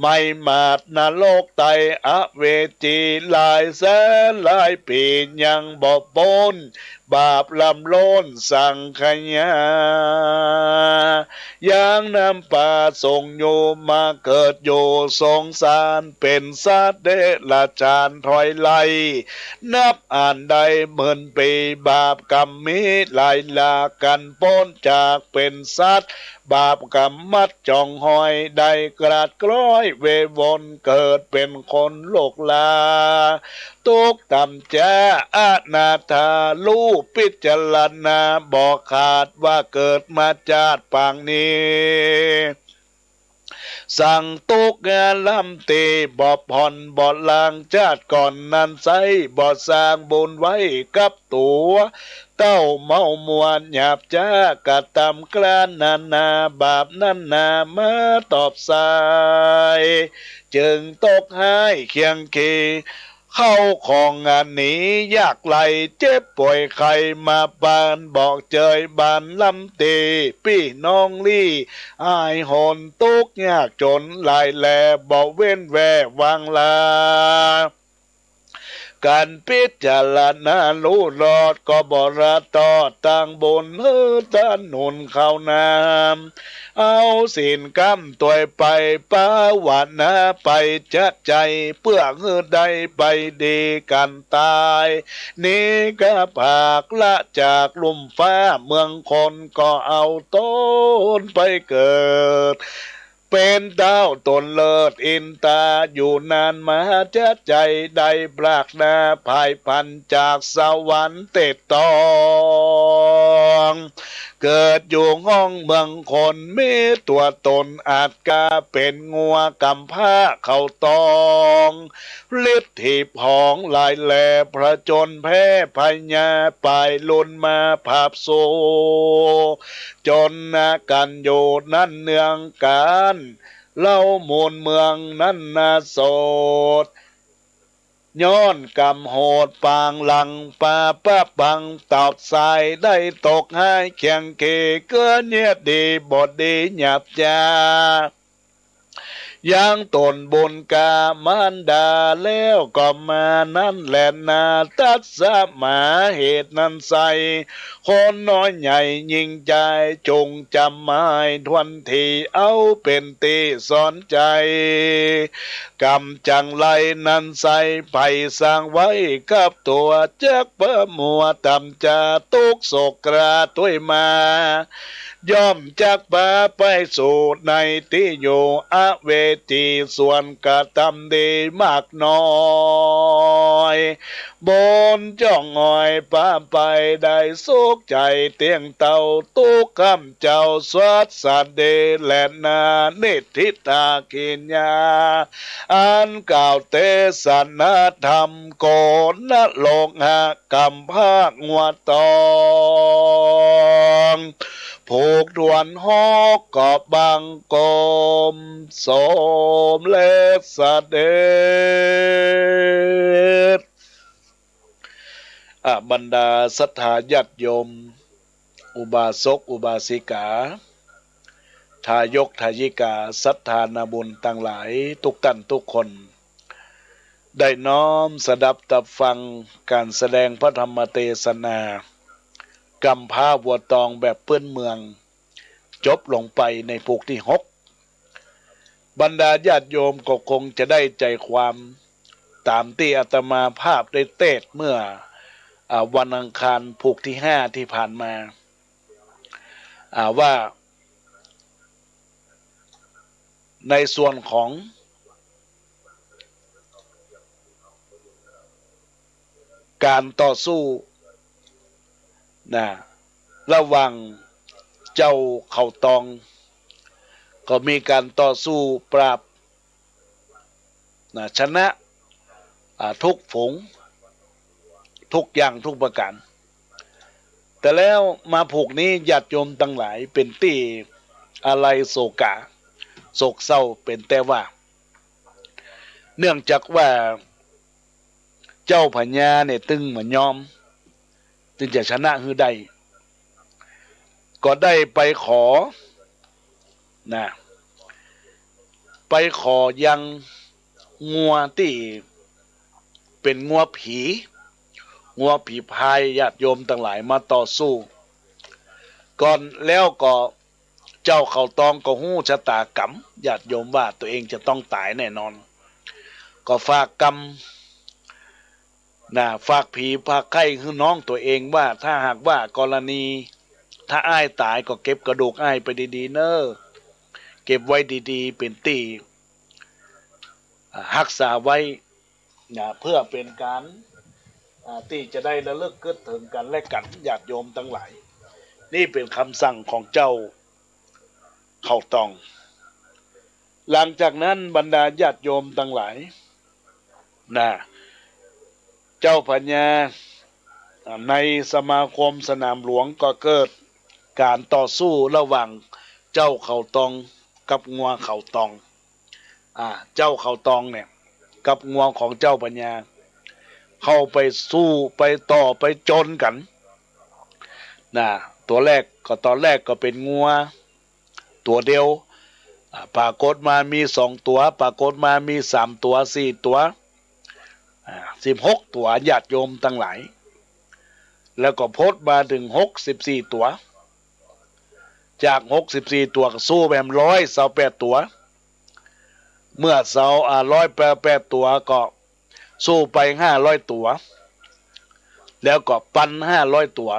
ไม่มาดนโลกไตอเวจีหลายแสนหลายปียังบ่ปนบาปลำโลนสังขยายางน้ำป่าส่งโยมาเกิดโยสงสารเป็นสัตว์เดรัจฉานถอยไลนับอ่านได้หมื่นปีบาปกรรมมีหลายลากันพ้นจากเป็นสัตว์บาปกรรมมัดจ่องหอยได้กราดกร้อยเววนเกิดเป็นคนโลกลาตุกต่ำจ้าอานาถาลูกพิจารณาบอกขาดว่าเกิดมาจากปางนี้สั่งตุกงานลำตีบ่ผ่อนบ่ลางชาติก่อนนั้นใสบ่สร้างบุญไว้กับตัวเต้าเมามวนหยาบจ้ากะตำกลานนาบาปนั้นนามาตอบสายจึงตกหายเคียงคีเข้าของงานนี้ยากไหลเจ็บป่วยใครมาปานบอกเจยบานลำตีพี่น้องลี่อายหนตุกยากจนลายแลบอกเว้นแววางลาการพิจารณารู้รอดก็บระตอดต่างบนตาหนุนเข้านามเอาสินกำตัวไปป้าวานาไปจัดใจเพื่อได้ไปดีกันตายนี่ก็ปากละจากลุ่มฟ้าเมืองคนก็เอาต้นไปเกิดเป็นดาวตนเลิศอินตาอยู่นานมาจะใจได้ปรากนาภายพันจากสวรรค์เตตตองเกิดอยู่ห้องเมืองคนมีตัวตนอาจกาเป็นงัวกำผ้าเขาตองฤทธิพองลายแหลพระจนแพ้พญาปลายลุนมาภาพโซจนนากันโยนั่นเนืองการเล่ามูลเมืองนั้นนาโสดย้อนกำโหดปางหลังป่าป้าบังตอบสายได้ตกให้เคียงเกเกือเนียดีบทดีหยับจายังตนบุญกามารดาแล้วก็มานั่นแหละนาตัดสมาเหตุนั้นใส่คนน้อยใหญ่ยิ่งใจจงจำหมายทวนทีเอาเป็นตีสอนใจกำจังไรนั้นใส่ไปสร้างไว้กับตัวจักเพื่อมัวตำจะตุกโศกราต้วยมาย่อมจากป่าไปสู่ในที่อยู่อเวจีส่วนกระทำดีมากน้อยบนจ้องงอยป้าไปได้สุขใจเตียงเต่าตุกคำเจ้าสวัสสันเดแลนาเนติตากินยาอันกล่าวเตสนาธรรมโกนโลกหกำภาคงัวตองผูกดวนหอกกอบบังกลมสมเลสเดชบรรดาศรัทธาญาติโยมอุบาสกอุบาสิกาทายกทายิกาศรัทธานาบุญต่างหลายทุกท่านทุกคนได้น้อมสดับตับฟังการแสดงพระธรรมเทศนากำพร้าวัวตองแบบเปื้อนเมืองจบลงไปในภูกที่6บรรดาญาติโยมก็คงจะได้ใจความตามที่อาตมาภาพได้เทศเมื่อวันอังคารภูกที่5ที่ผ่านมาว่าในส่วนของการต่อสู้ระหว่างเจ้าเขาตองก็มีการต่อสู้ปราบชนะ ทุกฝูงทุกอย่างทุกประการแต่แล้วมาผูกนี้ญาติโยมตั้งหลายเป็นที่อะไรโศกะโศกเศร้าเป็นแต่ว่าเนื่องจากว่าเจ้าพญาเนี่ยตึงเหมือนยอมจึงจะชนะฮือได้ก็ได้ไปขอนะไปขอยังงัวที่เป็นงัวผีพายญาติโยมทั้งหลายมาต่อสู้ก่อนแล้วก็เจ้าเขาตองก็หู้ชะตากรรมญาติโยมว่าตัวเองจะต้องตายแน่นอนก็ฝากกรรมฝากผีฝากไข้คือน้องตัวเองว่าถ้าหากว่ากรณีถ้าอ้ายตายก็เก็บกระดูกอ้ายไปดีๆเนอะเก็บไว้ดีๆเป็นตีรักษาไว้เพื่อเป็นการที่จะได้ระลึกคิดถึงกันและกันญาติโยมทั้งหลายนี่เป็นคำสั่งของเจ้าเขาตองหลังจากนั้นบรรดาญาติโยมทั้งหลายเจ้าพญาในสมาคมสนามหลวงก็เกิดการต่อสู้ระหว่างเจ้าเขาตองกับงัวเขาตองเจ้าเขาตองเนี่ยกับงัวของเจ้าพญาเข้าไปสู้ไปต่อไปจนกันตัวแรกก็ตอนแรกก็เป็นงัวตัวเดียวปรากฏมามี2ตัวปรากฏมามี3ตัว4ตัว16ตัวญาติโยมทั้งหลายแล้วก็โพสต์มาถึง64ตัวจาก64ตัวก็สู้แบบ128ตัวเมื่อเสา188ตัวก็สู้ไป500ตัวแล้วก็ปัน500ตัว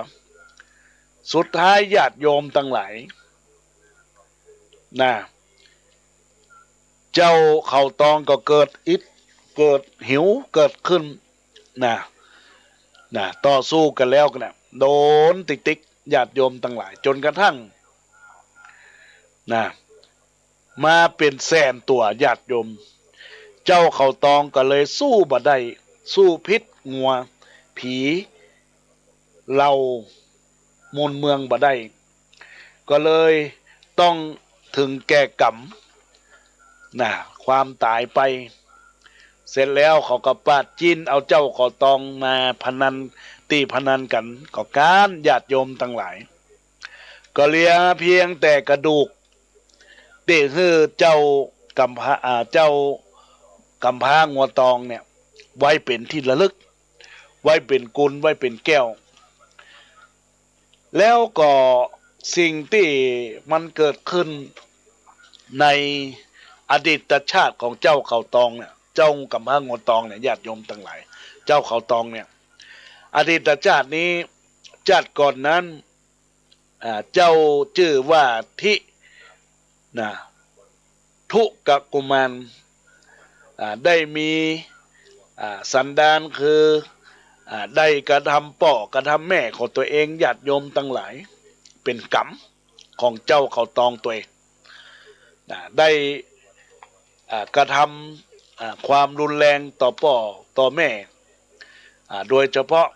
สุดท้ายญาติโยมทั้งหลายเจ้าเขาตองก็เกิดหิวเกิดขึ้นต่อสู้กันแล้วกันโดนติ๊กญาติโยมทั้งหลายจนกระทั่งมาเป็นแสนตัวญาติโยมเจ้าเขาตองก็เลยสู้บ่ได้สู้พิษงัวผีเรามูลเมืองบ่ได้ก็เลยต้องถึงแก่กรรมความตายไปเสร็จแล้วเขาก็ปาดจิ้นเอาเจ้าเขาตองมาพนันตีพนันกันก็การญาติโยมทั้งหลายก็เหลือเพียงแต่กระดูกที่คือเจ้ากำพร้างัวตองเนี่ยไว้เป็นที่ระลึกไว้เป็นกุลไว้เป็นแก้วแล้วก็สิ่งที่มันเกิดขึ้นในอดีตชาติของเจ้าเขาตองเนี่ยเจ้ากำพร้างัวตองเนี่ยญาติโยมทั้งหลายเจ้าเขาตองเนี่ยอดีตชาตินี้ชาติก่อนนั้นเจ้าชื่อว่าทุกกุมารได้มีสันดานคือได้กระทำพ่อกระทำแม่ของตัวเองญาติโยมทั้งหลายเป็นกรรมของเจ้าเขาตองตัวเองได้กระทำความรุนแรงต่อพ่อต่อแม่โดยเฉพาะ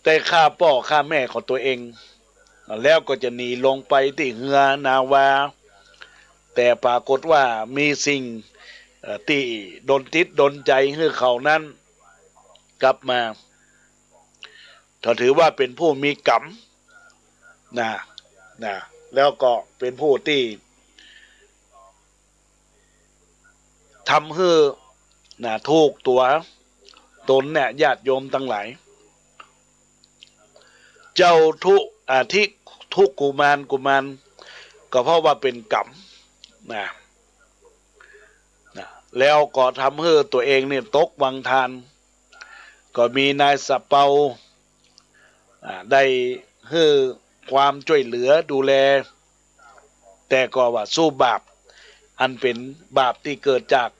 ได้ฆ่าพ่อฆ่าแม่ของตัวเองแล้วก็จะหนีลงไปที่เหือนาวาแต่ปรากฏว่ามีสิ่งที่ดลจิตดลใจให้เขานั้นกลับมาถือว่าเป็นผู้มีกรรมแล้วก็เป็นผู้ที่ทำให้ถูกตัวตนเนี่ยญาติโยมทั้งหลายเจ้าทุกกุมารก็เพราะว่าเป็นกรรมแล้วก็ทำให้ตัวเองเนี่ยตกวังทานก็มีนายสะเปาได้ให้ความช่วยเหลือดูแลแต่ก็ว่าสู้บาปอันเป็นบาปที่เกิดจาก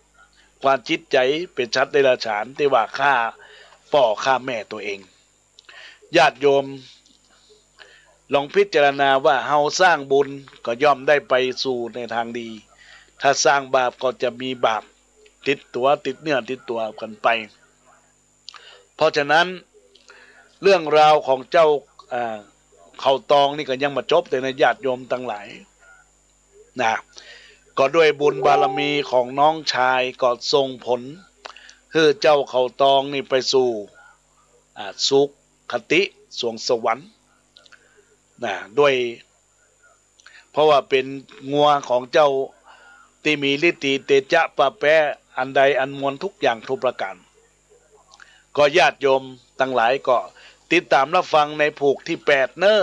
ความจิตใจเป็นชัดเดรัจฉานที่ว่าฆ่าพ่อฆ่าแม่ตัวเองญาติโยมลองพิจารณาว่าเฮาสร้างบุญก็ย่อมได้ไปสู่ในทางดีถ้าสร้างบาปก็จะมีบาป ติดตัวติดเนื้อติดตัวกันไปเพราะฉะนั้นเรื่องราวของเจ้าเขาตองนี่ก็ยังมาจบแต่ในญาติโยมทั้งหลายนะก็ด้วยบุญบารมีของน้องชายก็ส่งผลให้เจ้าเขาตองนี่ไปสู่สุขติสวงสวรรค์นะด้วยเพราะว่าเป็นงัวของเจ้าที่มีฤทธิ์เตจะปะแปะอันใดอันมวลทุกอย่างทุกประการก็ญาติโยมทั้งหลายก็ติดตามรับฟังในผูกที่8เนอะ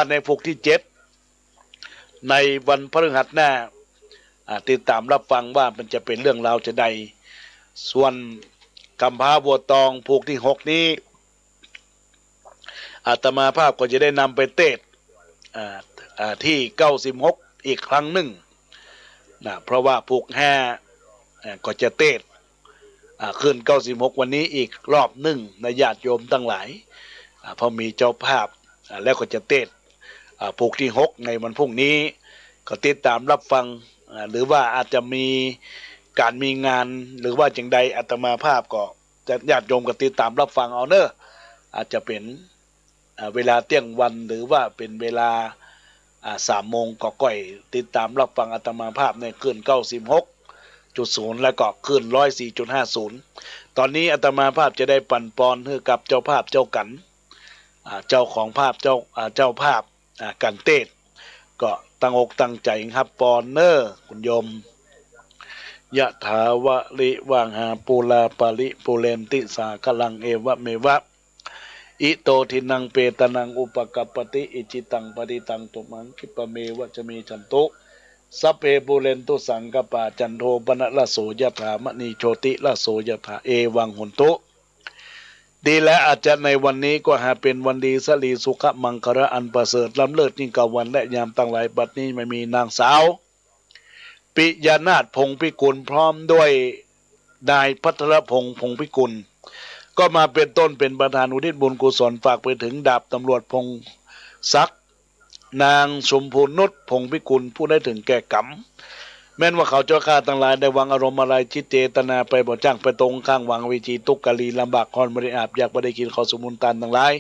ในผูกที่7ในวันพฤหัสหน้าติดตามรับฟังว่ามันจะเป็นเรื่องราวจะใดส่วนกำพร้าบัวตองผูกที่6นี้อาตมาภาพก็จะได้นำไปเทศที่96อีกครั้งหนึ่งนะเพราะว่าผูก5ก็จะเทศขึ้น96วันนี้อีกรอบหนึ่งในญาติโยมทั้งหลายพอมีเจ้าภาพแล้วก็จะเทศผูกที่6ในวันพรุ่งนี้ก็ติดตามรับฟังหรือว่าอาจจะมีการมีงานหรือว่าจังใดอาตมาภาพก็จะญาติโยมก็ติดตามรับฟังเอาเนอะอาจจะเป็นเวลาเที่ยงวันหรือว่าเป็นเวลา3 โมงก็ก่อยติดตามรับฟังอาตมาภาพในคลื่น96.0แล้วก็คลื่น104.50ตอนนี้อาตมาภาพจะได้ปั่นปอนให้กับเจ้าภาพเจ้ากันเจ้าของภาพเจ้าภาพกันเทศก็ตั้งอกตั้งใจครับปอนเนอร์คุณโยมยะถาวะลิวังหาปูลาปาลิปูเลนติสากลังเอวะเมวะอิโตทินังเปตนังอุปกัปปติอิจิตังปฏิตังตุมังคิปะเมวะจะมีจันตุสัพเพปูเรนตุสังกปาจันโทปนะละโสยถามณีโชติละโสยถาเอวังหุนตุดีและอาจจะในวันนี้ก็หาเป็นวันดีสลีสุขมังคระอันประเสริฐล้ำเลิศยิ่งกว่าวันและยามตั้งหลายบัดนี้ไม่มีนางสาวปิยนาถพงษ์พิกุลพร้อมด้วยนายพัทรพงษ์พงษ์พิกุลก็มาเป็นต้นเป็นประธานอุทิศบุญกุศลฝากไปถึงดาบตำรวจพงษ์ศักดิ์นางชมพูนุชพงษ์พิกุลผู้ได้ถึงแก่กรรมแม้นว่าเขาเจ้าข้าทั้งหลายได้วางอารมณ์อะไรจิตเจตนาไปบ่จ้างไปตรงข้างวางวิจีตุกกะลีลำบากคอนบริอาบอยากบ่ได้กินข้าวสมุนตันทั้งหลาย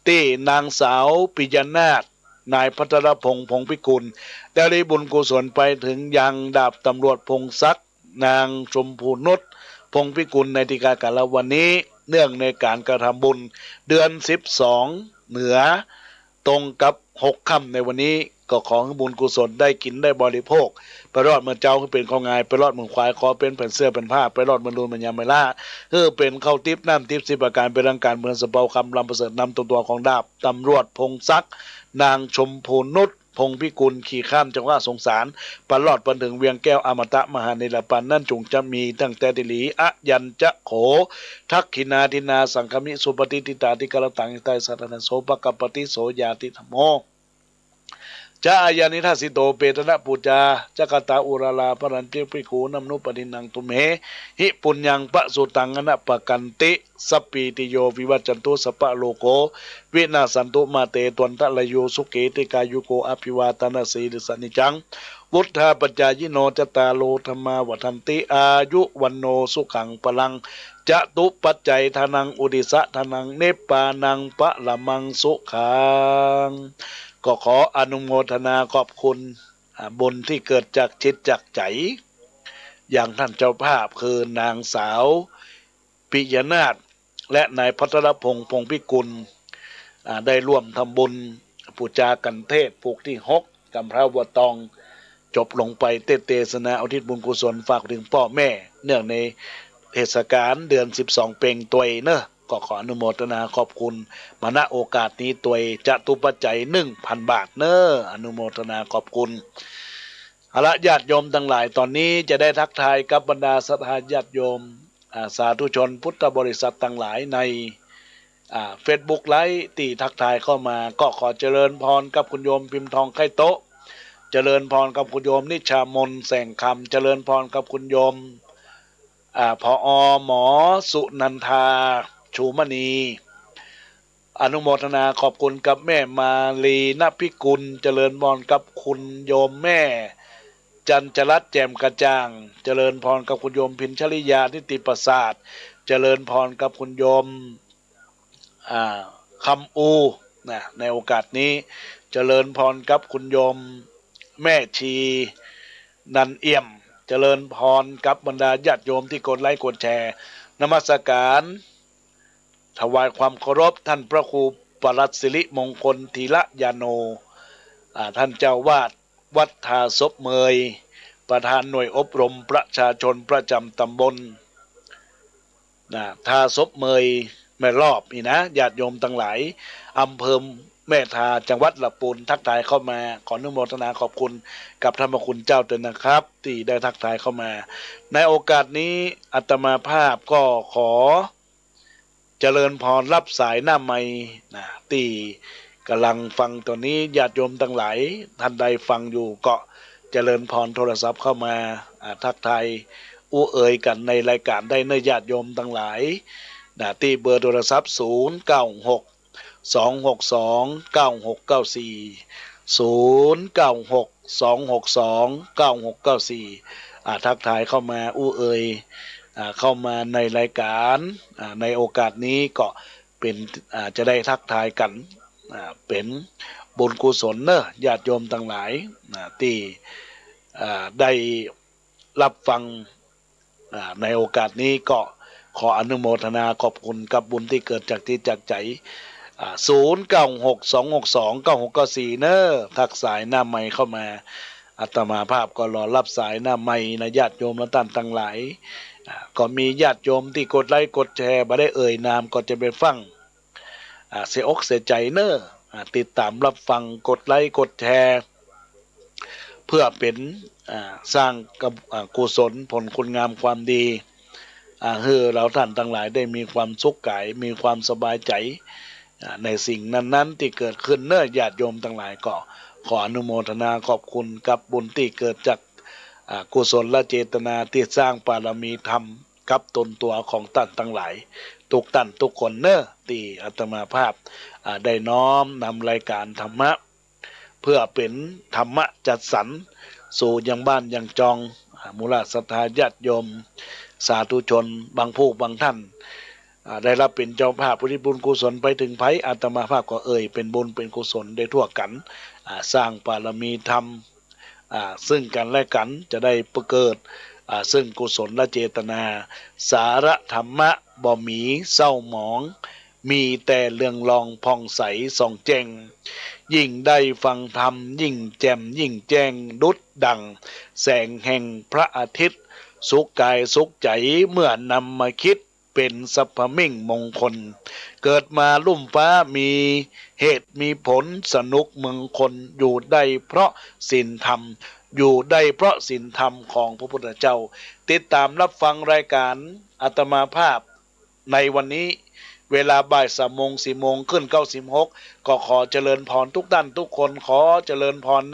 ที่นางสาวปิยนาถนายพัทรพงษ์พงษ์พิกุลได้รับบุญกุศลไปถึงยังดาบตำรวจพงษ์ศักดิ์นางชมพูนุชพงษ์พิกุลในที่การกาลวันนี้เนื่องในการกระทำบุญเดือน12เหนือตรงกับ6 ค่ำในวันนี้ก็ขอให้บุญกุศลได้กินได้บริโภคไปรอดเมืองเจ้าคือเป็นของงายไปรอดเมืองควายขอเป็นแผ่นเสื้อเป็นผ้าไปรอดเมืองรูนมันยาไม่ล่าเป็นเข้าทิพย์น้ำทิพย์10 ประการเป็นร่างการเมืองสะเปาคำลำประเสริฐนำตัวของดาบตำรวจพงษ์ศักดิ์นางชมพูนุชพงษ์พิกุลขี่ข้ามจังหวัดสงสารปลอดปันถึงเวียงแก้วอมตะมหาเนรปันนั่นจงจะมีตั้งแต่ดิลีอะยันจะโขทักขินาทินาสังคมิสุปฏิติตาติกรตังไตสัตนโสปกปติโสยาติธรรมโมจะอายานิทัสสิโตเปตนะปูจาจักตาอุราลาปรันเจปิโขนัมนุปนินังตุเมหิปุญญังปะสุตังอนะปะกันติสัพปีติโยวิวัจจันตุสัพพะโลโกวินาสันตุมาเตตวันตะลโยสุเกติกายุโกอภิวาตนาสีลิสนิจังวุฒาปัจจายิโนจตาโลธรรมาวัฏันติอายุวันโนสุขังพลังจะตุปัจจัยทานังอุดิสะทานังเนปานังปะละมังสุขังก็ขออนุโมทนาขอบคุณบุญที่เกิดจากจิตจากใจอย่างท่านเจ้าภาพคือนางสาวปิยนาถและนายพัทรพงษ์พงษ์พิกุลได้ร่วมทำบุญปูจากันเทศผูกที่6กำพร้าวัวตองจบลงไปเทศนาอุทิศบุญกุศลฝากถึงพ่อแม่เนื่องในเทศกาลเดือน12เพ็งตัวเนอะก็ขออนุโมทนาขอบคุณมาณโอกาสนี้ตัวจะตุปัจจัย 1,000 บาทเนอะอนุโมทนาขอบคุณเอาละญาติโยมทั้งหลายตอนนี้จะได้ทักทายกับบรรดาศรัทธาญาติโยมสาธุชนพุทธบริษัททั้งหลายในFacebook ไลฟ์ที่ทักทายเข้ามาก็ขอเจริญพรกับคุณโยมพิมพ์ทองไข่โต๊ะเจริญพรกับคุณโยมนิชามนแสงคำเจริญพรกับคุณโยมผอ.หมอสุนันทาชูมณีอนุโมทนาขอบคุณกับแม่มาลีณพิกุลเจริญพรกับคุณโยมแม่ จันจรัสแจ่มกระจ่างเจริญพรกับคุณโยมพินชลิยาทิติประสาทเจริญพรกับคุณโยมคำอูนะในโอกาสนี้เจริญพรกับคุณโยมแม่ชีนันเอี่ยมเจริญพรกับบรรดาญาติโยมที่กดไลค์กดแชร์นมัสการถวายความเคารพท่านพระครูปรัตสิริมงคลธีระยาโนท่านเจ้าวาดวัดทาศพเมยประธานหน่วยอบรมประชาชนประจำตำบลทาศพเมยแม่รอบนี่นะญาติโยมทั้งหลายอำเภอแม่ทาจังหวัดลำพูนทักทายเข้ามาขออนุโมทนาขอบคุณกับท่านพระคุณเจ้าด้วยนะครับที่ได้ทักทายเข้ามาในโอกาสนี้อาตมาภาพก็ขอเจริญพรรับสายหน้าไมค์ที่กำลังฟังตัวนี้ญาติโยมทั้งหลายท่านใดฟังอยู่ก็เจริญพรโทรศัพท์เข้ามาทักทายอู้เอ่ยกันในรายการได้เนื้อญาติโยมทั้งหลายที่เบอร์โทรศัพท์0962629694ทักทายเข้ามาอู้เอ่ยเข้ามาในรายการในโอกาสนี้ก็เป็นจะได้ทักทายกันเป็นบุญกุศลเนอะญาติโยมทั้งหลายที่ได้รับฟังในโอกาสนี้ก็ขออนุโมทนาขอบคุณกับบุญที่เกิดจากที่จากใจ0962629694เนอะทักสายหน้าไมค์เข้ามาอาตมาภาพก็รอรับสายหน้าไมค์นะญาติโยมและท่านทั้งหลายก็มีญาติโยมที่กดไลค์กดแชร์บ่ได้เอ่ยนามก็จะไปฟังเสียอกเสียใจเนอะติดตามรับฟังกดไลค์กดแชร์เพื่อเป็นสร้างกุศลผลคุณงามความดีให้เราท่านทั้งหลายได้มีความสุขกายมีความสบายใจในสิ่งนั้นๆที่เกิดขึ้นเนอะญาติโยมทั้งหลายก็ขออนุโมทนาขอบคุณกับบุญที่เกิดจากกุศลและเจตนาที่สร้างบารมีธรรมกับตนตัวของท่านทั้งหลายทุกท่านทุกคนเนอะที่อาตมาภาพได้น้อมนำรายการธรรมะเพื่อเป็นธรรมะจัดสรรสู่ยังบ้านยังจองมูลศรัทธาญาติโยมสาธุชนบางผู้บางท่านได้รับเป็นเจ้าภาพบุญกุศลไปถึงไผอาตมาภาพก็เอ่ยเป็นบุญเป็นกุศลได้ทั่วกันสร้างบารมีธรรมซึ่งกันและกันจะได้ประเกิดซึ่งกุศลและเจตนาสาระธรรมะบ่มีเศร้าหมองมีแต่เรื่องรองผ่องใสส่องแจ้งยิ่งได้ฟังธรรมยิ่งแจ่มยิ่งแจ้งดุจดังแสงแห่งพระอาทิตย์สุขกายสุขใจเมื่อนำมาคิดเป็นสัพพมิ่งมงคลเกิดมาลุ่มฟ้ามีเหตุมีผลสนุกเมืองคนอยู่ได้เพราะศีลธรรมอยู่ได้เพราะศีลธรรมของพระพุทธเจ้าติดตามรับฟังรายการอาตมาภาพในวันนี้เวลาบ่าย3 โมง 4 โมงขึ้น96ก็ขอเจริญพรทุกท่านทุกคนขอเจริญพร